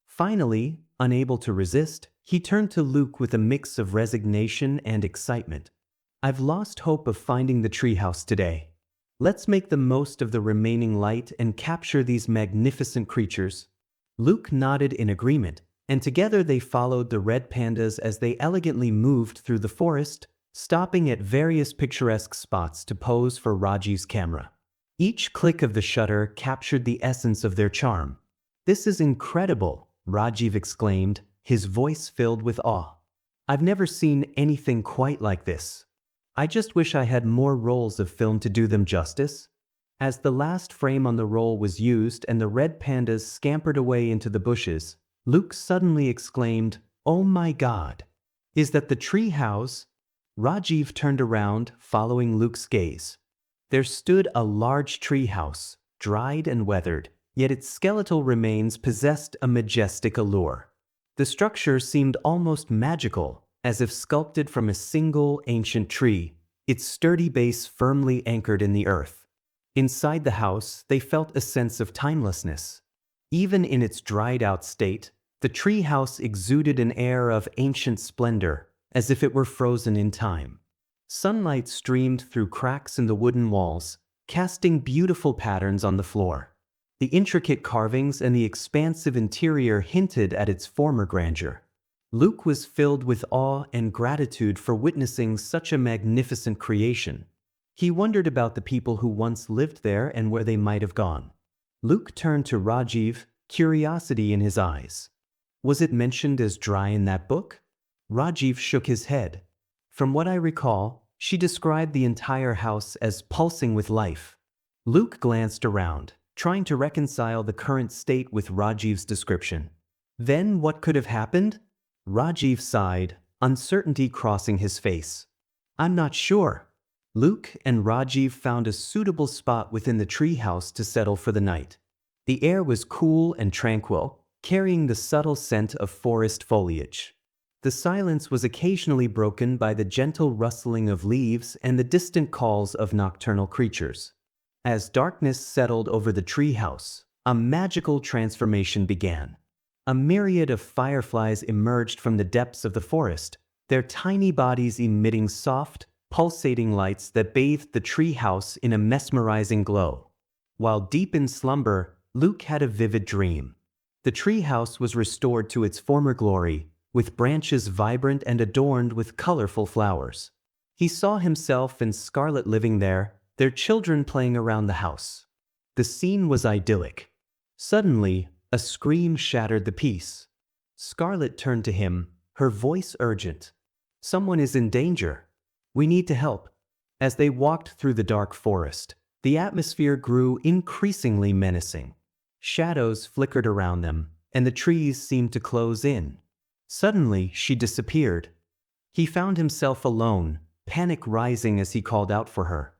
Finally, unable to resist, he turned to Luke with a mix of resignation and excitement. I've lost hope of finding the treehouse today. Let's make the most of the remaining light and capture these magnificent creatures. Luke nodded in agreement, and together they followed the red pandas as they elegantly moved through the forest, stopping at various picturesque spots to pose for Rajiv's camera. Each click of the shutter captured the essence of their charm. This is incredible, Rajiv exclaimed, his voice filled with awe. I've never seen anything quite like this. I just wish I had more rolls of film to do them justice. As the last frame on the roll was used and the red pandas scampered away into the bushes, Luke suddenly exclaimed, "Oh my God! Is that the tree house?" Rajiv turned around, following Luke's gaze. There stood a large tree house, dried and weathered, yet its skeletal remains possessed a majestic allure. The structure seemed almost magical, as if sculpted from a single ancient tree, its sturdy base firmly anchored in the earth. Inside the house, they felt a sense of timelessness. Even in its dried-out state, the tree house exuded an air of ancient splendor, as if it were frozen in time. Sunlight streamed through cracks in the wooden walls, casting beautiful patterns on the floor. The intricate carvings and the expansive interior hinted at its former grandeur. Luke was filled with awe and gratitude for witnessing such a magnificent creation. He wondered about the people who once lived there and where they might have gone. Luke turned to Rajiv, curiosity in his eyes. Was it mentioned as dry in that book? Rajiv shook his head. From what I recall, she described the entire house as pulsing with life. Luke glanced around, trying to reconcile the current state with Rajiv's description. Then what could have happened? Rajiv sighed, uncertainty crossing his face. I'm not sure. Luke and Rajiv found a suitable spot within the treehouse to settle for the night. The air was cool and tranquil, carrying the subtle scent of forest foliage. The silence was occasionally broken by the gentle rustling of leaves and the distant calls of nocturnal creatures. As darkness settled over the treehouse, a magical transformation began. A myriad of fireflies emerged from the depths of the forest, their tiny bodies emitting soft, pulsating lights that bathed the treehouse in a mesmerizing glow. While deep in slumber, Luke had a vivid dream. The treehouse was restored to its former glory, with branches vibrant and adorned with colorful flowers. He saw himself and Scarlet living there, their children playing around the house. The scene was idyllic. Suddenly, a scream shattered the peace. Scarlet turned to him, her voice urgent. "Someone is in danger. We need to help." As they walked through the dark forest, the atmosphere grew increasingly menacing. Shadows flickered around them, and the trees seemed to close in. Suddenly, she disappeared. He found himself alone, panic rising as he called out for her.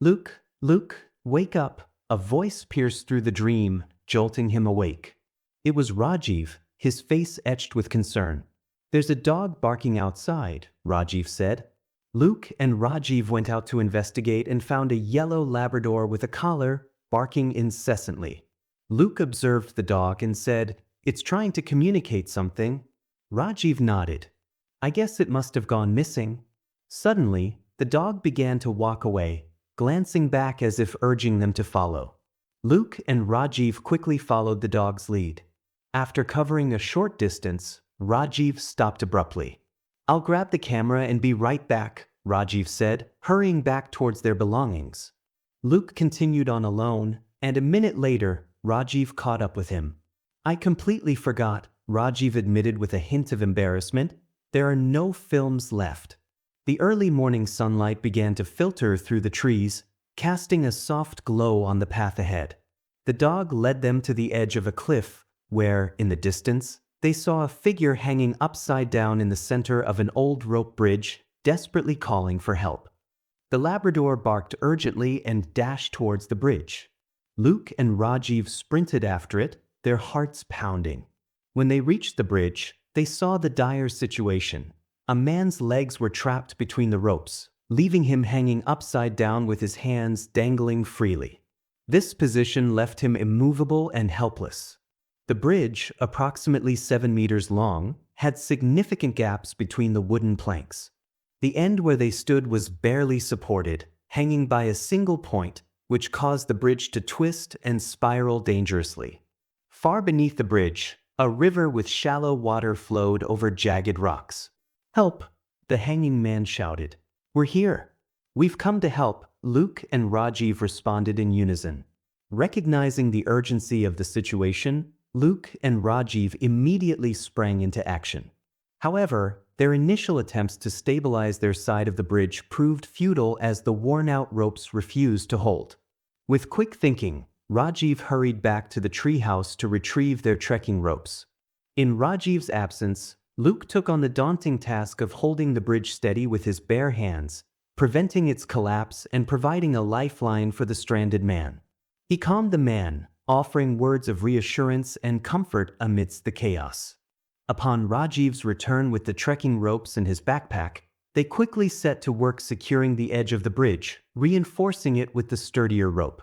"Luke, Luke, wake up!" A voice pierced through the dream, jolting him awake. It was Rajiv, his face etched with concern. "There's a dog barking outside," Rajiv said. Luke and Rajiv went out to investigate and found a yellow Labrador with a collar, barking incessantly. Luke observed the dog and said, "It's trying to communicate something." Rajiv nodded. "I guess it must have gone missing." Suddenly, the dog began to walk away, glancing back as if urging them to follow. Luke and Rajiv quickly followed the dog's lead. After covering a short distance, Rajiv stopped abruptly. "I'll grab the camera and be right back," Rajiv said, hurrying back towards their belongings. Luke continued on alone, and a minute later, Rajiv caught up with him. "I completely forgot," Rajiv admitted with a hint of embarrassment. "There are no films left." The early morning sunlight began to filter through the trees, casting a soft glow on the path ahead. The dog led them to the edge of a cliff, where, in the distance, they saw a figure hanging upside down in the center of an old rope bridge, desperately calling for help. The Labrador barked urgently and dashed towards the bridge. Luke and Rajiv sprinted after it, their hearts pounding. When they reached the bridge, they saw the dire situation. A man's legs were trapped between the ropes, leaving him hanging upside down with his hands dangling freely. This position left him immovable and helpless. The bridge, approximately 7 meters long, had significant gaps between the wooden planks. The end where they stood was barely supported, hanging by a single point, which caused the bridge to twist and spiral dangerously. Far beneath the bridge, a river with shallow water flowed over jagged rocks. "Help!" the hanging man shouted. "We're here." "We've come to help," Luke and Rajiv responded in unison. Recognizing the urgency of the situation, Luke and Rajiv immediately sprang into action. However, their initial attempts to stabilize their side of the bridge proved futile as the worn-out ropes refused to hold. With quick thinking, Rajiv hurried back to the treehouse to retrieve their trekking ropes. In Rajiv's absence, Luke took on the daunting task of holding the bridge steady with his bare hands, preventing its collapse and providing a lifeline for the stranded man. He calmed the man, offering words of reassurance and comfort amidst the chaos. Upon Rajiv's return with the trekking ropes in his backpack, they quickly set to work securing the edge of the bridge, reinforcing it with the sturdier rope.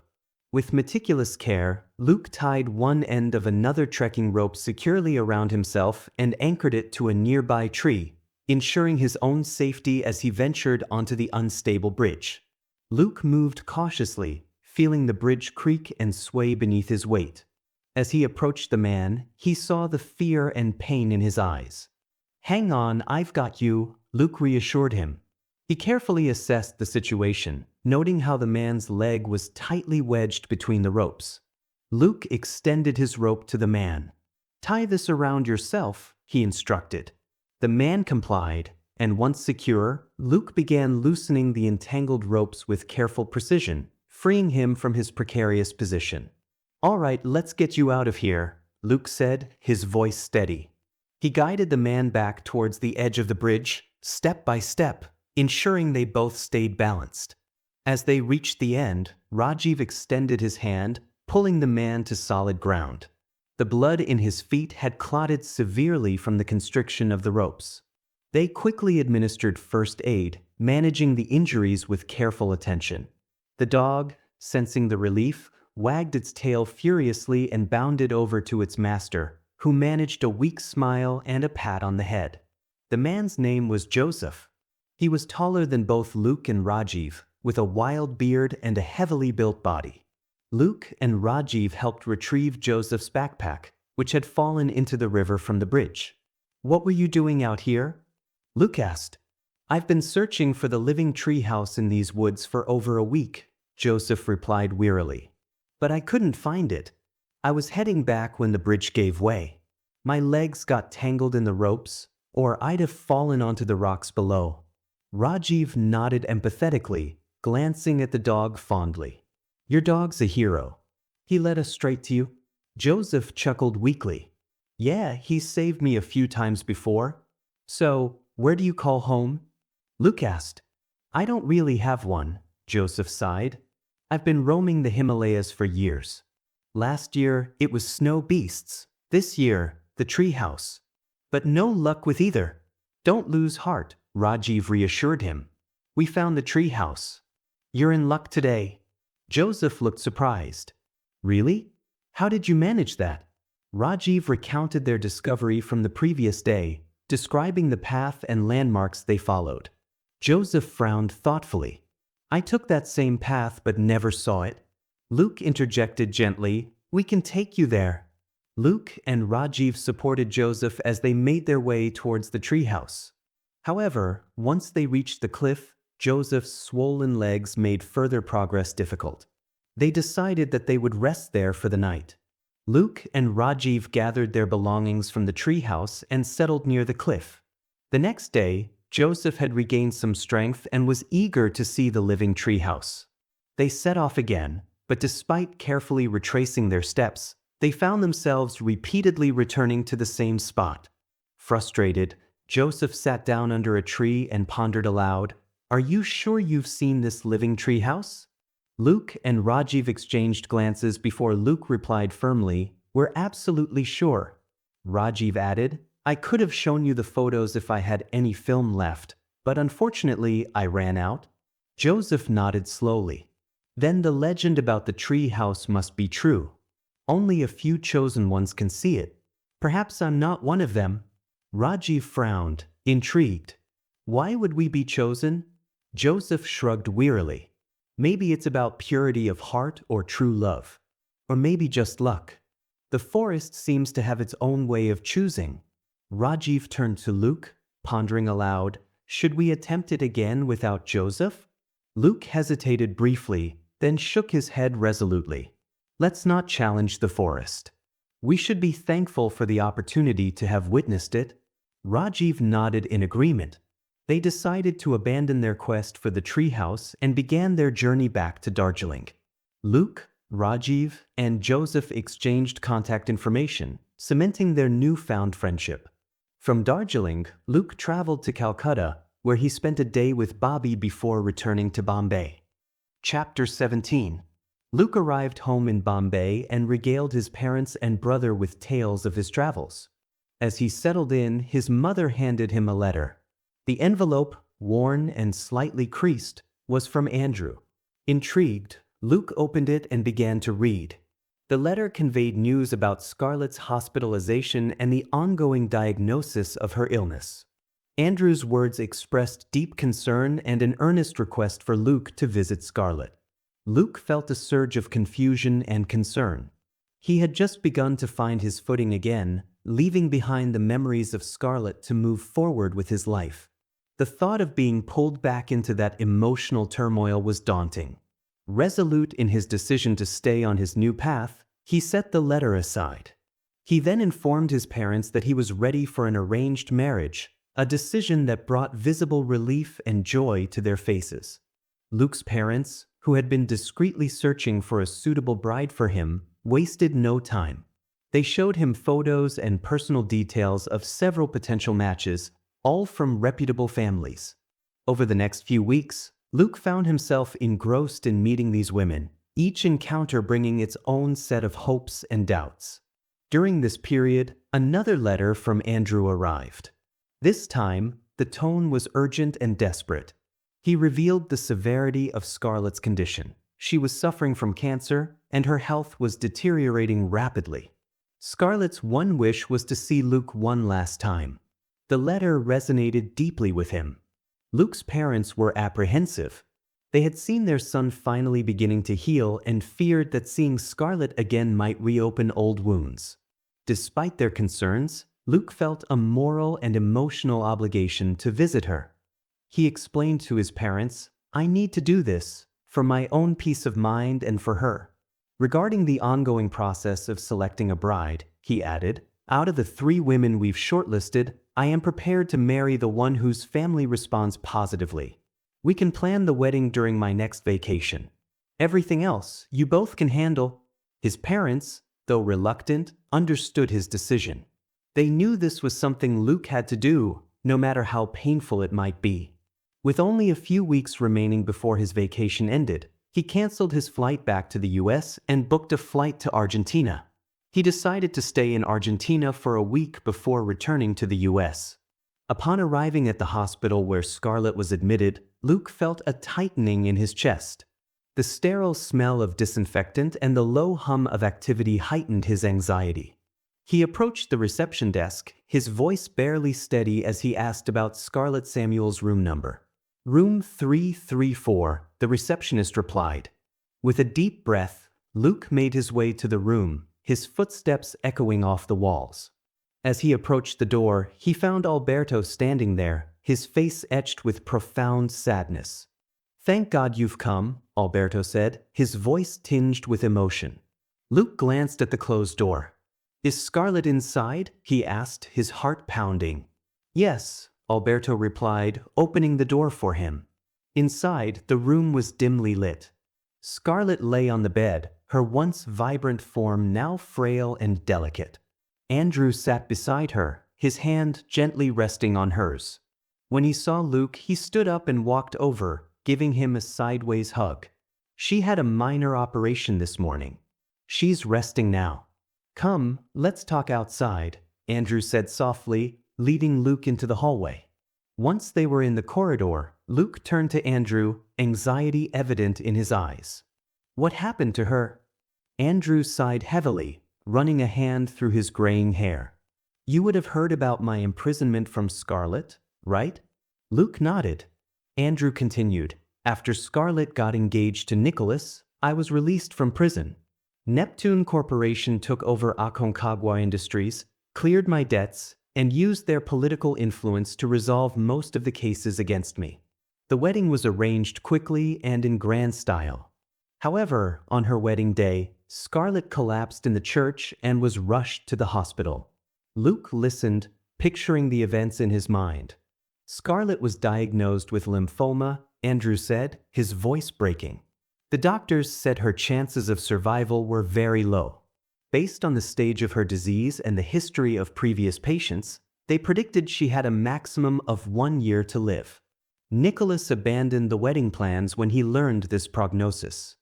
With meticulous care, Luke tied one end of another trekking rope securely around himself and anchored it to a nearby tree, ensuring his own safety as he ventured onto the unstable bridge. Luke moved cautiously, feeling the bridge creak and sway beneath his weight. As he approached the man, he saw the fear and pain in his eyes. "Hang on, I've got you," Luke reassured him. He carefully assessed the situation, noting how the man's leg was tightly wedged between the ropes. Luke extended his rope to the man. "Tie this around yourself," he instructed. The man complied, and once secure, Luke began loosening the entangled ropes with careful precision, freeing him from his precarious position. "All right, let's get you out of here," Luke said, his voice steady. He guided the man back towards the edge of the bridge, step by step, ensuring they both stayed balanced. As they reached the end, Rajiv extended his hand, pulling the man to solid ground. The blood in his feet had clotted severely from the constriction of the ropes. They quickly administered first aid, managing the injuries with careful attention. The dog, sensing the relief, wagged its tail furiously and bounded over to its master, who managed a weak smile and a pat on the head. The man's name was Joseph. He was taller than both Luke and Rajiv, with a wild beard and a heavily built body. Luke and Rajiv helped retrieve Joseph's backpack, which had fallen into the river from the bridge. "What were you doing out here?" Luke asked. "I've been searching for the living treehouse in these woods for over a week," Joseph replied wearily. but I couldn't find it. I was heading back when the bridge gave way. My legs got tangled in the ropes, or I'd have fallen onto the rocks below." Rajiv nodded empathetically, glancing at the dog fondly. "Your dog's a hero. He led us straight to you." Joseph chuckled weakly. "Yeah, he's saved me a few times before." "So, where do you call home?" Luke asked. "I don't really have one," Joseph sighed. "I've been roaming the Himalayas for years. Last year, it was snow beasts. This year, the treehouse. But no luck with either." "Don't lose heart," Rajiv reassured him. "We found the treehouse. You're in luck today." Joseph looked surprised. "Really? How did you manage that?" Rajiv recounted their discovery from the previous day, describing the path and landmarks they followed. Joseph frowned thoughtfully. "I took that same path but never saw it." Luke interjected gently, "We can take you there." Luke and Rajiv supported Joseph as they made their way towards the treehouse. However, once they reached the cliff, Joseph's swollen legs made further progress difficult. They decided that they would rest there for the night. Luke and Rajiv gathered their belongings from the treehouse and settled near the cliff. The next day, Joseph had regained some strength and was eager to see the living treehouse. They set off again, but despite carefully retracing their steps, they found themselves repeatedly returning to the same spot. Frustrated, Joseph sat down under a tree and pondered aloud, "Are you sure you've seen this living treehouse?" Luke and Rajiv exchanged glances before Luke replied firmly, "We're absolutely sure." Rajiv added, "I could have shown you the photos if I had any film left, but unfortunately I ran out." Joseph nodded slowly. "Then the legend about the tree house must be true. Only a few chosen ones can see it. Perhaps I'm not one of them." Rajiv frowned, intrigued. "Why would we be chosen?" Joseph shrugged wearily. "Maybe it's about purity of heart or true love. Or maybe just luck. The forest seems to have its own way of choosing." Rajiv turned to Luke, pondering aloud, "Should we attempt it again without Joseph?" Luke hesitated briefly, then shook his head resolutely. "Let's not challenge the forest. We should be thankful for the opportunity to have witnessed it." Rajiv nodded in agreement. They decided to abandon their quest for the treehouse and began their journey back to Darjeeling. Luke, Rajiv, and Joseph exchanged contact information, cementing their newfound friendship. From Darjeeling, Luke traveled to Calcutta, where he spent a day with Bobby before returning to Bombay. Chapter 17. Luke arrived home in Bombay and regaled his parents and brother with tales of his travels. As he settled in, his mother handed him a letter. The envelope, worn and slightly creased, was from Andrew. Intrigued, Luke opened it and began to read. The letter conveyed news about Scarlet's hospitalization and the ongoing diagnosis of her illness. Andrew's words expressed deep concern and an earnest request for Luke to visit Scarlet. Luke felt a surge of confusion and concern. He had just begun to find his footing again, leaving behind the memories of Scarlet to move forward with his life. The thought of being pulled back into that emotional turmoil was daunting. Resolute in his decision to stay on his new path, he set the letter aside. He then informed his parents that he was ready for an arranged marriage, a decision that brought visible relief and joy to their faces. Luke's parents, who had been discreetly searching for a suitable bride for him, wasted no time. They showed him photos and personal details of several potential matches, all from reputable families. Over the next few weeks, Luke found himself engrossed in meeting these women, each encounter bringing its own set of hopes and doubts. During this period, another letter from Andrew arrived. This time, the tone was urgent and desperate. He revealed the severity of Scarlet's condition. She was suffering from cancer, and her health was deteriorating rapidly. Scarlet's one wish was to see Luke one last time. The letter resonated deeply with him. Luke's parents were apprehensive. They had seen their son finally beginning to heal and feared that seeing Scarlet again might reopen old wounds. Despite their concerns, Luke felt a moral and emotional obligation to visit her. He explained to his parents, "I need to do this, for my own peace of mind and for her." Regarding the ongoing process of selecting a bride, he added, out of the 3 women we've shortlisted, I am prepared to marry the one whose family responds positively. We can plan the wedding during my next vacation. Everything else, you both can handle. His parents, though reluctant, understood his decision. They knew this was something Luke had to do, no matter how painful it might be. With only a few weeks remaining before his vacation ended, he canceled his flight back to the US and booked a flight to Argentina. He decided to stay in Argentina for a week before returning to the US. Upon arriving at the hospital where Scarlet was admitted, Luke felt a tightening in his chest. The sterile smell of disinfectant and the low hum of activity heightened his anxiety. He approached the reception desk, his voice barely steady as he asked about Scarlett Samuel's room number. Room 334, the receptionist replied. With a deep breath, Luke made his way to the room, his footsteps echoing off the walls. As he approached the door, he found Alberto standing there, his face etched with profound sadness. Thank God you've come, Alberto said, his voice tinged with emotion. Luke glanced at the closed door. Is Scarlet inside? He asked, his heart pounding. Yes, Alberto replied, opening the door for him. Inside, the room was dimly lit. Scarlet lay on the bed, her once vibrant form now frail and delicate. Andrew sat beside her, his hand gently resting on hers. When he saw Luke, he stood up and walked over, giving him a sideways hug. She had a minor operation this morning. She's resting now. Come, let's talk outside, Andrew said softly, leading Luke into the hallway. Once they were in the corridor, Luke turned to Andrew, anxiety evident in his eyes. What happened to her? Andrew sighed heavily, running a hand through his graying hair. You would have heard about my imprisonment from Scarlet, right? Luke nodded. Andrew continued, after Scarlet got engaged to Nicholas, I was released from prison. Neptune Corporation took over Aconcagua Industries, cleared my debts, and used their political influence to resolve most of the cases against me. The wedding was arranged quickly and in grand style. However, on her wedding day, Scarlet collapsed in the church and was rushed to the hospital. Luke listened, picturing the events in his mind. Scarlet was diagnosed with lymphoma, Andrew said, his voice breaking. The doctors said her chances of survival were very low. Based on the stage of her disease and the history of previous patients, they predicted she had a maximum of 1 year to live. Nicholas abandoned the wedding plans when he learned this prognosis.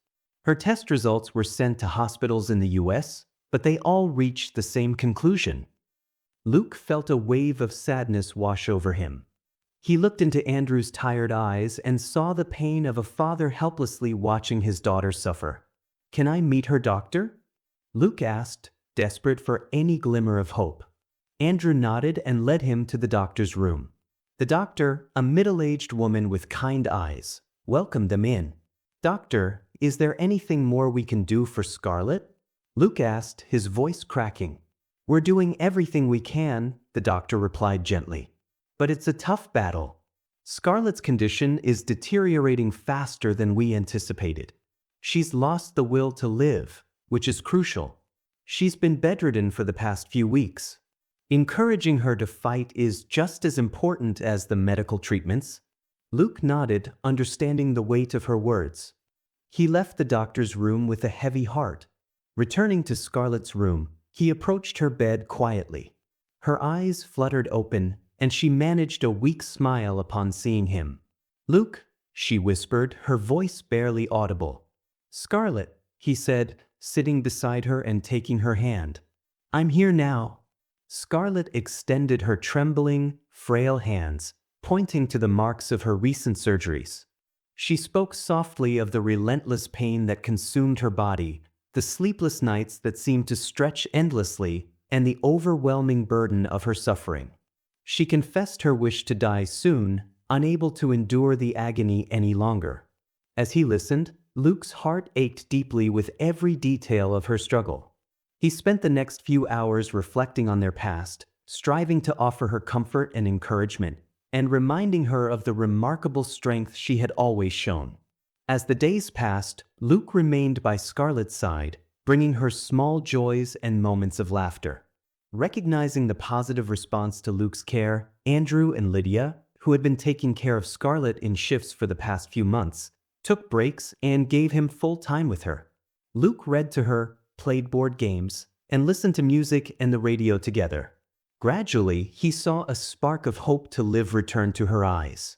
Her test results were sent to hospitals in the US, but they all reached the same conclusion. Luke felt a wave of sadness wash over him. He looked into Andrew's tired eyes and saw the pain of a father helplessly watching his daughter suffer. Can I meet her doctor? Luke asked, desperate for any glimmer of hope. Andrew nodded and led him to the doctor's room. The doctor, a middle-aged woman with kind eyes, welcomed them in. Doctor, is there anything more we can do for Scarlet? Luke asked, his voice cracking. We're doing everything we can, the doctor replied gently. But it's a tough battle. Scarlet's condition is deteriorating faster than we anticipated. She's lost the will to live, which is crucial. She's been bedridden for the past few weeks. Encouraging her to fight is just as important as the medical treatments. Luke nodded, understanding the weight of her words. He left the doctor's room with a heavy heart. Returning to Scarlet's room, he approached her bed quietly. Her eyes fluttered open, and she managed a weak smile upon seeing him. Luke, she whispered, her voice barely audible. Scarlet, he said, sitting beside her and taking her hand. I'm here now. Scarlet extended her trembling, frail hands, pointing to the marks of her recent surgeries. She spoke softly of the relentless pain that consumed her body, the sleepless nights that seemed to stretch endlessly, and the overwhelming burden of her suffering. She confessed her wish to die soon, unable to endure the agony any longer. As he listened, Luke's heart ached deeply with every detail of her struggle. He spent the next few hours reflecting on their past, striving to offer her comfort and encouragement, and reminding her of the remarkable strength she had always shown. As the days passed, Luke remained by Scarlet's side, bringing her small joys and moments of laughter. Recognizing the positive response to Luke's care, Andrew and Lydia, who had been taking care of Scarlet in shifts for the past few months, took breaks and gave him full time with her. Luke read to her, played board games, and listened to music and the radio together. Gradually, he saw a spark of hope to live return to her eyes.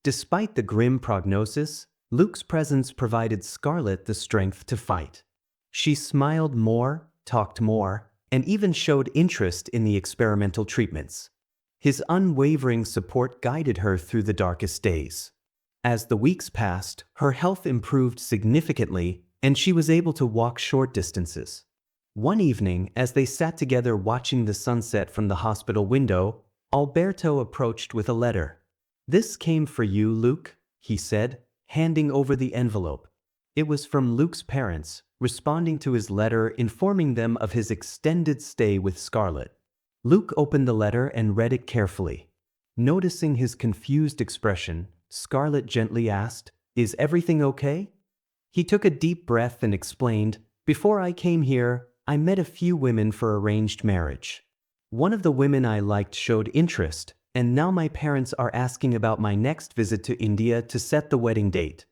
Despite the grim prognosis, Luke's presence provided Scarlet the strength to fight. She smiled more, talked more, and even showed interest in the experimental treatments. His unwavering support guided her through the darkest days. As the weeks passed, her health improved significantly, and she was able to walk short distances. One evening, as they sat together watching the sunset from the hospital window, Alberto approached with a letter. "This came for you, Luke," he said, handing over the envelope. It was from Luke's parents, responding to his letter informing them of his extended stay with Scarlet. Luke opened the letter and read it carefully. Noticing his confused expression, Scarlet gently asked, "Is everything okay?" He took a deep breath and explained, "Before I came here, I met a few women for arranged marriage. One of the women I liked showed interest, and now my parents are asking about my next visit to India to set the wedding date."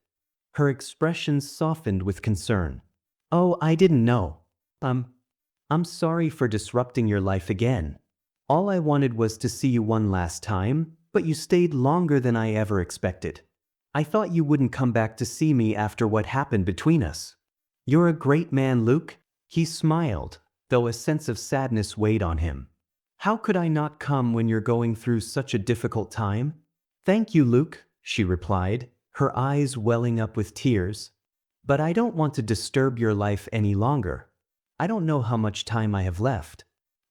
Her expression softened with concern. "Oh, I didn't know. I'm sorry for disrupting your life again. All I wanted was to see you one last time, but you stayed longer than I ever expected. I thought you wouldn't come back to see me after what happened between us." "You're a great man, Luke." He smiled, though a sense of sadness weighed on him. "How could I not come when you're going through such a difficult time?" "Thank you, Luke," she replied, her eyes welling up with tears. "But I don't want to disturb your life any longer. I don't know how much time I have left.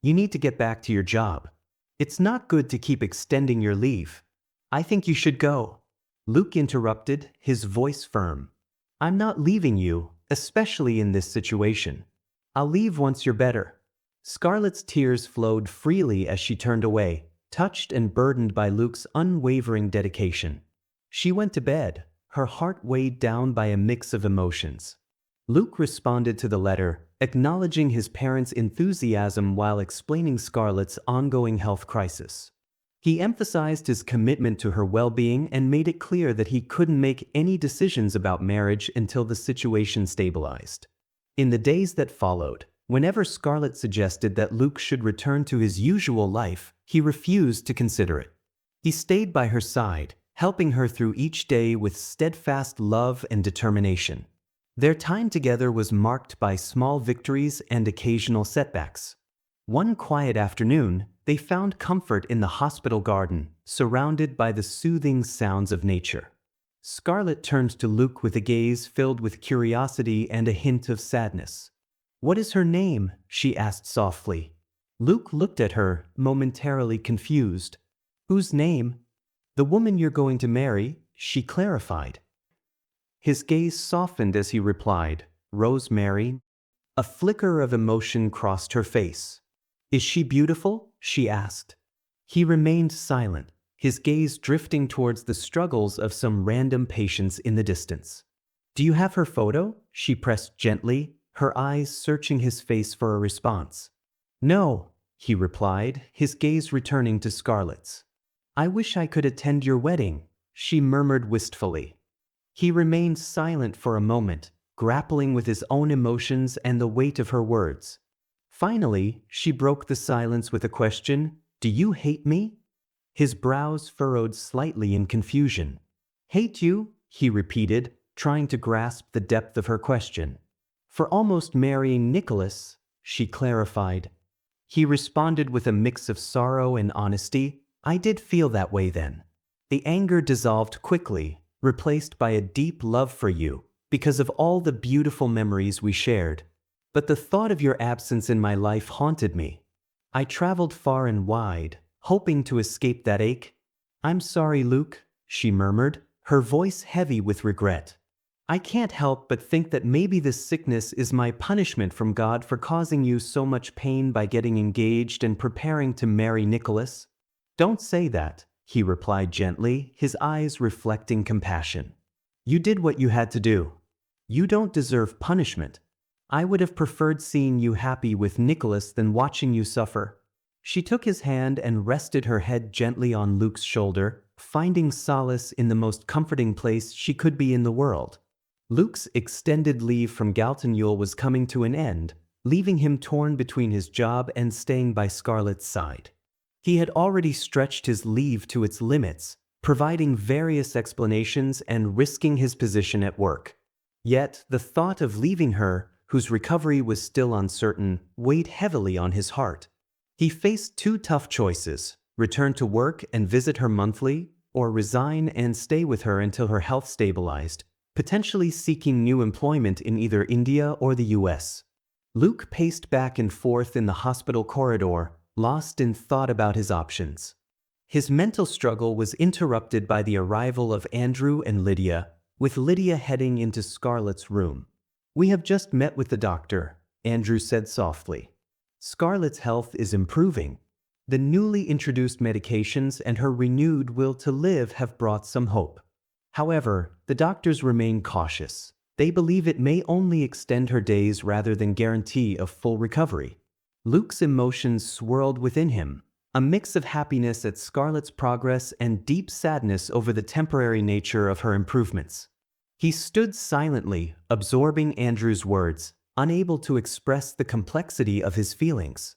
You need to get back to your job. It's not good to keep extending your leave. I think you should go." Luke interrupted, his voice firm. "I'm not leaving you, especially in this situation. I'll leave once you're better." Scarlet's tears flowed freely as she turned away, touched and burdened by Luke's unwavering dedication. She went to bed, her heart weighed down by a mix of emotions. Luke responded to the letter, acknowledging his parents' enthusiasm while explaining Scarlet's ongoing health crisis. He emphasized his commitment to her well-being and made it clear that he couldn't make any decisions about marriage until the situation stabilized. In the days that followed, whenever Scarlet suggested that Luke should return to his usual life, he refused to consider it. He stayed by her side, helping her through each day with steadfast love and determination. Their time together was marked by small victories and occasional setbacks. One quiet afternoon, they found comfort in the hospital garden, surrounded by the soothing sounds of nature. Scarlet turned to Luke with a gaze filled with curiosity and a hint of sadness. "What is her name?" she asked softly. Luke looked at her, momentarily confused. "Whose name?" "The woman you're going to marry," she clarified. His gaze softened as he replied, "Rosemary." A flicker of emotion crossed her face. "Is she beautiful?" she asked. He remained silent, his gaze drifting towards the struggles of some random patients in the distance. "Do you have her photo?" she pressed gently, her eyes searching his face for a response. "No," he replied, his gaze returning to Scarlet's. "I wish I could attend your wedding," she murmured wistfully. He remained silent for a moment, grappling with his own emotions and the weight of her words. Finally, she broke the silence with a question, "Do you hate me?" His brows furrowed slightly in confusion. "Hate you?" he repeated, trying to grasp the depth of her question. "For almost marrying Nicholas," she clarified. He responded with a mix of sorrow and honesty, "I did feel that way then." The anger dissolved quickly, replaced by a deep love for you, because of all the beautiful memories we shared. But the thought of your absence in my life haunted me. I traveled far and wide, hoping to escape that ache. "I'm sorry, Luke," she murmured, her voice heavy with regret. "I can't help but think that maybe this sickness is my punishment from God for causing you so much pain by getting engaged and preparing to marry Nicholas." "Don't say that," he replied gently, his eyes reflecting compassion. "You did what you had to do. You don't deserve punishment." I would have preferred seeing you happy with Nicholas than watching you suffer. She took his hand and rested her head gently on Luke's shoulder, finding solace in the most comforting place she could be in the world. Luke's extended leave from Galton was coming to an end, leaving him torn between his job and staying by Scarlett's side. He had already stretched his leave to its limits, providing various explanations and risking his position at work. Yet, the thought of leaving her, whose recovery was still uncertain, weighed heavily on his heart. He faced two tough choices: return to work and visit her monthly, or resign and stay with her until her health stabilized, potentially seeking new employment in either India or the US. Luke paced back and forth in the hospital corridor, lost in thought about his options. His mental struggle was interrupted by the arrival of Andrew and Lydia, with Lydia heading into Scarlett's room. "We have just met with the doctor," Andrew said softly. "Scarlett's health is improving. The newly introduced medications and her renewed will to live have brought some hope. However, the doctors remain cautious. They believe it may only extend her days rather than guarantee a full recovery." Luke's emotions swirled within him, a mix of happiness at Scarlett's progress and deep sadness over the temporary nature of her improvements. He stood silently, absorbing Andrew's words, unable to express the complexity of his feelings.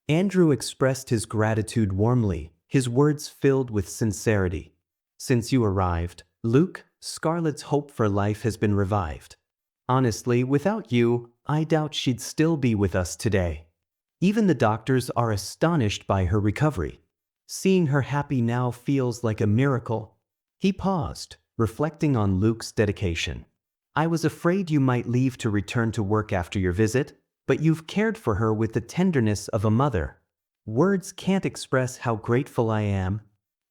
Andrew expressed his gratitude warmly, his words filled with sincerity. "Since you arrived, Luke, Scarlett's hope for life has been revived. Honestly, without you, I doubt she'd still be with us today. Even the doctors are astonished by her recovery. Seeing her happy now feels like a miracle." He paused, reflecting on Luke's dedication. "I was afraid you might leave to return to work after your visit, but you've cared for her with the tenderness of a mother. Words can't express how grateful I am."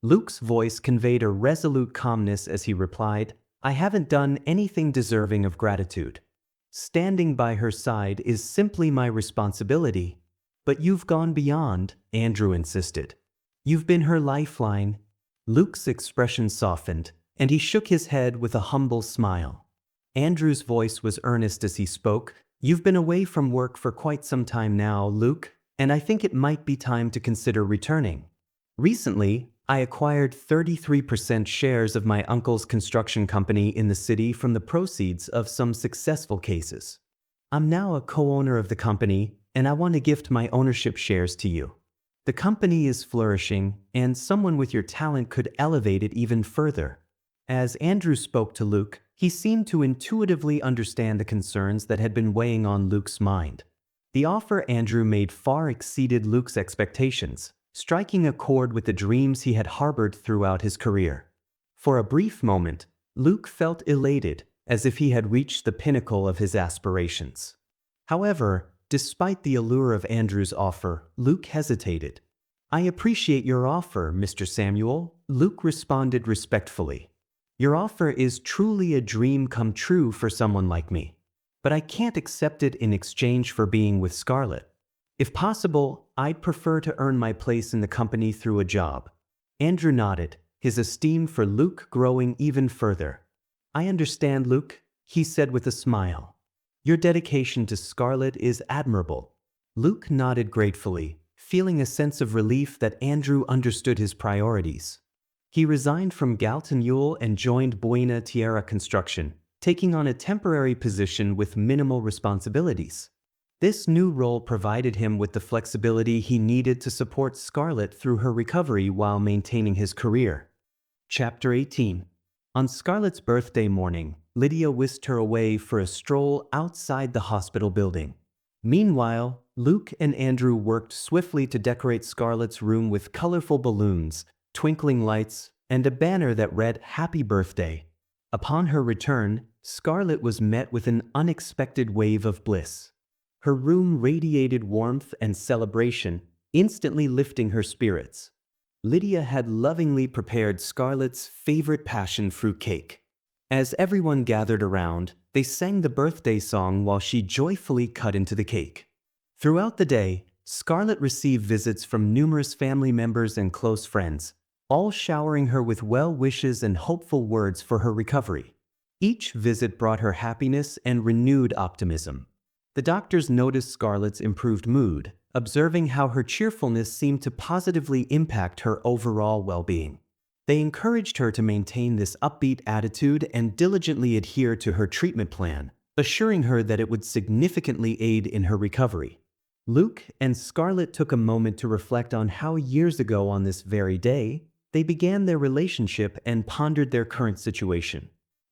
Luke's voice conveyed a resolute calmness as he replied, "I haven't done anything deserving of gratitude. Standing by her side is simply my responsibility." "But you've gone beyond," Andrew insisted. "You've been her lifeline." Luke's expression softened, and he shook his head with a humble smile. Andrew's voice was earnest as he spoke. "You've been away from work for quite some time now, Luke, and I think it might be time to consider returning. Recently, I acquired 33% shares of my uncle's construction company in the city from the proceeds of some successful cases. I'm now a co-owner of the company, and I want to gift my ownership shares to you. The company is flourishing, and someone with your talent could elevate it even further." As Andrew spoke to Luke, he seemed to intuitively understand the concerns that had been weighing on Luke's mind. The offer Andrew made far exceeded Luke's expectations, striking a chord with the dreams he had harbored throughout his career. For a brief moment, Luke felt elated, as if he had reached the pinnacle of his aspirations. However, despite the allure of Andrew's offer, Luke hesitated. "I appreciate your offer, Mr. Samuel," Luke responded respectfully. "Your offer is truly a dream come true for someone like me. But I can't accept it in exchange for being with Scarlett. If possible, I'd prefer to earn my place in the company through a job." Andrew nodded, his esteem for Luke growing even further. "I understand, Luke," he said with a smile. "Your dedication to Scarlett is admirable." Luke nodded gratefully, feeling a sense of relief that Andrew understood his priorities. He resigned from Galton and joined Buena Tierra Construction, taking on a temporary position with minimal responsibilities. This new role provided him with the flexibility he needed to support Scarlett through her recovery while maintaining his career. Chapter 18. On Scarlett's birthday morning, Lydia whisked her away for a stroll outside the hospital building. Meanwhile, Luke and Andrew worked swiftly to decorate Scarlett's room with colorful balloons, twinkling lights, and a banner that read "Happy Birthday." Upon her return, Scarlett was met with an unexpected wave of bliss. Her room radiated warmth and celebration, instantly lifting her spirits. Lydia had lovingly prepared Scarlett's favorite passion fruit cake. As everyone gathered around, they sang the birthday song while she joyfully cut into the cake. Throughout the day, Scarlett received visits from numerous family members and close friends, all showering her with well wishes and hopeful words for her recovery. Each visit brought her happiness and renewed optimism. The doctors noticed Scarlett's improved mood, observing how her cheerfulness seemed to positively impact her overall well-being. They encouraged her to maintain this upbeat attitude and diligently adhere to her treatment plan, assuring her that it would significantly aid in her recovery. Luke and Scarlet took a moment to reflect on how years ago on this very day, they began their relationship and pondered their current situation.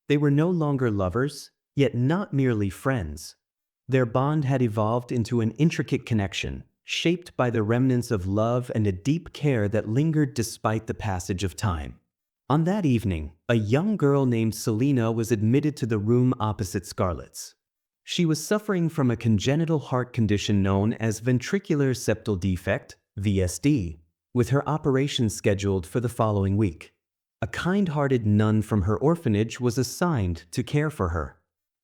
They were no longer lovers, yet not merely friends. Their bond had evolved into an intricate connection, shaped by the remnants of love and a deep care that lingered despite the passage of time. On that evening, a young girl named Selena was admitted to the room opposite Scarlett's. She was suffering from a congenital heart condition known as ventricular septal defect, VSD, with her operation scheduled for the following week. A kind-hearted nun from her orphanage was assigned to care for her.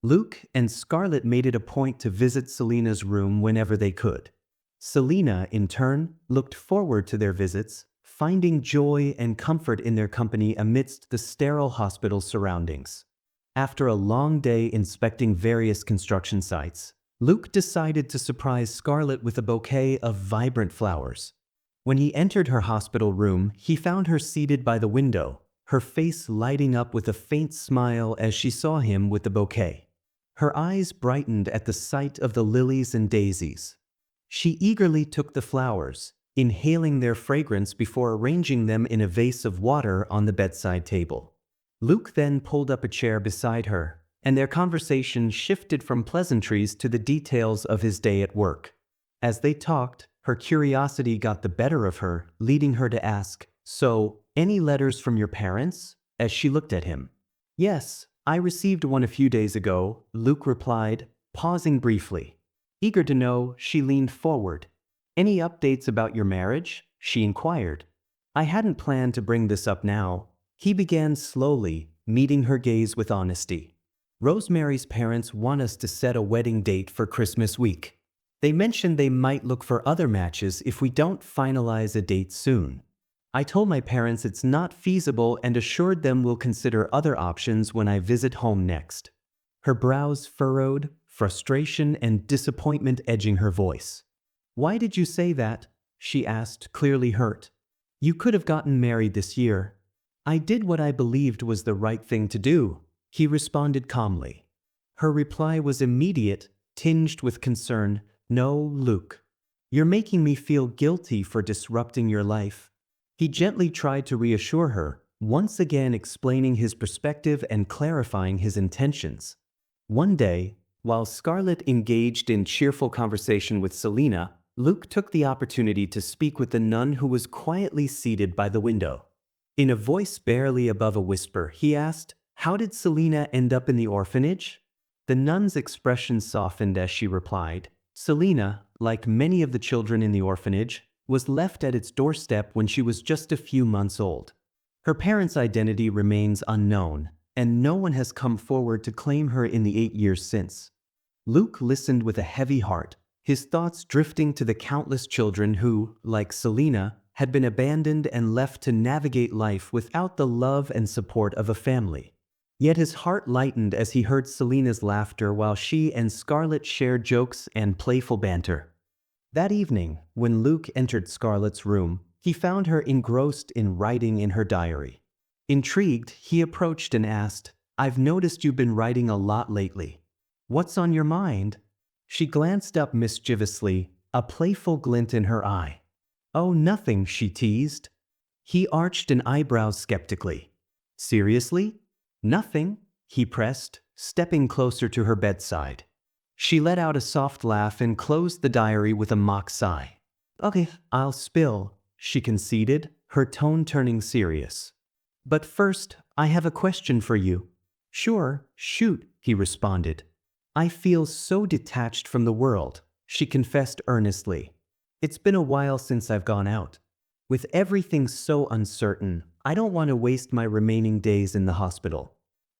Luke and Scarlet made it a point to visit Selena's room whenever they could. Selena, in turn, looked forward to their visits, finding joy and comfort in their company amidst the sterile hospital surroundings. After a long day inspecting various construction sites, Luke decided to surprise Scarlet with a bouquet of vibrant flowers. When he entered her hospital room, he found her seated by the window, her face lighting up with a faint smile as she saw him with the bouquet. Her eyes brightened at the sight of the lilies and daisies. She eagerly took the flowers, inhaling their fragrance before arranging them in a vase of water on the bedside table. Luke then pulled up a chair beside her, and their conversation shifted from pleasantries to the details of his day at work. As they talked, her curiosity got the better of her, leading her to ask, "So, any letters from your parents?" as she looked at him. "Yes, I received one a few days ago," Luke replied, pausing briefly. Eager to know, she leaned forward. "Any updates about your marriage?" she inquired. "I hadn't planned to bring this up now," he began slowly, meeting her gaze with honesty. "Rosemary's parents want us to set a wedding date for Christmas week. They mentioned they might look for other matches if we don't finalize a date soon. I told my parents it's not feasible and assured them we'll consider other options when I visit home next." Her brows furrowed, frustration and disappointment edging her voice. "Why did you say that?" she asked, clearly hurt. "You could have gotten married this year." "I did what I believed was the right thing to do," he responded calmly. Her reply was immediate, tinged with concern. "No, Luke. You're making me feel guilty for disrupting your life." He gently tried to reassure her, once again explaining his perspective and clarifying his intentions. One day, while Scarlet engaged in cheerful conversation with Selena, Luke took the opportunity to speak with the nun who was quietly seated by the window. In a voice barely above a whisper, he asked, "How did Selena end up in the orphanage?" The nun's expression softened as she replied, "Selena, like many of the children in the orphanage, was left at its doorstep when she was just a few months old. Her parents' identity remains unknown, and no one has come forward to claim her in the 8 years since." Luke listened with a heavy heart, his thoughts drifting to the countless children who, like Selena, had been abandoned and left to navigate life without the love and support of a family. Yet his heart lightened as he heard Selena's laughter while she and Scarlet shared jokes and playful banter. That evening, when Luke entered Scarlet's room, he found her engrossed in writing in her diary. Intrigued, he approached and asked, "I've noticed you've been writing a lot lately. What's on your mind?" She glanced up mischievously, a playful glint in her eye. "Oh, nothing," she teased. He arched an eyebrow skeptically. "Seriously? Nothing?" he pressed, stepping closer to her bedside. She let out a soft laugh and closed the diary with a mock sigh. "Okay, I'll spill," she conceded, her tone turning serious. "But first, I have a question for you." "Sure, shoot," he responded. "I feel so detached from the world," she confessed earnestly. "It's been a while since I've gone out. With everything so uncertain, I don't want to waste my remaining days in the hospital.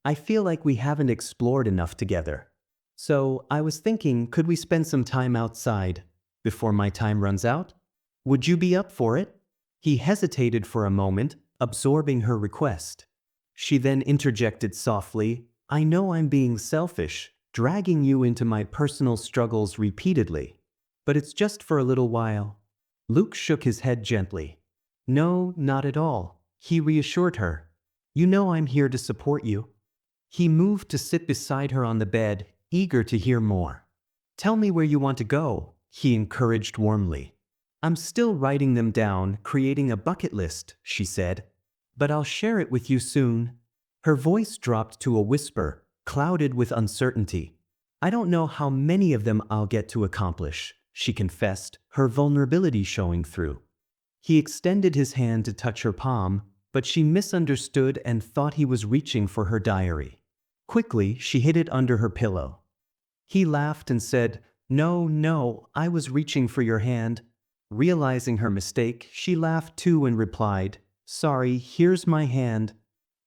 I feel like we haven't explored enough together. So I was thinking, could we spend some time outside before my time runs out? Would you be up for it?" He hesitated for a moment, absorbing her request. She then interjected softly, "I know I'm being selfish, dragging you into my personal struggles repeatedly. But it's just for a little while. Luke shook his head gently. No, not at all, he reassured her. You know I'm here to support you. He moved to sit beside her on the bed, eager to hear more. Tell me where you want to go, he encouraged warmly. I'm still writing them down, creating a bucket list, she said. But I'll share it with you soon. Her voice dropped to a whisper, clouded with uncertainty. I don't know how many of them I'll get to accomplish, she confessed, her vulnerability showing through. He extended his hand to touch her palm, but she misunderstood and thought he was reaching for her diary. Quickly, she hid it under her pillow. He laughed and said, No, no, I was reaching for your hand. Realizing her mistake, she laughed too and replied, Sorry, here's my hand.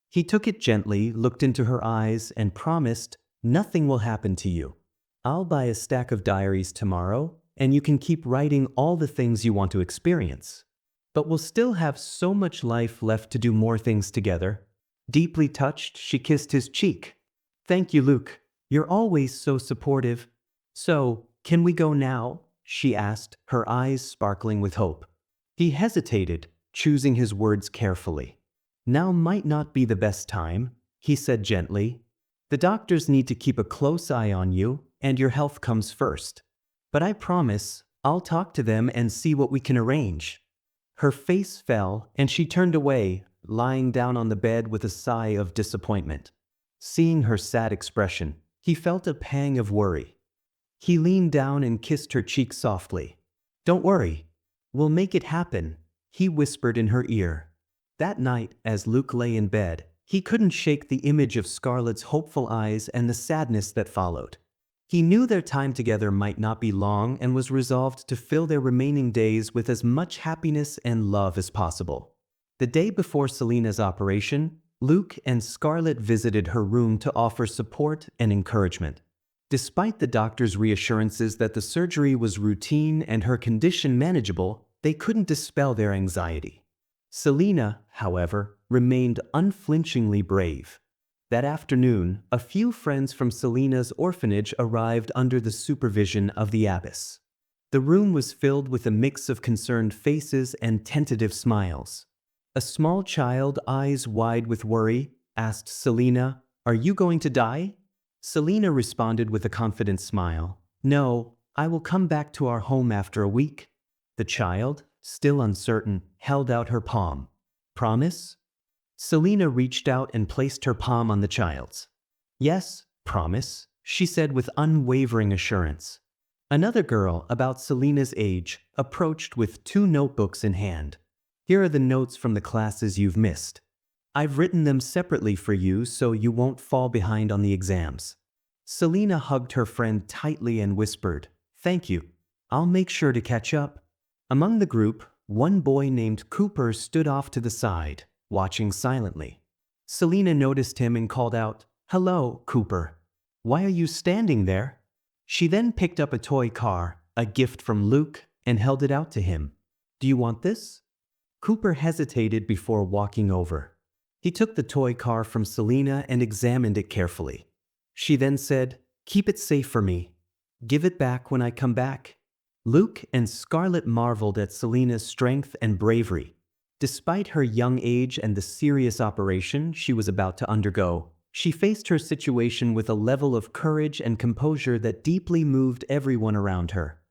He took it gently, looked into her eyes, and promised, Nothing will happen to you. I'll buy a stack of diaries tomorrow, and you can keep writing all the things you want to experience. But we'll still have so much life left to do more things together. Deeply touched, she kissed his cheek. Thank you, Luke. You're always so supportive. So, can we go now? She asked, her eyes sparkling with hope. He hesitated, choosing his words carefully. Now might not be the best time, he said gently. The doctors need to keep a close eye on you, and your health comes first. But I promise, I'll talk to them and see what we can arrange. Her face fell, and she turned away, lying down on the bed with a sigh of disappointment. Seeing her sad expression, he felt a pang of worry. He leaned down and kissed her cheek softly. Don't worry, we'll make it happen, he whispered in her ear. That night, as Luke lay in bed, he couldn't shake the image of Scarlet's hopeful eyes and the sadness that followed. He knew their time together might not be long and was resolved to fill their remaining days with as much happiness and love as possible. The day before Selena's operation, Luke and Scarlet visited her room to offer support and encouragement. Despite the doctor's reassurances that the surgery was routine and her condition manageable, they couldn't dispel their anxiety. Selena, however, remained unflinchingly brave. That afternoon, a few friends from Selena's orphanage arrived under the supervision of the abbess. The room was filled with a mix of concerned faces and tentative smiles. A small child, eyes wide with worry, asked Selena, Are you going to die? Selena responded with a confident smile, No, I will come back to our home after a week. The child, still uncertain, held out her palm. Promise? Selena reached out and placed her palm on the child's. Yes, promise, she said with unwavering assurance. Another girl, about Selena's age, approached with 2 notebooks in hand. Here are the notes from the classes you've missed. I've written them separately for you so you won't fall behind on the exams. Selena hugged her friend tightly and whispered, Thank you. I'll make sure to catch up. Among the group, one boy named Cooper stood off to the side, watching silently. Selena noticed him and called out, Hello, Cooper. Why are you standing there? She then picked up a toy car, a gift from Luke, and held it out to him. Do you want this? Cooper hesitated before walking over. He took the toy car from Selena and examined it carefully. She then said, Keep it safe for me. Give it back when I come back. Luke and Scarlet marveled at Selena's strength and bravery. Despite her young age and the serious operation she was about to undergo, she faced her situation with a level of courage and composure that deeply moved everyone around her.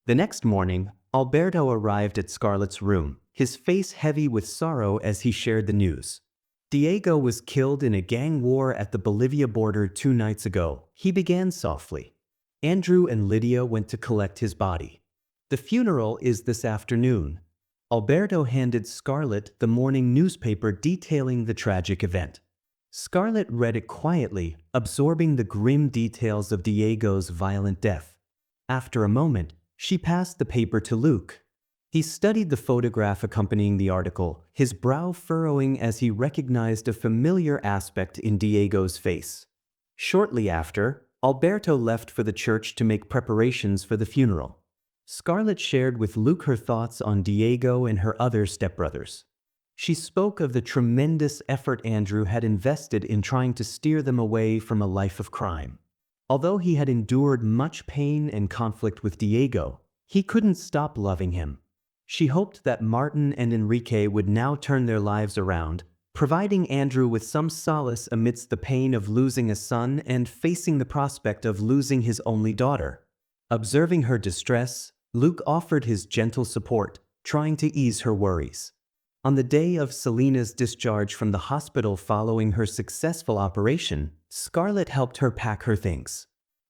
The next morning, Alberto arrived at Scarlet's room, his face heavy with sorrow as he shared the news. Diego was killed in a gang war at the Bolivia border 2 nights ago, he began softly. Andrew and Lydia went to collect his body. The funeral is this afternoon. Alberto handed Scarlet the morning newspaper detailing the tragic event. Scarlet read it quietly, absorbing the grim details of Diego's violent death. After a moment, she passed the paper to Luke. He studied the photograph accompanying the article, his brow furrowing as he recognized a familiar aspect in Diego's face. Shortly after, Alberto left for the church to make preparations for the funeral. Scarlet shared with Luke her thoughts on Diego and her other stepbrothers. She spoke of the tremendous effort Andrew had invested in trying to steer them away from a life of crime. Although he had endured much pain and conflict with Diego, he couldn't stop loving him. She hoped that Martin and Enrique would now turn their lives around, providing Andrew with some solace amidst the pain of losing a son and facing the prospect of losing his only daughter. Observing her distress, Luke offered his gentle support, trying to ease her worries. On the day of Selena's discharge from the hospital following her successful operation, Scarlet helped her pack her things.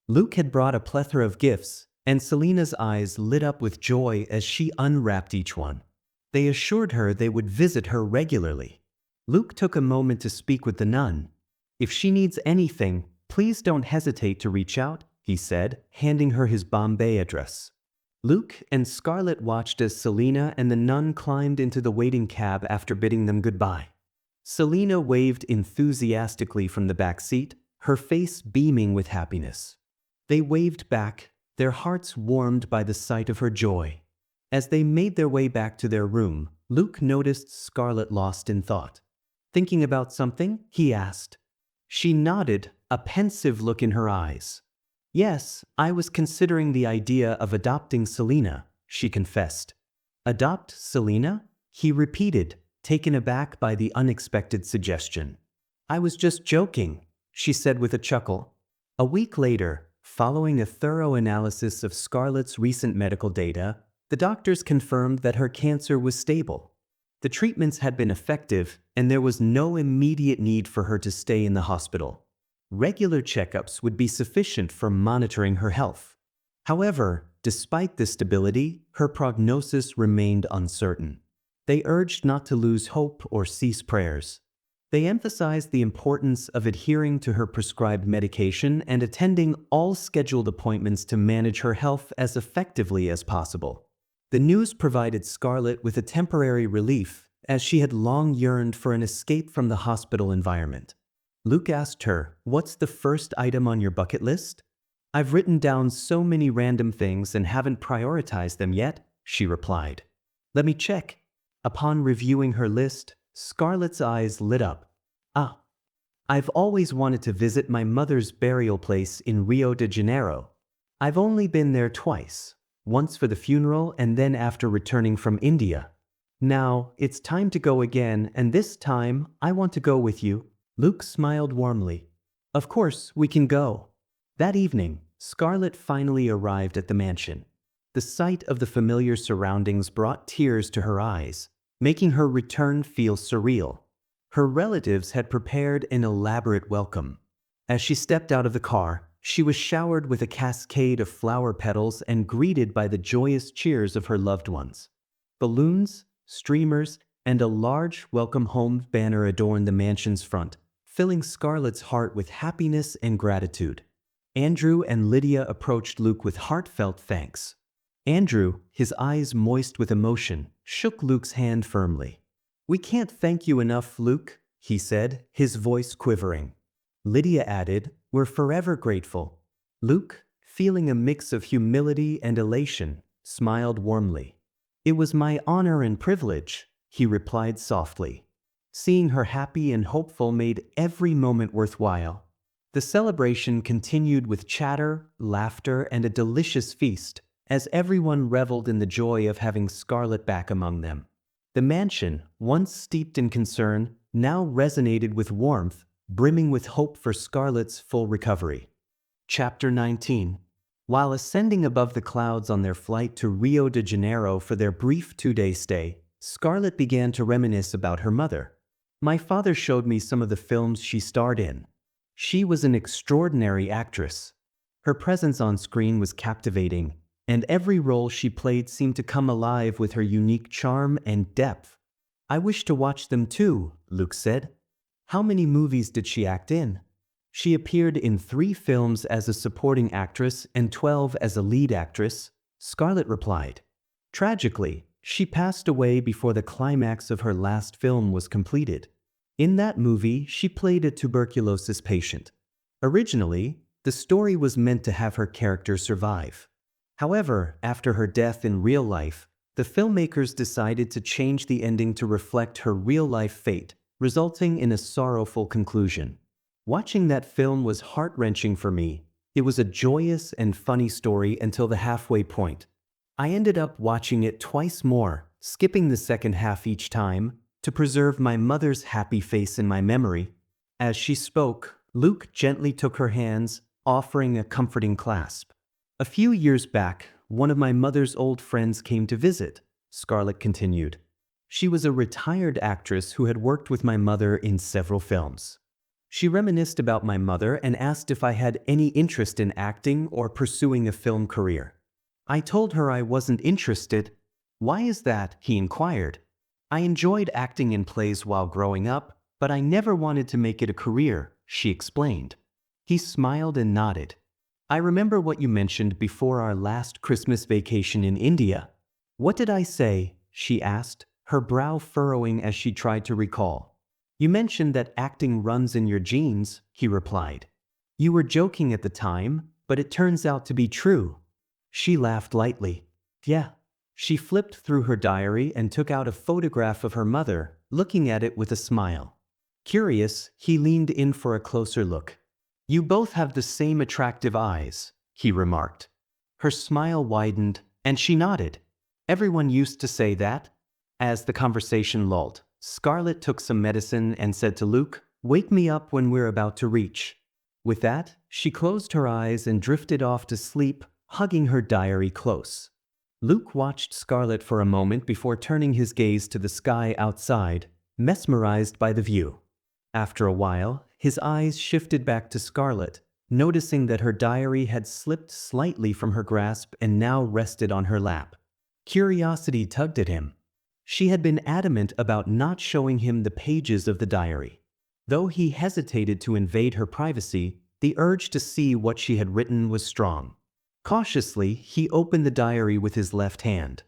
Luke had brought a plethora of gifts, and Selena's eyes lit up with joy as she unwrapped each one. They assured her they would visit her regularly. Luke took a moment to speak with the nun. "If she needs anything, please don't hesitate to reach out," he said, handing her his Bombay address. Luke and Scarlet watched as Selena and the nun climbed into the waiting cab after bidding them goodbye. Selena waved enthusiastically from the back seat, her face beaming with happiness. They waved back, their hearts warmed by the sight of her joy. As they made their way back to their room, Luke noticed Scarlet lost in thought. "Thinking about something?" he asked. She nodded, a pensive look in her eyes. "Yes, I was considering the idea of adopting Selena," she confessed. "Adopt Selena?" he repeated, taken aback by the unexpected suggestion. "I was just joking," she said with a chuckle. A week later, following a thorough analysis of Scarlett's recent medical data, the doctors confirmed that her cancer was stable. The treatments had been effective, and there was no immediate need for her to stay in the hospital. Regular checkups would be sufficient for monitoring her health. However, despite this stability, her prognosis remained uncertain. They urged not to lose hope or cease prayers. They emphasized the importance of adhering to her prescribed medication and attending all scheduled appointments to manage her health as effectively as possible. The news provided Scarlet with a temporary relief, as she had long yearned for an escape from the hospital environment. Luke asked her, "What's the first item on your bucket list?" "I've written down so many random things and haven't prioritized them yet," she replied. "Let me check." Upon reviewing her list, Scarlet's eyes lit up. "Ah, I've always wanted to visit my mother's burial place in Rio de Janeiro. I've only been there twice, once for the funeral and then after returning from India. Now, it's time to go again, and this time, I want to go with you." Luke smiled warmly. "Of course, we can go." That evening, Scarlet finally arrived at the mansion. The sight of the familiar surroundings brought tears to her eyes, making her return feel surreal. Her relatives had prepared an elaborate welcome. As she stepped out of the car, she was showered with a cascade of flower petals and greeted by the joyous cheers of her loved ones. Balloons, streamers, and a large "Welcome Home" banner adorned the mansion's front, filling Scarlet's heart with happiness and gratitude. Andrew and Lydia approached Luke with heartfelt thanks. Andrew, his eyes moist with emotion, shook Luke's hand firmly. "We can't thank you enough, Luke," he said, his voice quivering. Lydia added, "We're forever grateful." Luke, feeling a mix of humility and elation, smiled warmly. "It was my honor and privilege," he replied softly. Seeing her happy and hopeful made every moment worthwhile. The celebration continued with chatter, laughter, and a delicious feast, as everyone reveled in the joy of having Scarlet back among them. The mansion, once steeped in concern, now resonated with warmth, brimming with hope for Scarlet's full recovery. Chapter 19. While ascending above the clouds on their flight to Rio de Janeiro for their brief 2-day stay, Scarlet began to reminisce about her mother. "My father showed me some of the films she starred in. She was an extraordinary actress. Her presence on screen was captivating, and every role she played seemed to come alive with her unique charm and depth." "I wish to watch them too," Luke said. "How many movies did she act in?" "She appeared in 3 films as a supporting actress and 12 as a lead actress," Scarlet replied. Tragically, she passed away before the climax of her last film was completed. In that movie, she played a tuberculosis patient. Originally, the story was meant to have her character survive. However, after her death in real life, the filmmakers decided to change the ending to reflect her real-life fate, resulting in a sorrowful conclusion. Watching that film was heart-wrenching for me. It was a joyous and funny story until the halfway point. I ended up watching it twice more, skipping the second half each time, to preserve my mother's happy face in my memory. As she spoke, Luke gently took her hands, offering a comforting clasp. A few years back, one of my mother's old friends came to visit, Scarlet continued. She was a retired actress who had worked with my mother in several films. She reminisced about my mother and asked if I had any interest in acting or pursuing a film career. I told her I wasn't interested. "Why is that?" he inquired. "I enjoyed acting in plays while growing up, but I never wanted to make it a career," she explained. He smiled and nodded. "I remember what you mentioned before our last Christmas vacation in India." "What did I say?" she asked, her brow furrowing as she tried to recall. "You mentioned that acting runs in your genes," he replied. "You were joking at the time, but it turns out to be true." She laughed lightly. "Yeah." She flipped through her diary and took out a photograph of her mother, looking at it with a smile. Curious, he leaned in for a closer look. "You both have the same attractive eyes," he remarked. Her smile widened, and she nodded. "Everyone used to say that." As the conversation lulled, Scarlet took some medicine and said to Luke, "Wake me up when we're about to reach." With that, she closed her eyes and drifted off to sleep, hugging her diary close. Luke watched Scarlet for a moment before turning his gaze to the sky outside, mesmerized by the view. After a while, his eyes shifted back to Scarlet, noticing that her diary had slipped slightly from her grasp and now rested on her lap. Curiosity tugged at him. She had been adamant about not showing him the pages of the diary. Though he hesitated to invade her privacy, the urge to see what she had written was strong. Cautiously, he opened the diary with his left hand.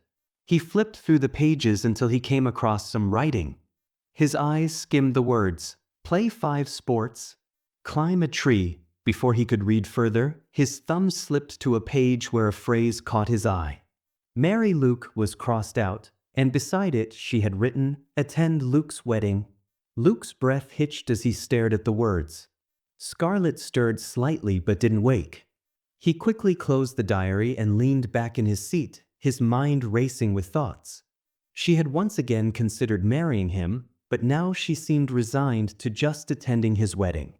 He flipped through the pages until he came across some writing. His eyes skimmed the words, "Play 5 sports, climb a tree." Before he could read further, his thumb slipped to a page where a phrase caught his eye. "Marry Luke" was crossed out, and beside it she had written, "Attend Luke's wedding." Luke's breath hitched as he stared at the words. Scarlet stirred slightly but didn't wake. He quickly closed the diary and leaned back in his seat, his mind racing with thoughts. She had once again considered marrying him, but now she seemed resigned to just attending his wedding.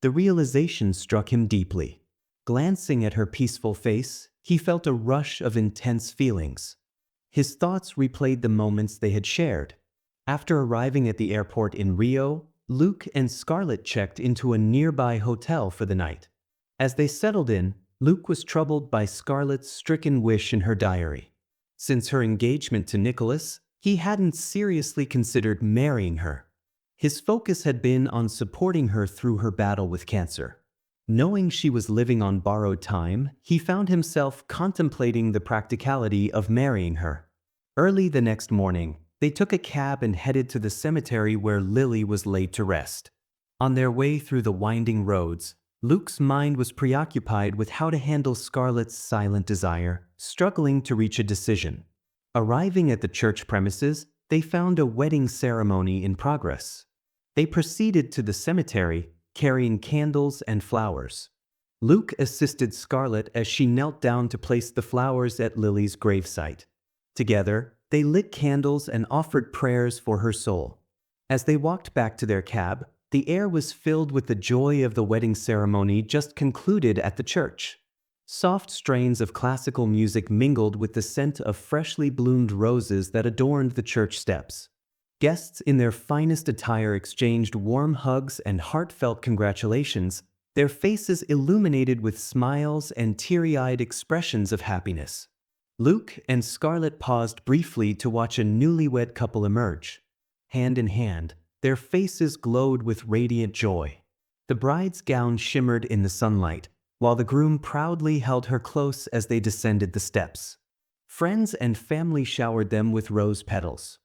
The realization struck him deeply. Glancing at her peaceful face, he felt a rush of intense feelings. His thoughts replayed the moments they had shared. After arriving at the airport in Rio, Luke and Scarlet checked into a nearby hotel for the night. As they settled in, Luke was troubled by Scarlet's stricken wish in her diary. Since her engagement to Nicholas, he hadn't seriously considered marrying her. His focus had been on supporting her through her battle with cancer. Knowing she was living on borrowed time, he found himself contemplating the practicality of marrying her. Early the next morning, they took a cab and headed to the cemetery where Lily was laid to rest. On their way through the winding roads, Luke's mind was preoccupied with how to handle Scarlet's silent desire, struggling to reach a decision. Arriving at the church premises, they found a wedding ceremony in progress. They proceeded to the cemetery, carrying candles and flowers. Luke assisted Scarlet as she knelt down to place the flowers at Lily's gravesite. Together, they lit candles and offered prayers for her soul. As they walked back to their cab, the air was filled with the joy of the wedding ceremony just concluded at the church. Soft strains of classical music mingled with the scent of freshly bloomed roses that adorned the church steps. Guests in their finest attire exchanged warm hugs and heartfelt congratulations, their faces illuminated with smiles and teary-eyed expressions of happiness. Luke and Scarlet paused briefly to watch a newlywed couple emerge. Hand in hand, their faces glowed with radiant joy. The bride's gown shimmered in the sunlight, while the groom proudly held her close as they descended the steps. Friends and family showered them with rose petals.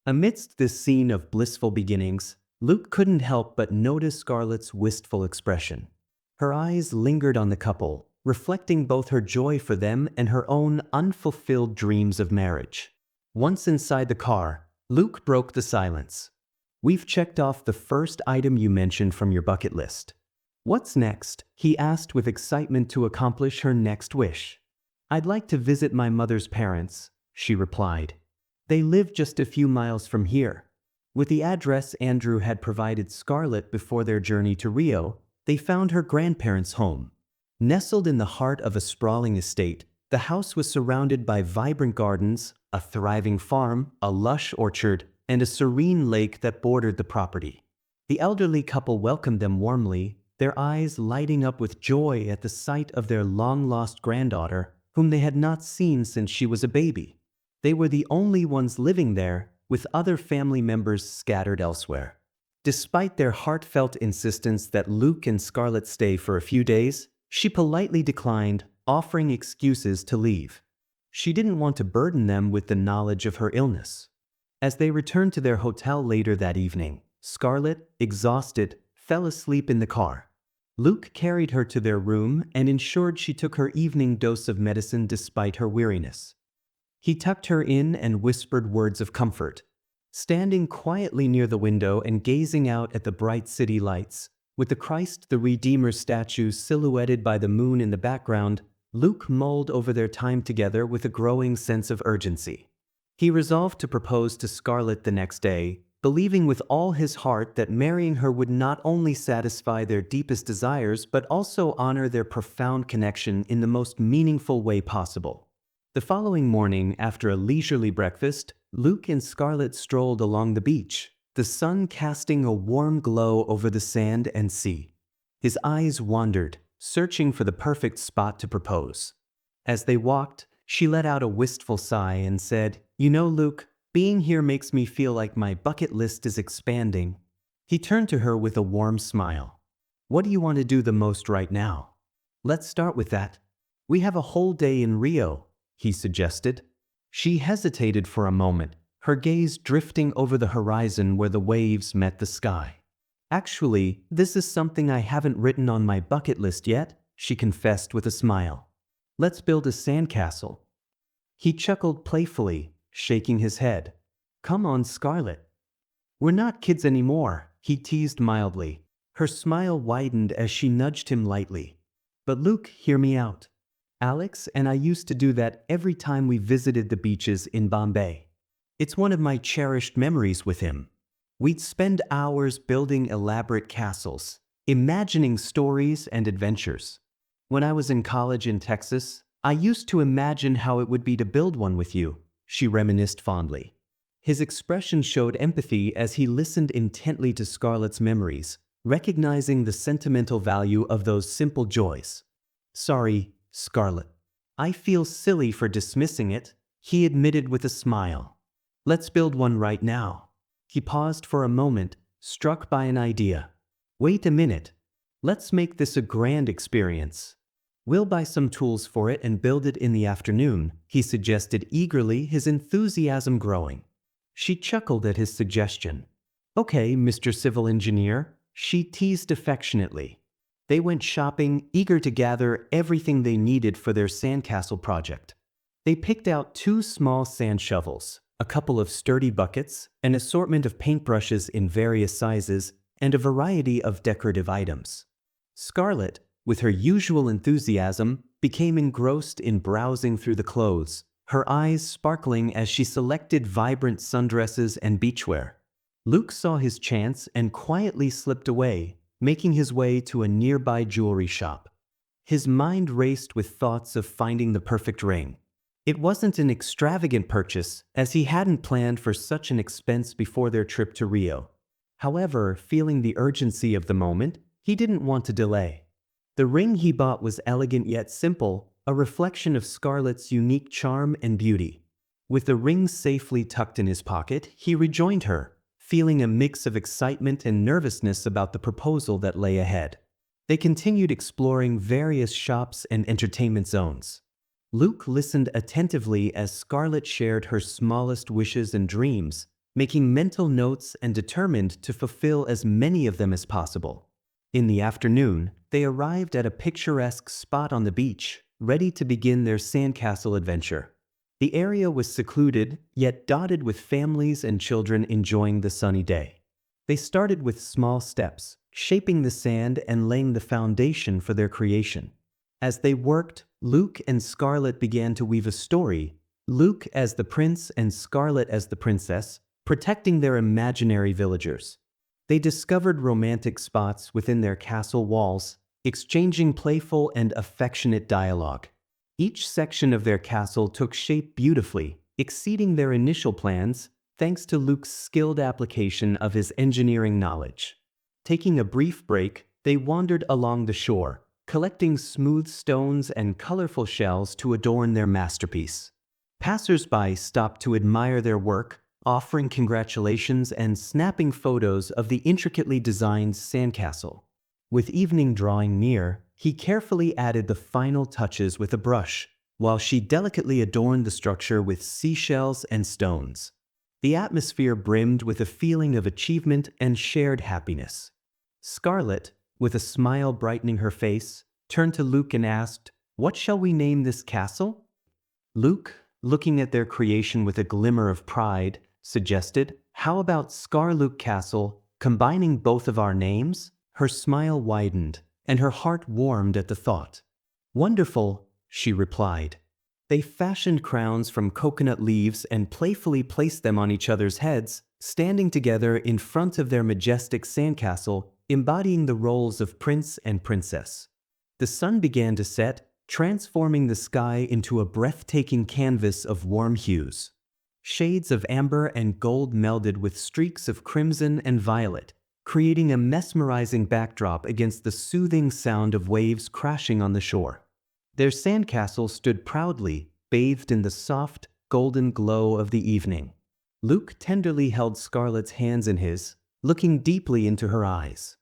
Amidst this scene of blissful beginnings, Luke couldn't help but notice Scarlet's wistful expression. Her eyes lingered on the couple, reflecting both her joy for them and her own unfulfilled dreams of marriage. Once inside the car, Luke broke the silence. "We've checked off the first item you mentioned from your bucket list." What's next? He asked with excitement to accomplish her next wish. I'd like to visit my mother's parents, she replied. They live just a few miles from here. With the address Andrew had provided Scarlet before their journey to Rio, they found her grandparents' home. Nestled in the heart of a sprawling estate, the house was surrounded by vibrant gardens, a thriving farm, a lush orchard, and a serene lake that bordered the property. The elderly couple welcomed them warmly, their eyes lighting up with joy at the sight of their long-lost granddaughter, whom they had not seen since she was a baby. They were the only ones living there, with other family members scattered elsewhere. Despite their heartfelt insistence that Luke and Scarlett stay for a few days, she politely declined, offering excuses to leave. She didn't want to burden them with the knowledge of her illness. As they returned to their hotel later that evening, Scarlett, exhausted, fell asleep in the car. Luke carried her to their room and ensured she took her evening dose of medicine despite her weariness. He tucked her in and whispered words of comfort. Standing quietly near the window and gazing out at the bright city lights, with the Christ the Redeemer statue silhouetted by the moon in the background, Luke mulled over their time together with a growing sense of urgency. He resolved to propose to Scarlett the next day, believing with all his heart that marrying her would not only satisfy their deepest desires but also honor their profound connection in the most meaningful way possible. The following morning, after a leisurely breakfast, Luke and Scarlett strolled along the beach, the sun casting a warm glow over the sand and sea. His eyes wandered, searching for the perfect spot to propose. As they walked, she let out a wistful sigh and said, "You know, Luke, being here makes me feel like my bucket list is expanding." He turned to her with a warm smile. "What do you want to do the most right now? Let's start with that. We have a whole day in Rio," he suggested. She hesitated for a moment, her gaze drifting over the horizon where the waves met the sky. "Actually, this is something I haven't written on my bucket list yet," she confessed with a smile. "Let's build a sandcastle." He chuckled playfully, shaking his head. "Come on, Scarlett. We're not kids anymore," he teased mildly. Her smile widened as she nudged him lightly. "But Luke, hear me out. Alex and I used to do that every time we visited the beaches in Bombay. It's one of my cherished memories with him. We'd spend hours building elaborate castles, imagining stories and adventures. When I was in college in Texas, I used to imagine how it would be to build one with you," she reminisced fondly. His expression showed empathy as he listened intently to Scarlett's memories, recognizing the sentimental value of those simple joys. "Sorry, Scarlett. I feel silly for dismissing it," he admitted with a smile. "Let's build one right now." He paused for a moment, struck by an idea. "Wait a minute. Let's make this a grand experience. We'll buy some tools for it and build it in the afternoon," he suggested eagerly, his enthusiasm growing. She chuckled at his suggestion. "Okay, Mr. Civil Engineer," she teased affectionately. They went shopping, eager to gather everything they needed for their sandcastle project. They picked out 2 small sand shovels, a couple of sturdy buckets, an assortment of paintbrushes in various sizes, and a variety of decorative items. Scarlett, with her usual enthusiasm, became engrossed in browsing through the clothes, her eyes sparkling as she selected vibrant sundresses and beachwear. Luke saw his chance and quietly slipped away, making his way to a nearby jewelry shop. His mind raced with thoughts of finding the perfect ring. It wasn't an extravagant purchase, as he hadn't planned for such an expense before their trip to Rio. However, feeling the urgency of the moment, he didn't want to delay. The ring he bought was elegant yet simple, a reflection of Scarlett's unique charm and beauty. With the ring safely tucked in his pocket, he rejoined her, feeling a mix of excitement and nervousness about the proposal that lay ahead. They continued exploring various shops and entertainment zones. Luke listened attentively as Scarlett shared her smallest wishes and dreams, making mental notes and determined to fulfill as many of them as possible. In the afternoon, they arrived at a picturesque spot on the beach, ready to begin their sandcastle adventure. The area was secluded, yet dotted with families and children enjoying the sunny day. They started with small steps, shaping the sand and laying the foundation for their creation. As they worked, Luke and Scarlet began to weave a story, Luke as the prince and Scarlet as the princess, protecting their imaginary villagers. They discovered romantic spots within their castle walls, exchanging playful and affectionate dialogue. Each section of their castle took shape beautifully, exceeding their initial plans, thanks to Luke's skilled application of his engineering knowledge. Taking a brief break, they wandered along the shore, collecting smooth stones and colorful shells to adorn their masterpiece. Passers-by stopped to admire their work, offering congratulations and snapping photos of the intricately designed sandcastle. With evening drawing near, he carefully added the final touches with a brush, while she delicately adorned the structure with seashells and stones. The atmosphere brimmed with a feeling of achievement and shared happiness. Scarlet, with a smile brightening her face, turned to Luke and asked, "What shall we name this castle?" Luke, looking at their creation with a glimmer of pride, suggested, "How about Scarlet Castle, combining both of our names?" Her smile widened, and her heart warmed at the thought. "Wonderful," she replied. They fashioned crowns from coconut leaves and playfully placed them on each other's heads, standing together in front of their majestic sandcastle, embodying the roles of prince and princess. The sun began to set, transforming the sky into a breathtaking canvas of warm hues. Shades of amber and gold melded with streaks of crimson and violet, creating a mesmerizing backdrop against the soothing sound of waves crashing on the shore. Their sandcastle stood proudly, bathed in the soft, golden glow of the evening. Luke tenderly held Scarlet's hands in his, looking deeply into her eyes.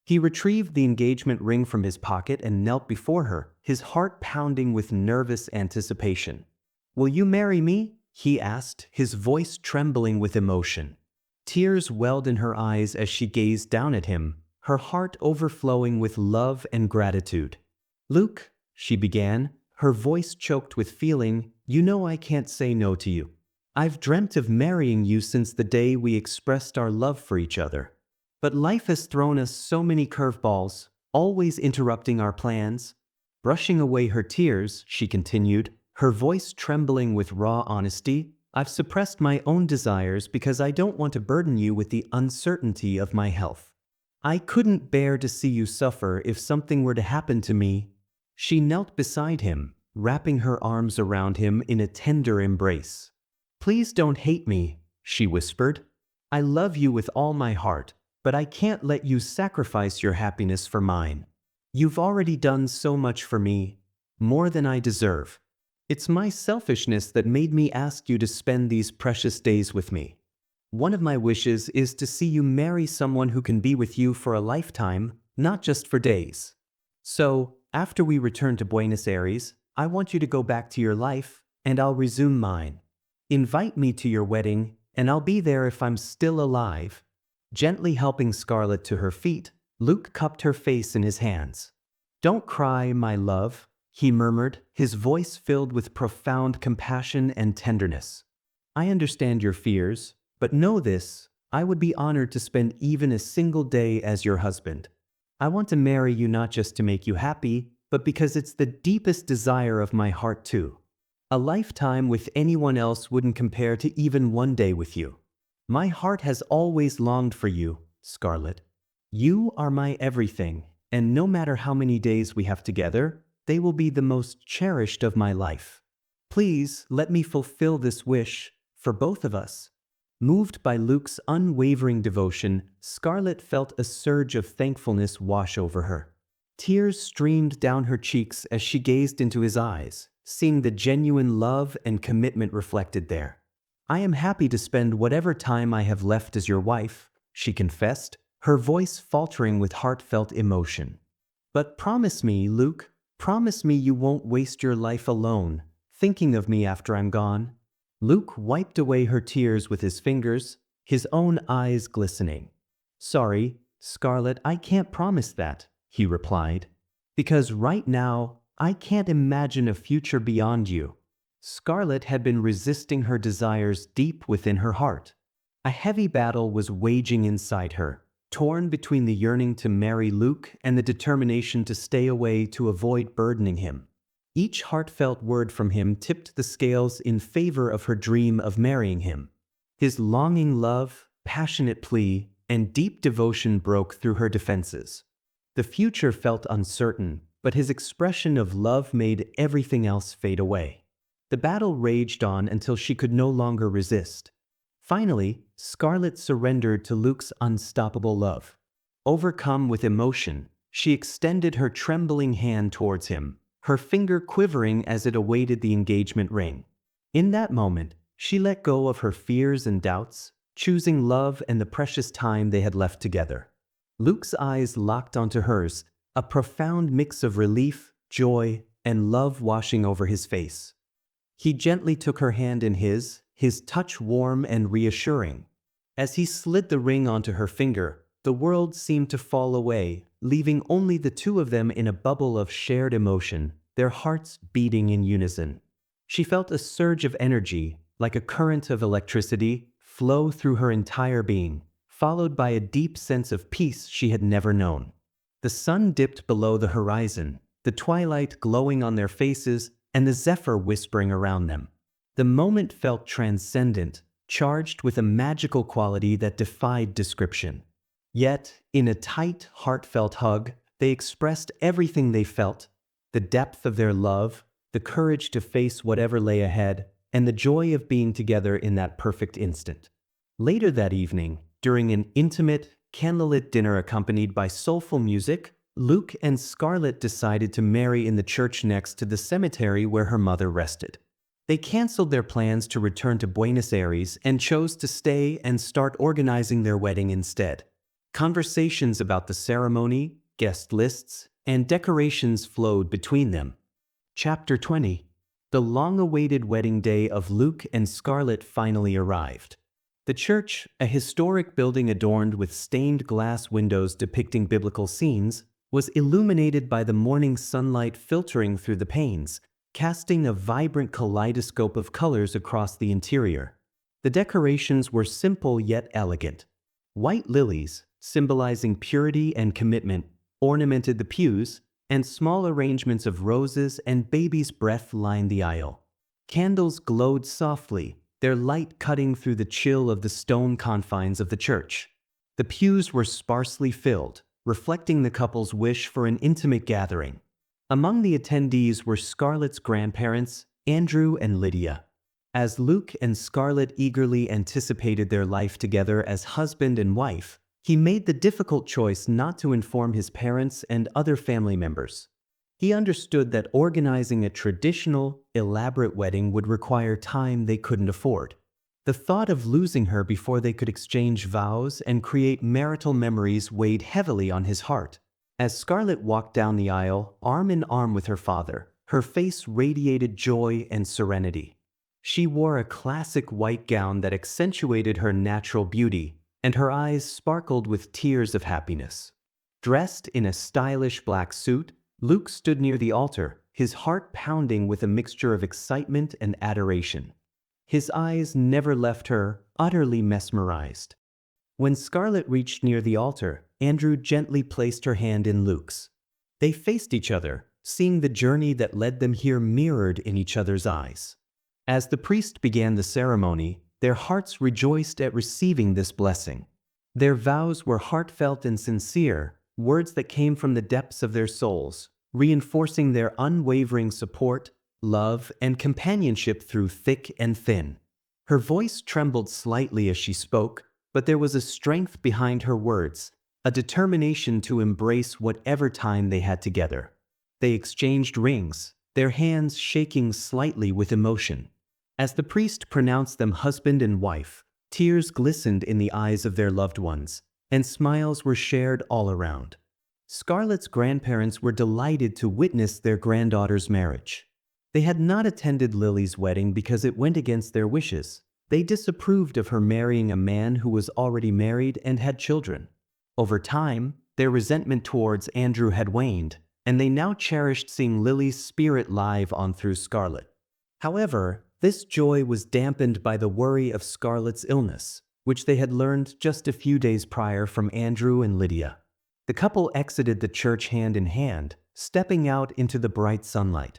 He retrieved the engagement ring from his pocket and knelt before her, his heart pounding with nervous anticipation. "Will you marry me?" he asked, his voice trembling with emotion. Tears welled in her eyes as she gazed down at him, her heart overflowing with love and gratitude. "Luke," she began, her voice choked with feeling, "you know I can't say no to you. I've dreamt of marrying you since the day we expressed our love for each other. But life has thrown us so many curveballs, always interrupting our plans." Brushing away her tears, she continued, her voice trembling with raw honesty, "I've suppressed my own desires because I don't want to burden you with the uncertainty of my health. I couldn't bear to see you suffer if something were to happen to me." She knelt beside him, wrapping her arms around him in a tender embrace. "Please don't hate me," she whispered. "I love you with all my heart, but I can't let you sacrifice your happiness for mine. You've already done so much for me, more than I deserve. It's my selfishness that made me ask you to spend these precious days with me. One of my wishes is to see you marry someone who can be with you for a lifetime, not just for days. So, after we return to Buenos Aires, I want you to go back to your life, and I'll resume mine. Invite me to your wedding, and I'll be there if I'm still alive." Gently helping Scarlet to her feet, Luke cupped her face in his hands. "Don't cry, my love," he murmured, his voice filled with profound compassion and tenderness. "I understand your fears, but know this, I would be honored to spend even a single day as your husband. I want to marry you not just to make you happy, but because it's the deepest desire of my heart too. A lifetime with anyone else wouldn't compare to even one day with you. My heart has always longed for you, Scarlet. You are my everything, and no matter how many days we have together, they will be the most cherished of my life. Please let me fulfill this wish for both of us." Moved by Luke's unwavering devotion, Scarlet felt a surge of thankfulness wash over her. Tears streamed down her cheeks as she gazed into his eyes, seeing the genuine love and commitment reflected there. "I am happy to spend whatever time I have left as your wife," she confessed, her voice faltering with heartfelt emotion. "But promise me, Luke, promise me you won't waste your life alone, thinking of me after I'm gone." Luke wiped away her tears with his fingers, his own eyes glistening. "Sorry, Scarlet, I can't promise that," he replied. "Because right now, I can't imagine a future beyond you." Scarlet had been resisting her desires deep within her heart. A heavy battle was waging inside her, torn between the yearning to marry Luke and the determination to stay away to avoid burdening him. Each heartfelt word from him tipped the scales in favor of her dream of marrying him. His longing love, passionate plea, and deep devotion broke through her defenses. The future felt uncertain, but his expression of love made everything else fade away. The battle raged on until she could no longer resist. Finally, Scarlet surrendered to Luke's unstoppable love. Overcome with emotion, she extended her trembling hand towards him, her finger quivering as it awaited the engagement ring. In that moment, she let go of her fears and doubts, choosing love and the precious time they had left together. Luke's eyes locked onto hers, a profound mix of relief, joy, and love washing over his face. He gently took her hand in his touch warm and reassuring. As he slid the ring onto her finger, the world seemed to fall away, leaving only the two of them in a bubble of shared emotion, their hearts beating in unison. She felt a surge of energy, like a current of electricity, flow through her entire being, followed by a deep sense of peace she had never known. The sun dipped below the horizon, the twilight glowing on their faces and the zephyr whispering around them. The moment felt transcendent, charged with a magical quality that defied description. Yet, in a tight, heartfelt hug, they expressed everything they felt: the depth of their love, the courage to face whatever lay ahead, and the joy of being together in that perfect instant. Later that evening, during an intimate, candlelit dinner accompanied by soulful music, Luke and Scarlet decided to marry in the church next to the cemetery where her mother rested. They canceled their plans to return to Buenos Aires and chose to stay and start organizing their wedding instead. Conversations about the ceremony, guest lists, and decorations flowed between them. Chapter 20. The long-awaited wedding day of Luke and Scarlet finally arrived. The church, a historic building adorned with stained glass windows depicting biblical scenes, was illuminated by the morning sunlight filtering through the panes, casting a vibrant kaleidoscope of colors across the interior. The decorations were simple yet elegant. White lilies, symbolizing purity and commitment, ornamented the pews, and small arrangements of roses and baby's breath lined the aisle. Candles glowed softly, their light cutting through the chill of the stone confines of the church. The pews were sparsely filled, reflecting the couple's wish for an intimate gathering. Among the attendees were Scarlett's grandparents, Andrew and Lydia. As Luke and Scarlet eagerly anticipated their life together as husband and wife, he made the difficult choice not to inform his parents and other family members. He understood that organizing a traditional, elaborate wedding would require time they couldn't afford. The thought of losing her before they could exchange vows and create marital memories weighed heavily on his heart. As Scarlet walked down the aisle, arm in arm with her father, her face radiated joy and serenity. She wore a classic white gown that accentuated her natural beauty, and her eyes sparkled with tears of happiness. Dressed in a stylish black suit, Luke stood near the altar, his heart pounding with a mixture of excitement and adoration. His eyes never left her, utterly mesmerized. When Scarlet reached near the altar, Andrew gently placed her hand in Luke's. They faced each other, seeing the journey that led them here mirrored in each other's eyes. As the priest began the ceremony, their hearts rejoiced at receiving this blessing. Their vows were heartfelt and sincere, words that came from the depths of their souls, reinforcing their unwavering support, love, and companionship through thick and thin. Her voice trembled slightly as she spoke, but there was a strength behind her words, a determination to embrace whatever time they had together. They exchanged rings, their hands shaking slightly with emotion. As the priest pronounced them husband and wife, tears glistened in the eyes of their loved ones, and smiles were shared all around. Scarlett's grandparents were delighted to witness their granddaughter's marriage. They had not attended Lily's wedding because it went against their wishes. They disapproved of her marrying a man who was already married and had children. Over time, their resentment towards Andrew had waned, and they now cherished seeing Lily's spirit live on through Scarlet. However, this joy was dampened by the worry of Scarlet's illness, which they had learned just a few days prior from Andrew and Lydia. The couple exited the church hand in hand, stepping out into the bright sunlight.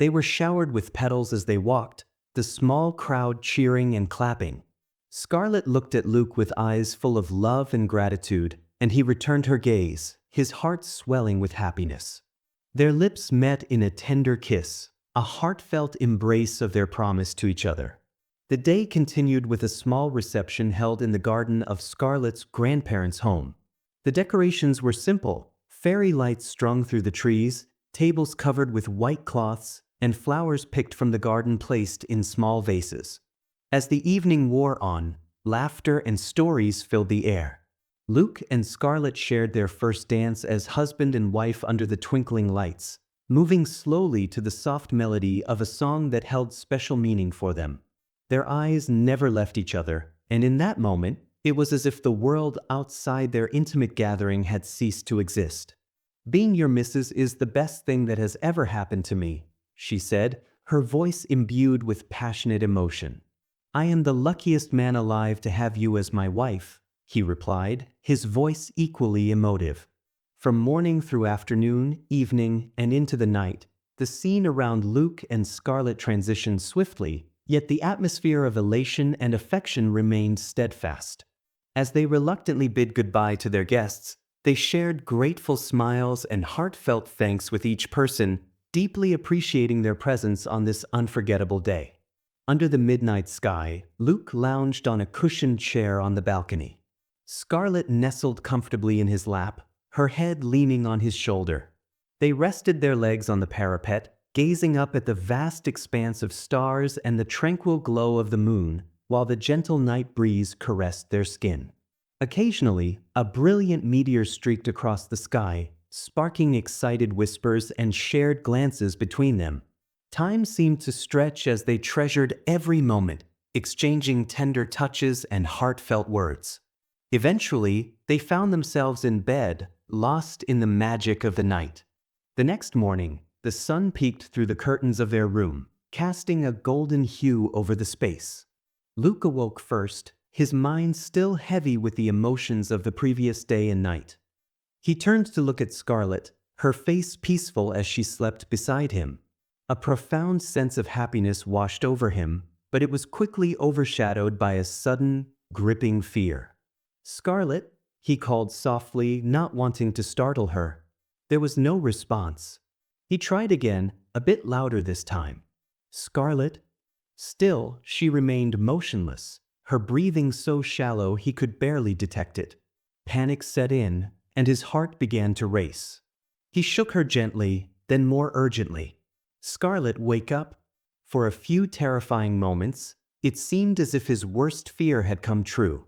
They were showered with petals as they walked, the small crowd cheering and clapping. Scarlet looked at Luke with eyes full of love and gratitude, and he returned her gaze, his heart swelling with happiness. Their lips met in a tender kiss, a heartfelt embrace of their promise to each other. The day continued with a small reception held in the garden of Scarlet's grandparents' home. The decorations were simple, fairy lights strung through the trees, tables covered with white cloths, and flowers picked from the garden placed in small vases. As the evening wore on, laughter and stories filled the air. Luke and Scarlet shared their first dance as husband and wife under the twinkling lights, moving slowly to the soft melody of a song that held special meaning for them. Their eyes never left each other, and in that moment, it was as if the world outside their intimate gathering had ceased to exist. "Being your missus is the best thing that has ever happened to me," she said, her voice imbued with passionate emotion. "I am the luckiest man alive to have you as my wife," he replied, his voice equally emotive. From morning through afternoon, evening, and into the night, the scene around Luke and Scarlet transitioned swiftly, yet the atmosphere of elation and affection remained steadfast. As they reluctantly bid goodbye to their guests, they shared grateful smiles and heartfelt thanks with each person, deeply appreciating their presence on this unforgettable day. Under the midnight sky, Luke lounged on a cushioned chair on the balcony. Scarlet nestled comfortably in his lap, her head leaning on his shoulder. They rested their legs on the parapet, gazing up at the vast expanse of stars and the tranquil glow of the moon, while the gentle night breeze caressed their skin. Occasionally, a brilliant meteor streaked across the sky, sparking excited whispers and shared glances between them. Time seemed to stretch as they treasured every moment, exchanging tender touches and heartfelt words. Eventually, they found themselves in bed, lost in the magic of the night. The next morning, the sun peeked through the curtains of their room, casting a golden hue over the space. Luke awoke first, his mind still heavy with the emotions of the previous day and night. He turned to look at Scarlet, her face peaceful as she slept beside him. A profound sense of happiness washed over him, but it was quickly overshadowed by a sudden, gripping fear. "Scarlet," he called softly, not wanting to startle her. There was no response. He tried again, a bit louder this time. "Scarlet." Still, she remained motionless, her breathing so shallow he could barely detect it. Panic set in, and his heart began to race. He shook her gently, then more urgently. "Scarlet, wake up." For a few terrifying moments, it seemed as if his worst fear had come true.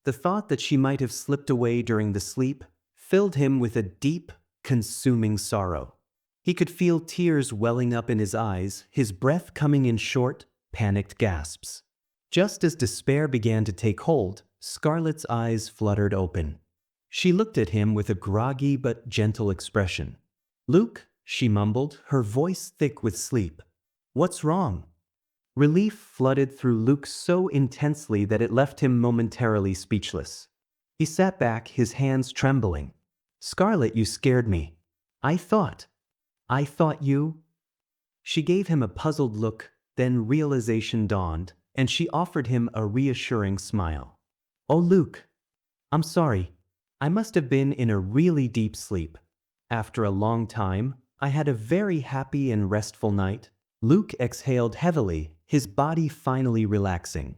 The thought that she might have slipped away during the sleep filled him with a deep, consuming sorrow. He could feel tears welling up in his eyes, his breath coming in short, panicked gasps. Just as despair began to take hold, Scarlet's eyes fluttered open. She looked at him with a groggy but gentle expression. "Luke," she mumbled, her voice thick with sleep. "What's wrong?" Relief flooded through Luke so intensely that it left him momentarily speechless. He sat back, his hands trembling. "Scarlet, you scared me. I thought you—" She gave him a puzzled look, then realization dawned, and she offered him a reassuring smile. "Oh, Luke, I'm sorry. I must have been in a really deep sleep. After a long time, I had a very happy and restful night." Luke exhaled heavily, his body finally relaxing.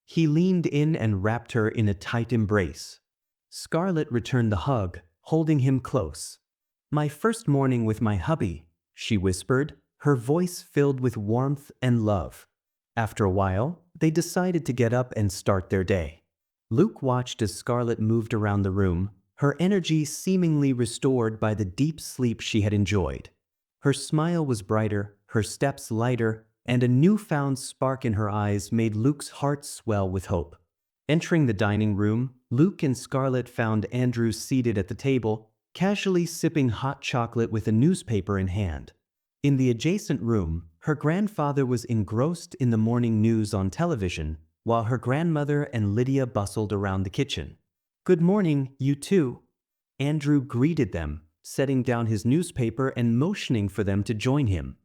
He leaned in and wrapped her in a tight embrace. Scarlet returned the hug, holding him close. "My first morning with my hubby," she whispered, her voice filled with warmth and love. After a while, they decided to get up and start their day. Luke watched as Scarlet moved around the room, her energy seemingly restored by the deep sleep she had enjoyed. Her smile was brighter, her steps lighter, and a newfound spark in her eyes made Luke's heart swell with hope. Entering the dining room, Luke and Scarlet found Andrew seated at the table, casually sipping hot chocolate with a newspaper in hand. In the adjacent room, her grandfather was engrossed in the morning news on television, while her grandmother and Lydia bustled around the kitchen. "Good morning, you two." Andrew greeted them, setting down his newspaper and motioning for them to join him.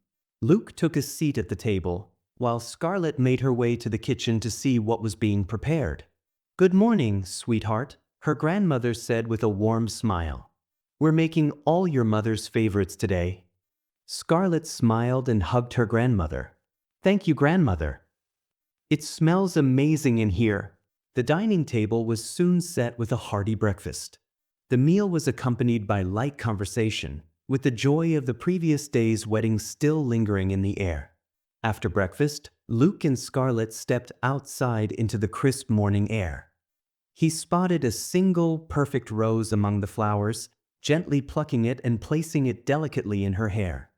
Luke took a seat at the table, while Scarlet made her way to the kitchen to see what was being prepared. "Good morning, sweetheart," her grandmother said with a warm smile. "We're making all your mother's favorites today." Scarlet smiled and hugged her grandmother. "Thank you, grandmother. It smells amazing in here." The dining table was soon set with a hearty breakfast. The meal was accompanied by light conversation, with the joy of the previous day's wedding still lingering in the air. After breakfast, Luke and Scarlet stepped outside into the crisp morning air. He spotted a single perfect rose among the flowers, gently plucking it and placing it delicately in her hair.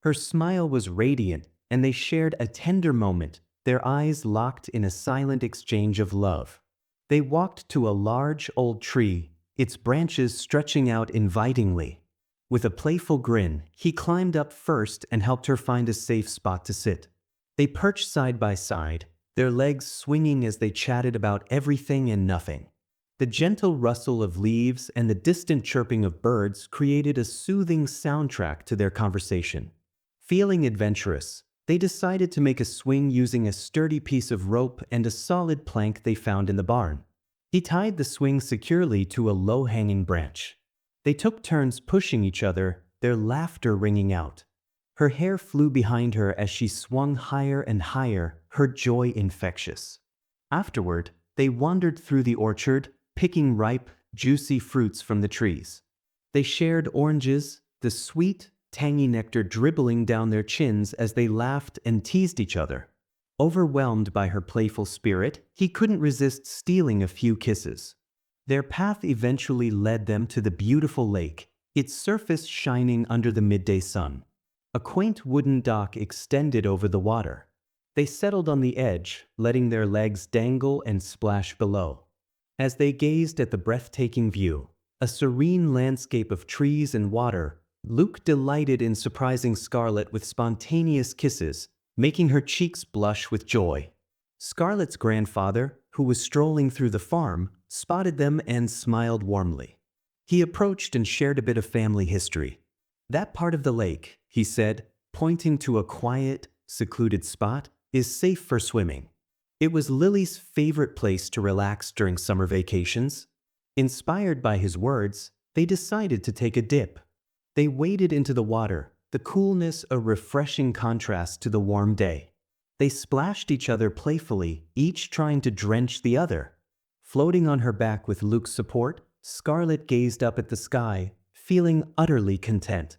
Her smile was radiant, and they shared a tender moment, their eyes locked in a silent exchange of love. They walked to a large old tree, its branches stretching out invitingly. With a playful grin, he climbed up first and helped her find a safe spot to sit. They perched side by side, their legs swinging as they chatted about everything and nothing. The gentle rustle of leaves and the distant chirping of birds created a soothing soundtrack to their conversation. Feeling adventurous, they decided to make a swing using a sturdy piece of rope and a solid plank they found in the barn. He tied the swing securely to a low-hanging branch. They took turns pushing each other, their laughter ringing out. Her hair flew behind her as she swung higher and higher, her joy infectious. Afterward, they wandered through the orchard, picking ripe, juicy fruits from the trees. They shared oranges, the sweet, tangy nectar dribbling down their chins as they laughed and teased each other. Overwhelmed by her playful spirit, he couldn't resist stealing a few kisses. Their path eventually led them to the beautiful lake, its surface shining under the midday sun. A quaint wooden dock extended over the water. They settled on the edge, letting their legs dangle and splash below. As they gazed at the breathtaking view, a serene landscape of trees and water, Luke delighted in surprising Scarlet with spontaneous kisses, making her cheeks blush with joy. Scarlet's grandfather, who was strolling through the farm, spotted them and smiled warmly. He approached and shared a bit of family history. "That part of the lake," he said, pointing to a quiet, secluded spot, "is safe for swimming. It was Lily's favorite place to relax during summer vacations." Inspired by his words, they decided to take a dip. They waded into the water, the coolness a refreshing contrast to the warm day. They splashed each other playfully, each trying to drench the other. Floating on her back with Luke's support, Scarlet gazed up at the sky, feeling utterly content.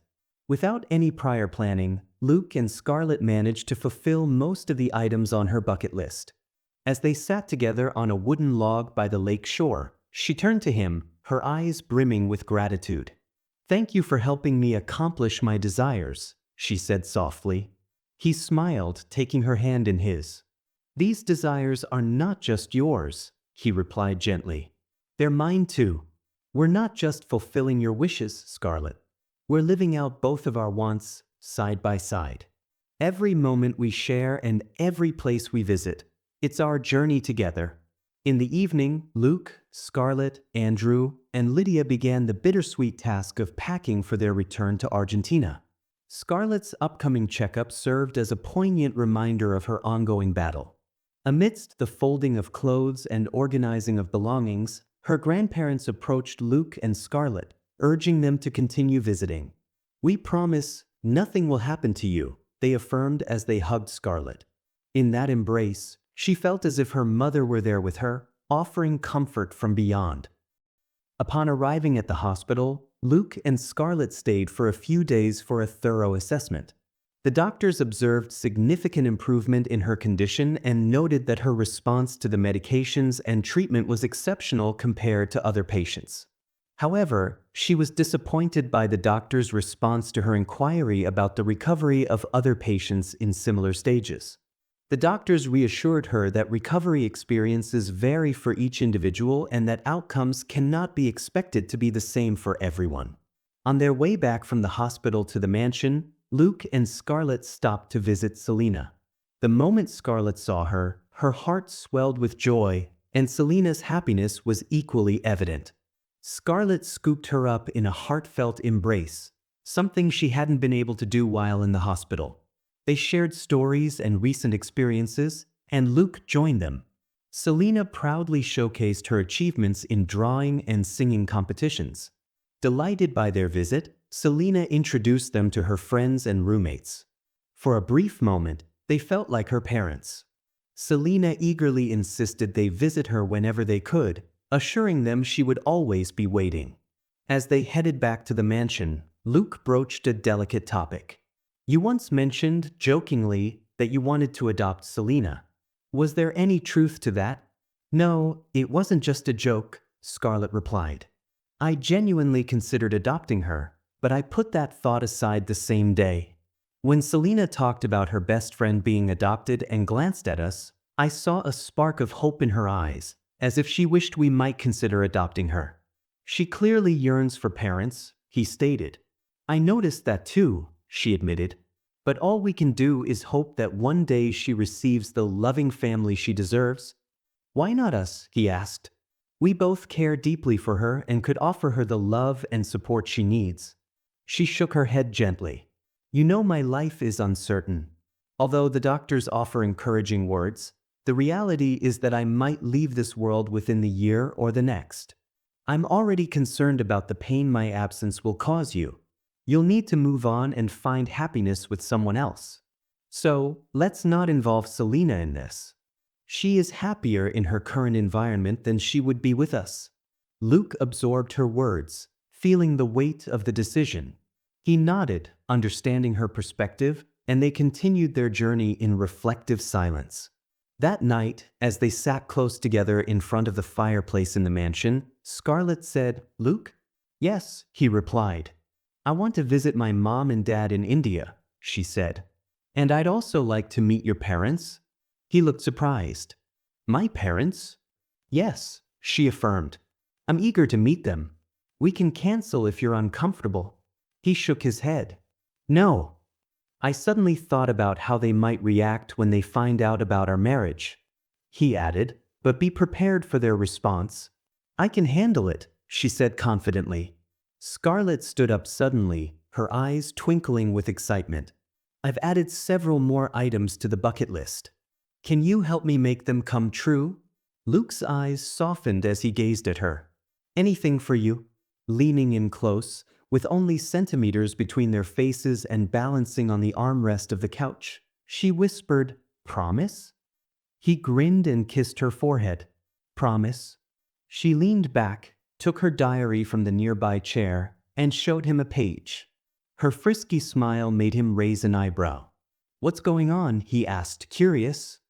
Without any prior planning, Luke and Scarlet managed to fulfill most of the items on her bucket list. As they sat together on a wooden log by the lake shore, she turned to him, her eyes brimming with gratitude. "Thank you for helping me accomplish my desires," she said softly. He smiled, taking her hand in his. "These desires are not just yours," he replied gently. "They're mine too. We're not just fulfilling your wishes, Scarlet. We're living out both of our wants, side by side. Every moment we share and every place we visit, it's our journey together." In the evening, Luke, Scarlet, Andrew, and Lydia began the bittersweet task of packing for their return to Argentina. Scarlet's upcoming checkup served as a poignant reminder of her ongoing battle. Amidst the folding of clothes and organizing of belongings, her grandparents approached Luke and Scarlet, urging them to continue visiting. "We promise nothing will happen to you," they affirmed as they hugged Scarlet. In that embrace, she felt as if her mother were there with her, offering comfort from beyond. Upon arriving at the hospital, Luke and Scarlet stayed for a few days for a thorough assessment. The doctors observed significant improvement in her condition and noted that her response to the medications and treatment was exceptional compared to other patients. However, she was disappointed by the doctor's response to her inquiry about the recovery of other patients in similar stages. The doctors reassured her that recovery experiences vary for each individual and that outcomes cannot be expected to be the same for everyone. On their way back from the hospital to the mansion, Luke and Scarlet stopped to visit Selena. The moment Scarlet saw her, Her heart swelled with joy, and Selena's happiness was equally evident. Scarlet scooped her up in a heartfelt embrace, something she hadn't been able to do while in the hospital. They shared stories and recent experiences, and Luke joined them. Selena proudly showcased her achievements in drawing and singing competitions. Delighted by their visit, Selena introduced them to her friends and roommates. For a brief moment, they felt like her parents. Selena eagerly insisted they visit her whenever they could, assuring them she would always be waiting. As they headed back to the mansion, Luke broached a delicate topic. "You once mentioned, jokingly, that you wanted to adopt Selena. Was there any truth to that?" "No, it wasn't just a joke," Scarlet replied. "I genuinely considered adopting her, but I put that thought aside the same day. When Selena talked about her best friend being adopted and glanced at us, I saw a spark of hope in her eyes, as if she wished we might consider adopting her. She clearly yearns for parents," he stated. "I noticed that too," she admitted. "But all we can do is hope that one day she receives the loving family she deserves." "Why not us?" he asked. "We both care deeply for her and could offer her the love and support she needs." She shook her head gently. "You know, my life is uncertain. Although the doctors offer encouraging words, the reality is that I might leave this world within the year or the next. I'm already concerned about the pain my absence will cause you. You'll need to move on and find happiness with someone else. So, let's not involve Selena in this. She is happier in her current environment than she would be with us." Luke absorbed her words, feeling the weight of the decision. He nodded, understanding her perspective, and they continued their journey in reflective silence. That night, as they sat close together in front of the fireplace in the mansion, Scarlet said, "Luke?" "Yes," he replied. "I want to visit my mom and dad in India," she said. "And I'd also like to meet your parents." He looked surprised. "My parents?" "Yes," she affirmed. "I'm eager to meet them. We can cancel if you're uncomfortable." He shook his head. "No. I suddenly thought about how they might react when they find out about our marriage." He added, "But be prepared for their response." "I can handle it," she said confidently. Scarlet stood up suddenly, her eyes twinkling with excitement. "I've added several more items to the bucket list. Can you help me make them come true?" Luke's eyes softened as he gazed at her. "Anything for you." Leaning in close, with only centimeters between their faces and balancing on the armrest of the couch, she whispered, "Promise?" He grinned and kissed her forehead. "Promise." She leaned back, took her diary from the nearby chair, and showed him a page. Her frisky smile made him raise an eyebrow. "What's going on?" he asked, curious.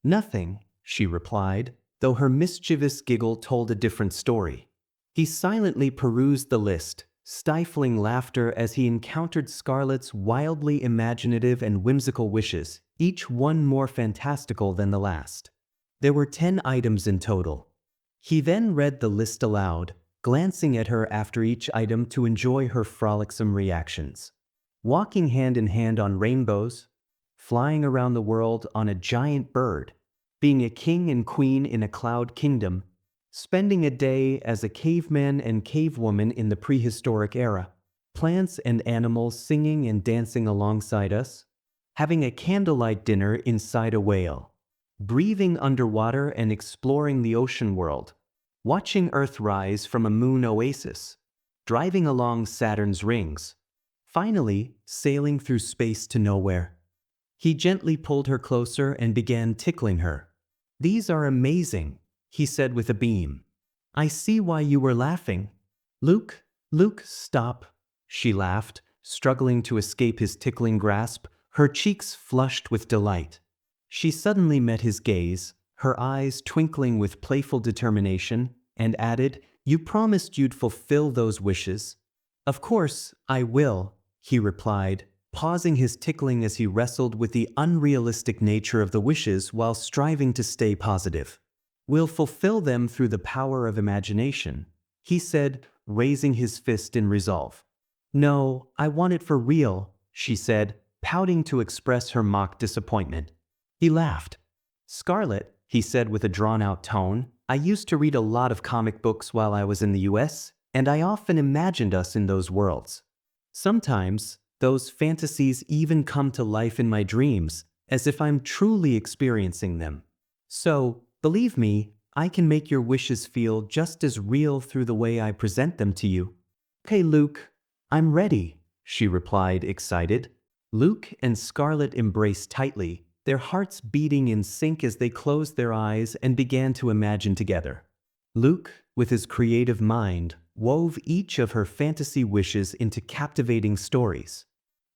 "Nothing," she replied, though her mischievous giggle told a different story. He silently perused the list, stifling laughter as he encountered Scarlet's wildly imaginative and whimsical wishes, each one more fantastical than the last. There were 10 items in total. He then read the list aloud, glancing at her after each item to enjoy her frolicsome reactions. Walking hand in hand on rainbows, flying around the world on a giant bird, being a king and queen in a cloud kingdom, spending a day as a caveman and cavewoman in the prehistoric era, plants and animals singing and dancing alongside us, having a candlelight dinner inside a whale, breathing underwater and exploring the ocean world, watching Earth rise from a moon oasis, driving along Saturn's rings, finally sailing through space to nowhere. He gently pulled her closer and began tickling her. "These are amazing," he said with a beam. "I see why you were laughing." Luke, stop," she laughed, struggling to escape his tickling grasp, her cheeks flushed with delight. She suddenly met his gaze, her eyes twinkling with playful determination, and added, "You promised you'd fulfill those wishes." "Of course, I will," he replied, pausing his tickling as he wrestled with the unrealistic nature of the wishes while striving to stay positive. "We'll fulfill them through the power of imagination," he said, raising his fist in resolve. "No, I want it for real," she said, pouting to express her mock disappointment. He laughed. "Scarlet, he said with a drawn-out tone. "I used to read a lot of comic books while I was in the US, and I often imagined us in those worlds. Sometimes, those fantasies even come to life in my dreams, as if I'm truly experiencing them. So, believe me, I can make your wishes feel just as real through the way I present them to you." "Okay, Luke, I'm ready," she replied, excited. Luke and Scarlet embraced tightly, their hearts beating in sync as they closed their eyes and began to imagine together. Luke, with his creative mind, wove each of her fantasy wishes into captivating stories.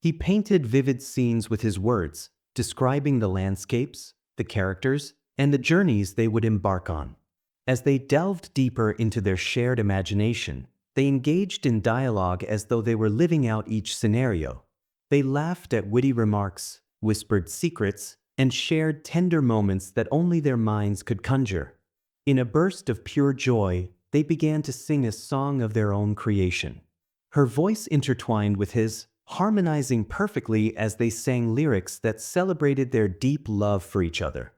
He painted vivid scenes with his words, describing the landscapes, the characters, and the journeys they would embark on. As they delved deeper into their shared imagination, they engaged in dialogue as though they were living out each scenario. They laughed at witty remarks, whispered secrets, and shared tender moments that only their minds could conjure. In a burst of pure joy, they began to sing a song of their own creation. Her voice intertwined with his, harmonizing perfectly as they sang lyrics that celebrated their deep love for each other.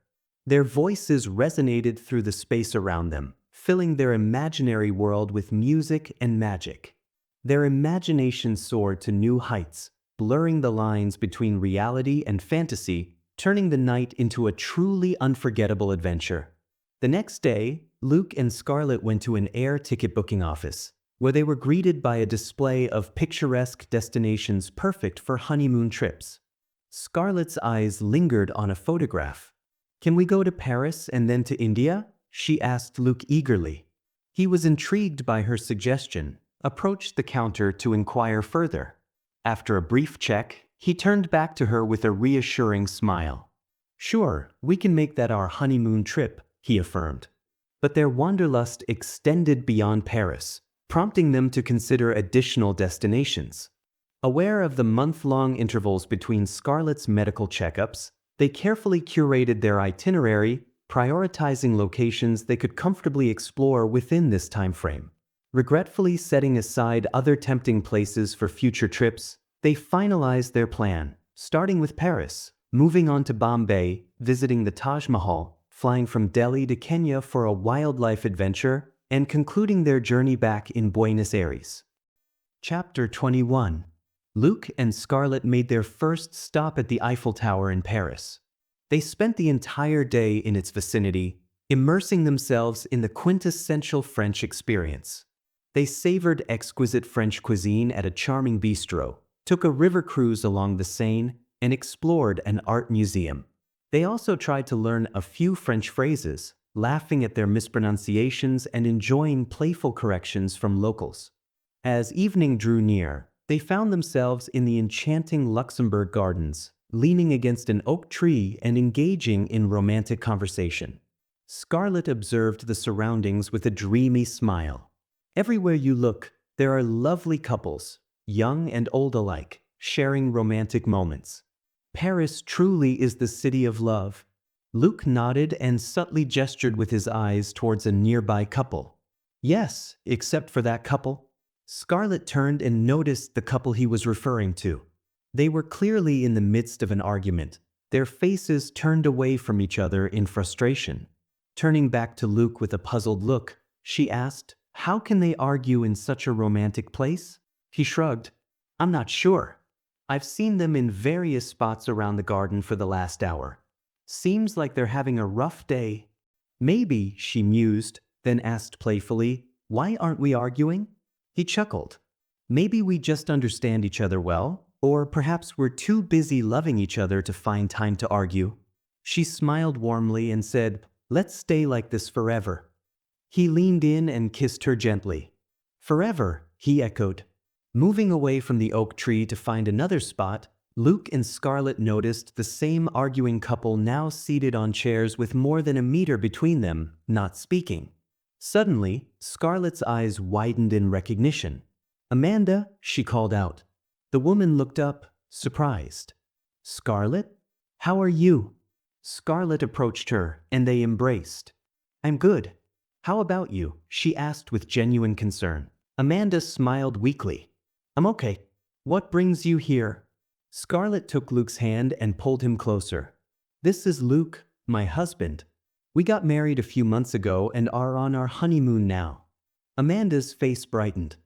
Their voices resonated through the space around them, filling their imaginary world with music and magic. Their imagination soared to new heights, blurring the lines between reality and fantasy, turning the night into a truly unforgettable adventure. The next day, Luke and Scarlet went to an air ticket booking office, where they were greeted by a display of picturesque destinations perfect for honeymoon trips. Scarlet's eyes lingered on a photograph. "Can we go to Paris and then to India?" she asked Luke eagerly. He was intrigued by her suggestion, approached the counter to inquire further. After a brief check, he turned back to her with a reassuring smile. "Sure, we can make that our honeymoon trip," he affirmed. But their wanderlust extended beyond Paris, prompting them to consider additional destinations. Aware of the month-long intervals between Scarlet's medical checkups, they carefully curated their itinerary, prioritizing locations they could comfortably explore within this time frame. Regretfully setting aside other tempting places for future trips, they finalized their plan, starting with Paris, moving on to Bombay, visiting the Taj Mahal, flying from Delhi to Kenya for a wildlife adventure, and concluding their journey back in Buenos Aires. Chapter 21. Luke and Scarlet made their first stop at the Eiffel Tower in Paris. They spent the entire day in its vicinity, immersing themselves in the quintessential French experience. They savored exquisite French cuisine at a charming bistro, took a river cruise along the Seine, and explored an art museum. They also tried to learn a few French phrases, laughing at their mispronunciations and enjoying playful corrections from locals. As evening drew near, they found themselves in the enchanting Luxembourg Gardens, leaning against an oak tree and engaging in romantic conversation. Scarlet observed the surroundings with a dreamy smile. Everywhere you look, there are lovely couples, young and old alike, sharing romantic moments. Paris truly is the city of love. Luke nodded and subtly gestured with his eyes towards a nearby couple. "Yes, except for that couple." Scarlet turned and noticed the couple he was referring to. They were clearly in the midst of an argument, their faces turned away from each other in frustration. Turning back to Luke with a puzzled look, she asked, "How can they argue in such a romantic place?" He shrugged. "I'm not sure. I've seen them in various spots around the garden for the last hour. Seems like they're having a rough day." "Maybe," she mused, then asked playfully, "Why aren't we arguing?" He chuckled. "Maybe we just understand each other well, or perhaps we're too busy loving each other to find time to argue." She smiled warmly and said, "Let's stay like this forever." He leaned in and kissed her gently. "Forever," he echoed. Moving away from the oak tree to find another spot, Luke and Scarlet noticed the same arguing couple now seated on chairs with more than a meter between them, not speaking. Suddenly, Scarlet's eyes widened in recognition. "Amanda," she called out. The woman looked up, surprised. "Scarlet? How are you?" Scarlet approached her, and they embraced. "I'm good. How about you?" she asked with genuine concern. Amanda smiled weakly. "I'm okay. What brings you here?" Scarlet took Luke's hand and pulled him closer. "This is Luke, my husband." We got married a few months ago and are on our honeymoon now. Amanda's face brightened.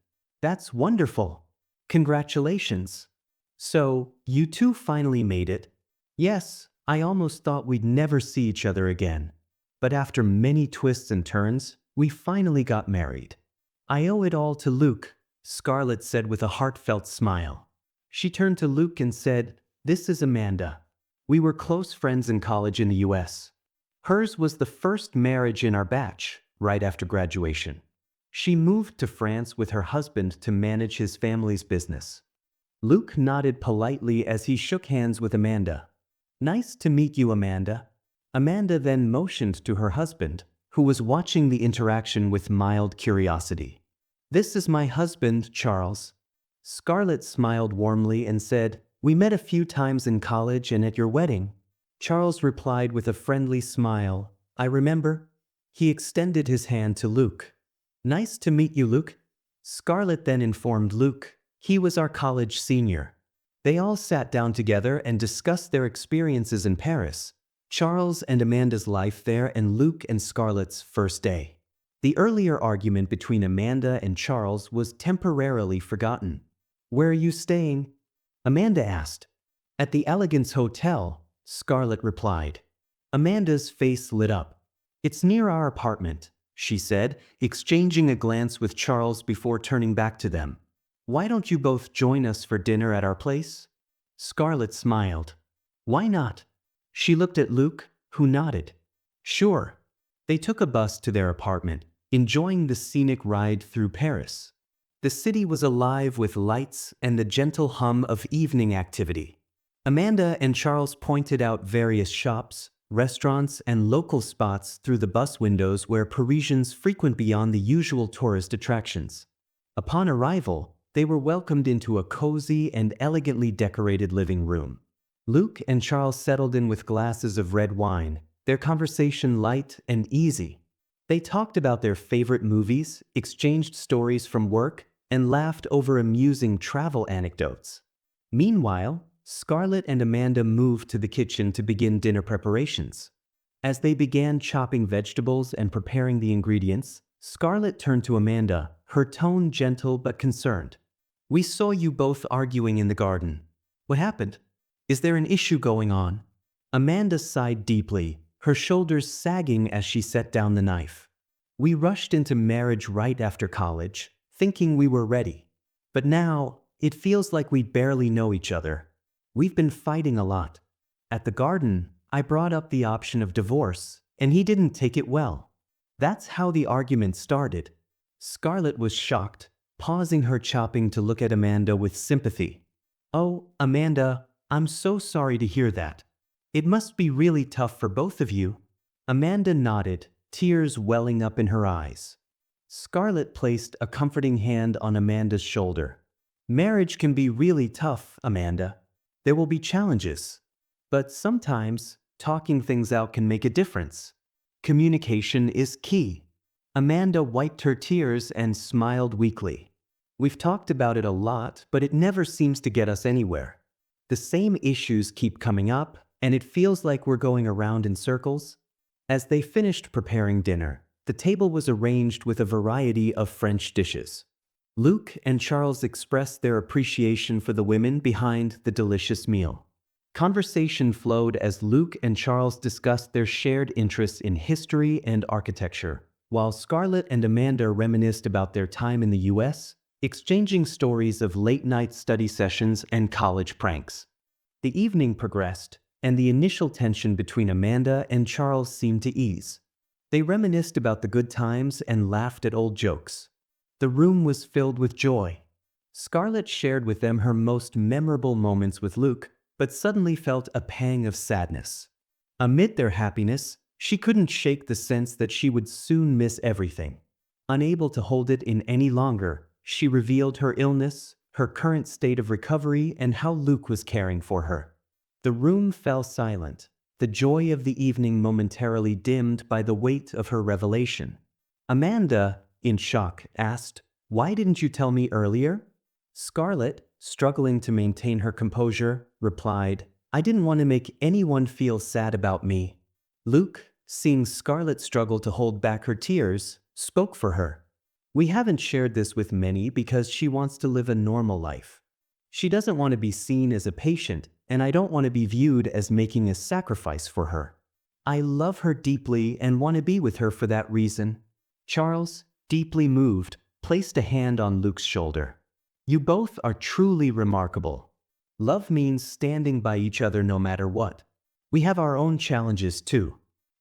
That's wonderful. Congratulations. So, you two finally made it? Yes, I almost thought we'd never see each other again. But after many twists and turns, we finally got married. I owe it all to Luke, Scarlet said with a heartfelt smile. She turned to Luke and said, "This is Amanda. We were close friends in college in the US. Hers was the first marriage in our batch, right after graduation. She moved to France with her husband to manage his family's business." Luke nodded politely as he shook hands with Amanda. "Nice to meet you, Amanda." Amanda then motioned to her husband, who was watching the interaction with mild curiosity. "This is my husband, Charles." Scarlet smiled warmly and said, "We met a few times in college and at your wedding." Charles replied with a friendly smile, "I remember." He extended his hand to Luke. "Nice to meet you, Luke." Scarlet then informed Luke. He was our college senior. They all sat down together and discussed their experiences in Paris, Charles and Amanda's life there, and Luke and Scarlet's first day. The earlier argument between Amanda and Charles was temporarily forgotten. "Where are you staying?" Amanda asked. "At the Elegance Hotel," Scarlet replied. Amanda's face lit up. "It's near our apartment," she said, exchanging a glance with Charles before turning back to them. "Why don't you both join us for dinner at our place?" Scarlet smiled. "Why not?" She looked at Luke, who nodded. "Sure." They took a bus to their apartment, enjoying the scenic ride through Paris. The city was alive with lights and the gentle hum of evening activity. Amanda and Charles pointed out various shops, restaurants, and local spots through the bus windows where Parisians frequent beyond the usual tourist attractions. Upon arrival, they were welcomed into a cozy and elegantly decorated living room. Luke and Charles settled in with glasses of red wine, their conversation light and easy. They talked about their favorite movies, exchanged stories from work, and laughed over amusing travel anecdotes. Meanwhile, Scarlet and Amanda moved to the kitchen to begin dinner preparations. As they began chopping vegetables and preparing the ingredients, Scarlet turned to Amanda, her tone gentle but concerned. "We saw you both arguing in the garden. What happened? Is there an issue going on?" Amanda sighed deeply, her shoulders sagging as she set down the knife. "We rushed into marriage right after college, thinking we were ready. But now, it feels like we barely know each other. We've been fighting a lot. At the garden, I brought up the option of divorce, and he didn't take it well. That's how the argument started." Scarlet was shocked, pausing her chopping to look at Amanda with sympathy. "Oh, Amanda, I'm so sorry to hear that. It must be really tough for both of you." Amanda nodded, tears welling up in her eyes. Scarlet placed a comforting hand on Amanda's shoulder. "Marriage can be really tough, Amanda. There will be challenges. But sometimes, talking things out can make a difference. Communication is key." Amanda wiped her tears and smiled weakly. "We've talked about it a lot, but it never seems to get us anywhere. The same issues keep coming up, and it feels like we're going around in circles." As they finished preparing dinner, the table was arranged with a variety of French dishes. Luke and Charles expressed their appreciation for the women behind the delicious meal. Conversation flowed as Luke and Charles discussed their shared interests in history and architecture, while Scarlet and Amanda reminisced about their time in the US, exchanging stories of late-night study sessions and college pranks. The evening progressed, and the initial tension between Amanda and Charles seemed to ease. They reminisced about the good times and laughed at old jokes. The room was filled with joy. Scarlet shared with them her most memorable moments with Luke, but suddenly felt a pang of sadness. Amid their happiness, she couldn't shake the sense that she would soon miss everything. Unable to hold it in any longer, she revealed her illness, her current state of recovery, and how Luke was caring for her. The room fell silent, the joy of the evening momentarily dimmed by the weight of her revelation. Amanda, in shock, asked, "Why didn't you tell me earlier?" Scarlet, struggling to maintain her composure, replied, "I didn't want to make anyone feel sad about me." Luke, seeing Scarlet struggle to hold back her tears, spoke for her. We haven't shared this with many because she wants to live a normal life. She doesn't want to be seen as a patient, and I don't want to be viewed as making a sacrifice for her. I love her deeply and want to be with her for that reason. Charles, deeply moved, placed a hand on Luke's shoulder. You both are truly remarkable. Love means standing by each other no matter what. We have our own challenges too.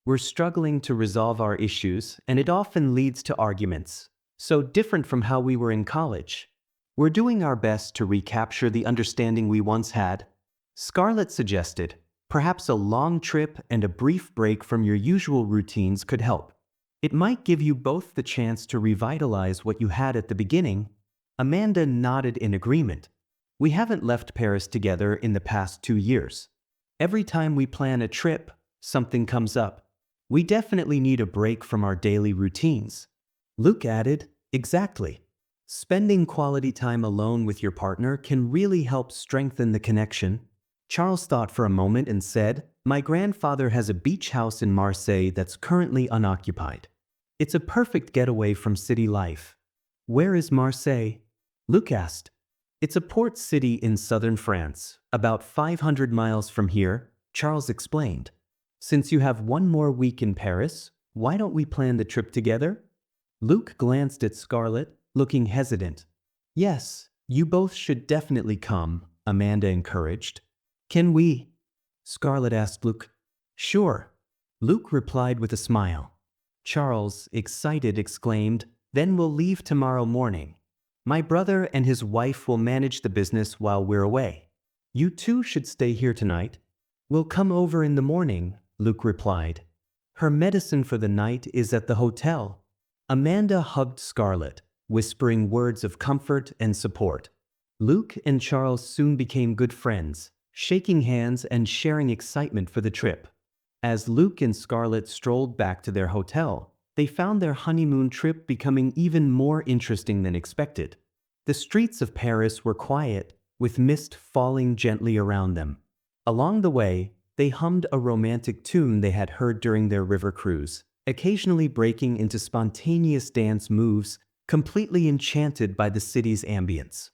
We're struggling to resolve our issues, and it often leads to arguments, so different from how we were in college. We're doing our best to recapture the understanding we once had. Scarlett suggested, perhaps a long trip and a brief break from your usual routines could help. It might give you both the chance to revitalize what you had at the beginning. Amanda nodded in agreement. We haven't left Paris together in the past 2 years. Every time we plan a trip, something comes up. We definitely need a break from our daily routines. Luke added, exactly. Spending quality time alone with your partner can really help strengthen the connection. Charles thought for a moment and said, my grandfather has a beach house in Marseille that's currently unoccupied. It's a perfect getaway from city life. Where is Marseille? Luke asked. It's a port city in southern France, about 500 miles from here, Charles explained. Since you have one more week in Paris, why don't we plan the trip together? Luke glanced at Scarlet, looking hesitant. Yes, you both should definitely come, Amanda encouraged. Can we? Scarlet asked Luke. Sure. Luke replied with a smile. Charles, excited, exclaimed, then we'll leave tomorrow morning. My brother and his wife will manage the business while we're away. You two should stay here tonight. We'll come over in the morning, Luke replied. Her medicine for the night is at the hotel. Amanda hugged Scarlet, whispering words of comfort and support. Luke and Charles soon became good friends, shaking hands and sharing excitement for the trip. As Luke and Scarlet strolled back to their hotel, they found their honeymoon trip becoming even more interesting than expected. The streets of Paris were quiet, with mist falling gently around them. Along the way, they hummed a romantic tune they had heard during their river cruise, occasionally breaking into spontaneous dance moves, completely enchanted by the city's ambience.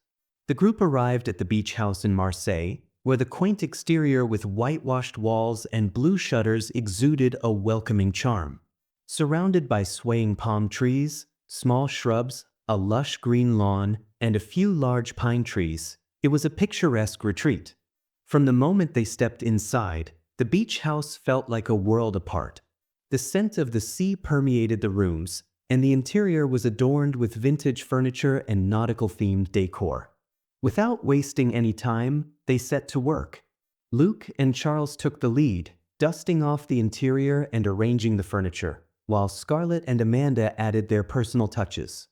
The group arrived at the beach house in Marseille, where the quaint exterior with whitewashed walls and blue shutters exuded a welcoming charm. Surrounded by swaying palm trees, small shrubs, a lush green lawn, and a few large pine trees, it was a picturesque retreat. From the moment they stepped inside, the beach house felt like a world apart. The scent of the sea permeated the rooms, and the interior was adorned with vintage furniture and nautical-themed decor. Without wasting any time, they set to work. Luke and Charles took the lead, dusting off the interior and arranging the furniture, while Scarlet and Amanda added their personal touches.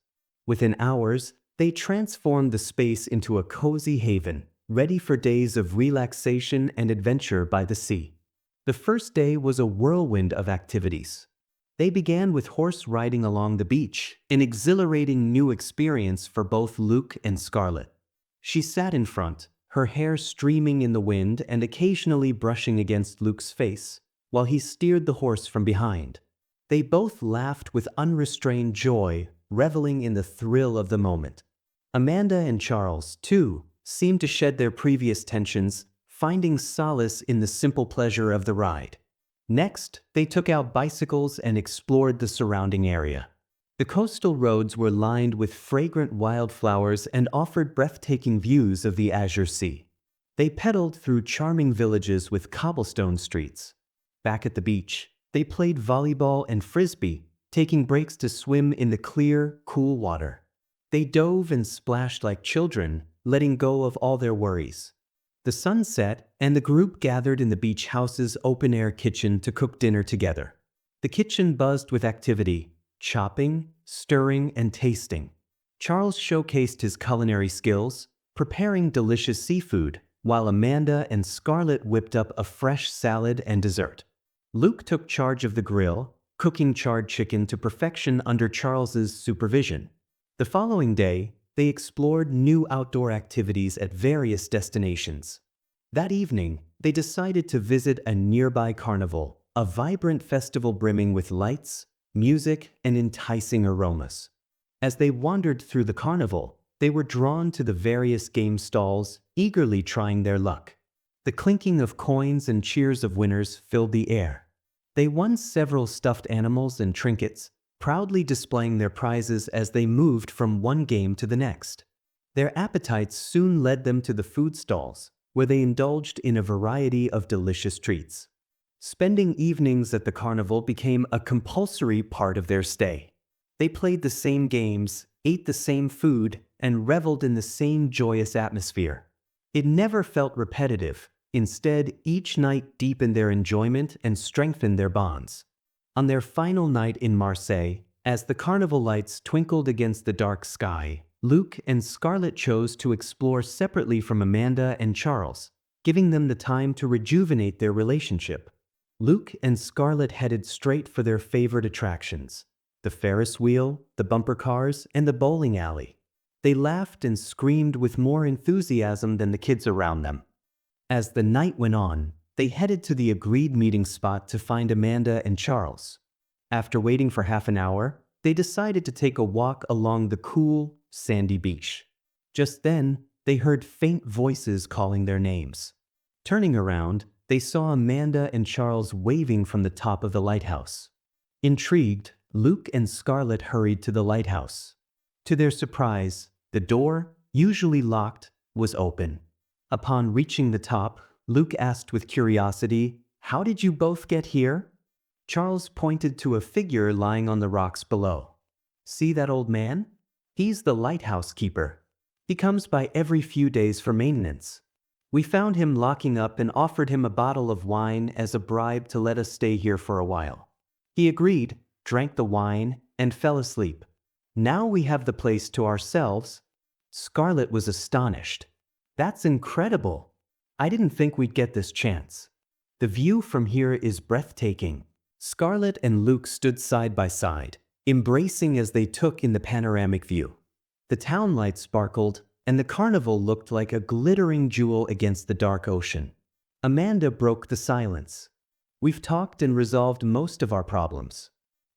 Within hours, they transformed the space into a cozy haven, ready for days of relaxation and adventure by the sea. The first day was a whirlwind of activities. They began with horse riding along the beach, an exhilarating new experience for both Luke and Scarlet. She sat in front, her hair streaming in the wind and occasionally brushing against Luke's face, while he steered the horse from behind. They both laughed with unrestrained joy, reveling in the thrill of the moment. Amanda and Charles, too, seemed to shed their previous tensions, finding solace in the simple pleasure of the ride. Next, they took out bicycles and explored the surrounding area. The coastal roads were lined with fragrant wildflowers and offered breathtaking views of the azure sea. They pedaled through charming villages with cobblestone streets. Back at the beach, they played volleyball and frisbee, taking breaks to swim in the clear, cool water. They dove and splashed like children, letting go of all their worries. The sun set, and the group gathered in the beach house's open-air kitchen to cook dinner together. The kitchen buzzed with activity, chopping, stirring, and tasting. Charles showcased his culinary skills, preparing delicious seafood, while Amanda and Scarlet whipped up a fresh salad and dessert. Luke took charge of the grill, cooking charred chicken to perfection under Charles's supervision. The following day, they explored new outdoor activities at various destinations. That evening, they decided to visit a nearby carnival, a vibrant festival brimming with lights, music, and enticing aromas. As they wandered through the carnival, they were drawn to the various game stalls, eagerly trying their luck. The clinking of coins and cheers of winners filled the air. They won several stuffed animals and trinkets, proudly displaying their prizes as they moved from one game to the next. Their appetites soon led them to the food stalls, where they indulged in a variety of delicious treats. Spending evenings at the carnival became a compulsory part of their stay. They played the same games, ate the same food, and reveled in the same joyous atmosphere. It never felt repetitive. Instead, each night deepened their enjoyment and strengthened their bonds. On their final night in Marseille, as the carnival lights twinkled against the dark sky, Luke and Scarlet chose to explore separately from Amanda and Charles, giving them the time to rejuvenate their relationship. Luke and Scarlet headed straight for their favorite attractions: the Ferris wheel, the bumper cars, and the bowling alley. They laughed and screamed with more enthusiasm than the kids around them. As the night went on, they headed to the agreed meeting spot to find Amanda and Charles. After waiting for half an hour, they decided to take a walk along the cool, sandy beach. Just then, they heard faint voices calling their names. Turning around, they saw Amanda and Charles waving from the top of the lighthouse. Intrigued, Luke and Scarlet hurried to the lighthouse. To their surprise, the door, usually locked, was open. Upon reaching the top, Luke asked with curiosity, "How did you both get here?" Charles pointed to a figure lying on the rocks below. "See that old man? He's the lighthouse keeper. He comes by every few days for maintenance. We found him locking up and offered him a bottle of wine as a bribe to let us stay here for a while. He agreed, drank the wine, and fell asleep. Now we have the place to ourselves." Scarlet was astonished. "That's incredible. I didn't think we'd get this chance. The view from here is breathtaking." Scarlet and Luke stood side by side, embracing as they took in the panoramic view. The town lights sparkled, and the carnival looked like a glittering jewel against the dark ocean. Amanda broke the silence. "We've talked and resolved most of our problems.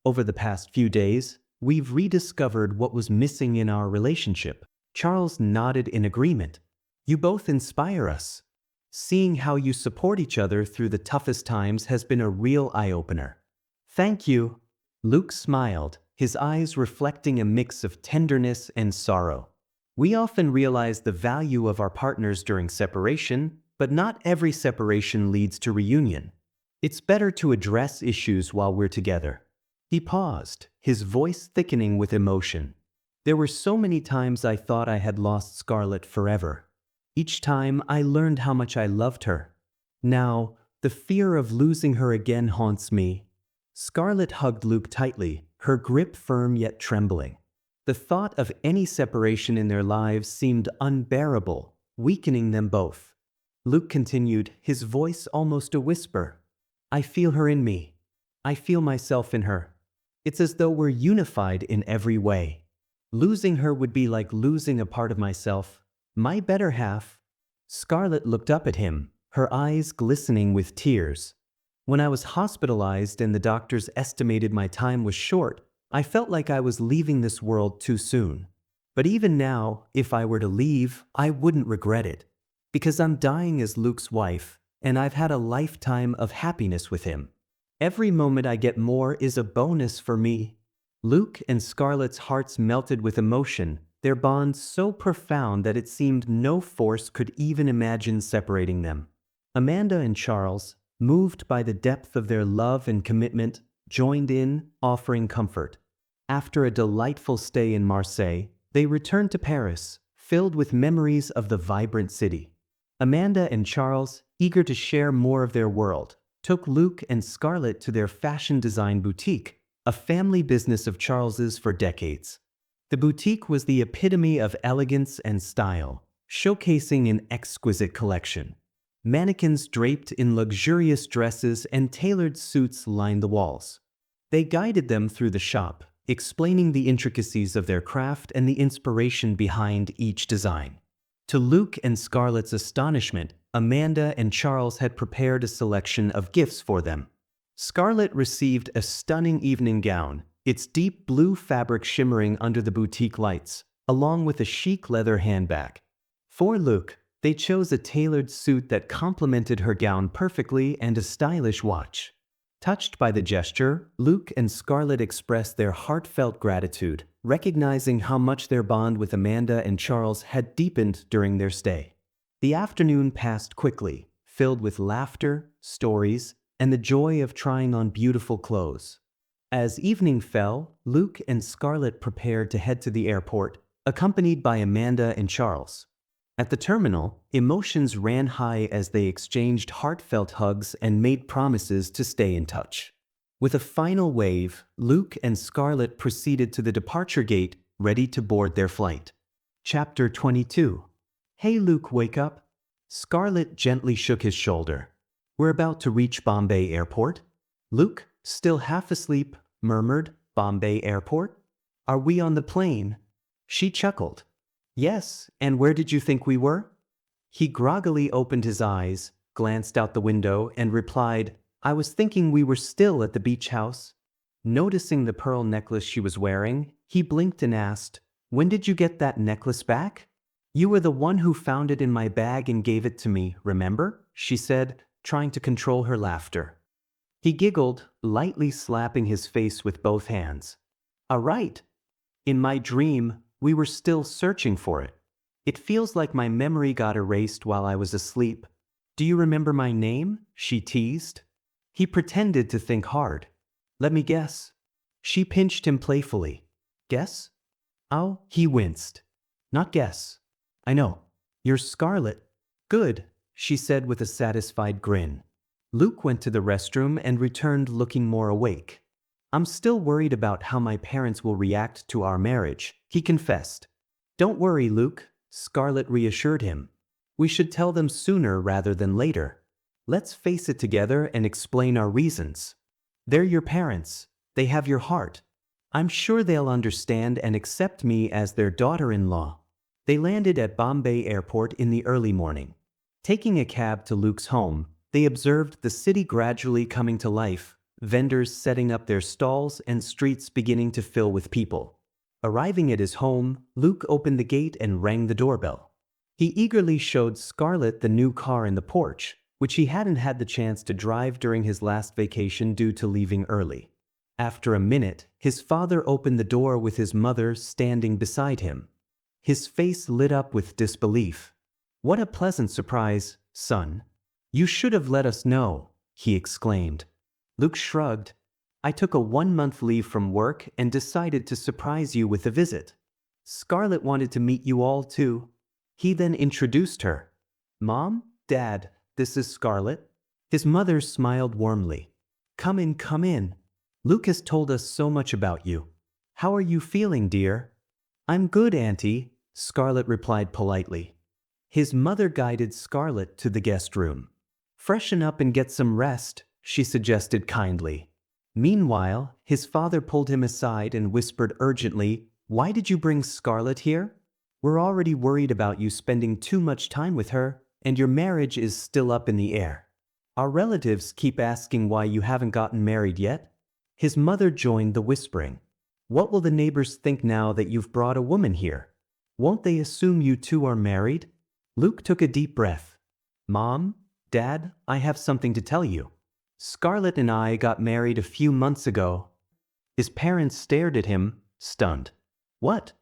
Over the past few days, we've rediscovered what was missing in our relationship." Charles nodded in agreement. "You both inspire us. Seeing how you support each other through the toughest times has been a real eye-opener." "Thank you." Luke smiled, his eyes reflecting a mix of tenderness and sorrow. "We often realize the value of our partners during separation, but not every separation leads to reunion. It's better to address issues while we're together." He paused, his voice thickening with emotion. "There were so many times I thought I had lost Scarlet forever. Each time I learned how much I loved her. Now, the fear of losing her again haunts me." Scarlet hugged Luke tightly, her grip firm yet trembling. The thought of any separation in their lives seemed unbearable, weakening them both. Luke continued, his voice almost a whisper. "I feel her in me. I feel myself in her. It's as though we're unified in every way. Losing her would be like losing a part of myself, my better half." Scarlet looked up at him, her eyes glistening with tears. "When I was hospitalized and the doctors estimated my time was short, I felt like I was leaving this world too soon. But even now, if I were to leave, I wouldn't regret it. Because I'm dying as Luke's wife, and I've had a lifetime of happiness with him. Every moment I get more is a bonus for me." Luke and Scarlet's hearts melted with emotion, their bond so profound that it seemed no force could even imagine separating them. Amanda and Charles, moved by the depth of their love and commitment, joined in, offering comfort. After a delightful stay in Marseille, they returned to Paris, filled with memories of the vibrant city. Amanda and Charles, eager to share more of their world, took Luke and Scarlet to their fashion design boutique, a family business of Charles's for decades. The boutique was the epitome of elegance and style, showcasing an exquisite collection. Mannequins draped in luxurious dresses and tailored suits lined the walls. They guided them through the shop, explaining the intricacies of their craft and the inspiration behind each design. To Luke and Scarlet's astonishment, Amanda and Charles had prepared a selection of gifts for them. Scarlet received a stunning evening gown, its deep blue fabric shimmering under the boutique lights, along with a chic leather handbag. For Luke, they chose a tailored suit that complemented her gown perfectly and a stylish watch. Touched by the gesture, Luke and Scarlet expressed their heartfelt gratitude, recognizing how much their bond with Amanda and Charles had deepened during their stay. The afternoon passed quickly, filled with laughter, stories, and the joy of trying on beautiful clothes. As evening fell, Luke and Scarlet prepared to head to the airport, accompanied by Amanda and Charles. At the terminal, emotions ran high as they exchanged heartfelt hugs and made promises to stay in touch. With a final wave, Luke and Scarlet proceeded to the departure gate, ready to board their flight. Chapter 22. Hey Luke, wake up. Scarlet gently shook his shoulder. We're about to reach Bombay Airport. Luke, still half asleep, murmured, Bombay Airport? Are we on the plane? She chuckled. Yes, and where did you think we were? He groggily opened his eyes, glanced out the window, and replied, I was thinking we were still at the beach house. Noticing the pearl necklace she was wearing, he blinked and asked, When did you get that necklace back? You were the one who found it in my bag and gave it to me, remember? She said, trying to control her laughter. He giggled, lightly slapping his face with both hands. All right. In my dream, we were still searching for it. It feels like my memory got erased while I was asleep. Do you remember my name? She teased. He pretended to think hard. Let me guess. She pinched him playfully. Guess? Oh, he winced. Not guess. I know. You're Scarlet. Good, she said with a satisfied grin. Luke went to the restroom and returned looking more awake. I'm still worried about how my parents will react to our marriage, he confessed. Don't worry, Luke, Scarlet reassured him. We should tell them sooner rather than later. Let's face it together and explain our reasons. They're your parents. They have your heart. I'm sure they'll understand and accept me as their daughter-in-law. They landed at Bombay Airport in the early morning. Taking a cab to Luke's home, they observed the city gradually coming to life, vendors setting up their stalls and streets beginning to fill with people. Arriving at his home, Luke opened the gate and rang the doorbell. He eagerly showed Scarlet the new car in the porch, which he hadn't had the chance to drive during his last vacation due to leaving early. After a minute, his father opened the door with his mother standing beside him. His face lit up with disbelief. What a pleasant surprise, son. You should have let us know, he exclaimed. Luke shrugged. I took a 1-month leave from work and decided to surprise you with a visit. Scarlet wanted to meet you all too. He then introduced her. Mom, Dad, this is Scarlet. His mother smiled warmly. Come in, come in. Luke has told us so much about you. How are you feeling, dear? I'm good, Auntie, Scarlet replied politely. His mother guided Scarlet to the guest room. Freshen up and get some rest, she suggested kindly. Meanwhile, his father pulled him aside and whispered urgently, Why did you bring Scarlet here? We're already worried about you spending too much time with her, and your marriage is still up in the air. Our relatives keep asking why you haven't gotten married yet. His mother joined the whispering. What will the neighbors think now that you've brought a woman here? Won't they assume you two are married? Luke took a deep breath. Mom, Dad, I have something to tell you. Scarlet and I got married a few months ago. His parents stared at him, stunned. What?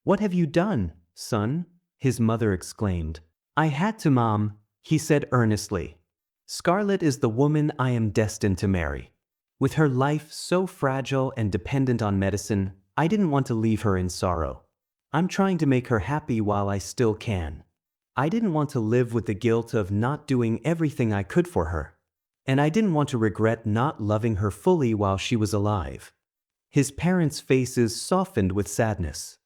What have you done, son? His mother exclaimed. I had to, Mom, he said earnestly. Scarlet is the woman I am destined to marry. With her life so fragile and dependent on medicine, I didn't want to leave her in sorrow. I'm trying to make her happy while I still can. I didn't want to live with the guilt of not doing everything I could for her. And I didn't want to regret not loving her fully while she was alive. His parents' faces softened with sadness.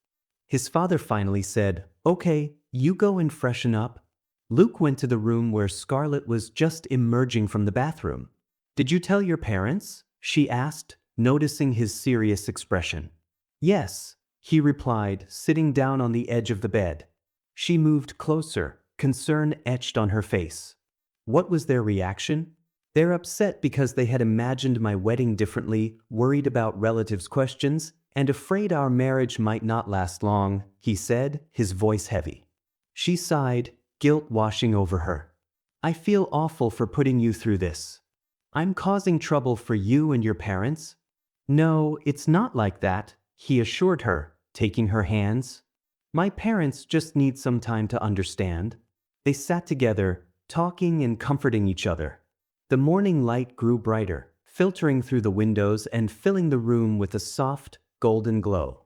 His father finally said, Okay, you go and freshen up. Luke went to the room where Scarlet was just emerging from the bathroom. Did you tell your parents? She asked, noticing his serious expression. Yes, he replied, sitting down on the edge of the bed. She moved closer, concern etched on her face. What was their reaction? They're upset because they had imagined my wedding differently, worried about relatives' questions, and afraid our marriage might not last long," he said, his voice heavy. She sighed, guilt washing over her. "I feel awful for putting you through this. I'm causing trouble for you and your parents?" "No, it's not like that," he assured her, taking her hands. "My parents just need some time to understand." They sat together, talking and comforting each other. The morning light grew brighter, filtering through the windows and filling the room with a soft, golden glow.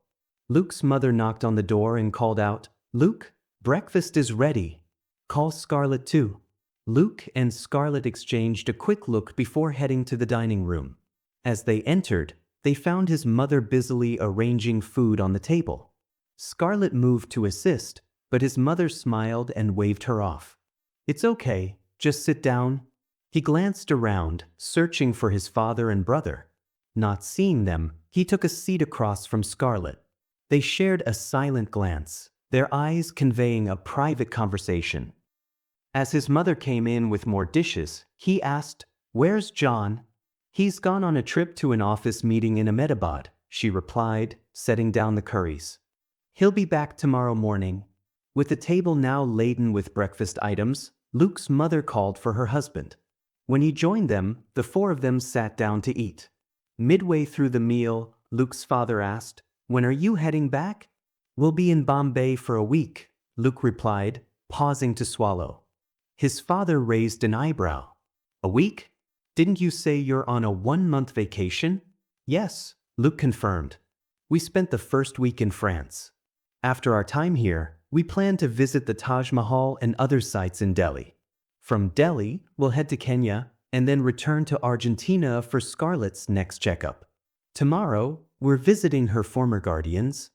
Luke's mother knocked on the door and called out, "Luke, breakfast is ready. Call Scarlet too." Luke and Scarlet exchanged a quick look before heading to the dining room. As they entered, they found his mother busily arranging food on the table. Scarlet moved to assist, but his mother smiled and waved her off. "It's okay, just sit down." He glanced around, searching for his father and brother. Not seeing them, he took a seat across from Scarlet. They shared a silent glance, their eyes conveying a private conversation. As his mother came in with more dishes, he asked, "Where's John?" "He's gone on a trip to an office meeting in Ahmedabad," she replied, setting down the curries. "He'll be back tomorrow morning." With the table now laden with breakfast items, Luke's mother called for her husband. When he joined them, the four of them sat down to eat. Midway through the meal, Luke's father asked, "When are you heading back?" "We'll be in Bombay for a week," Luke replied, pausing to swallow. His father raised an eyebrow. "A week? Didn't you say you're on a 1-month vacation?" "Yes," Luke confirmed. "We spent the first week in France. After our time here, we plan to visit the Taj Mahal and other sites in Delhi. From Delhi, we'll head to Kenya and then return to Argentina for Scarlett's next checkup. Tomorrow, we're visiting her former guardians."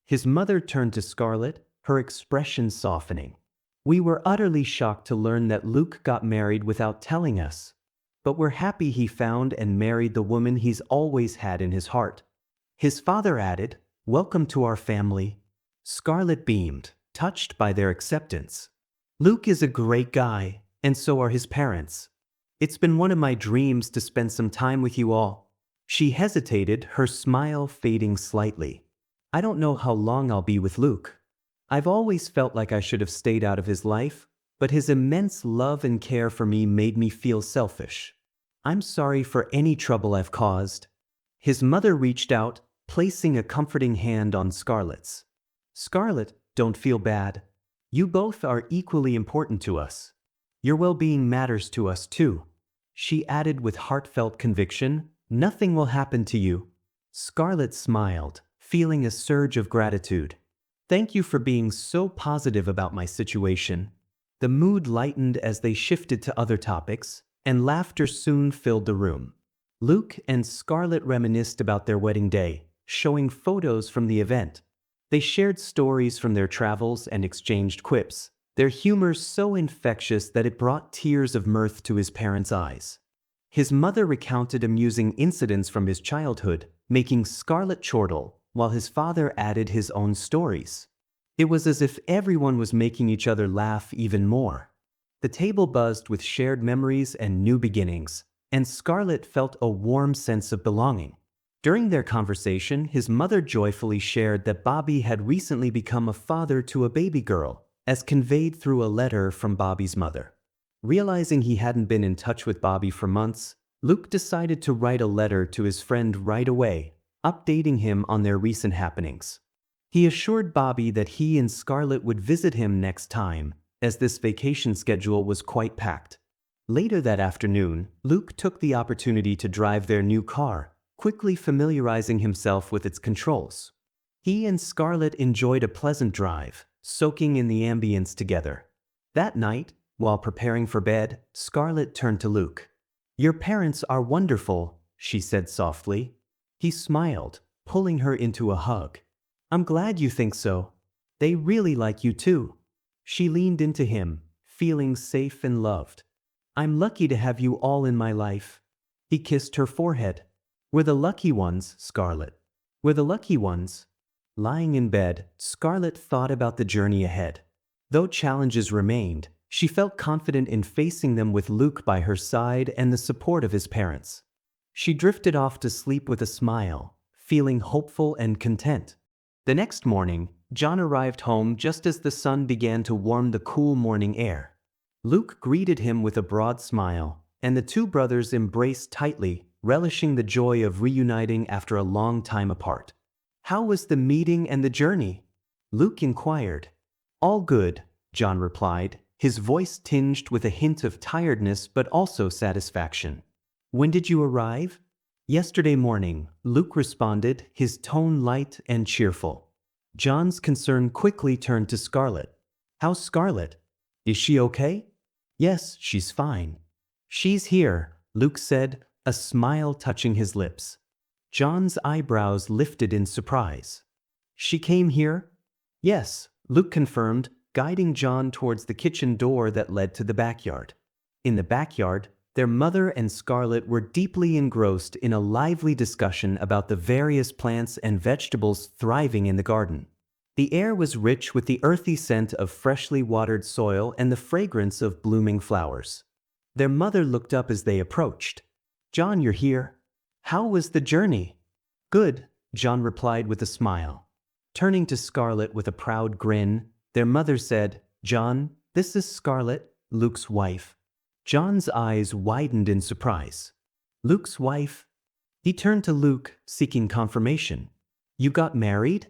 His mother turned to Scarlet, her expression softening. "We were utterly shocked to learn that Luke got married without telling us. But we're happy he found and married the woman he's always had in his heart." His father added, "Welcome to our family." Scarlet beamed, touched by their acceptance. "Luke is a great guy, and so are his parents. It's been one of my dreams to spend some time with you all." She hesitated, her smile fading slightly. "I don't know how long I'll be with Luke. I've always felt like I should have stayed out of his life, but his immense love and care for me made me feel selfish. I'm sorry for any trouble I've caused." His mother reached out, placing a comforting hand on Scarlet's. "Scarlet, don't feel bad. You both are equally important to us. Your well-being matters to us too." She added with heartfelt conviction, "Nothing will happen to you." Scarlet smiled, feeling a surge of gratitude. "Thank you for being so positive about my situation." The mood lightened as they shifted to other topics, and laughter soon filled the room. Luke and Scarlet reminisced about their wedding day, showing photos from the event. They shared stories from their travels and exchanged quips, their humor so infectious that it brought tears of mirth to his parents' eyes. His mother recounted amusing incidents from his childhood, making Scarlet chortle, while his father added his own stories. It was as if everyone was making each other laugh even more. The table buzzed with shared memories and new beginnings, and Scarlet felt a warm sense of belonging. During their conversation, his mother joyfully shared that Bobby had recently become a father to a baby girl, as conveyed through a letter from Bobby's mother. Realizing he hadn't been in touch with Bobby for months, Luke decided to write a letter to his friend right away, updating him on their recent happenings. He assured Bobby that he and Scarlet would visit him next time, as this vacation schedule was quite packed. Later that afternoon, Luke took the opportunity to drive their new car, quickly familiarizing himself with its controls. He and Scarlet enjoyed a pleasant drive, soaking in the ambience together. That night, while preparing for bed, Scarlet turned to Luke. "Your parents are wonderful," she said softly. He smiled, pulling her into a hug. "I'm glad you think so. They really like you too." She leaned into him, feeling safe and loved. "I'm lucky to have you all in my life." He kissed her forehead. "We're the lucky ones, Scarlet. We're the lucky ones." Lying in bed, Scarlet thought about the journey ahead. Though challenges remained, She felt confident in facing them with Luke by her side and the support of his parents. She drifted off to sleep with a smile, feeling hopeful and content. The next morning, John arrived home just as the sun began to warm the cool morning air. Luke greeted him with a broad smile, and the two brothers embraced tightly, relishing the joy of reuniting after a long time apart. "How was the meeting and the journey?" Luke inquired. "All good," John replied, his voice tinged with a hint of tiredness but also satisfaction. "When did you arrive?" "Yesterday morning," Luke responded, his tone light and cheerful. John's concern quickly turned to Scarlet. "How's Scarlet? Is she okay?" "Yes, she's fine." "She's here," Luke said, a smile touching his lips. John's eyebrows lifted in surprise. "She came here?" "Yes," Luke confirmed, guiding John towards the kitchen door that led to the backyard. In the backyard, their mother and Scarlet were deeply engrossed in a lively discussion about the various plants and vegetables thriving in the garden. The air was rich with the earthy scent of freshly watered soil and the fragrance of blooming flowers. Their mother looked up as they approached. "John, you're here. How was the journey?" "Good," John replied with a smile. Turning to Scarlet with a proud grin, their mother said, "John, this is Scarlet, Luke's wife." John's eyes widened in surprise. "Luke's wife?" He turned to Luke, seeking confirmation. "You got married?"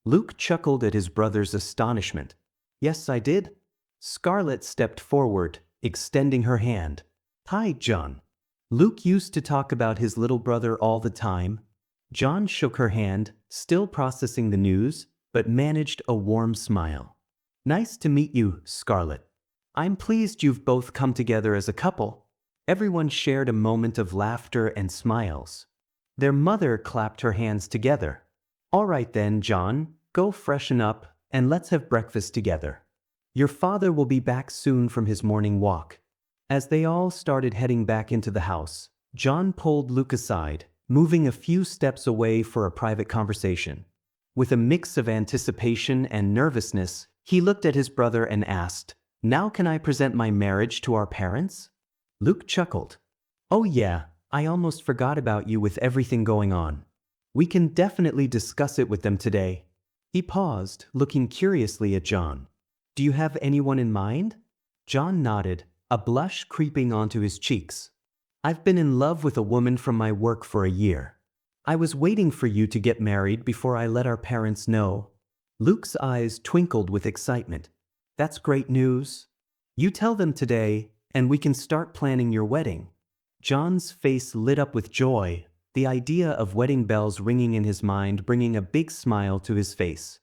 Luke chuckled at his brother's astonishment. "Yes, I did." Scarlet stepped forward, extending her hand. "Hi, John." Luke used to talk about his little brother all the time. John shook her hand, still processing the news, but managed a warm smile. "Nice to meet you, Scarlet. I'm pleased you've both come together as a couple." Everyone shared a moment of laughter and smiles. Their mother clapped her hands together. "All right then, John, go freshen up, and let's have breakfast together. Your father will be back soon from his morning walk." As they all started heading back into the house, John pulled Luke aside, moving a few steps away for a private conversation. With a mix of anticipation and nervousness, he looked at his brother and asked, "Now can I present my marriage to our parents?" Luke chuckled. "Oh yeah, I almost forgot about you with everything going on. We can definitely discuss it with them today." He paused, looking curiously at John. "Do you have anyone in mind?" John nodded, a blush creeping onto his cheeks. "I've been in love with a woman from my work for a year. I was waiting for you to get married before I let our parents know." Luke's eyes twinkled with excitement. "That's great news. You tell them today, and we can start planning your wedding." John's face lit up with joy, the idea of wedding bells ringing in his mind bringing a big smile to his face.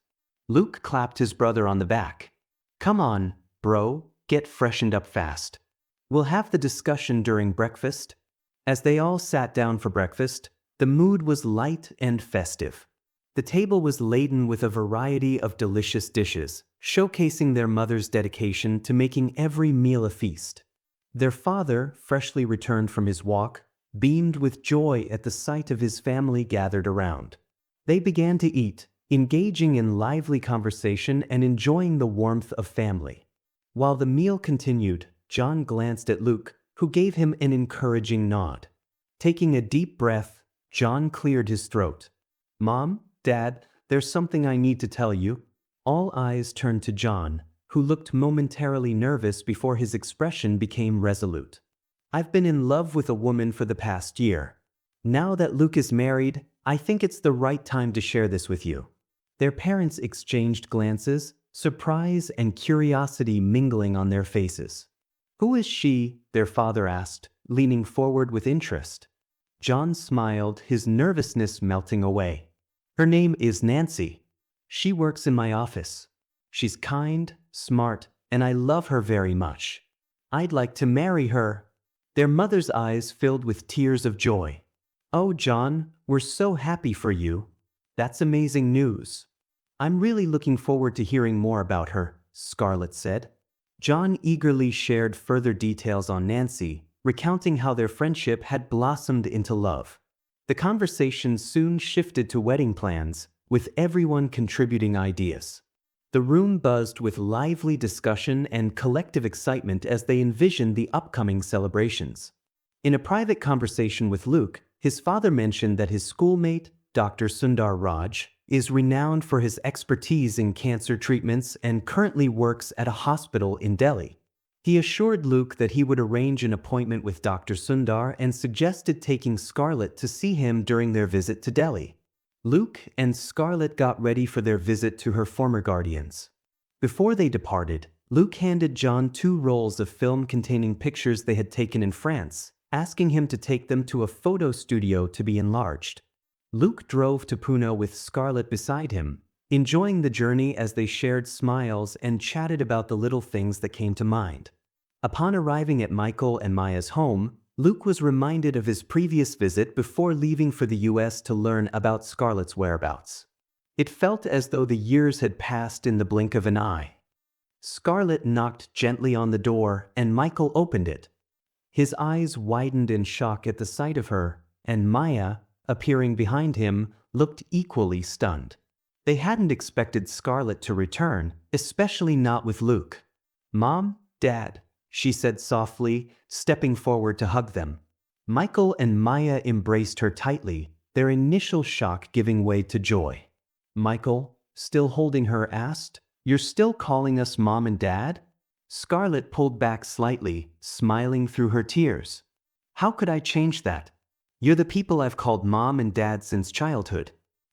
Luke clapped his brother on the back. "Come on, bro, get freshened up fast. We'll have the discussion during breakfast." As they all sat down for breakfast, the mood was light and festive. The table was laden with a variety of delicious dishes, showcasing their mother's dedication to making every meal a feast. Their father, freshly returned from his walk, beamed with joy at the sight of his family gathered around. They began to eat, engaging in lively conversation and enjoying the warmth of family. While the meal continued, John glanced at Luke, who gave him an encouraging nod. Taking a deep breath, John cleared his throat. "Mom, Dad, there's something I need to tell you." All eyes turned to John, who looked momentarily nervous before his expression became resolute. "I've been in love with a woman for the past year. Now that Luke is married, I think it's the right time to share this with you." Their parents exchanged glances, surprise and curiosity mingling on their faces. "Who is she?" their father asked, leaning forward with interest. John smiled, his nervousness melting away. "Her name is Nancy. She works in my office. She's kind, smart, and I love her very much. I'd like to marry her." Their mother's eyes filled with tears of joy. "Oh, John, we're so happy for you. That's amazing news. I'm really looking forward to hearing more about her," Scarlet said. John eagerly shared further details on Nancy, recounting how their friendship had blossomed into love. The conversation soon shifted to wedding plans, with everyone contributing ideas. The room buzzed with lively discussion and collective excitement as they envisioned the upcoming celebrations. In a private conversation with Luke, his father mentioned that his schoolmate, Dr. Sundar Raj, is renowned for his expertise in cancer treatments and currently works at a hospital in Delhi. He assured Luke that he would arrange an appointment with Dr. Sundar and suggested taking Scarlet to see him during their visit to Delhi. Luke and Scarlet got ready for their visit to her former guardians. Before they departed, Luke handed John 2 rolls of film containing pictures they had taken in France, asking him to take them to a photo studio to be enlarged. Luke drove to Pune with Scarlet beside him, enjoying the journey as they shared smiles and chatted about the little things that came to mind. Upon arriving at Michael and Maya's home, Luke was reminded of his previous visit before leaving for the US to learn about Scarlet's whereabouts. It felt as though the years had passed in the blink of an eye. Scarlet knocked gently on the door and Michael opened it. His eyes widened in shock at the sight of her, and Maya, appearing behind him, looked equally stunned. They hadn't expected Scarlet to return, especially not with Luke. "Mom, Dad," she said softly, stepping forward to hug them. Michael and Maya embraced her tightly, their initial shock giving way to joy. Michael, still holding her, asked, "You're still calling us Mom and Dad?" Scarlet pulled back slightly, smiling through her tears. "How could I change that? You're the people I've called Mom and Dad since childhood.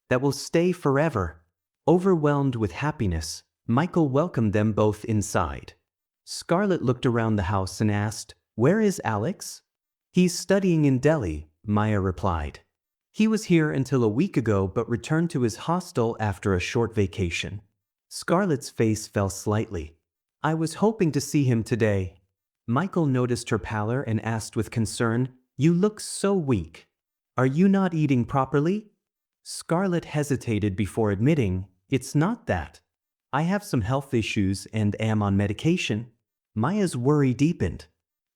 That will stay forever." Overwhelmed with happiness, Michael welcomed them both inside. Scarlet looked around the house and asked, "Where is Alex?" "He's studying in Delhi," Maya replied. "He was here until a week ago but returned to his hostel after a short vacation." Scarlet's face fell slightly. "I was hoping to see him today." Michael noticed her pallor and asked with concern, "You look so weak. Are you not eating properly?" Scarlet hesitated before admitting, "It's not that. I have some health issues and am on medication." Maya's worry deepened.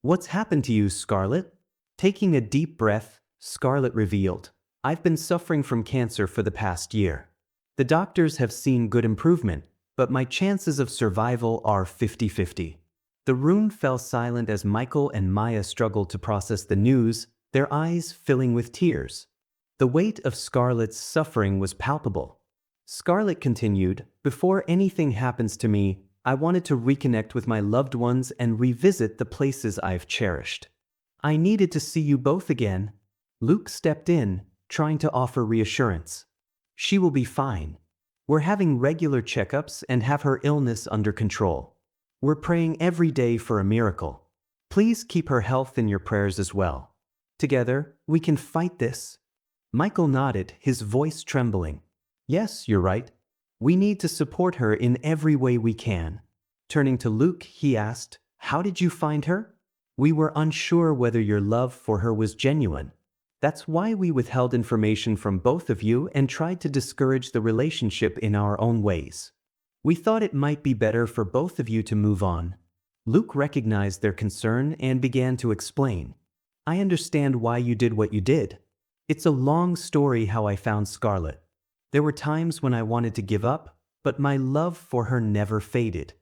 "What's happened to you, Scarlet?" Taking a deep breath, Scarlet revealed, "I've been suffering from cancer for the past year. The doctors have seen good improvement, but my chances of survival are 50-50. The room fell silent as Michael and Maya struggled to process the news, their eyes filling with tears. The weight of Scarlet's suffering was palpable. Scarlet continued, "Before anything happens to me, I wanted to reconnect with my loved ones and revisit the places I've cherished. I needed to see you both again." Luke stepped in, trying to offer reassurance. "She will be fine. We're having regular checkups and have her illness under control. We're praying every day for a miracle. Please keep her health in your prayers as well. Together, we can fight this." Michael nodded, his voice trembling. "Yes, you're right. We need to support her in every way we can." Turning to Luke, he asked, "How did you find her?" "We were unsure whether your love for her was genuine. That's why we withheld information from both of you and tried to discourage the relationship in our own ways. We thought it might be better for both of you to move on." Luke recognized their concern and began to explain. "I understand why you did what you did. It's a long story how I found Scarlet. There were times when I wanted to give up, but my love for her never faded.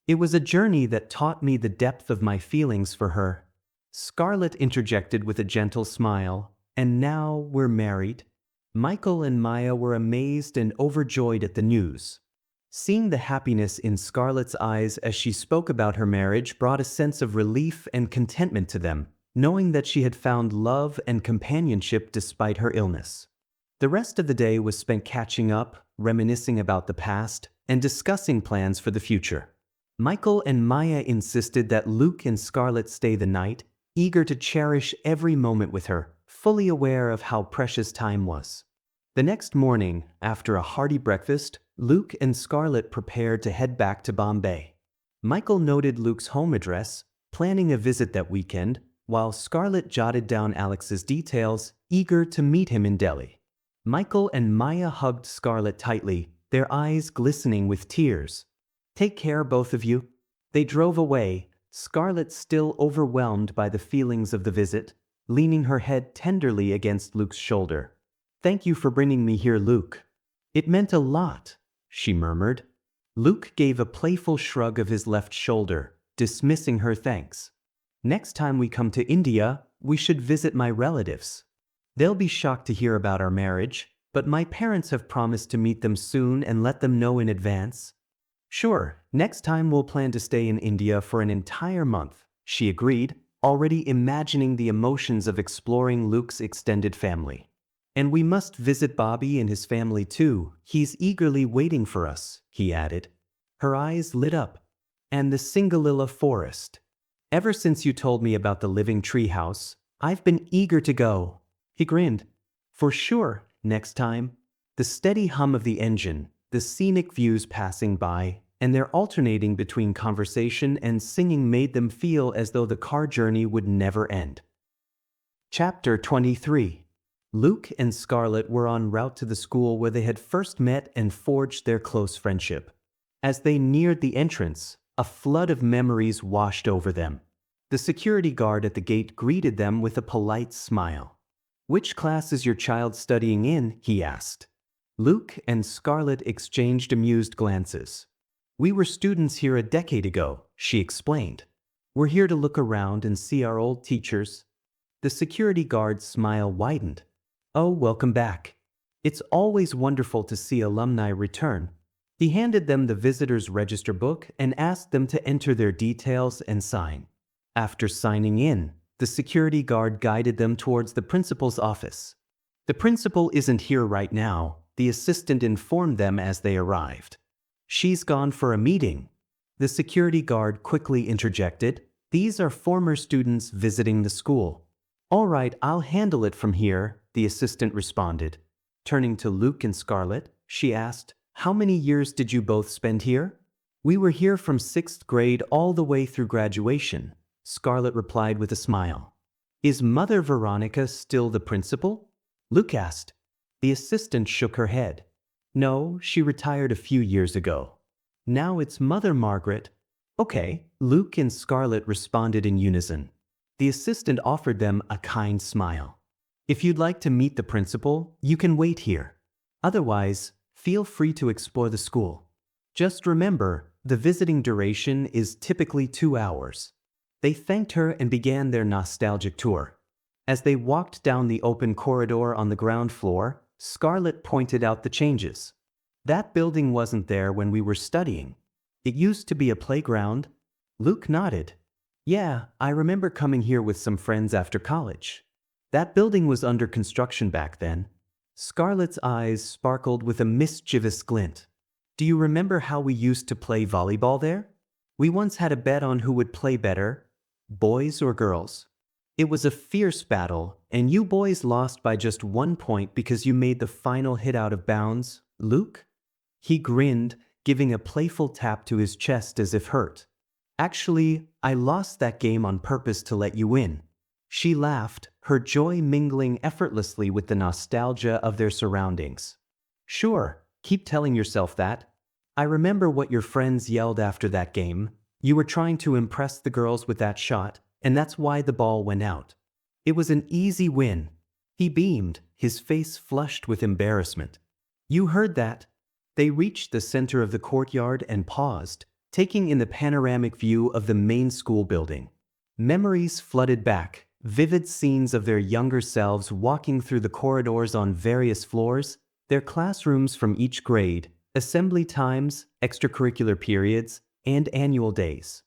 It was a journey that taught me the depth of my feelings for her." Scarlet interjected with a gentle smile, "And now we're married." Michael and Maya were amazed and overjoyed at the news. Seeing the happiness in Scarlet's eyes as she spoke about her marriage brought a sense of relief and contentment to them, knowing that she had found love and companionship despite her illness. The rest of the day was spent catching up, reminiscing about the past, and discussing plans for the future. Michael and Maya insisted that Luke and Scarlet stay the night, eager to cherish every moment with her, fully aware of how precious time was. The next morning, after a hearty breakfast, Luke and Scarlet prepared to head back to Bombay. Michael noted Luke's home address, planning a visit that weekend, while Scarlet jotted down Alex's details, eager to meet him in Delhi. Michael and Maya hugged Scarlet tightly, their eyes glistening with tears. "Take care, both of you." They drove away, Scarlet still overwhelmed by the feelings of the visit, leaning her head tenderly against Luke's shoulder. "Thank you for bringing me here, Luke. It meant a lot," she murmured. Luke gave a playful shrug of his left shoulder, dismissing her thanks. Next time we come to India, we should visit my relatives. They'll be shocked to hear about our marriage, but my parents have promised to meet them soon and let them know in advance. Sure, next time we'll plan to stay in India for an entire month, she agreed, already imagining the emotions of exploring Luke's extended family. And we must visit Bobby and his family too. He's eagerly waiting for us, he added. Her eyes lit up. And the Singalilla forest. Ever since you told me about the living tree house, I've been eager to go. He grinned. For sure, next time. The steady hum of the engine, the scenic views passing by, and their alternating between conversation and singing made them feel as though the car journey would never end. Chapter 23. Luke and Scarlet were en route to the school where they had first met and forged their close friendship. As they neared the entrance, a flood of memories washed over them. The security guard at the gate greeted them with a polite smile. Which class is your child studying in? He asked. Luke and Scarlet exchanged amused glances. We were students here a decade ago, she explained. We're here to look around and see our old teachers. The security guard's smile widened. Oh, welcome back. It's always wonderful to see alumni return. He handed them the visitor's register book and asked them to enter their details and sign. After signing in, the security guard guided them towards the principal's office. The principal isn't here right now, the assistant informed them as they arrived. She's gone for a meeting. The security guard quickly interjected. These are former students visiting the school. All right, I'll handle it from here, the assistant responded. Turning to Luke and Scarlet, she asked, how many years did you both spend here? We were here from 6th grade all the way through graduation, Scarlet replied with a smile. Is Mother Veronica still the principal? Luke asked. The assistant shook her head. No, she retired a few years ago. Now it's Mother Margaret. Okay, Luke and Scarlet responded in unison. The assistant offered them a kind smile. If you'd like to meet the principal, you can wait here. Otherwise, feel free to explore the school. Just remember, the visiting duration is typically 2 hours. They thanked her and began their nostalgic tour. As they walked down the open corridor on the ground floor, Scarlet pointed out the changes. That building wasn't there when we were studying. It used to be a playground. Luke nodded. Yeah, I remember coming here with some friends after college. That building was under construction back then. Scarlet's eyes sparkled with a mischievous glint. Do you remember how we used to play volleyball there? We once had a bet on who would play better, boys or girls. It was a fierce battle, and you boys lost by just 1 point because you made the final hit out of bounds, Luke? He grinned, giving a playful tap to his chest as if hurt. Actually, I lost that game on purpose to let you win. She laughed, her joy mingling effortlessly with the nostalgia of their surroundings. Sure, keep telling yourself that. I remember what your friends yelled after that game. You were trying to impress the girls with that shot, and that's why the ball went out. It was an easy win. He beamed, his face flushed with embarrassment. You heard that. They reached the center of the courtyard and paused, taking in the panoramic view of the main school building. Memories flooded back, vivid scenes of their younger selves walking through the corridors on various floors, their classrooms from each grade, assembly times, extracurricular periods, and annual days.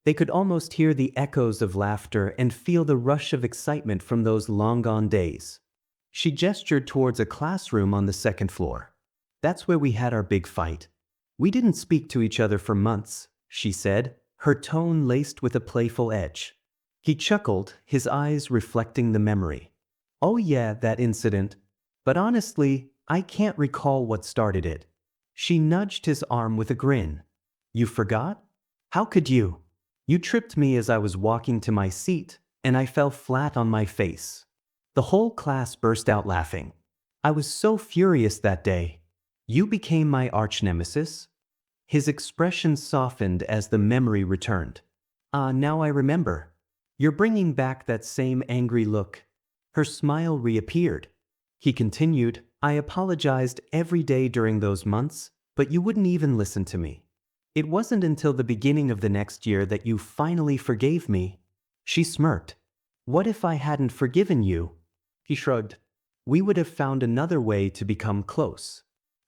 They could almost hear the echoes of laughter and feel the rush of excitement from those long-gone days. She gestured towards a classroom on the 2nd floor. That's where we had our big fight. We didn't speak to each other for months, she said, her tone laced with a playful edge. He chuckled, his eyes reflecting the memory. Oh yeah, that incident. But honestly, I can't recall what started it. She nudged his arm with a grin. You forgot? How could you? You tripped me as I was walking to my seat, and I fell flat on my face. The whole class burst out laughing. I was so furious that day. You became my arch-nemesis. His expression softened as the memory returned. Now I remember. You're bringing back that same angry look. Her smile reappeared. He continued, I apologized every day during those months, but you wouldn't even listen to me. It wasn't until the beginning of the next year that you finally forgave me. She smirked. What if I hadn't forgiven you? He shrugged. We would have found another way to become close.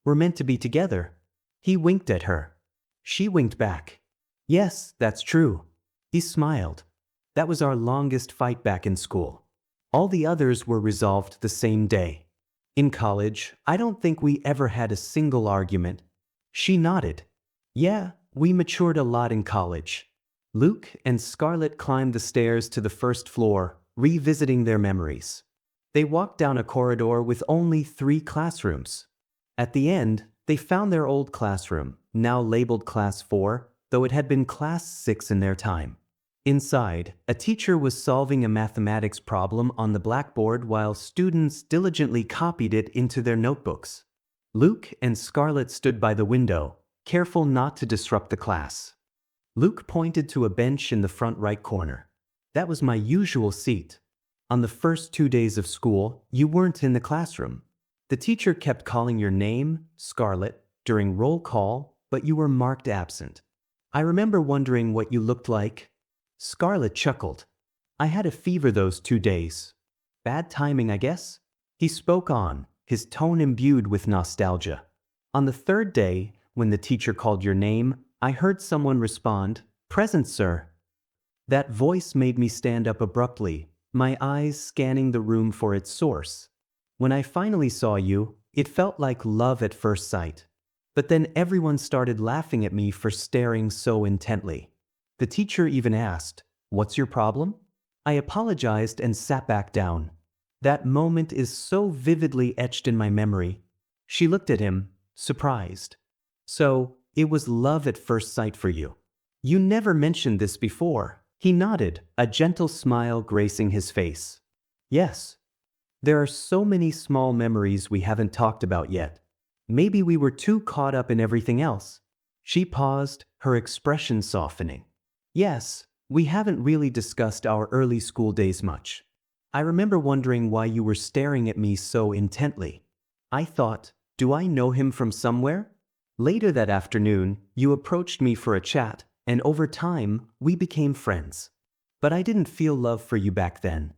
We're meant to be together. He winked at her. She winked back. Yes, that's true. He smiled. That was our longest fight back in school. All the others were resolved the same day. In college, I don't think we ever had a single argument. She nodded. Yeah, we matured a lot in college. Luke and Scarlet climbed the stairs to the first floor, revisiting their memories. They walked down a corridor with only 3 classrooms. At the end, they found their old classroom, now labeled Class 4, though it had been Class 6 in their time. Inside, a teacher was solving a mathematics problem on the blackboard while students diligently copied it into their notebooks. Luke and Scarlet stood by the window, careful not to disrupt the class. Luke pointed to a bench in the front right corner. That was my usual seat. On the first 2 days of school, you weren't in the classroom. The teacher kept calling your name, Scarlet, during roll call, but you were marked absent. I remember wondering what you looked like. Scarlet chuckled. I had a fever those 2 days. Bad timing, I guess? He spoke on, his tone imbued with nostalgia. On the 3rd day, when the teacher called your name, I heard someone respond, "Present, sir." That voice made me stand up abruptly, my eyes scanning the room for its source. When I finally saw you, it felt like love at first sight. But then everyone started laughing at me for staring so intently. The teacher even asked, "What's your problem?" I apologized and sat back down. That moment is so vividly etched in my memory. She looked at him, surprised. So, it was love at first sight for you. You never mentioned this before. He nodded, a gentle smile gracing his face. Yes. There are so many small memories we haven't talked about yet. Maybe we were too caught up in everything else. She paused, her expression softening. Yes, we haven't really discussed our early school days much. I remember wondering why you were staring at me so intently. I thought, do I know him from somewhere? Later that afternoon, you approached me for a chat, and over time, we became friends. But I didn't feel love for you back then.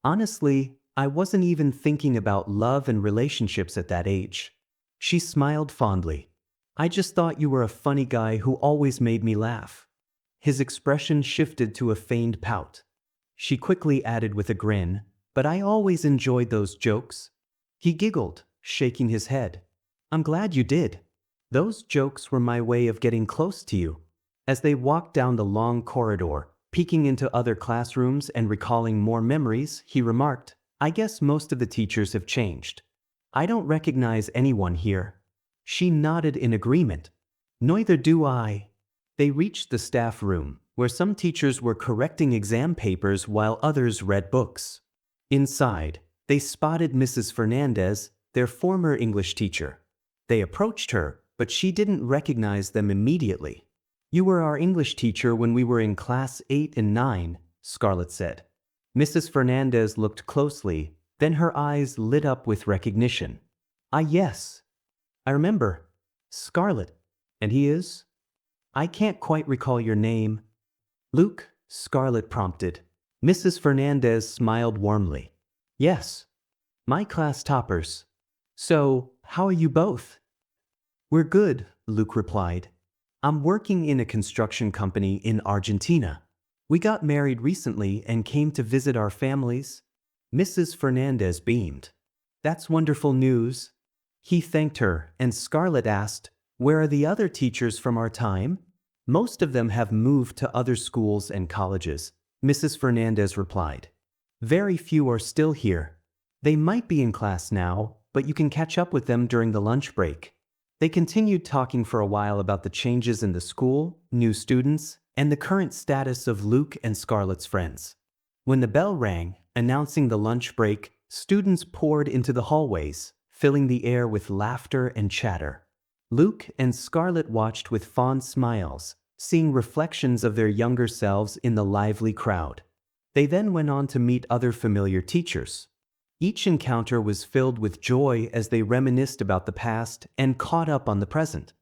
Honestly, I wasn't even thinking about love and relationships at that age. She smiled fondly. I just thought you were a funny guy who always made me laugh. His expression shifted to a feigned pout. She quickly added with a grin, "But I always enjoyed those jokes." He giggled, shaking his head. "I'm glad you did. Those jokes were my way of getting close to you." As they walked down the long corridor, peeking into other classrooms and recalling more memories, he remarked, "I guess most of the teachers have changed. I don't recognize anyone here." She nodded in agreement. "Neither do I." They reached the staff room, where some teachers were correcting exam papers while others read books. Inside, they spotted Mrs. Fernandez, their former English teacher. They approached her, but she didn't recognize them immediately. "You were our English teacher when we were in class 8 and 9, Scarlet said. Mrs. Fernandez looked closely, then her eyes lit up with recognition. "Ah, yes. I remember. Scarlet. And he is?" "I can't quite recall your name." "Luke," Scarlet prompted. Mrs. Fernandez smiled warmly. "Yes. My class toppers. So, how are you both?" "We're good," Luke replied. "I'm working in a construction company in Argentina. We got married recently and came to visit our families." Mrs. Fernandez beamed. "That's wonderful news." He thanked her, and Scarlet asked, "Where are the other teachers from our time?" "Most of them have moved to other schools and colleges," Mrs. Fernandez replied. "Very few are still here. They might be in class now, but you can catch up with them during the lunch break." They continued talking for a while about the changes in the school, new students, and the current status of Luke and Scarlet's friends. When the bell rang, announcing the lunch break, students poured into the hallways, filling the air with laughter and chatter. Luke and Scarlet watched with fond smiles, seeing reflections of their younger selves in the lively crowd. They then went on to meet other familiar teachers. Each encounter was filled with joy as they reminisced about the past and caught up on the present.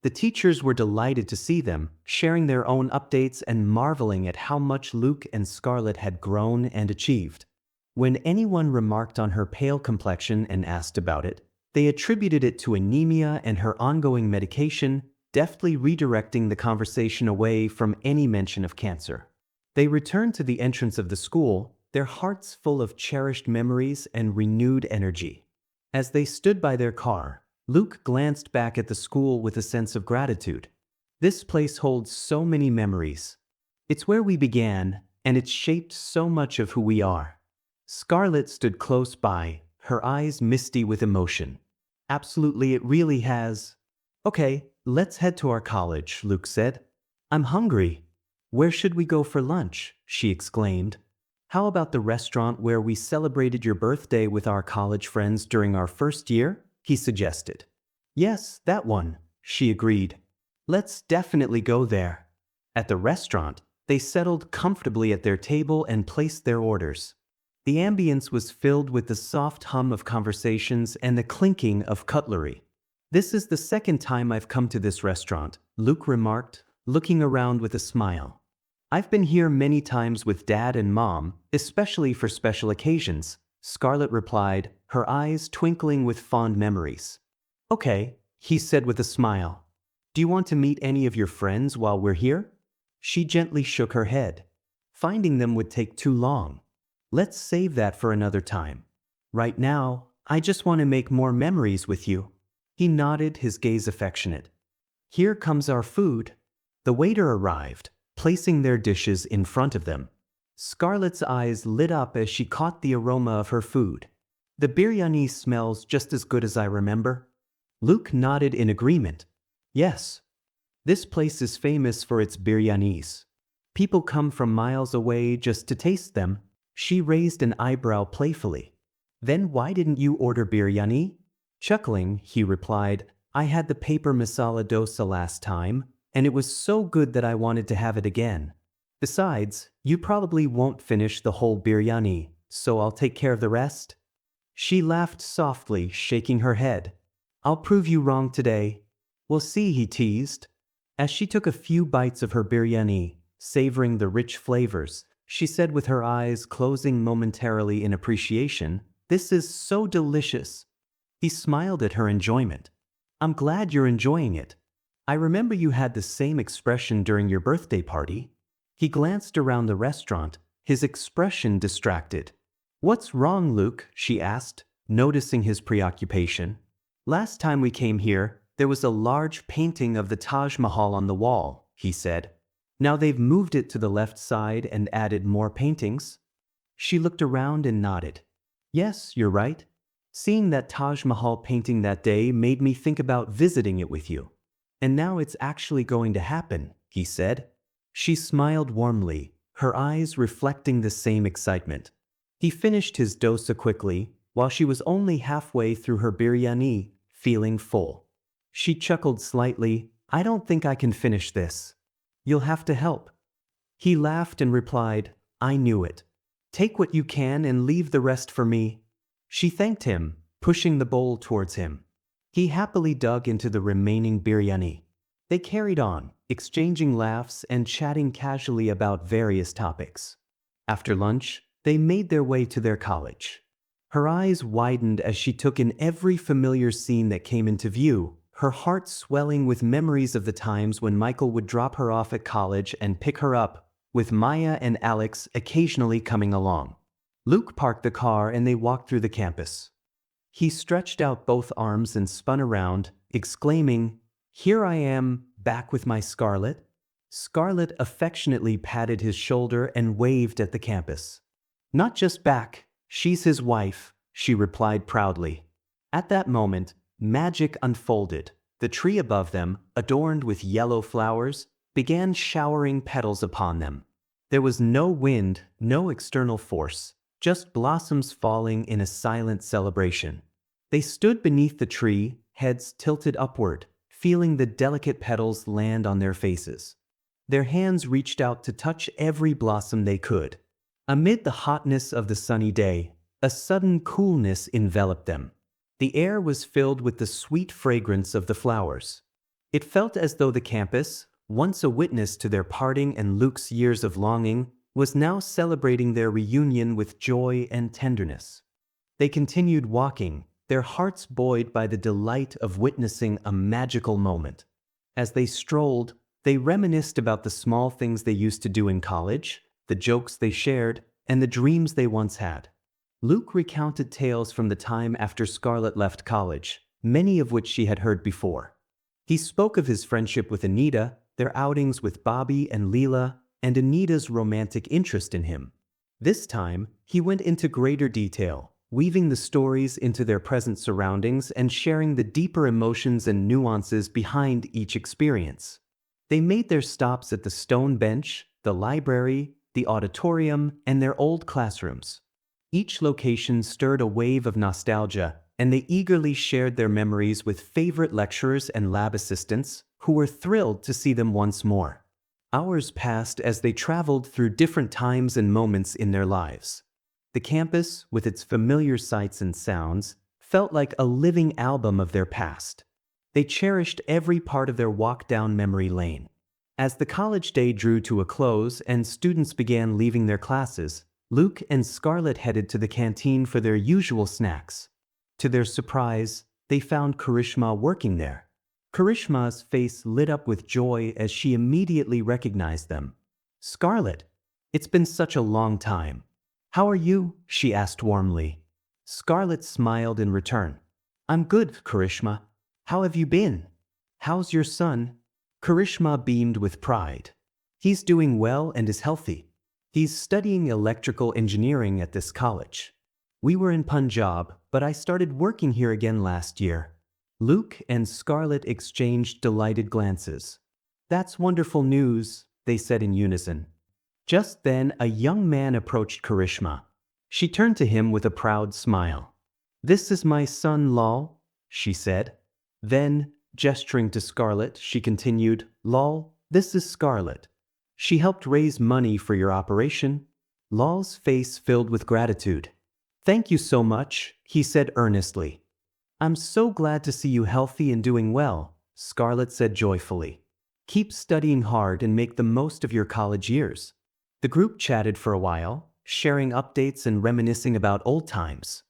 The teachers were delighted to see them, sharing their own updates and marveling at how much Luke and Scarlet had grown and achieved. When anyone remarked on her pale complexion and asked about it, they attributed it to anemia and her ongoing medication, deftly redirecting the conversation away from any mention of cancer. They returned to the entrance of the school, their hearts full of cherished memories and renewed energy. As they stood by their car, Luke glanced back at the school with a sense of gratitude. This place holds so many memories. It's where we began, and it's shaped so much of who we are. Scarlet stood close by, her eyes misty with emotion. Absolutely, it really has. Okay, let's head to our college, Luke said. I'm hungry. Where should we go for lunch? She exclaimed. How about the restaurant where we celebrated your birthday with our college friends during our first year? He suggested. Yes, that one, she agreed. Let's definitely go there. At the restaurant, they settled comfortably at their table and placed their orders. The ambience was filled with the soft hum of conversations and the clinking of cutlery. This is the second time I've come to this restaurant, Luke remarked, looking around with a smile. I've been here many times with Dad and Mom, especially for special occasions, Scarlet replied, her eyes twinkling with fond memories. Okay, he said with a smile. Do you want to meet any of your friends while we're here? She gently shook her head. Finding them would take too long. Let's save that for another time. Right now, I just want to make more memories with you. He nodded, his gaze affectionate. Here comes our food. The waiter arrived, placing their dishes in front of them. Scarlet's eyes lit up as she caught the aroma of her food. The biryani smells just as good as I remember. Luke nodded in agreement. Yes. This place is famous for its biryanis. People come from miles away just to taste them. She raised an eyebrow playfully. Then why didn't you order biryani? Chuckling, he replied, I had the paper masala dosa last time, and it was so good that I wanted to have it again. Besides, you probably won't finish the whole biryani, so I'll take care of the rest. She laughed softly, shaking her head. I'll prove you wrong today. We'll see, he teased. As she took a few bites of her biryani, savoring the rich flavors, she said with her eyes closing momentarily in appreciation, This is so delicious. He smiled at her enjoyment. I'm glad you're enjoying it. I remember you had the same expression during your birthday party. He glanced around the restaurant, his expression distracted. What's wrong, Luke? She asked, noticing his preoccupation. Last time we came here, there was a large painting of the Taj Mahal on the wall, he said. Now they've moved it to the left side and added more paintings. She looked around and nodded. Yes, you're right. Seeing that Taj Mahal painting that day made me think about visiting it with you. And now it's actually going to happen, he said. She smiled warmly, her eyes reflecting the same excitement. He finished his dosa quickly, while she was only halfway through her biryani, feeling full. She chuckled slightly, I don't think I can finish this. You'll have to help. He laughed and replied, I knew it. Take what you can and leave the rest for me. She thanked him, pushing the bowl towards him. He happily dug into the remaining biryani. They carried on, exchanging laughs and chatting casually about various topics. After lunch, they made their way to their college. Her eyes widened as she took in every familiar scene that came into view, her heart swelling with memories of the times when Michael would drop her off at college and pick her up, with Maya and Alex occasionally coming along. Luke parked the car and they walked through the campus. He stretched out both arms and spun around, exclaiming, Here I am, back with my Scarlet. Scarlet affectionately patted his shoulder and waved at the campus. Not just back, she's his wife, she replied proudly. At that moment, magic unfolded. The tree above them, adorned with yellow flowers, began showering petals upon them. There was no wind, no external force, just blossoms falling in a silent celebration. They stood beneath the tree, heads tilted upward, feeling the delicate petals land on their faces. Their hands reached out to touch every blossom they could. Amid the hotness of the sunny day, a sudden coolness enveloped them. The air was filled with the sweet fragrance of the flowers. It felt as though the campus, once a witness to their parting and Luke's years of longing, was now celebrating their reunion with joy and tenderness. They continued walking, their hearts buoyed by the delight of witnessing a magical moment. As they strolled, they reminisced about the small things they used to do in college, the jokes they shared, and the dreams they once had. Luke recounted tales from the time after Scarlet left college, many of which she had heard before. He spoke of his friendship with Anita, their outings with Bobby and Leela, and Anita's romantic interest in him. This time, he went into greater detail, weaving the stories into their present surroundings and sharing the deeper emotions and nuances behind each experience. They made their stops at the stone bench, the library, the auditorium, and their old classrooms. Each location stirred a wave of nostalgia, and they eagerly shared their memories with favorite lecturers and lab assistants who were thrilled to see them once more. Hours passed as they traveled through different times and moments in their lives. The campus, with its familiar sights and sounds, felt like a living album of their past. They cherished every part of their walk down memory lane. As the college day drew to a close and students began leaving their classes, Luke and Scarlet headed to the canteen for their usual snacks. To their surprise, they found Karishma working there. Karishma's face lit up with joy as she immediately recognized them. "Scarlet, it's been such a long time. How are you?" she asked warmly. Scarlet smiled in return. "I'm good, Karishma. How have you been? How's your son?" Karishma beamed with pride. "He's doing well and is healthy. He's studying electrical engineering at this college. We were in Punjab, but I started working here again last year." Luke and Scarlet exchanged delighted glances. "That's wonderful news," they said in unison. Just then, a young man approached Karishma. She turned to him with a proud smile. "This is my son Lal," she said. Then, gesturing to Scarlet, she continued, "Lal, this is Scarlet. She helped raise money for your operation." Lal's face filled with gratitude. "Thank you so much," he said earnestly. "I'm so glad to see you healthy and doing well," Scarlet said joyfully. "Keep studying hard and make the most of your college years." The group chatted for a while, sharing updates and reminiscing about old times.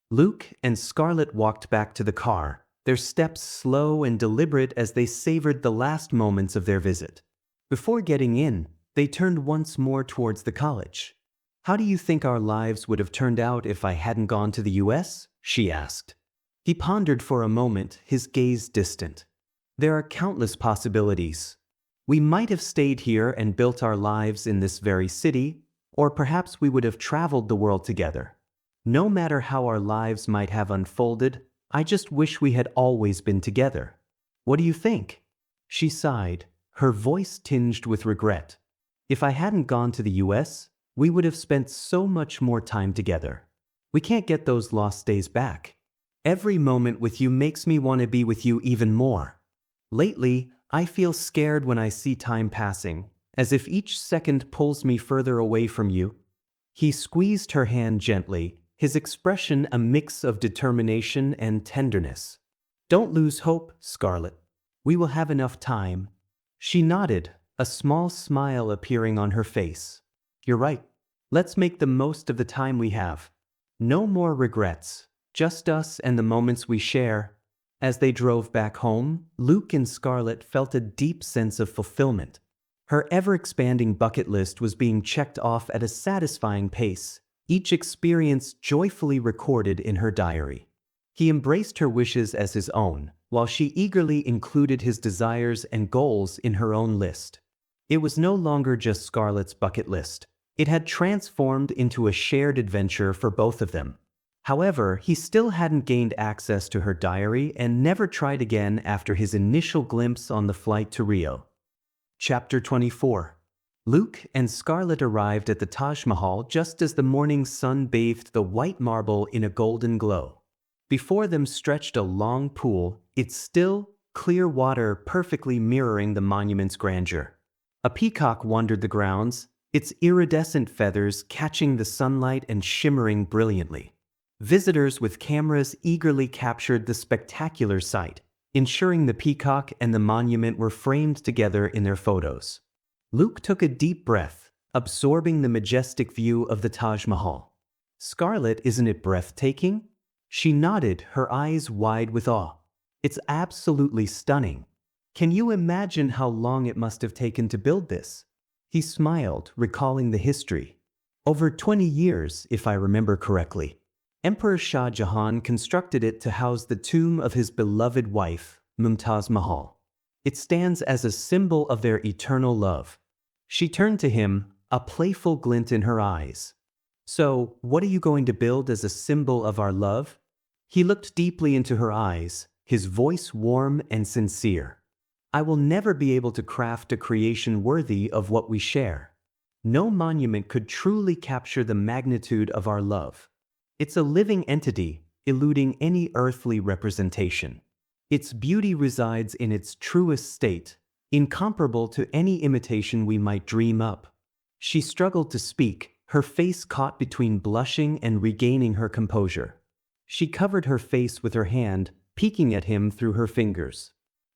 Luke and Scarlet walked back to the car, their steps slow and deliberate as they savored the last moments of their visit. Before getting in, they turned once more towards the college. "How do you think our lives would have turned out if I hadn't gone to the US?" she asked. He pondered for a moment, his gaze distant. "There are countless possibilities. We might have stayed here and built our lives in this very city, or perhaps we would have traveled the world together. No matter how our lives might have unfolded, I just wish we had always been together. What do you think?" She sighed, her voice tinged with regret. "If I hadn't gone to the US, we would have spent so much more time together. We can't get those lost days back. Every moment with you makes me want to be with you even more. Lately, I feel scared when I see time passing, as if each second pulls me further away from you." He squeezed her hand gently, his expression a mix of determination and tenderness. "Don't lose hope, Scarlet. We will have enough time." She nodded, a small smile appearing on her face. "You're right. Let's make the most of the time we have. No more regrets, just us and the moments we share." As they drove back home, Luke and Scarlet felt a deep sense of fulfillment. Her ever-expanding bucket list was being checked off at a satisfying pace, each experience joyfully recorded in her diary. He embraced her wishes as his own, while she eagerly included his desires and goals in her own list. It was no longer just Scarlet's bucket list. It had transformed into a shared adventure for both of them. However, he still hadn't gained access to her diary and never tried again after his initial glimpse on the flight to Rio. Chapter 24. Luke and Scarlet arrived at the Taj Mahal just as the morning sun bathed the white marble in a golden glow. Before them stretched a long pool, its still, clear water perfectly mirroring the monument's grandeur. A peacock wandered the grounds, its iridescent feathers catching the sunlight and shimmering brilliantly. Visitors with cameras eagerly captured the spectacular sight, ensuring the peacock and the monument were framed together in their photos. Luke took a deep breath, absorbing the majestic view of the Taj Mahal. Scarlet, isn't it breathtaking? She nodded, her eyes wide with awe. It's absolutely stunning. Can you imagine how long it must have taken to build this? He smiled, recalling the history. Over 20 years, if I remember correctly. Emperor Shah Jahan constructed it to house the tomb of his beloved wife, Mumtaz Mahal. It stands as a symbol of their eternal love. She turned to him, a playful glint in her eyes. So, what are you going to build as a symbol of our love? He looked deeply into her eyes, his voice warm and sincere. I will never be able to craft a creation worthy of what we share. No monument could truly capture the magnitude of our love. It's a living entity, eluding any earthly representation. Its beauty resides in its truest state, incomparable to any imitation we might dream up. She struggled to speak, her face caught between blushing and regaining her composure. She covered her face with her hand, peeking at him through her fingers.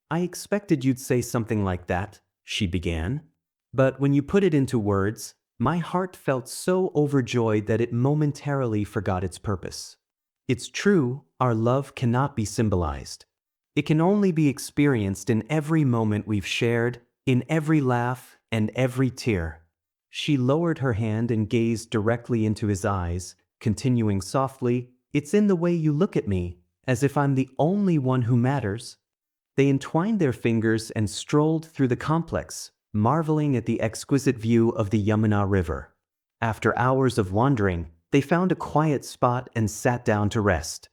I expected you'd say something like that, she began. But when you put it into words, my heart felt so overjoyed that it momentarily forgot its purpose. It's true, our love cannot be symbolized. It can only be experienced in every moment we've shared, in every laugh and every tear. She lowered her hand and gazed directly into his eyes, continuing softly, It's in the way you look at me, as if I'm the only one who matters. They entwined their fingers and strolled through the complex, marveling at the exquisite view of the Yamuna River. After hours of wandering, they found a quiet spot and sat down to rest.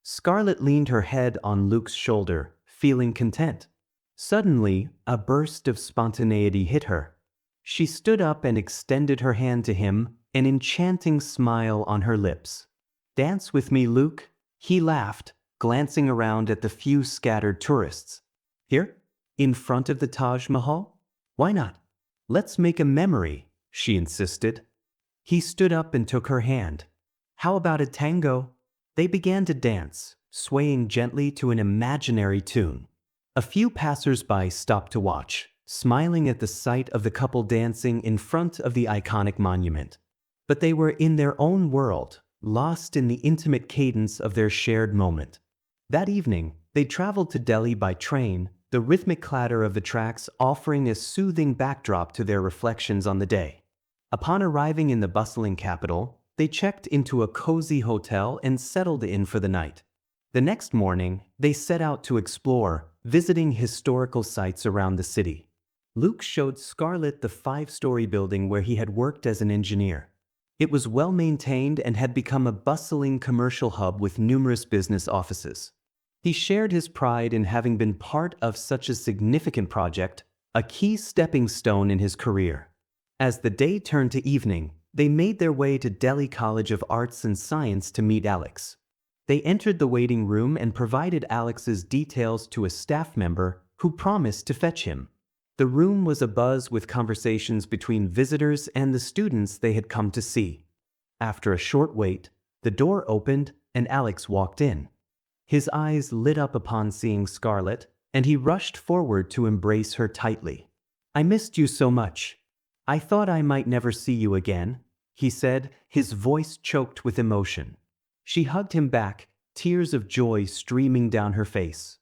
Scarlet leaned her head on Luke's shoulder, feeling content. Suddenly, a burst of spontaneity hit her. She stood up and extended her hand to him, an enchanting smile on her lips. Dance with me, Luke, he laughed, glancing around at the few scattered tourists. Here? In front of the Taj Mahal? Why not? Let's make a memory, she insisted. He stood up and took her hand. How about a tango? They began to dance, swaying gently to an imaginary tune. A few passers-by stopped to watch, smiling at the sight of the couple dancing in front of the iconic monument. But they were in their own world, lost in the intimate cadence of their shared moment. That evening, they traveled to Delhi by train, the rhythmic clatter of the tracks offering a soothing backdrop to their reflections on the day. Upon arriving in the bustling capital, they checked into a cozy hotel and settled in for the night. The next morning, they set out to explore, visiting historical sites around the city. Luke showed Scarlet the 5-story building where he had worked as an engineer. It was well maintained and had become a bustling commercial hub with numerous business offices. He shared his pride in having been part of such a significant project, a key stepping stone in his career. As the day turned to evening, they made their way to Delhi College of Arts and Science to meet Alex. They entered the waiting room and provided Alex's details to a staff member who promised to fetch him. The room was abuzz with conversations between visitors and the students they had come to see. After a short wait, the door opened and Alex walked in. His eyes lit up upon seeing Scarlet, and he rushed forward to embrace her tightly. I missed you so much. I thought I might never see you again, he said, his voice choked with emotion. She hugged him back, tears of joy streaming down her face.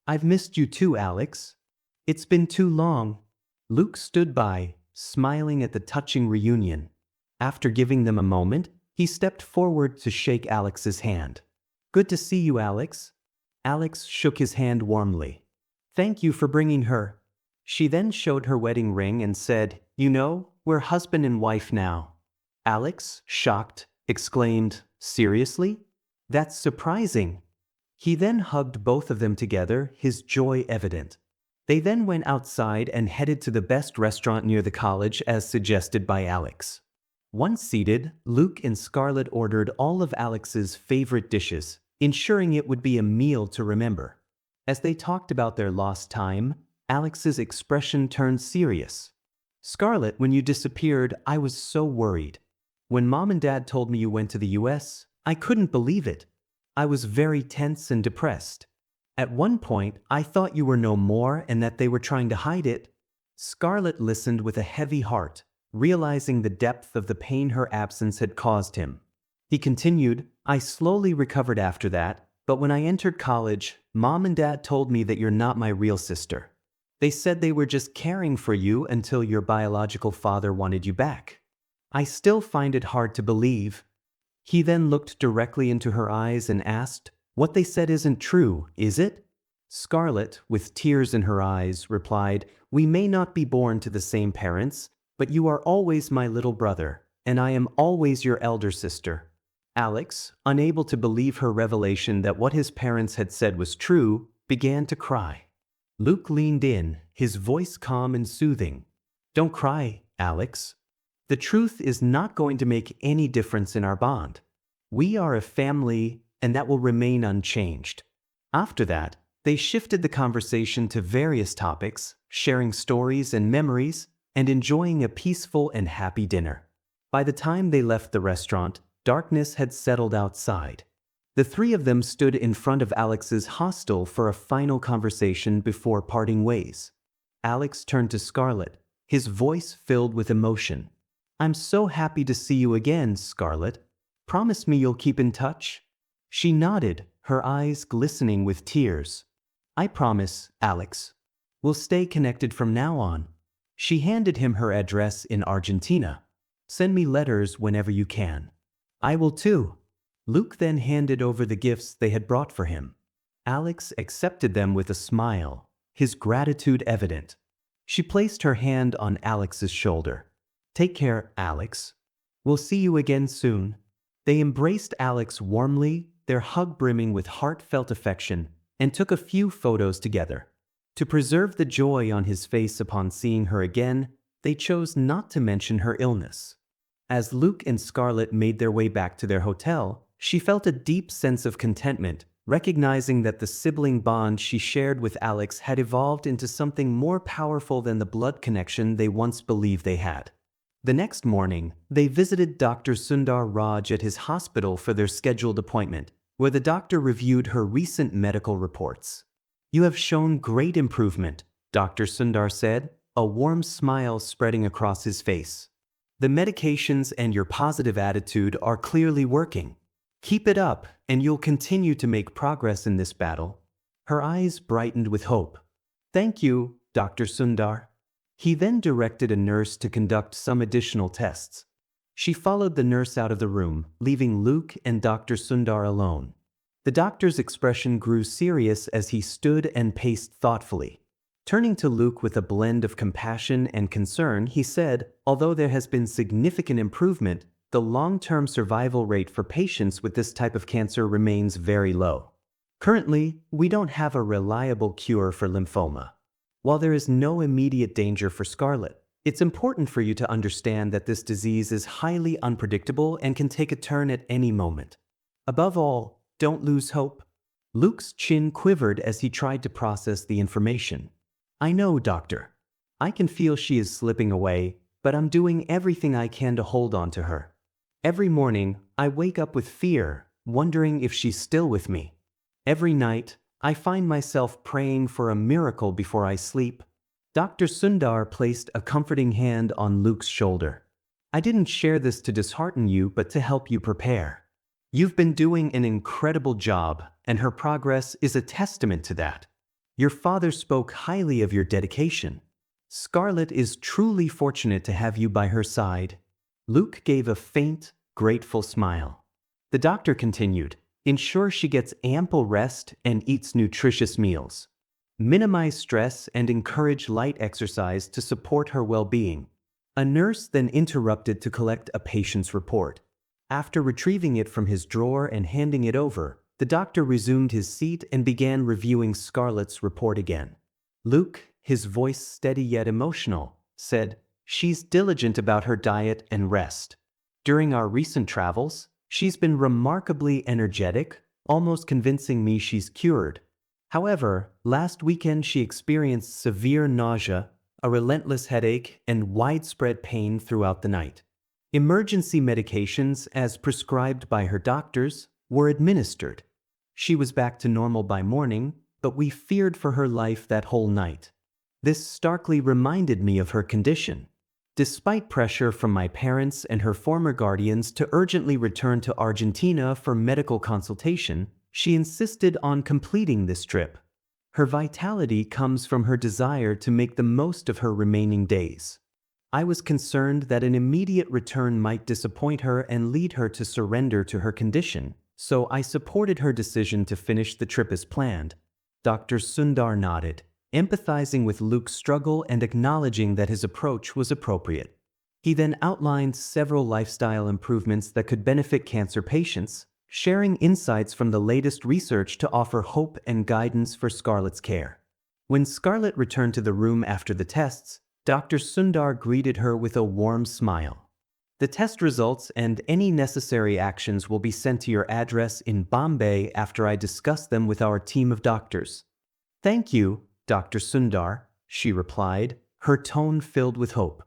I've missed you too, Alex. It's been too long. Luke stood by, smiling at the touching reunion. After giving them a moment, he stepped forward to shake Alex's hand. Good to see you, Alex. Alex shook his hand warmly. Thank you for bringing her. She then showed her wedding ring and said, You know, we're husband and wife now. Alex, shocked, exclaimed, Seriously? That's surprising. He then hugged both of them together, his joy evident. They then went outside and headed to the best restaurant near the college as suggested by Alex. Once seated, Luke and Scarlet ordered all of Alex's favorite dishes, ensuring it would be a meal to remember. As they talked about their lost time, Alex's expression turned serious. Scarlet, when you disappeared, I was so worried. When Mom and Dad told me you went to the US, I couldn't believe it. I was very tense and depressed. At one point, I thought you were no more and that they were trying to hide it. Scarlet listened with a heavy heart, realizing the depth of the pain her absence had caused him. He continued, I slowly recovered after that, but when I entered college, Mom and Dad told me that you're not my real sister. They said they were just caring for you until your biological father wanted you back. I still find it hard to believe. He then looked directly into her eyes and asked, What they said isn't true, is it? Scarlet, with tears in her eyes, replied, We may not be born to the same parents, but you are always my little brother, and I am always your elder sister. Alex, unable to believe her revelation that what his parents had said was true, began to cry. Luke leaned in, his voice calm and soothing. Don't cry, Alex. The truth is not going to make any difference in our bond. We are a family, and that will remain unchanged. After that, they shifted the conversation to various topics, sharing stories and memories, and enjoying a peaceful and happy dinner. By the time they left the restaurant, darkness had settled outside. The three of them stood in front of Alex's hostel for a final conversation before parting ways. Alex turned to Scarlet, his voice filled with emotion. I'm so happy to see you again, Scarlet. Promise me you'll keep in touch? She nodded, her eyes glistening with tears. I promise, Alex. We'll stay connected from now on. She handed him her address in Argentina. Send me letters whenever you can. I will too. Luke then handed over the gifts they had brought for him. Alex accepted them with a smile, his gratitude evident. She placed her hand on Alex's shoulder. Take care, Alex. We'll see you again soon. They embraced Alex warmly, their hug brimming with heartfelt affection, and took a few photos together. To preserve the joy on his face upon seeing her again, they chose not to mention her illness. As Luke and Scarlet made their way back to their hotel, she felt a deep sense of contentment, recognizing that the sibling bond she shared with Alex had evolved into something more powerful than the blood connection they once believed they had. The next morning, they visited Dr. Sundar Raj at his hospital for their scheduled appointment, where the doctor reviewed her recent medical reports. You have shown great improvement, Dr. Sundar said, a warm smile spreading across his face. The medications and your positive attitude are clearly working. Keep it up, and you'll continue to make progress in this battle. Her eyes brightened with hope. Thank you, Dr. Sundar. He then directed a nurse to conduct some additional tests. She followed the nurse out of the room, leaving Luke and Dr. Sundar alone. The doctor's expression grew serious as he stood and paced thoughtfully. Turning to Luke with a blend of compassion and concern, he said, although there has been significant improvement, the long-term survival rate for patients with this type of cancer remains very low. Currently, we don't have a reliable cure for lymphoma. While there is no immediate danger for Scarlet, it's important for you to understand that this disease is highly unpredictable and can take a turn at any moment. Above all, don't lose hope. Luke's chin quivered as he tried to process the information. I know, doctor. I can feel she is slipping away, but I'm doing everything I can to hold on to her. Every morning, I wake up with fear, wondering if she's still with me. Every night, I find myself praying for a miracle before I sleep. Dr. Sundar placed a comforting hand on Luke's shoulder. I didn't share this to dishearten you, but to help you prepare. You've been doing an incredible job, and her progress is a testament to that. Your father spoke highly of your dedication. Scarlet is truly fortunate to have you by her side. Luke gave a faint, grateful smile. The doctor continued, ensure she gets ample rest and eats nutritious meals. Minimize stress and encourage light exercise to support her well-being. A nurse then interrupted to collect a patient's report. After retrieving it from his drawer and handing it over, the doctor resumed his seat and began reviewing Scarlet's report again. Luke, his voice steady yet emotional, said, She's diligent about her diet and rest. During our recent travels, she's been remarkably energetic, almost convincing me she's cured. However, last weekend she experienced severe nausea, a relentless headache, and widespread pain throughout the night. Emergency medications, as prescribed by her doctors, were administered. She was back to normal by morning, but we feared for her life that whole night. This starkly reminded me of her condition. Despite pressure from my parents and her former guardians to urgently return to Argentina for medical consultation, she insisted on completing this trip. Her vitality comes from her desire to make the most of her remaining days. I was concerned that an immediate return might disappoint her and lead her to surrender to her condition, so I supported her decision to finish the trip as planned. Dr. Sundar nodded, empathizing with Luke's struggle and acknowledging that his approach was appropriate. He then outlined several lifestyle improvements that could benefit cancer patients, sharing insights from the latest research to offer hope and guidance for Scarlet's care. When Scarlet returned to the room after the tests, Dr. Sundar greeted her with a warm smile. The test results and any necessary actions will be sent to your address in Bombay after I discuss them with our team of doctors. Thank you, Dr. Sundar, she replied, her tone filled with hope.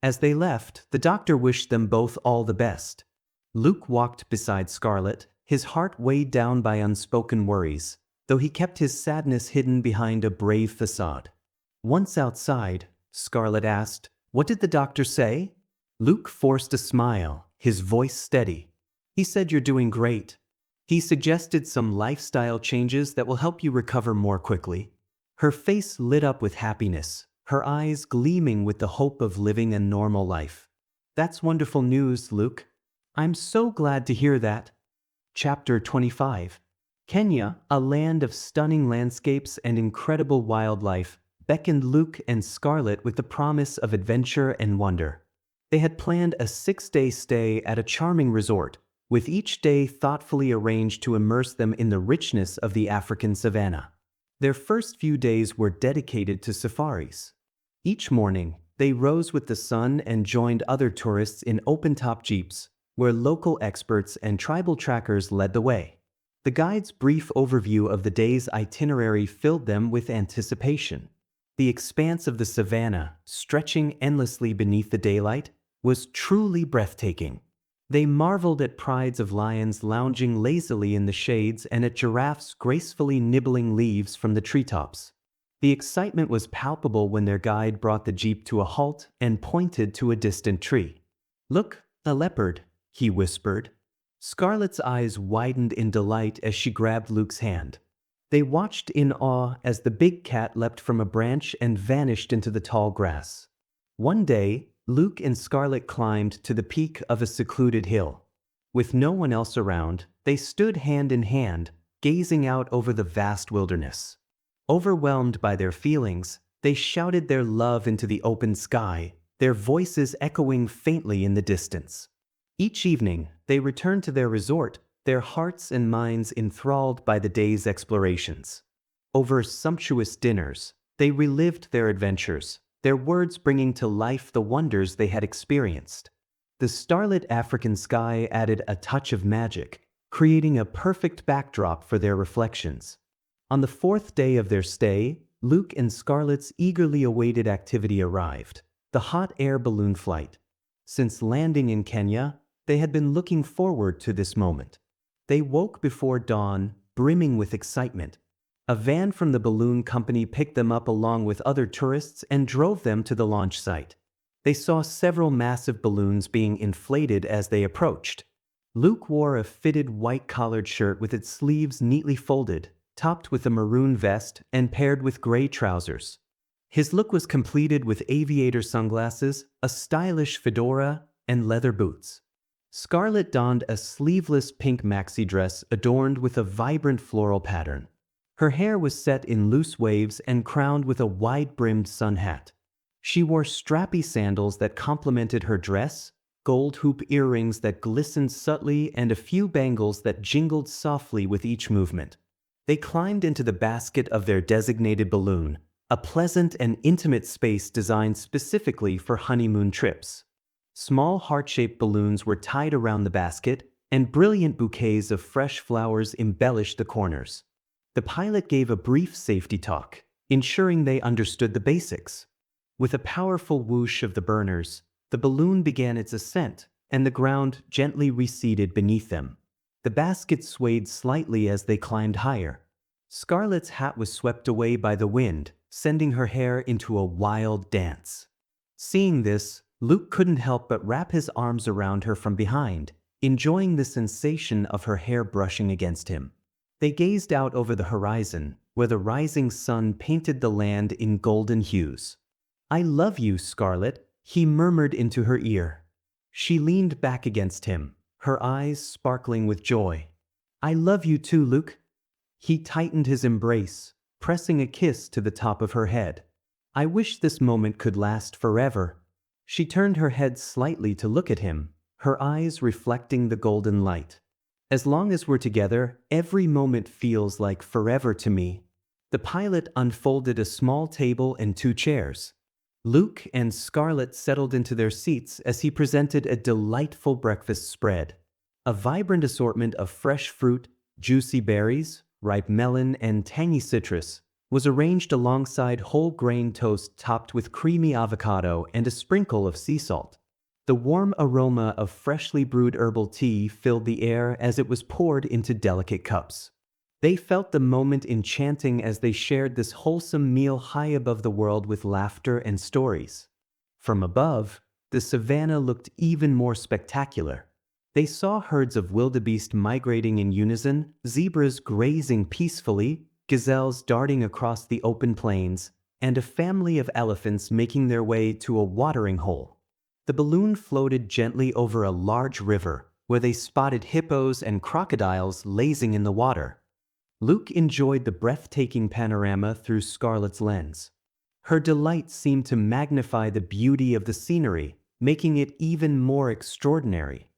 As they left, the doctor wished them both all the best. Luke walked beside Scarlet, his heart weighed down by unspoken worries, though he kept his sadness hidden behind a brave facade. Once outside, Scarlet asked, "What did the doctor say?" Luke forced a smile, his voice steady. "He said you're doing great. He suggested some lifestyle changes that will help you recover more quickly." Her face lit up with happiness, her eyes gleaming with the hope of living a normal life. "That's wonderful news, Luke. I'm so glad to hear that." Chapter 25. Kenya, a land of stunning landscapes and incredible wildlife, beckoned Luke and Scarlet with the promise of adventure and wonder. They had planned a 6-day stay at a charming resort, with each day thoughtfully arranged to immerse them in the richness of the African savanna. Their first few days were dedicated to safaris. Each morning, they rose with the sun and joined other tourists in open-top jeeps, where local experts and tribal trackers led the way. The guide's brief overview of the day's itinerary filled them with anticipation. The expanse of the savanna, stretching endlessly beneath the daylight, was truly breathtaking. They marveled at prides of lions lounging lazily in the shades and at giraffes gracefully nibbling leaves from the treetops. The excitement was palpable when their guide brought the jeep to a halt and pointed to a distant tree. "Look, a leopard," he whispered. Scarlet's eyes widened in delight as she grabbed Luke's hand. They watched in awe as the big cat leapt from a branch and vanished into the tall grass. One day, Luke and Scarlet climbed to the peak of a secluded hill. With no one else around, they stood hand in hand, gazing out over the vast wilderness. Overwhelmed by their feelings, they shouted their love into the open sky, their voices echoing faintly in the distance. Each evening, they returned to their resort, their hearts and minds enthralled by the day's explorations. Over sumptuous dinners, they relived their adventures, their words bringing to life the wonders they had experienced. The starlit African sky added a touch of magic, creating a perfect backdrop for their reflections. On the 4th day of their stay, Luke and Scarlet's eagerly awaited activity arrived, the hot air balloon flight. Since landing in Kenya, they had been looking forward to this moment. They woke before dawn, brimming with excitement. A van from the balloon company picked them up along with other tourists and drove them to the launch site. They saw several massive balloons being inflated as they approached. Luke wore a fitted white-collared shirt with its sleeves neatly folded, topped with a maroon vest and paired with gray trousers. His look was completed with aviator sunglasses, a stylish fedora, and leather boots. Scarlet donned a sleeveless pink maxi dress adorned with a vibrant floral pattern. Her hair was set in loose waves and crowned with a wide-brimmed sun hat. She wore strappy sandals that complemented her dress, gold hoop earrings that glistened subtly, and a few bangles that jingled softly with each movement. They climbed into the basket of their designated balloon, a pleasant and intimate space designed specifically for honeymoon trips. Small heart-shaped balloons were tied around the basket, and brilliant bouquets of fresh flowers embellished the corners. The pilot gave a brief safety talk, ensuring they understood the basics. With a powerful whoosh of the burners, the balloon began its ascent, and the ground gently receded beneath them. The basket swayed slightly as they climbed higher. Scarlet's hat was swept away by the wind, sending her hair into a wild dance. Seeing this, Luke couldn't help but wrap his arms around her from behind, enjoying the sensation of her hair brushing against him. They gazed out over the horizon, where the rising sun painted the land in golden hues. "I love you, Scarlet," he murmured into her ear. She leaned back against him, her eyes sparkling with joy. "I love you too, Luke." He tightened his embrace, pressing a kiss to the top of her head. "I wish this moment could last forever." She turned her head slightly to look at him, her eyes reflecting the golden light. "As long as we're together, every moment feels like forever to me." The pilot unfolded a small table and 2 chairs. Luke and Scarlet settled into their seats as he presented a delightful breakfast spread. A vibrant assortment of fresh fruit, juicy berries, ripe melon, and tangy citrus was arranged alongside whole grain toast topped with creamy avocado and a sprinkle of sea salt. The warm aroma of freshly brewed herbal tea filled the air as it was poured into delicate cups. They felt the moment enchanting as they shared this wholesome meal high above the world with laughter and stories. From above, the savannah looked even more spectacular. They saw herds of wildebeest migrating in unison, zebras grazing peacefully, gazelles darting across the open plains, and a family of elephants making their way to a watering hole. The balloon floated gently over a large river, where they spotted hippos and crocodiles lazing in the water. Luke enjoyed the breathtaking panorama through Scarlet's lens. Her delight seemed to magnify the beauty of the scenery, making it even more extraordinary.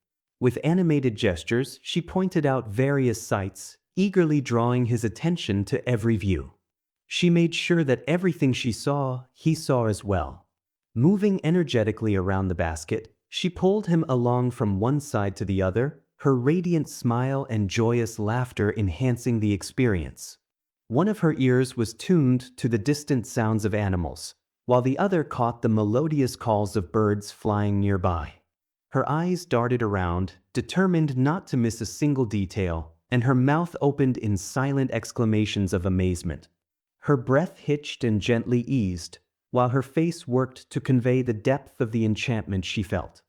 With animated gestures, she pointed out various sights, eagerly drawing his attention to every view. She made sure that everything she saw, he saw as well. Moving energetically around the basket, she pulled him along from one side to the other, her radiant smile and joyous laughter enhancing the experience. One of her ears was tuned to the distant sounds of animals, while the other caught the melodious calls of birds flying nearby. Her eyes darted around, determined not to miss a single detail, and her mouth opened in silent exclamations of amazement. Her breath hitched and gently eased, while her face worked to convey the depth of the enchantment she felt.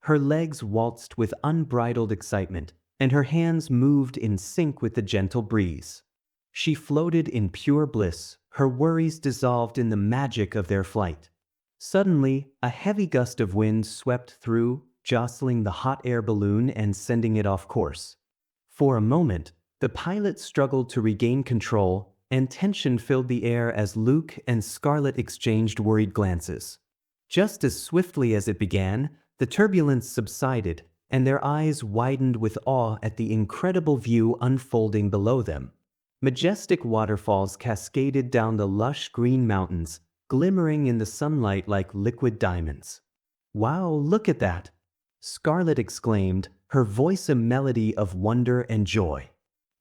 Her legs waltzed with unbridled excitement, and her hands moved in sync with the gentle breeze. She floated in pure bliss, her worries dissolved in the magic of their flight. Suddenly, a heavy gust of wind swept through, jostling the hot air balloon and sending it off course. For a moment, the pilot struggled to regain control, and tension filled the air as Luke and Scarlet exchanged worried glances. Just as swiftly as it began, the turbulence subsided, and their eyes widened with awe at the incredible view unfolding below them. Majestic waterfalls cascaded down the lush green mountains, glimmering in the sunlight like liquid diamonds. "Wow, look at that!" Scarlet exclaimed, her voice a melody of wonder and joy.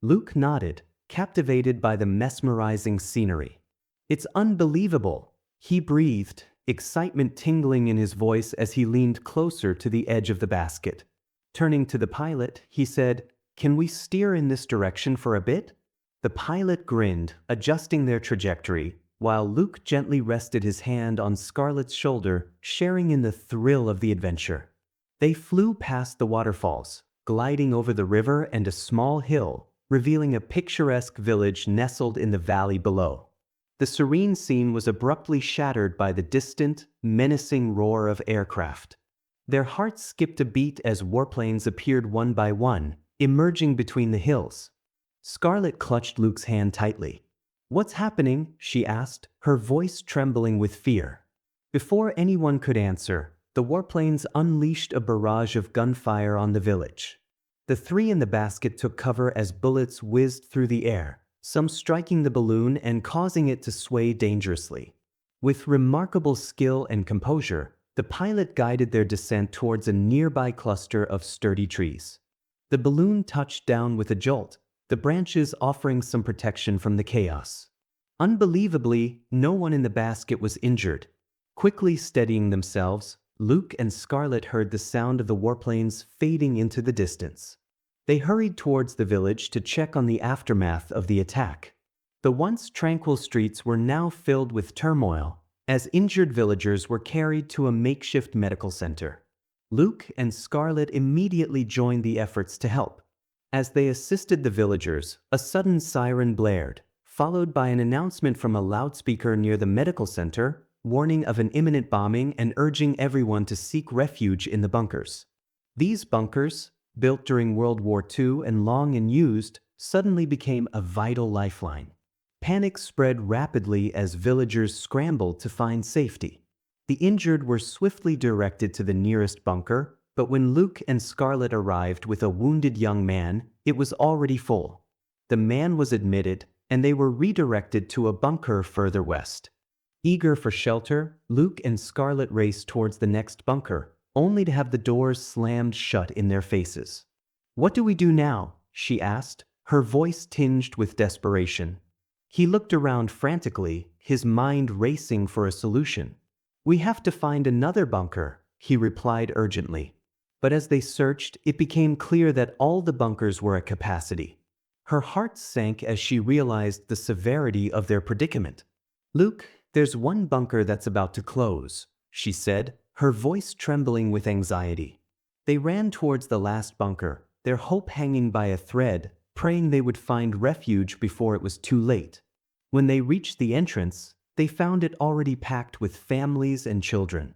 Luke nodded, captivated by the mesmerizing scenery. "It's unbelievable," he breathed, excitement tingling in his voice as he leaned closer to the edge of the basket. Turning to the pilot, he said, "Can we steer in this direction for a bit?" The pilot grinned, adjusting their trajectory, while Luke gently rested his hand on Scarlet's shoulder, sharing in the thrill of the adventure. They flew past the waterfalls, gliding over the river and a small hill, revealing a picturesque village nestled in the valley below. The serene scene was abruptly shattered by the distant, menacing roar of aircraft. Their hearts skipped a beat as warplanes appeared one by one, emerging between the hills. Scarlet clutched Luke's hand tightly. "What's happening?" she asked, her voice trembling with fear. Before anyone could answer, the warplanes unleashed a barrage of gunfire on the village. The 3 in the basket took cover as bullets whizzed through the air, some striking the balloon and causing it to sway dangerously. With remarkable skill and composure, the pilot guided their descent towards a nearby cluster of sturdy trees. The balloon touched down with a jolt, the branches offering some protection from the chaos. Unbelievably, no one in the basket was injured. Quickly steadying themselves, Luke and Scarlet heard the sound of the warplanes fading into the distance. They hurried towards the village to check on the aftermath of the attack. The once tranquil streets were now filled with turmoil, as injured villagers were carried to a makeshift medical center. Luke and Scarlet immediately joined the efforts to help. As they assisted the villagers, a sudden siren blared, followed by an announcement from a loudspeaker near the medical center, warning of an imminent bombing and urging everyone to seek refuge in the bunkers. These bunkers, built during World War II and long unused, suddenly became a vital lifeline. Panic spread rapidly as villagers scrambled to find safety. The injured were swiftly directed to the nearest bunker, but when Luke and Scarlet arrived with a wounded young man, it was already full. The man was admitted, and they were redirected to a bunker further west. Eager for shelter, Luke and Scarlet raced towards the next bunker, only to have the doors slammed shut in their faces. "What do we do now?" she asked, her voice tinged with desperation. He looked around frantically, his mind racing for a solution. "We have to find another bunker," he replied urgently. But as they searched, it became clear that all the bunkers were at capacity. Her heart sank as she realized the severity of their predicament. "Luke, there's one bunker that's about to close," she said, her voice trembling with anxiety. They ran towards the last bunker, their hope hanging by a thread, praying they would find refuge before it was too late. When they reached the entrance, they found it already packed with families and children.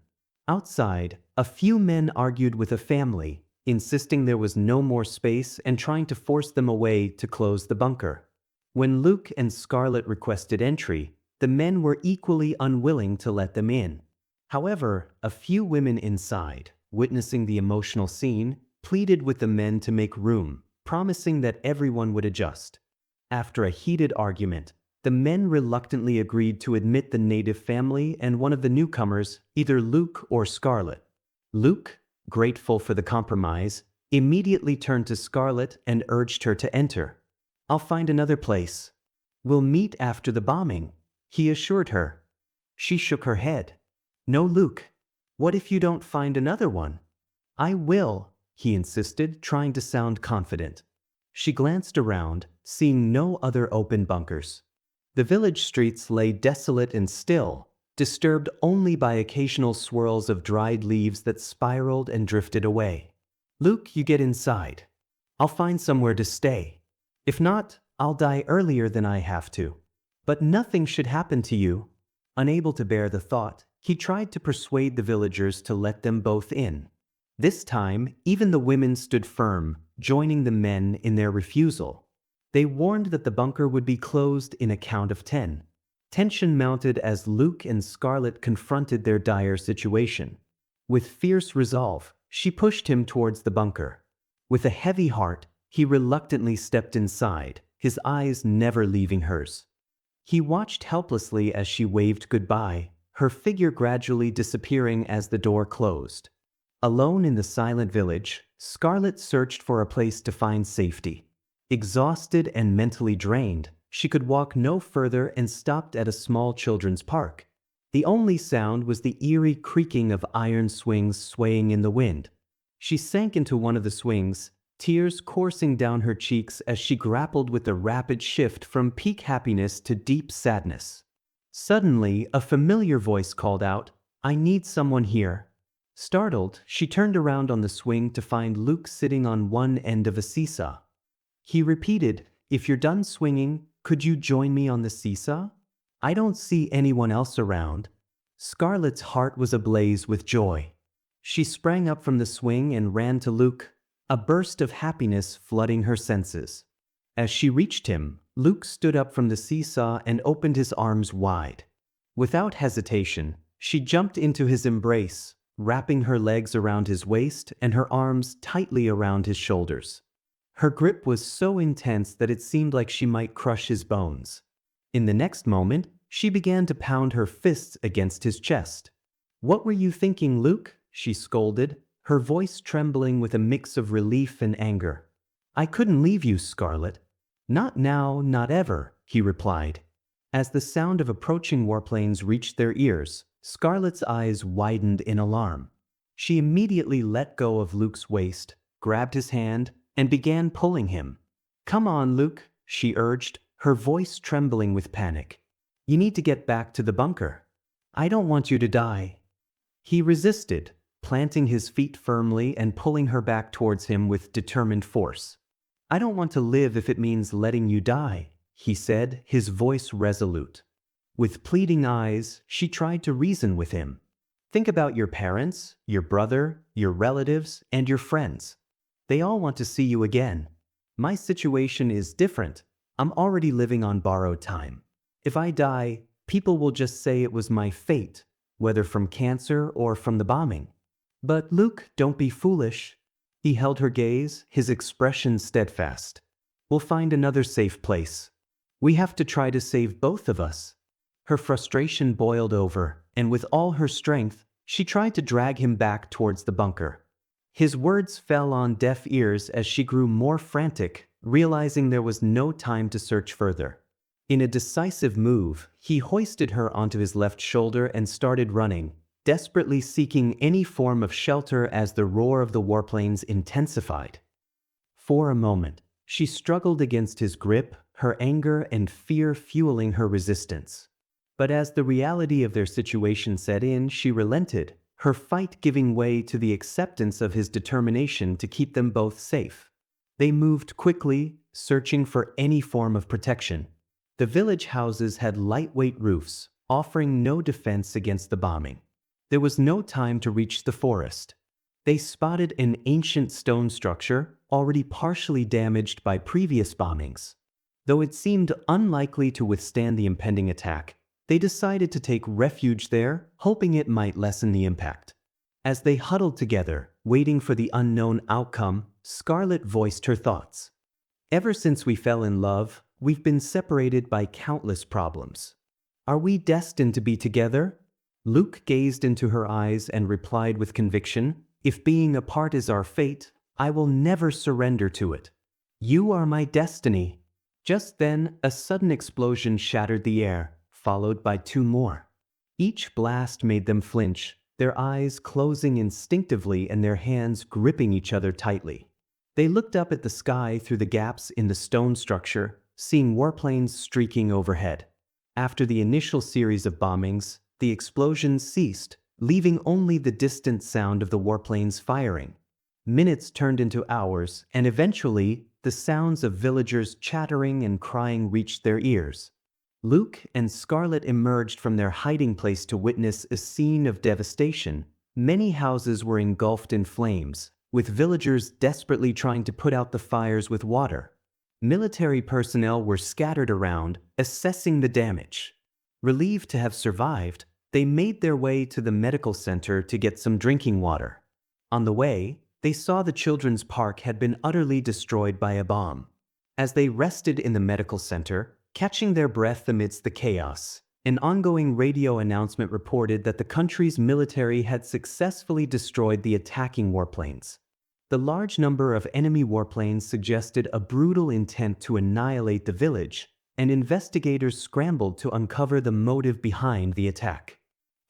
Outside, a few men argued with a family, insisting there was no more space and trying to force them away to close the bunker. When Luke and Scarlet requested entry, the men were equally unwilling to let them in. However, a few women inside, witnessing the emotional scene, pleaded with the men to make room, promising that everyone would adjust. After a heated argument, the men reluctantly agreed to admit the native family and one of the newcomers, either Luke or Scarlet. Luke, grateful for the compromise, immediately turned to Scarlet and urged her to enter. "I'll find another place. We'll meet after the bombing," he assured her. She shook her head. "No, Luke. What if you don't find another one?" "I will," he insisted, trying to sound confident. She glanced around, seeing no other open bunkers. The village streets lay desolate and still, disturbed only by occasional swirls of dried leaves that spiraled and drifted away. "Luke, you get inside. I'll find somewhere to stay. If not, I'll die earlier than I have to. But nothing should happen to you." Unable to bear the thought, he tried to persuade the villagers to let them both in. This time, even the women stood firm, joining the men in their refusal. They warned that the bunker would be closed in a count of 10. Tension mounted as Luke and Scarlet confronted their dire situation. With fierce resolve, she pushed him towards the bunker. With a heavy heart, he reluctantly stepped inside, his eyes never leaving hers. He watched helplessly as she waved goodbye, her figure gradually disappearing as the door closed. Alone in the silent village, Scarlet searched for a place to find safety. Exhausted and mentally drained, she could walk no further and stopped at a small children's park. The only sound was the eerie creaking of iron swings swaying in the wind. She sank into one of the swings, tears coursing down her cheeks as she grappled with the rapid shift from peak happiness to deep sadness. Suddenly, a familiar voice called out, "I need someone here." Startled, she turned around on the swing to find Luke sitting on one end of a seesaw. He repeated, "If you're done swinging, could you join me on the seesaw? I don't see anyone else around." Scarlet's heart was ablaze with joy. She sprang up from the swing and ran to Luke, a burst of happiness flooding her senses. As she reached him, Luke stood up from the seesaw and opened his arms wide. Without hesitation, she jumped into his embrace, wrapping her legs around his waist and her arms tightly around his shoulders. Her grip was so intense that it seemed like she might crush his bones. In the next moment, she began to pound her fists against his chest. "What were you thinking, Luke?" she scolded, her voice trembling with a mix of relief and anger. "I couldn't leave you, Scarlet." "Not now, not ever," he replied. As the sound of approaching warplanes reached their ears, Scarlet's eyes widened in alarm. She immediately let go of Luke's waist, grabbed his hand, and began pulling him. "Come on, Luke," she urged, her voice trembling with panic. "You need to get back to the bunker. I don't want you to die." He resisted, planting his feet firmly and pulling her back towards him with determined force. "I don't want to live if it means letting you die," he said, his voice resolute. With pleading eyes, she tried to reason with him. "Think about your parents, your brother, your relatives, and your friends. They all want to see you again. My situation is different. I'm already living on borrowed time. If I die, people will just say it was my fate, whether from cancer or from the bombing." "But Luke, don't be foolish." He held her gaze, his expression steadfast. "We'll find another safe place. We have to try to save both of us." Her frustration boiled over, and with all her strength, she tried to drag him back towards the bunker. His words fell on deaf ears as she grew more frantic, realizing there was no time to search further. In a decisive move, he hoisted her onto his left shoulder and started running, desperately seeking any form of shelter as the roar of the warplanes intensified. For a moment, she struggled against his grip, her anger and fear fueling her resistance. But as the reality of their situation set in, she relented, her fight giving way to the acceptance of his determination to keep them both safe. They moved quickly, searching for any form of protection. The village houses had lightweight roofs, offering no defense against the bombing. There was no time to reach the forest. They spotted an ancient stone structure, already partially damaged by previous bombings. Though it seemed unlikely to withstand the impending attack, they decided to take refuge there, hoping it might lessen the impact. As they huddled together, waiting for the unknown outcome, Scarlet voiced her thoughts. "Ever since we fell in love, we've been separated by countless problems. Are we destined to be together?" Luke gazed into her eyes and replied with conviction, "If being apart is our fate, I will never surrender to it. You are my destiny." Just then, a sudden explosion shattered the air, followed by two more. Each blast made them flinch, their eyes closing instinctively and their hands gripping each other tightly. They looked up at the sky through the gaps in the stone structure, seeing warplanes streaking overhead. After the initial series of bombings, the explosions ceased, leaving only the distant sound of the warplanes firing. Minutes turned into hours, and eventually, the sounds of villagers chattering and crying reached their ears. Luke and Scarlet emerged from their hiding place to witness a scene of devastation. Many houses were engulfed in flames, with villagers desperately trying to put out the fires with water. Military personnel were scattered around, assessing the damage. Relieved to have survived, they made their way to the medical center to get some drinking water. On the way, they saw the children's park had been utterly destroyed by a bomb. As they rested in the medical center, catching their breath amidst the chaos, an ongoing radio announcement reported that the country's military had successfully destroyed the attacking warplanes. The large number of enemy warplanes suggested a brutal intent to annihilate the village, and investigators scrambled to uncover the motive behind the attack.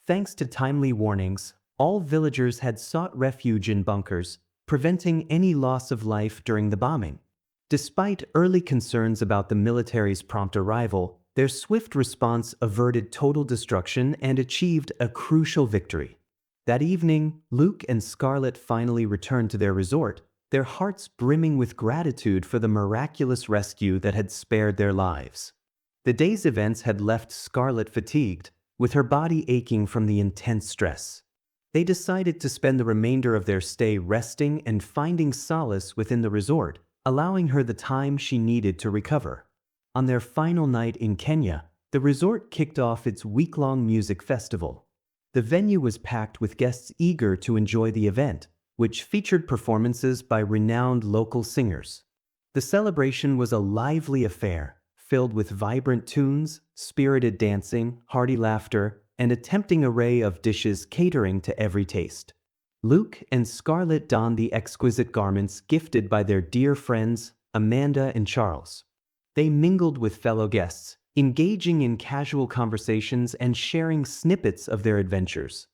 Thanks to timely warnings, all villagers had sought refuge in bunkers, preventing any loss of life during the bombing. Despite early concerns about the military's prompt arrival, their swift response averted total destruction and achieved a crucial victory. That evening, Luke and Scarlet finally returned to their resort, their hearts brimming with gratitude for the miraculous rescue that had spared their lives. The day's events had left Scarlet fatigued, with her body aching from the intense stress. They decided to spend the remainder of their stay resting and finding solace within the resort, allowing her the time she needed to recover. On their final night in Kenya, the resort kicked off its week-long music festival. The venue was packed with guests eager to enjoy the event, which featured performances by renowned local singers. The celebration was a lively affair, filled with vibrant tunes, spirited dancing, hearty laughter, and a tempting array of dishes catering to every taste. Luke and Scarlet donned the exquisite garments gifted by their dear friends, Amanda and Charles. They mingled with fellow guests, engaging in casual conversations and sharing snippets of their adventures.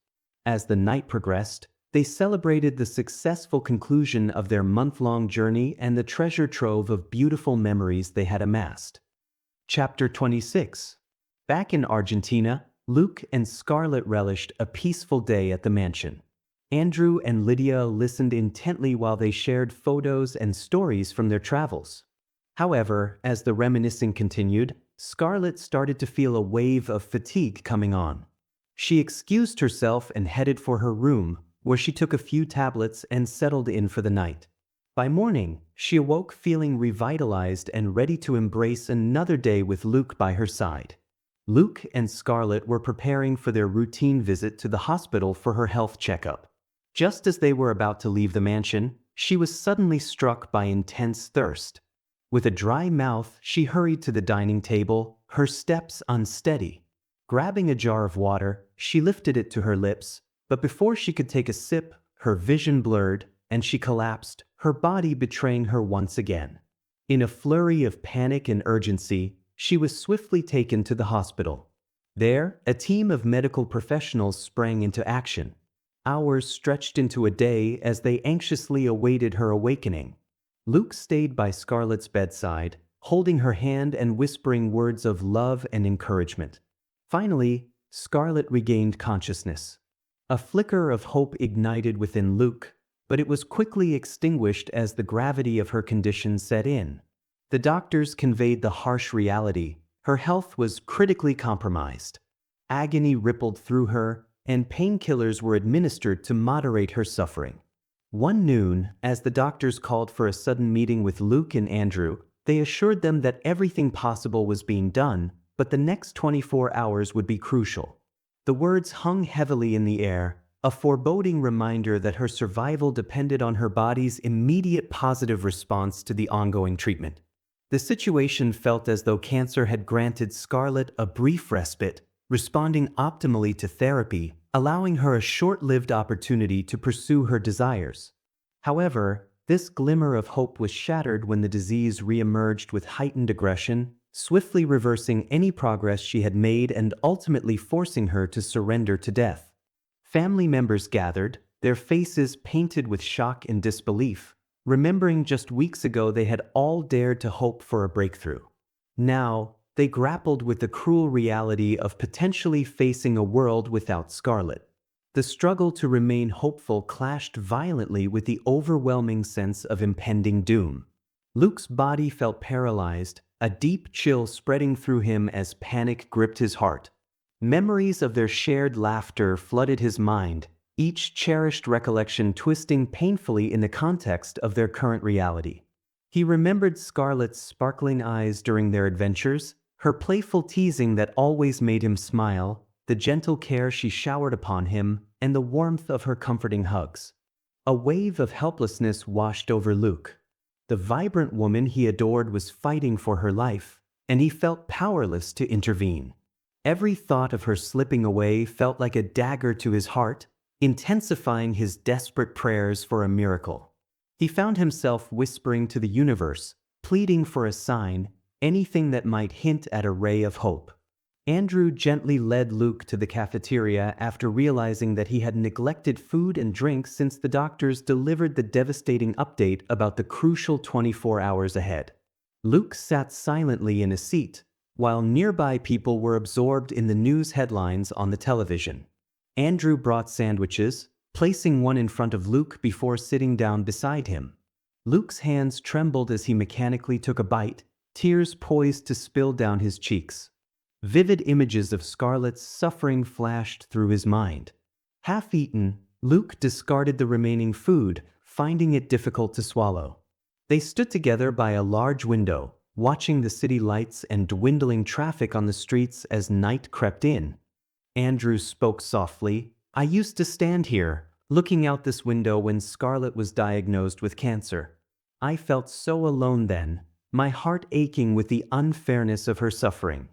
As the night progressed, they celebrated the successful conclusion of their month-long journey and the treasure trove of beautiful memories they had amassed. Chapter 26. Back in Argentina, Luke and Scarlet relished a peaceful day at the mansion. Andrew and Lydia listened intently while they shared photos and stories from their travels. However, as the reminiscing continued, Scarlet started to feel a wave of fatigue coming on. She excused herself and headed for her room, where she took a few tablets and settled in for the night. By morning, she awoke feeling revitalized and ready to embrace another day with Luke by her side. Luke and Scarlet were preparing for their routine visit to the hospital for her health checkup. Just as they were about to leave the mansion, she was suddenly struck by intense thirst. With a dry mouth, she hurried to the dining table, her steps unsteady. Grabbing a jar of water, she lifted it to her lips, but before she could take a sip, her vision blurred, and she collapsed, her body betraying her once again. In a flurry of panic and urgency, she was swiftly taken to the hospital. There, a team of medical professionals sprang into action. Hours stretched into a day as they anxiously awaited her awakening. Luke stayed by Scarlet's bedside, holding her hand and whispering words of love and encouragement. Finally, Scarlet regained consciousness. A flicker of hope ignited within Luke, but it was quickly extinguished as the gravity of her condition set in. The doctors conveyed the harsh reality: her health was critically compromised. Agony rippled through her, and painkillers were administered to moderate her suffering. One noon, as the doctors called for a sudden meeting with Luke and Andrew, they assured them that everything possible was being done, but the next 24 hours would be crucial. The words hung heavily in the air, a foreboding reminder that her survival depended on her body's immediate positive response to the ongoing treatment. The situation felt as though cancer had granted Scarlet a brief respite, responding optimally to therapy, allowing her a short-lived opportunity to pursue her desires. However, this glimmer of hope was shattered when the disease re-emerged with heightened aggression, swiftly reversing any progress she had made and ultimately forcing her to surrender to death. Family members gathered, their faces painted with shock and disbelief, remembering just weeks ago they had all dared to hope for a breakthrough. Now, they grappled with the cruel reality of potentially facing a world without Scarlet. The struggle to remain hopeful clashed violently with the overwhelming sense of impending doom. Luke's body felt paralyzed, a deep chill spreading through him as panic gripped his heart. Memories of their shared laughter flooded his mind, each cherished recollection twisting painfully in the context of their current reality. He remembered Scarlet's sparkling eyes during their adventures, her playful teasing that always made him smile, the gentle care she showered upon him, and the warmth of her comforting hugs. A wave of helplessness washed over Luke. The vibrant woman he adored was fighting for her life, and he felt powerless to intervene. Every thought of her slipping away felt like a dagger to his heart, intensifying his desperate prayers for a miracle. He found himself whispering to the universe, pleading for a sign, anything that might hint at a ray of hope. Andrew gently led Luke to the cafeteria after realizing that he had neglected food and drink since the doctors delivered the devastating update about the crucial 24 hours ahead. Luke sat silently in a seat, while nearby people were absorbed in the news headlines on the television. Andrew brought sandwiches, placing one in front of Luke before sitting down beside him. Luke's hands trembled as he mechanically took a bite, tears poised to spill down his cheeks. Vivid images of Scarlet's suffering flashed through his mind. Half-eaten, Luke discarded the remaining food, finding it difficult to swallow. They stood together by a large window, watching the city lights and dwindling traffic on the streets as night crept in. Andrew spoke softly. "I used to stand here, looking out this window when Scarlet was diagnosed with cancer. I felt so alone then, my heart aching with the unfairness of her suffering.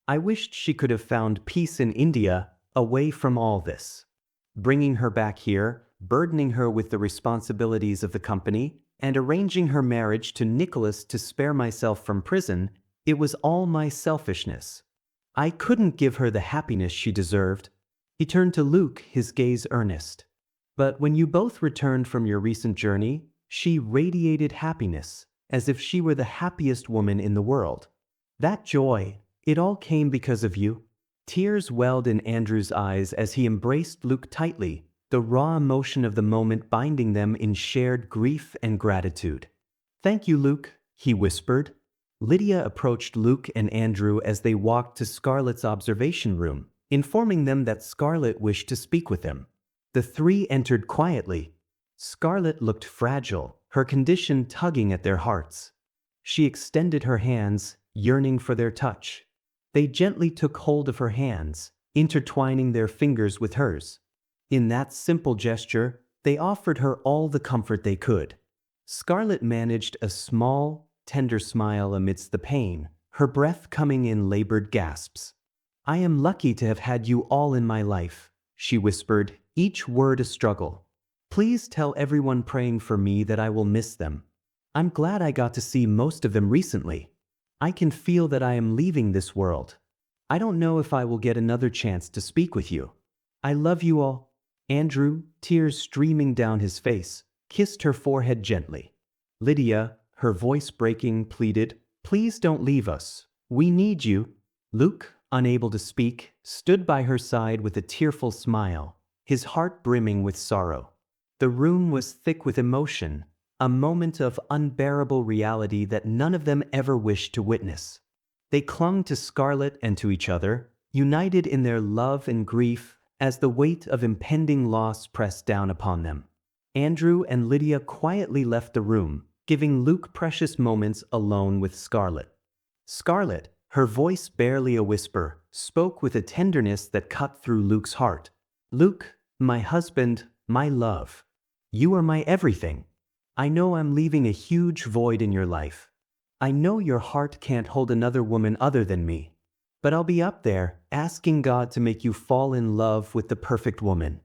I wished she could have found peace in India, away from all this. Bringing her back here, burdening her with the responsibilities of the company, and arranging her marriage to Nicholas to spare myself from prison, it was all my selfishness. I couldn't give her the happiness she deserved." He turned to Luke, his gaze earnest. "But when you both returned from your recent journey, she radiated happiness, as if she were the happiest woman in the world. That joy, it all came because of you. Tears welled in Andrew's eyes as he embraced Luke tightly, the raw emotion of the moment binding them in shared grief and gratitude. Thank you, Luke, he whispered. Lydia approached Luke and Andrew as they walked to Scarlet's observation room, informing them that Scarlet wished to speak with them. The three entered quietly. Scarlet looked fragile, her condition tugging at their hearts. She extended her hands, yearning for their touch. They gently took hold of her hands, intertwining their fingers with hers. In that simple gesture, they offered her all the comfort they could. Scarlet managed a small, tender smile amidst the pain, her breath coming in labored gasps. I am lucky to have had you all in my life, she whispered, each word a struggle. Please tell everyone praying for me that I will miss them. I'm glad I got to see most of them recently. I can feel that I am leaving this world. I don't know if I will get another chance to speak with you. I love you all. Andrew, tears streaming down his face, kissed her forehead gently. Lydia, her voice breaking, pleaded, Please don't leave us. We need you. Luke, unable to speak, stood by her side with a tearful smile, his heart brimming with sorrow. The room was thick with emotion, a moment of unbearable reality that none of them ever wished to witness. They clung to Scarlet and to each other, united in their love and grief as the weight of impending loss pressed down upon them. Andrew and Lydia quietly left the room, giving Luke precious moments alone with Scarlet. Scarlet, her voice barely a whisper, spoke with a tenderness that cut through Luke's heart. Luke, my husband, my love. You are my everything. I know I'm leaving a huge void in your life. I know your heart can't hold another woman other than me. But I'll be up there, asking God to make you fall in love with the perfect woman.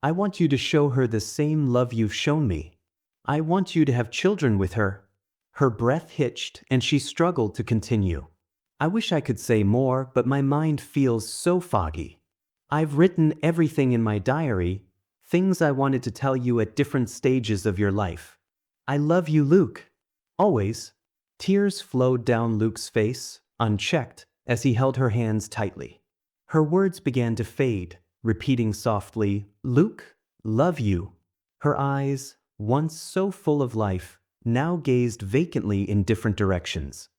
I want you to show her the same love you've shown me. I want you to have children with her. Her breath hitched and she struggled to continue. I wish I could say more, but my mind feels so foggy. I've written everything in my diary, things I wanted to tell you at different stages of your life. I love you, Luke. Always. Tears flowed down Luke's face, unchecked, as he held her hands tightly. Her words began to fade, repeating softly, Luke, love you. Her eyes, once so full of life, now gazed vacantly in different directions.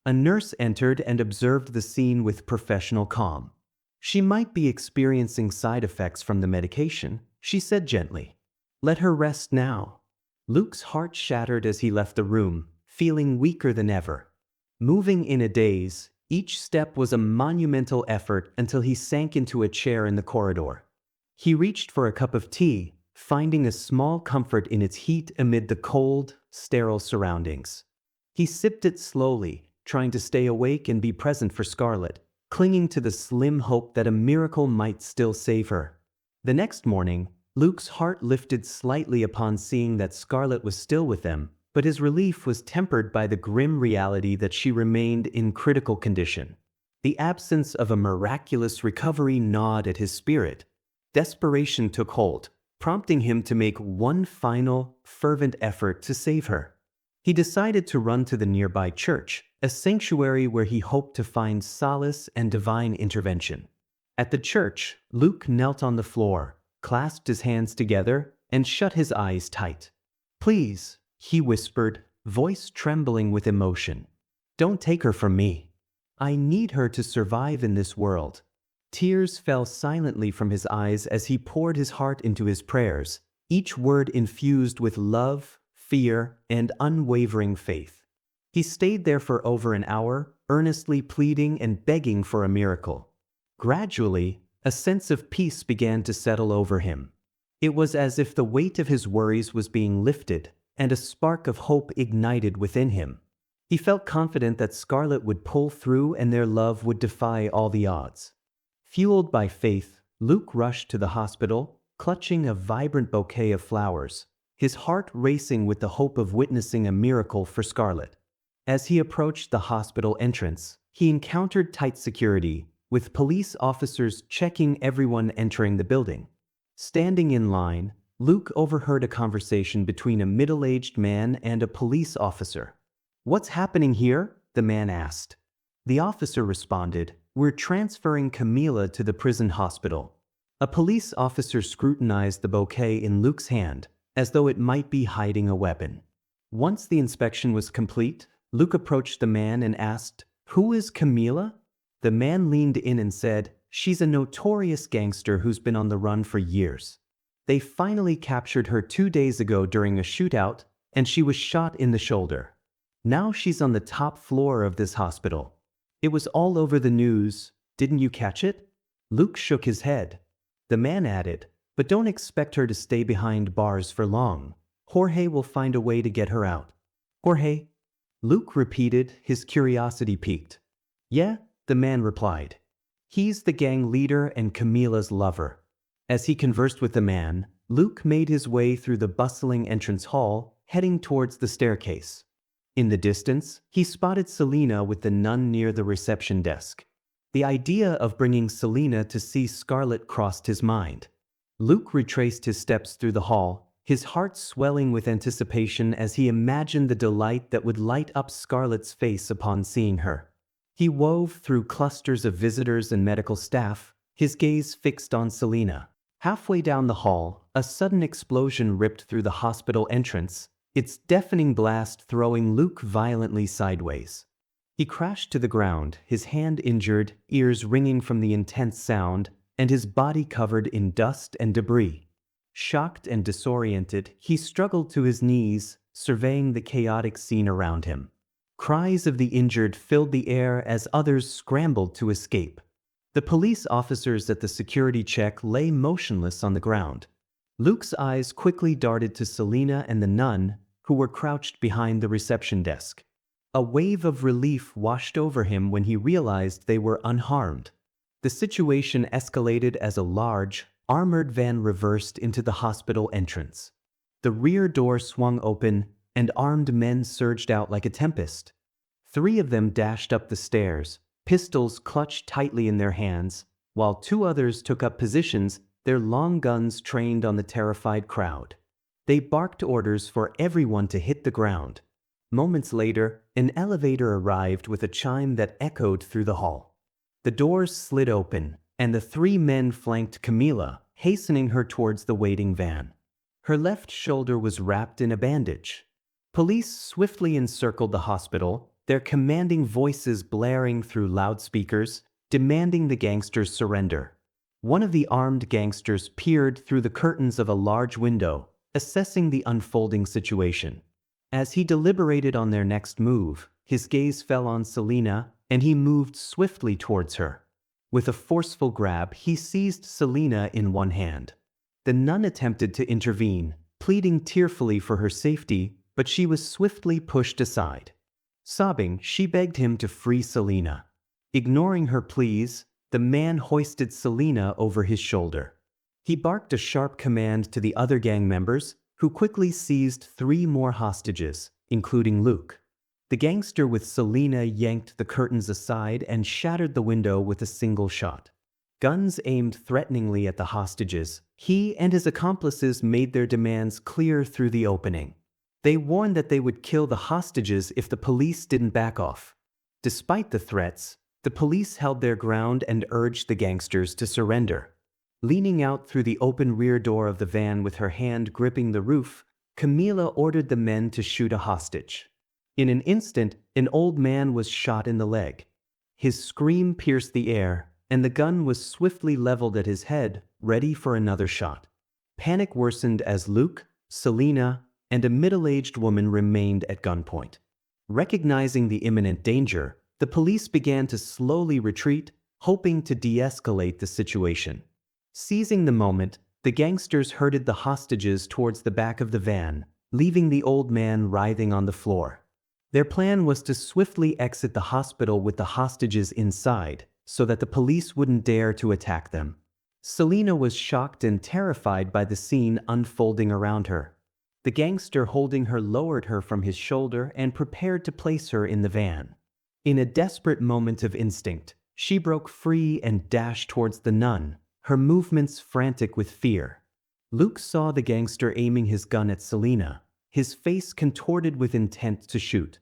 A nurse entered and observed the scene with professional calm. She might be experiencing side effects from the medication, she said gently. Let her rest now. Luke's heart shattered as he left the room, feeling weaker than ever. Moving in a daze, each step was a monumental effort until he sank into a chair in the corridor. He reached for a cup of tea, finding a small comfort in its heat amid the cold, sterile surroundings. He sipped it slowly, trying to stay awake and be present for Scarlet, clinging to the slim hope that a miracle might still save her. The next morning, Luke's heart lifted slightly upon seeing that Scarlet was still with them, but his relief was tempered by the grim reality that she remained in critical condition. The absence of a miraculous recovery gnawed at his spirit. Desperation took hold, prompting him to make one final, fervent effort to save her. He decided to run to the nearby church, a sanctuary where he hoped to find solace and divine intervention. At the church, Luke knelt on the floor, clasped his hands together, and shut his eyes tight. Please, he whispered, voice trembling with emotion. Don't take her from me. I need her to survive in this world. Tears fell silently from his eyes as he poured his heart into his prayers, each word infused with love, fear, and unwavering faith. He stayed there for over an hour, earnestly pleading and begging for a miracle. Gradually, a sense of peace began to settle over him. It was as if the weight of his worries was being lifted, and a spark of hope ignited within him. He felt confident that Scarlet would pull through and their love would defy all the odds. Fueled by faith, Luke rushed to the hospital, clutching a vibrant bouquet of flowers, his heart racing with the hope of witnessing a miracle for Scarlet. As he approached the hospital entrance, he encountered tight security, with police officers checking everyone entering the building. Standing in line, Luke overheard a conversation between a middle-aged man and a police officer. What's happening here? The man asked. The officer responded, "We're transferring Camila to the prison hospital." A police officer scrutinized the bouquet in Luke's hand, as though it might be hiding a weapon. Once the inspection was complete, Luke approached the man and asked, "Who is Camila?" The man leaned in and said, "She's a notorious gangster who's been on the run for years. They finally captured her 2 days ago during a shootout, and she was shot in the shoulder. Now she's on the top floor of this hospital. It was all over the news. Didn't you catch it?" Luke shook his head. The man added, "But don't expect her to stay behind bars for long. Jorge will find a way to get her out." "Jorge?" Luke repeated, his curiosity piqued. "Yeah," the man replied. "He's the gang leader and Camila's lover." As he conversed with the man, Luke made his way through the bustling entrance hall, heading towards the staircase. In the distance, he spotted Selena with the nun near the reception desk. The idea of bringing Selena to see Scarlet crossed his mind. Luke retraced his steps through the hall, his heart swelling with anticipation as he imagined the delight that would light up Scarlet's face upon seeing her. He wove through clusters of visitors and medical staff, his gaze fixed on Selena. Halfway down the hall, a sudden explosion ripped through the hospital entrance, its deafening blast throwing Luke violently sideways. He crashed to the ground, his hand injured, ears ringing from the intense sound, and his body covered in dust and debris. Shocked and disoriented, he struggled to his knees, surveying the chaotic scene around him. Cries of the injured filled the air as others scrambled to escape. The police officers at the security check lay motionless on the ground. Luke's eyes quickly darted to Selena and the nun, who were crouched behind the reception desk. A wave of relief washed over him when he realized they were unharmed. The situation escalated as a large, armored van reversed into the hospital entrance. The rear door swung open, and armed men surged out like a tempest. 3 of them dashed up the stairs, pistols clutched tightly in their hands, while 2 others took up positions, their long guns trained on the terrified crowd. They barked orders for everyone to hit the ground. Moments later, an elevator arrived with a chime that echoed through the hall. The doors slid open, and the 3 men flanked Camila, hastening her towards the waiting van. Her left shoulder was wrapped in a bandage. Police swiftly encircled the hospital, their commanding voices blaring through loudspeakers, demanding the gangsters surrender. One of the armed gangsters peered through the curtains of a large window, assessing the unfolding situation. As he deliberated on their next move, his gaze fell on Selena, and he moved swiftly towards her. With a forceful grab, he seized Selena in one hand. The nun attempted to intervene, pleading tearfully for her safety, but she was swiftly pushed aside. Sobbing, she begged him to free Selena. Ignoring her pleas, the man hoisted Selena over his shoulder. He barked a sharp command to the other gang members, who quickly seized 3 more hostages, including Luke. The gangster with Selena yanked the curtains aside and shattered the window with a single shot. Guns aimed threateningly at the hostages, he and his accomplices made their demands clear through the opening. They warned that they would kill the hostages if the police didn't back off. Despite the threats, the police held their ground and urged the gangsters to surrender. Leaning out through the open rear door of the van with her hand gripping the roof, Camila ordered the men to shoot a hostage. In an instant, an old man was shot in the leg. His scream pierced the air, and the gun was swiftly leveled at his head, ready for another shot. Panic worsened as Luke, Selena, and a middle-aged woman remained at gunpoint. Recognizing the imminent danger, the police began to slowly retreat, hoping to de-escalate the situation. Seizing the moment, the gangsters herded the hostages towards the back of the van, leaving the old man writhing on the floor. Their plan was to swiftly exit the hospital with the hostages inside, so that the police wouldn't dare to attack them. Selena was shocked and terrified by the scene unfolding around her. The gangster holding her lowered her from his shoulder and prepared to place her in the van. In a desperate moment of instinct, she broke free and dashed towards the nun, her movements frantic with fear. Luke saw the gangster aiming his gun at Selena, his face contorted with intent to shoot.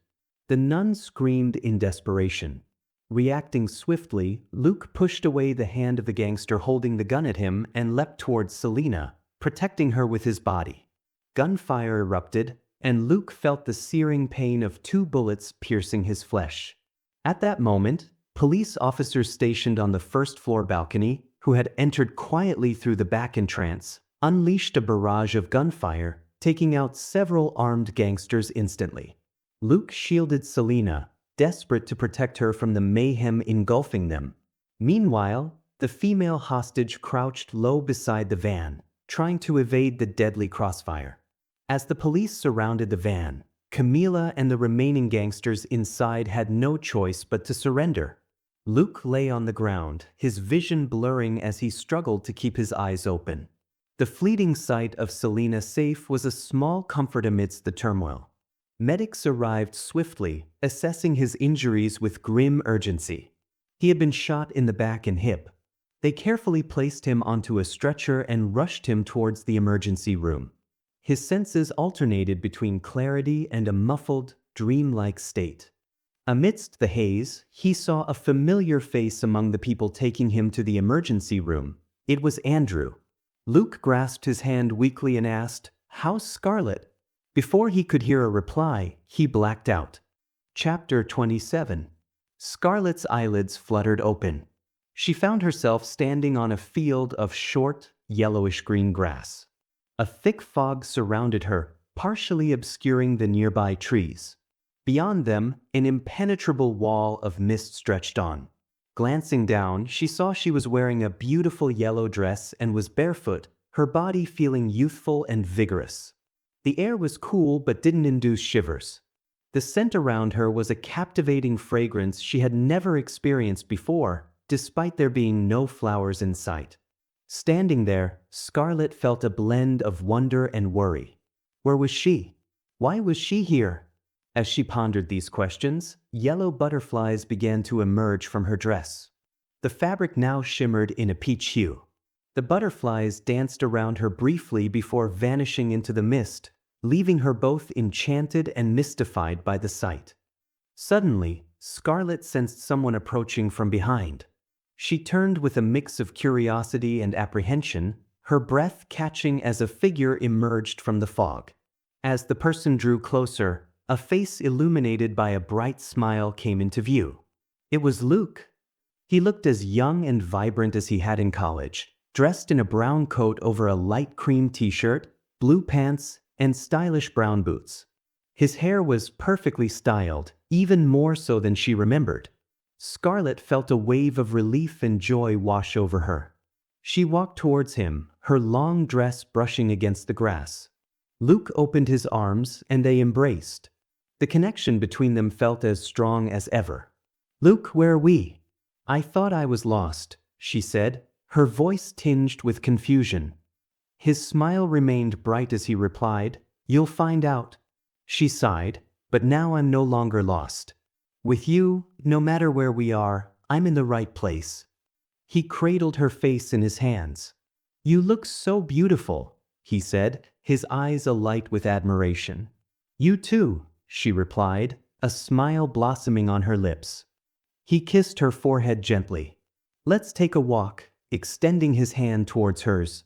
The nun screamed in desperation. Reacting swiftly, Luke pushed away the hand of the gangster holding the gun at him and leapt towards Selena, protecting her with his body. Gunfire erupted, and Luke felt the searing pain of 2 bullets piercing his flesh. At that moment, police officers stationed on the first-floor balcony, who had entered quietly through the back entrance, unleashed a barrage of gunfire, taking out several armed gangsters instantly. Luke shielded Selena, desperate to protect her from the mayhem engulfing them. Meanwhile, the female hostage crouched low beside the van, trying to evade the deadly crossfire. As the police surrounded the van, Camila and the remaining gangsters inside had no choice but to surrender. Luke lay on the ground, his vision blurring as he struggled to keep his eyes open. The fleeting sight of Selena safe was a small comfort amidst the turmoil. Medics arrived swiftly, assessing his injuries with grim urgency. He had been shot in the back and hip. They carefully placed him onto a stretcher and rushed him towards the emergency room. His senses alternated between clarity and a muffled, dreamlike state. Amidst the haze, he saw a familiar face among the people taking him to the emergency room. It was Andrew. Luke grasped his hand weakly and asked, "How's Scarlet?" Before he could hear a reply, he blacked out. Chapter 27. Scarlet's eyelids fluttered open. She found herself standing on a field of short, yellowish-green grass. A thick fog surrounded her, partially obscuring the nearby trees. Beyond them, an impenetrable wall of mist stretched on. Glancing down, she saw she was wearing a beautiful yellow dress and was barefoot, her body feeling youthful and vigorous. The air was cool but didn't induce shivers. The scent around her was a captivating fragrance she had never experienced before, despite there being no flowers in sight. Standing there, Scarlet felt a blend of wonder and worry. Where was she? Why was she here? As she pondered these questions, yellow butterflies began to emerge from her dress. The fabric now shimmered in a peach hue. The butterflies danced around her briefly before vanishing into the mist, leaving her both enchanted and mystified by the sight. Suddenly, Scarlet sensed someone approaching from behind. She turned with a mix of curiosity and apprehension, her breath catching as a figure emerged from the fog. As the person drew closer, a face illuminated by a bright smile came into view. It was Luke. He looked as young and vibrant as he had in college, dressed in a brown coat over a light cream t-shirt, blue pants, and stylish brown boots. His hair was perfectly styled, even more so than she remembered. Scarlet felt a wave of relief and joy wash over her. She walked towards him, her long dress brushing against the grass. Luke opened his arms, and they embraced. The connection between them felt as strong as ever. "Luke, where are we?" "I thought I was lost," she said, her voice tinged with confusion. His smile remained bright as he replied, "You'll find out." She sighed, "But now I'm no longer lost. With you, no matter where we are, I'm in the right place." He cradled her face in his hands. "You look so beautiful," he said, his eyes alight with admiration. "You too," she replied, a smile blossoming on her lips. He kissed her forehead gently. "Let's take a walk," extending his hand towards hers.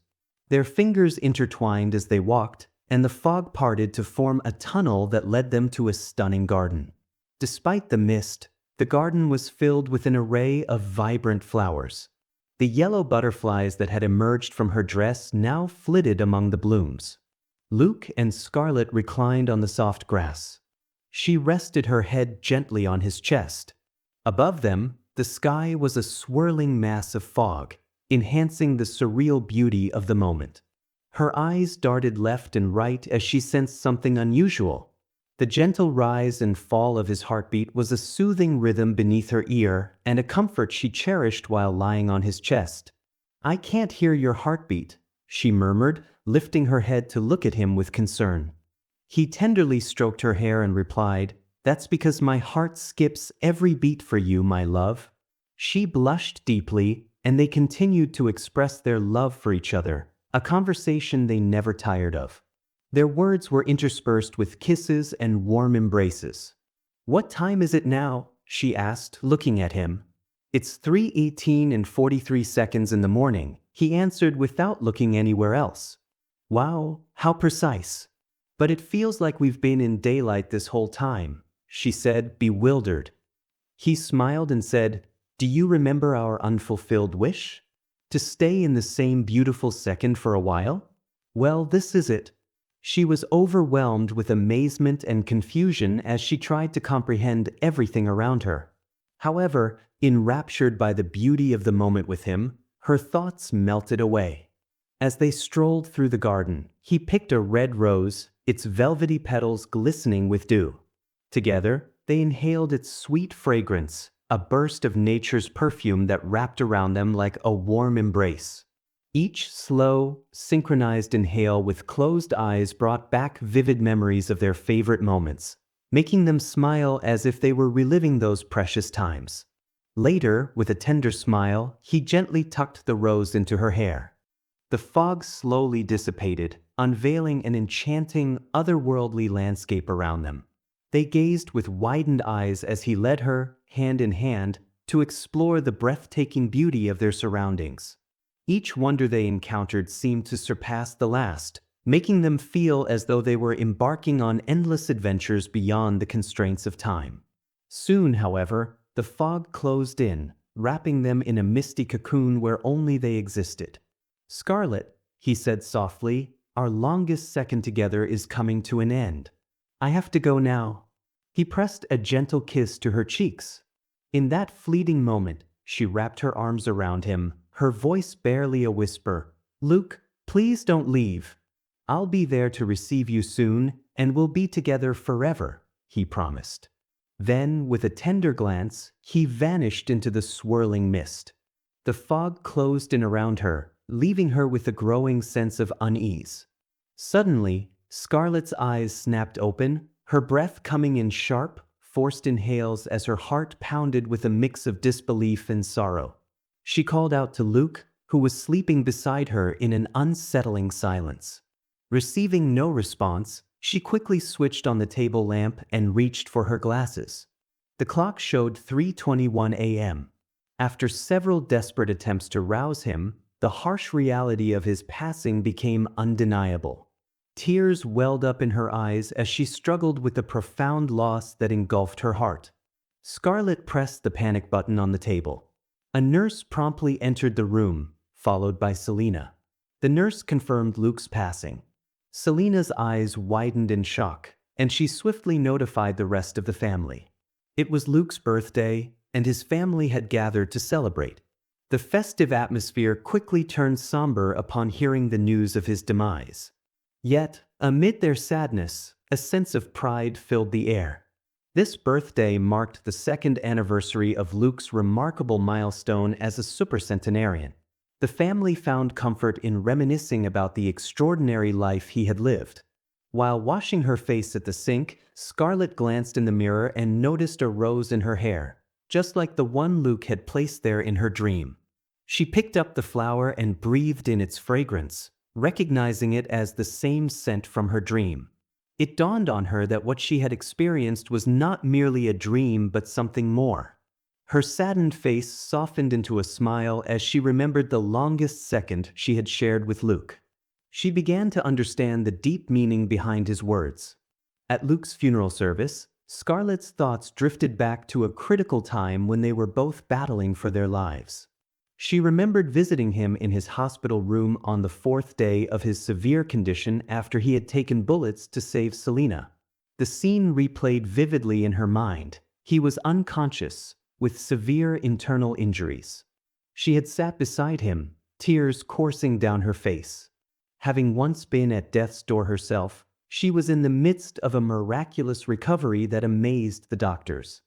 Their fingers intertwined as they walked, and the fog parted to form a tunnel that led them to a stunning garden. Despite the mist, the garden was filled with an array of vibrant flowers. The yellow butterflies that had emerged from her dress now flitted among the blooms. Luke and Scarlet reclined on the soft grass. She rested her head gently on his chest. Above them, the sky was a swirling mass of fog, enhancing the surreal beauty of the moment. Her eyes darted left and right as she sensed something unusual. The gentle rise and fall of his heartbeat was a soothing rhythm beneath her ear and a comfort she cherished while lying on his chest. "I can't hear your heartbeat," she murmured, lifting her head to look at him with concern. He tenderly stroked her hair and replied, "That's because my heart skips every beat for you, my love." She blushed deeply, and they continued to express their love for each other, a conversation they never tired of. Their words were interspersed with kisses and warm embraces. "What time is it now?" she asked, looking at him. It's 3:18 and 43 seconds in the morning, he answered without looking anywhere else. Wow, how precise. But it feels like we've been in daylight this whole time, she said, bewildered. He smiled and said, Do you remember our unfulfilled wish? To stay in the same beautiful second for a while? Well, this is it. She was overwhelmed with amazement and confusion as she tried to comprehend everything around her. However, enraptured by the beauty of the moment with him, her thoughts melted away. As they strolled through the garden, he picked a red rose, its velvety petals glistening with dew. Together, they inhaled its sweet fragrance, a burst of nature's perfume that wrapped around them like a warm embrace. Each slow, synchronized inhale with closed eyes brought back vivid memories of their favorite moments, making them smile as if they were reliving those precious times. Later, with a tender smile, he gently tucked the rose into her hair. The fog slowly dissipated, unveiling an enchanting, otherworldly landscape around them. They gazed with widened eyes as he led her, hand in hand, to explore the breathtaking beauty of their surroundings. Each wonder they encountered seemed to surpass the last, making them feel as though they were embarking on endless adventures beyond the constraints of time. Soon, however, the fog closed in, wrapping them in a misty cocoon where only they existed. Scarlet, he said softly, our longest second together is coming to an end. I have to go now. He pressed a gentle kiss to her cheeks. In that fleeting moment, she wrapped her arms around him, her voice barely a whisper. Luke, please don't leave. I'll be there to receive you soon, and we'll be together forever, he promised. Then, with a tender glance, he vanished into the swirling mist. The fog closed in around her, leaving her with a growing sense of unease. Suddenly, Scarlet's eyes snapped open, her breath coming in sharp, forced inhales as her heart pounded with a mix of disbelief and sorrow. She called out to Luke, who was sleeping beside her in an unsettling silence. Receiving no response, she quickly switched on the table lamp and reached for her glasses. The clock showed 3:21 a.m. After several desperate attempts to rouse him, the harsh reality of his passing became undeniable. Tears welled up in her eyes as she struggled with the profound loss that engulfed her heart. Scarlet pressed the panic button on the table. A nurse promptly entered the room, followed by Selena. The nurse confirmed Luke's passing. Selena's eyes widened in shock, and she swiftly notified the rest of the family. It was Luke's birthday, and his family had gathered to celebrate. The festive atmosphere quickly turned somber upon hearing the news of his demise. Yet, amid their sadness, a sense of pride filled the air. This birthday marked the second anniversary of Luke's remarkable milestone as a supercentenarian. The family found comfort in reminiscing about the extraordinary life he had lived. While washing her face at the sink, Scarlet glanced in the mirror and noticed a rose in her hair, just like the one Luke had placed there in her dream. She picked up the flower and breathed in its fragrance, recognizing it as the same scent from her dream. It dawned on her that what she had experienced was not merely a dream but something more. Her saddened face softened into a smile as she remembered the longest second she had shared with Luke. She began to understand the deep meaning behind his words. At Luke's funeral service, Scarlet's thoughts drifted back to a critical time when they were both battling for their lives. She remembered visiting him in his hospital room on the fourth day of his severe condition after he had taken bullets to save Selena. The scene replayed vividly in her mind. He was unconscious, with severe internal injuries. She had sat beside him, tears coursing down her face. Having once been at death's door herself, she was in the midst of a miraculous recovery that amazed the doctors.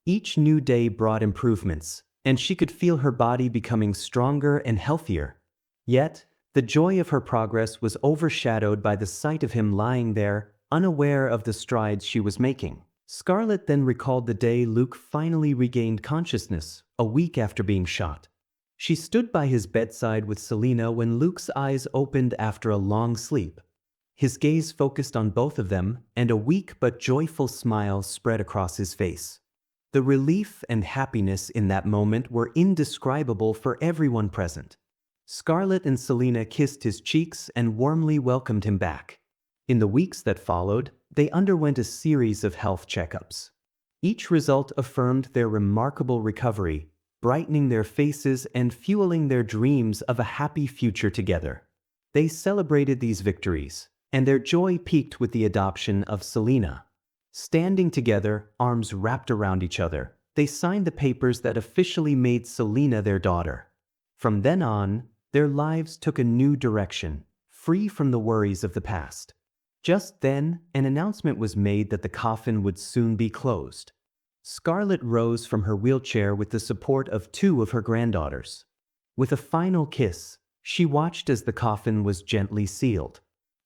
Each new day brought improvements, and she could feel her body becoming stronger and healthier. Yet, the joy of her progress was overshadowed by the sight of him lying there, unaware of the strides she was making. Scarlet then recalled the day Luke finally regained consciousness, a week after being shot. She stood by his bedside with Selena when Luke's eyes opened after a long sleep. His gaze focused on both of them, and a weak but joyful smile spread across his face. The relief and happiness in that moment were indescribable for everyone present. Scarlet and Selena kissed his cheeks and warmly welcomed him back. In the weeks that followed, they underwent a series of health checkups. Each result affirmed their remarkable recovery, brightening their faces and fueling their dreams of a happy future together. They celebrated these victories, and their joy peaked with the adoption of Selena. Standing together, arms wrapped around each other, they signed the papers that officially made Selena their daughter. From then on, their lives took a new direction, free from the worries of the past. Just then, an announcement was made that the coffin would soon be closed. Scarlet rose from her wheelchair with the support of two of her granddaughters. With a final kiss, she watched as the coffin was gently sealed.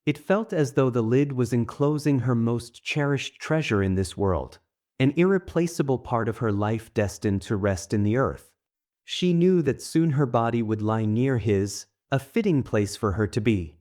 It felt as though the lid was enclosing her most cherished treasure in this world, an irreplaceable part of her life destined to rest in the earth. She knew that soon her body would lie near his, a fitting place for her to be.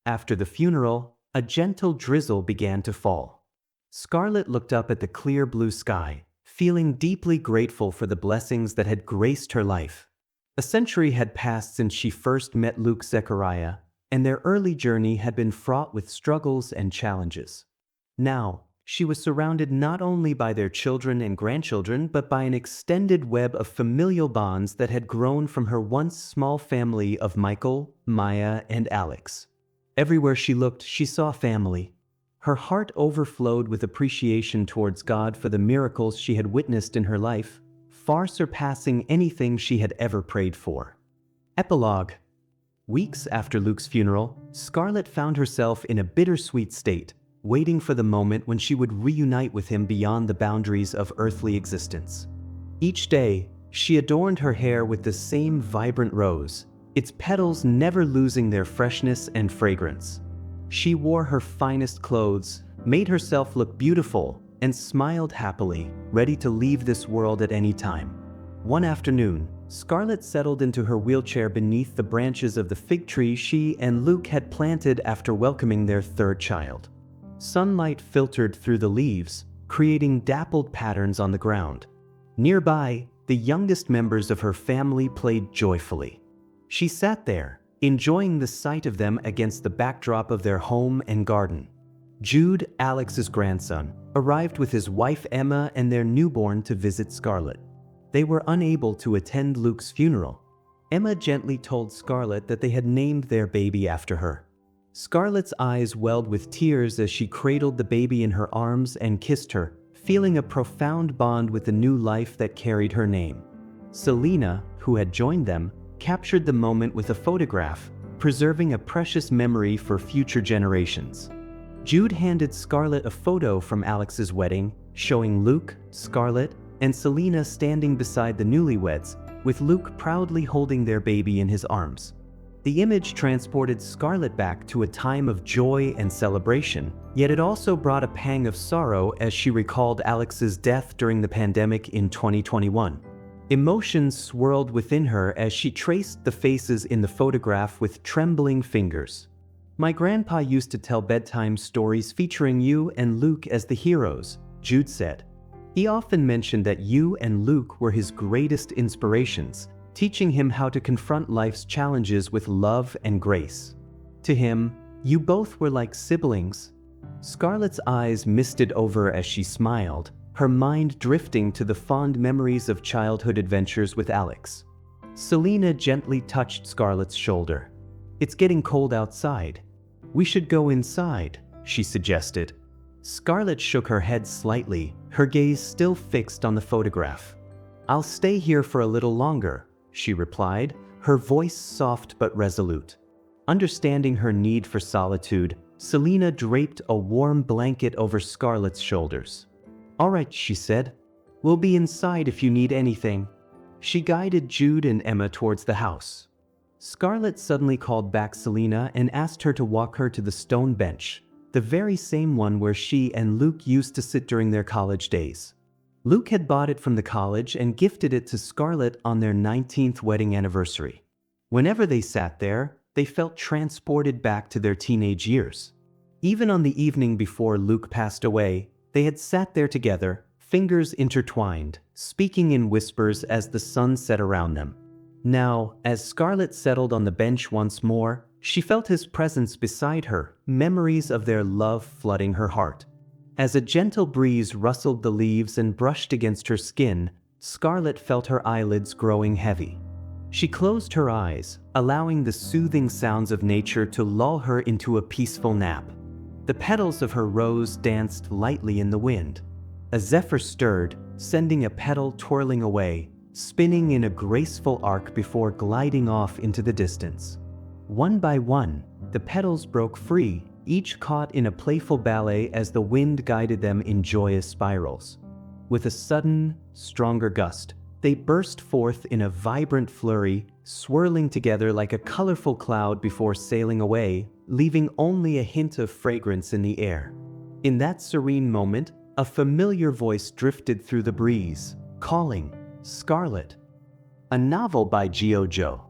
After the funeral, a gentle drizzle began to fall. Scarlet looked up at the clear blue sky, feeling deeply grateful for the blessings that had graced her life. A century had passed since she first met Luke Zechariah, and their early journey had been fraught with struggles and challenges. Now, she was surrounded not only by their children and grandchildren, but by an extended web of familial bonds that had grown from her once small family of Michael, Maya, and Alex. Everywhere she looked, she saw family. Her heart overflowed with appreciation towards God for the miracles she had witnessed in her life, far surpassing anything she had ever prayed for. Epilogue. Weeks after Luke's funeral, Scarlet found herself in a bittersweet state, waiting for the moment when she would reunite with him beyond the boundaries of earthly existence. Each day, she adorned her hair with the same vibrant rose, its petals never losing their freshness and fragrance. She wore her finest clothes, made herself look beautiful, and smiled happily, ready to leave this world at any time. One afternoon, Scarlet settled into her wheelchair beneath the branches of the fig tree she and Luke had planted after welcoming their third child. Sunlight filtered through the leaves, creating dappled patterns on the ground. Nearby, the youngest members of her family played joyfully. She sat there, enjoying the sight of them against the backdrop of their home and garden. Jude, Alex's grandson, arrived with his wife Emma and their newborn to visit Scarlet. They were unable to attend Luke's funeral. Emma gently told Scarlet that they had named their baby after her. Scarlet's eyes welled with tears as she cradled the baby in her arms and kissed her, feeling a profound bond with the new life that carried her name. Selena, who had joined them, captured the moment with a photograph, preserving a precious memory for future generations. Jude handed Scarlet a photo from Alex's wedding, showing Luke, Scarlet, and Selena standing beside the newlyweds, with Luke proudly holding their baby in his arms. The image transported Scarlet back to a time of joy and celebration, yet it also brought a pang of sorrow as she recalled Alex's death during the pandemic in 2021. Emotions swirled within her as she traced the faces in the photograph with trembling fingers. "My grandpa used to tell bedtime stories featuring you and Luke as the heroes," Jude said. "He often mentioned that you and Luke were his greatest inspirations, teaching him how to confront life's challenges with love and grace. To him, you both were like siblings." Scarlet's eyes misted over as she smiled, her mind drifting to the fond memories of childhood adventures with Alex. Selena gently touched Scarlet's shoulder. "It's getting cold outside. We should go inside," she suggested. Scarlet shook her head slightly, her gaze still fixed on the photograph. "I'll stay here for a little longer," she replied, her voice soft but resolute. Understanding her need for solitude, Selena draped a warm blanket over Scarlet's shoulders. "All right," she said. "We'll be inside if you need anything." She guided Jude and Emma towards the house. Scarlet suddenly called back Selena and asked her to walk her to the stone bench, the very same one where she and Luke used to sit during their college days. Luke had bought it from the college and gifted it to Scarlet on their 19th wedding anniversary. Whenever they sat there, they felt transported back to their teenage years. Even on the evening before Luke passed away, they had sat there together, fingers intertwined, speaking in whispers as the sun set around them. Now, as Scarlet settled on the bench once more, she felt his presence beside her, memories of their love flooding her heart. As a gentle breeze rustled the leaves and brushed against her skin, Scarlet felt her eyelids growing heavy. She closed her eyes, allowing the soothing sounds of nature to lull her into a peaceful nap. The petals of her rose danced lightly in the wind. A zephyr stirred, sending a petal twirling away, spinning in a graceful arc before gliding off into the distance. One by one, the petals broke free, each caught in a playful ballet as the wind guided them in joyous spirals. With a sudden, stronger gust, they burst forth in a vibrant flurry, swirling together like a colorful cloud before sailing away, leaving only a hint of fragrance in the air. In that serene moment, a familiar voice drifted through the breeze, calling, "Scarlet." A novel by Geo Joh.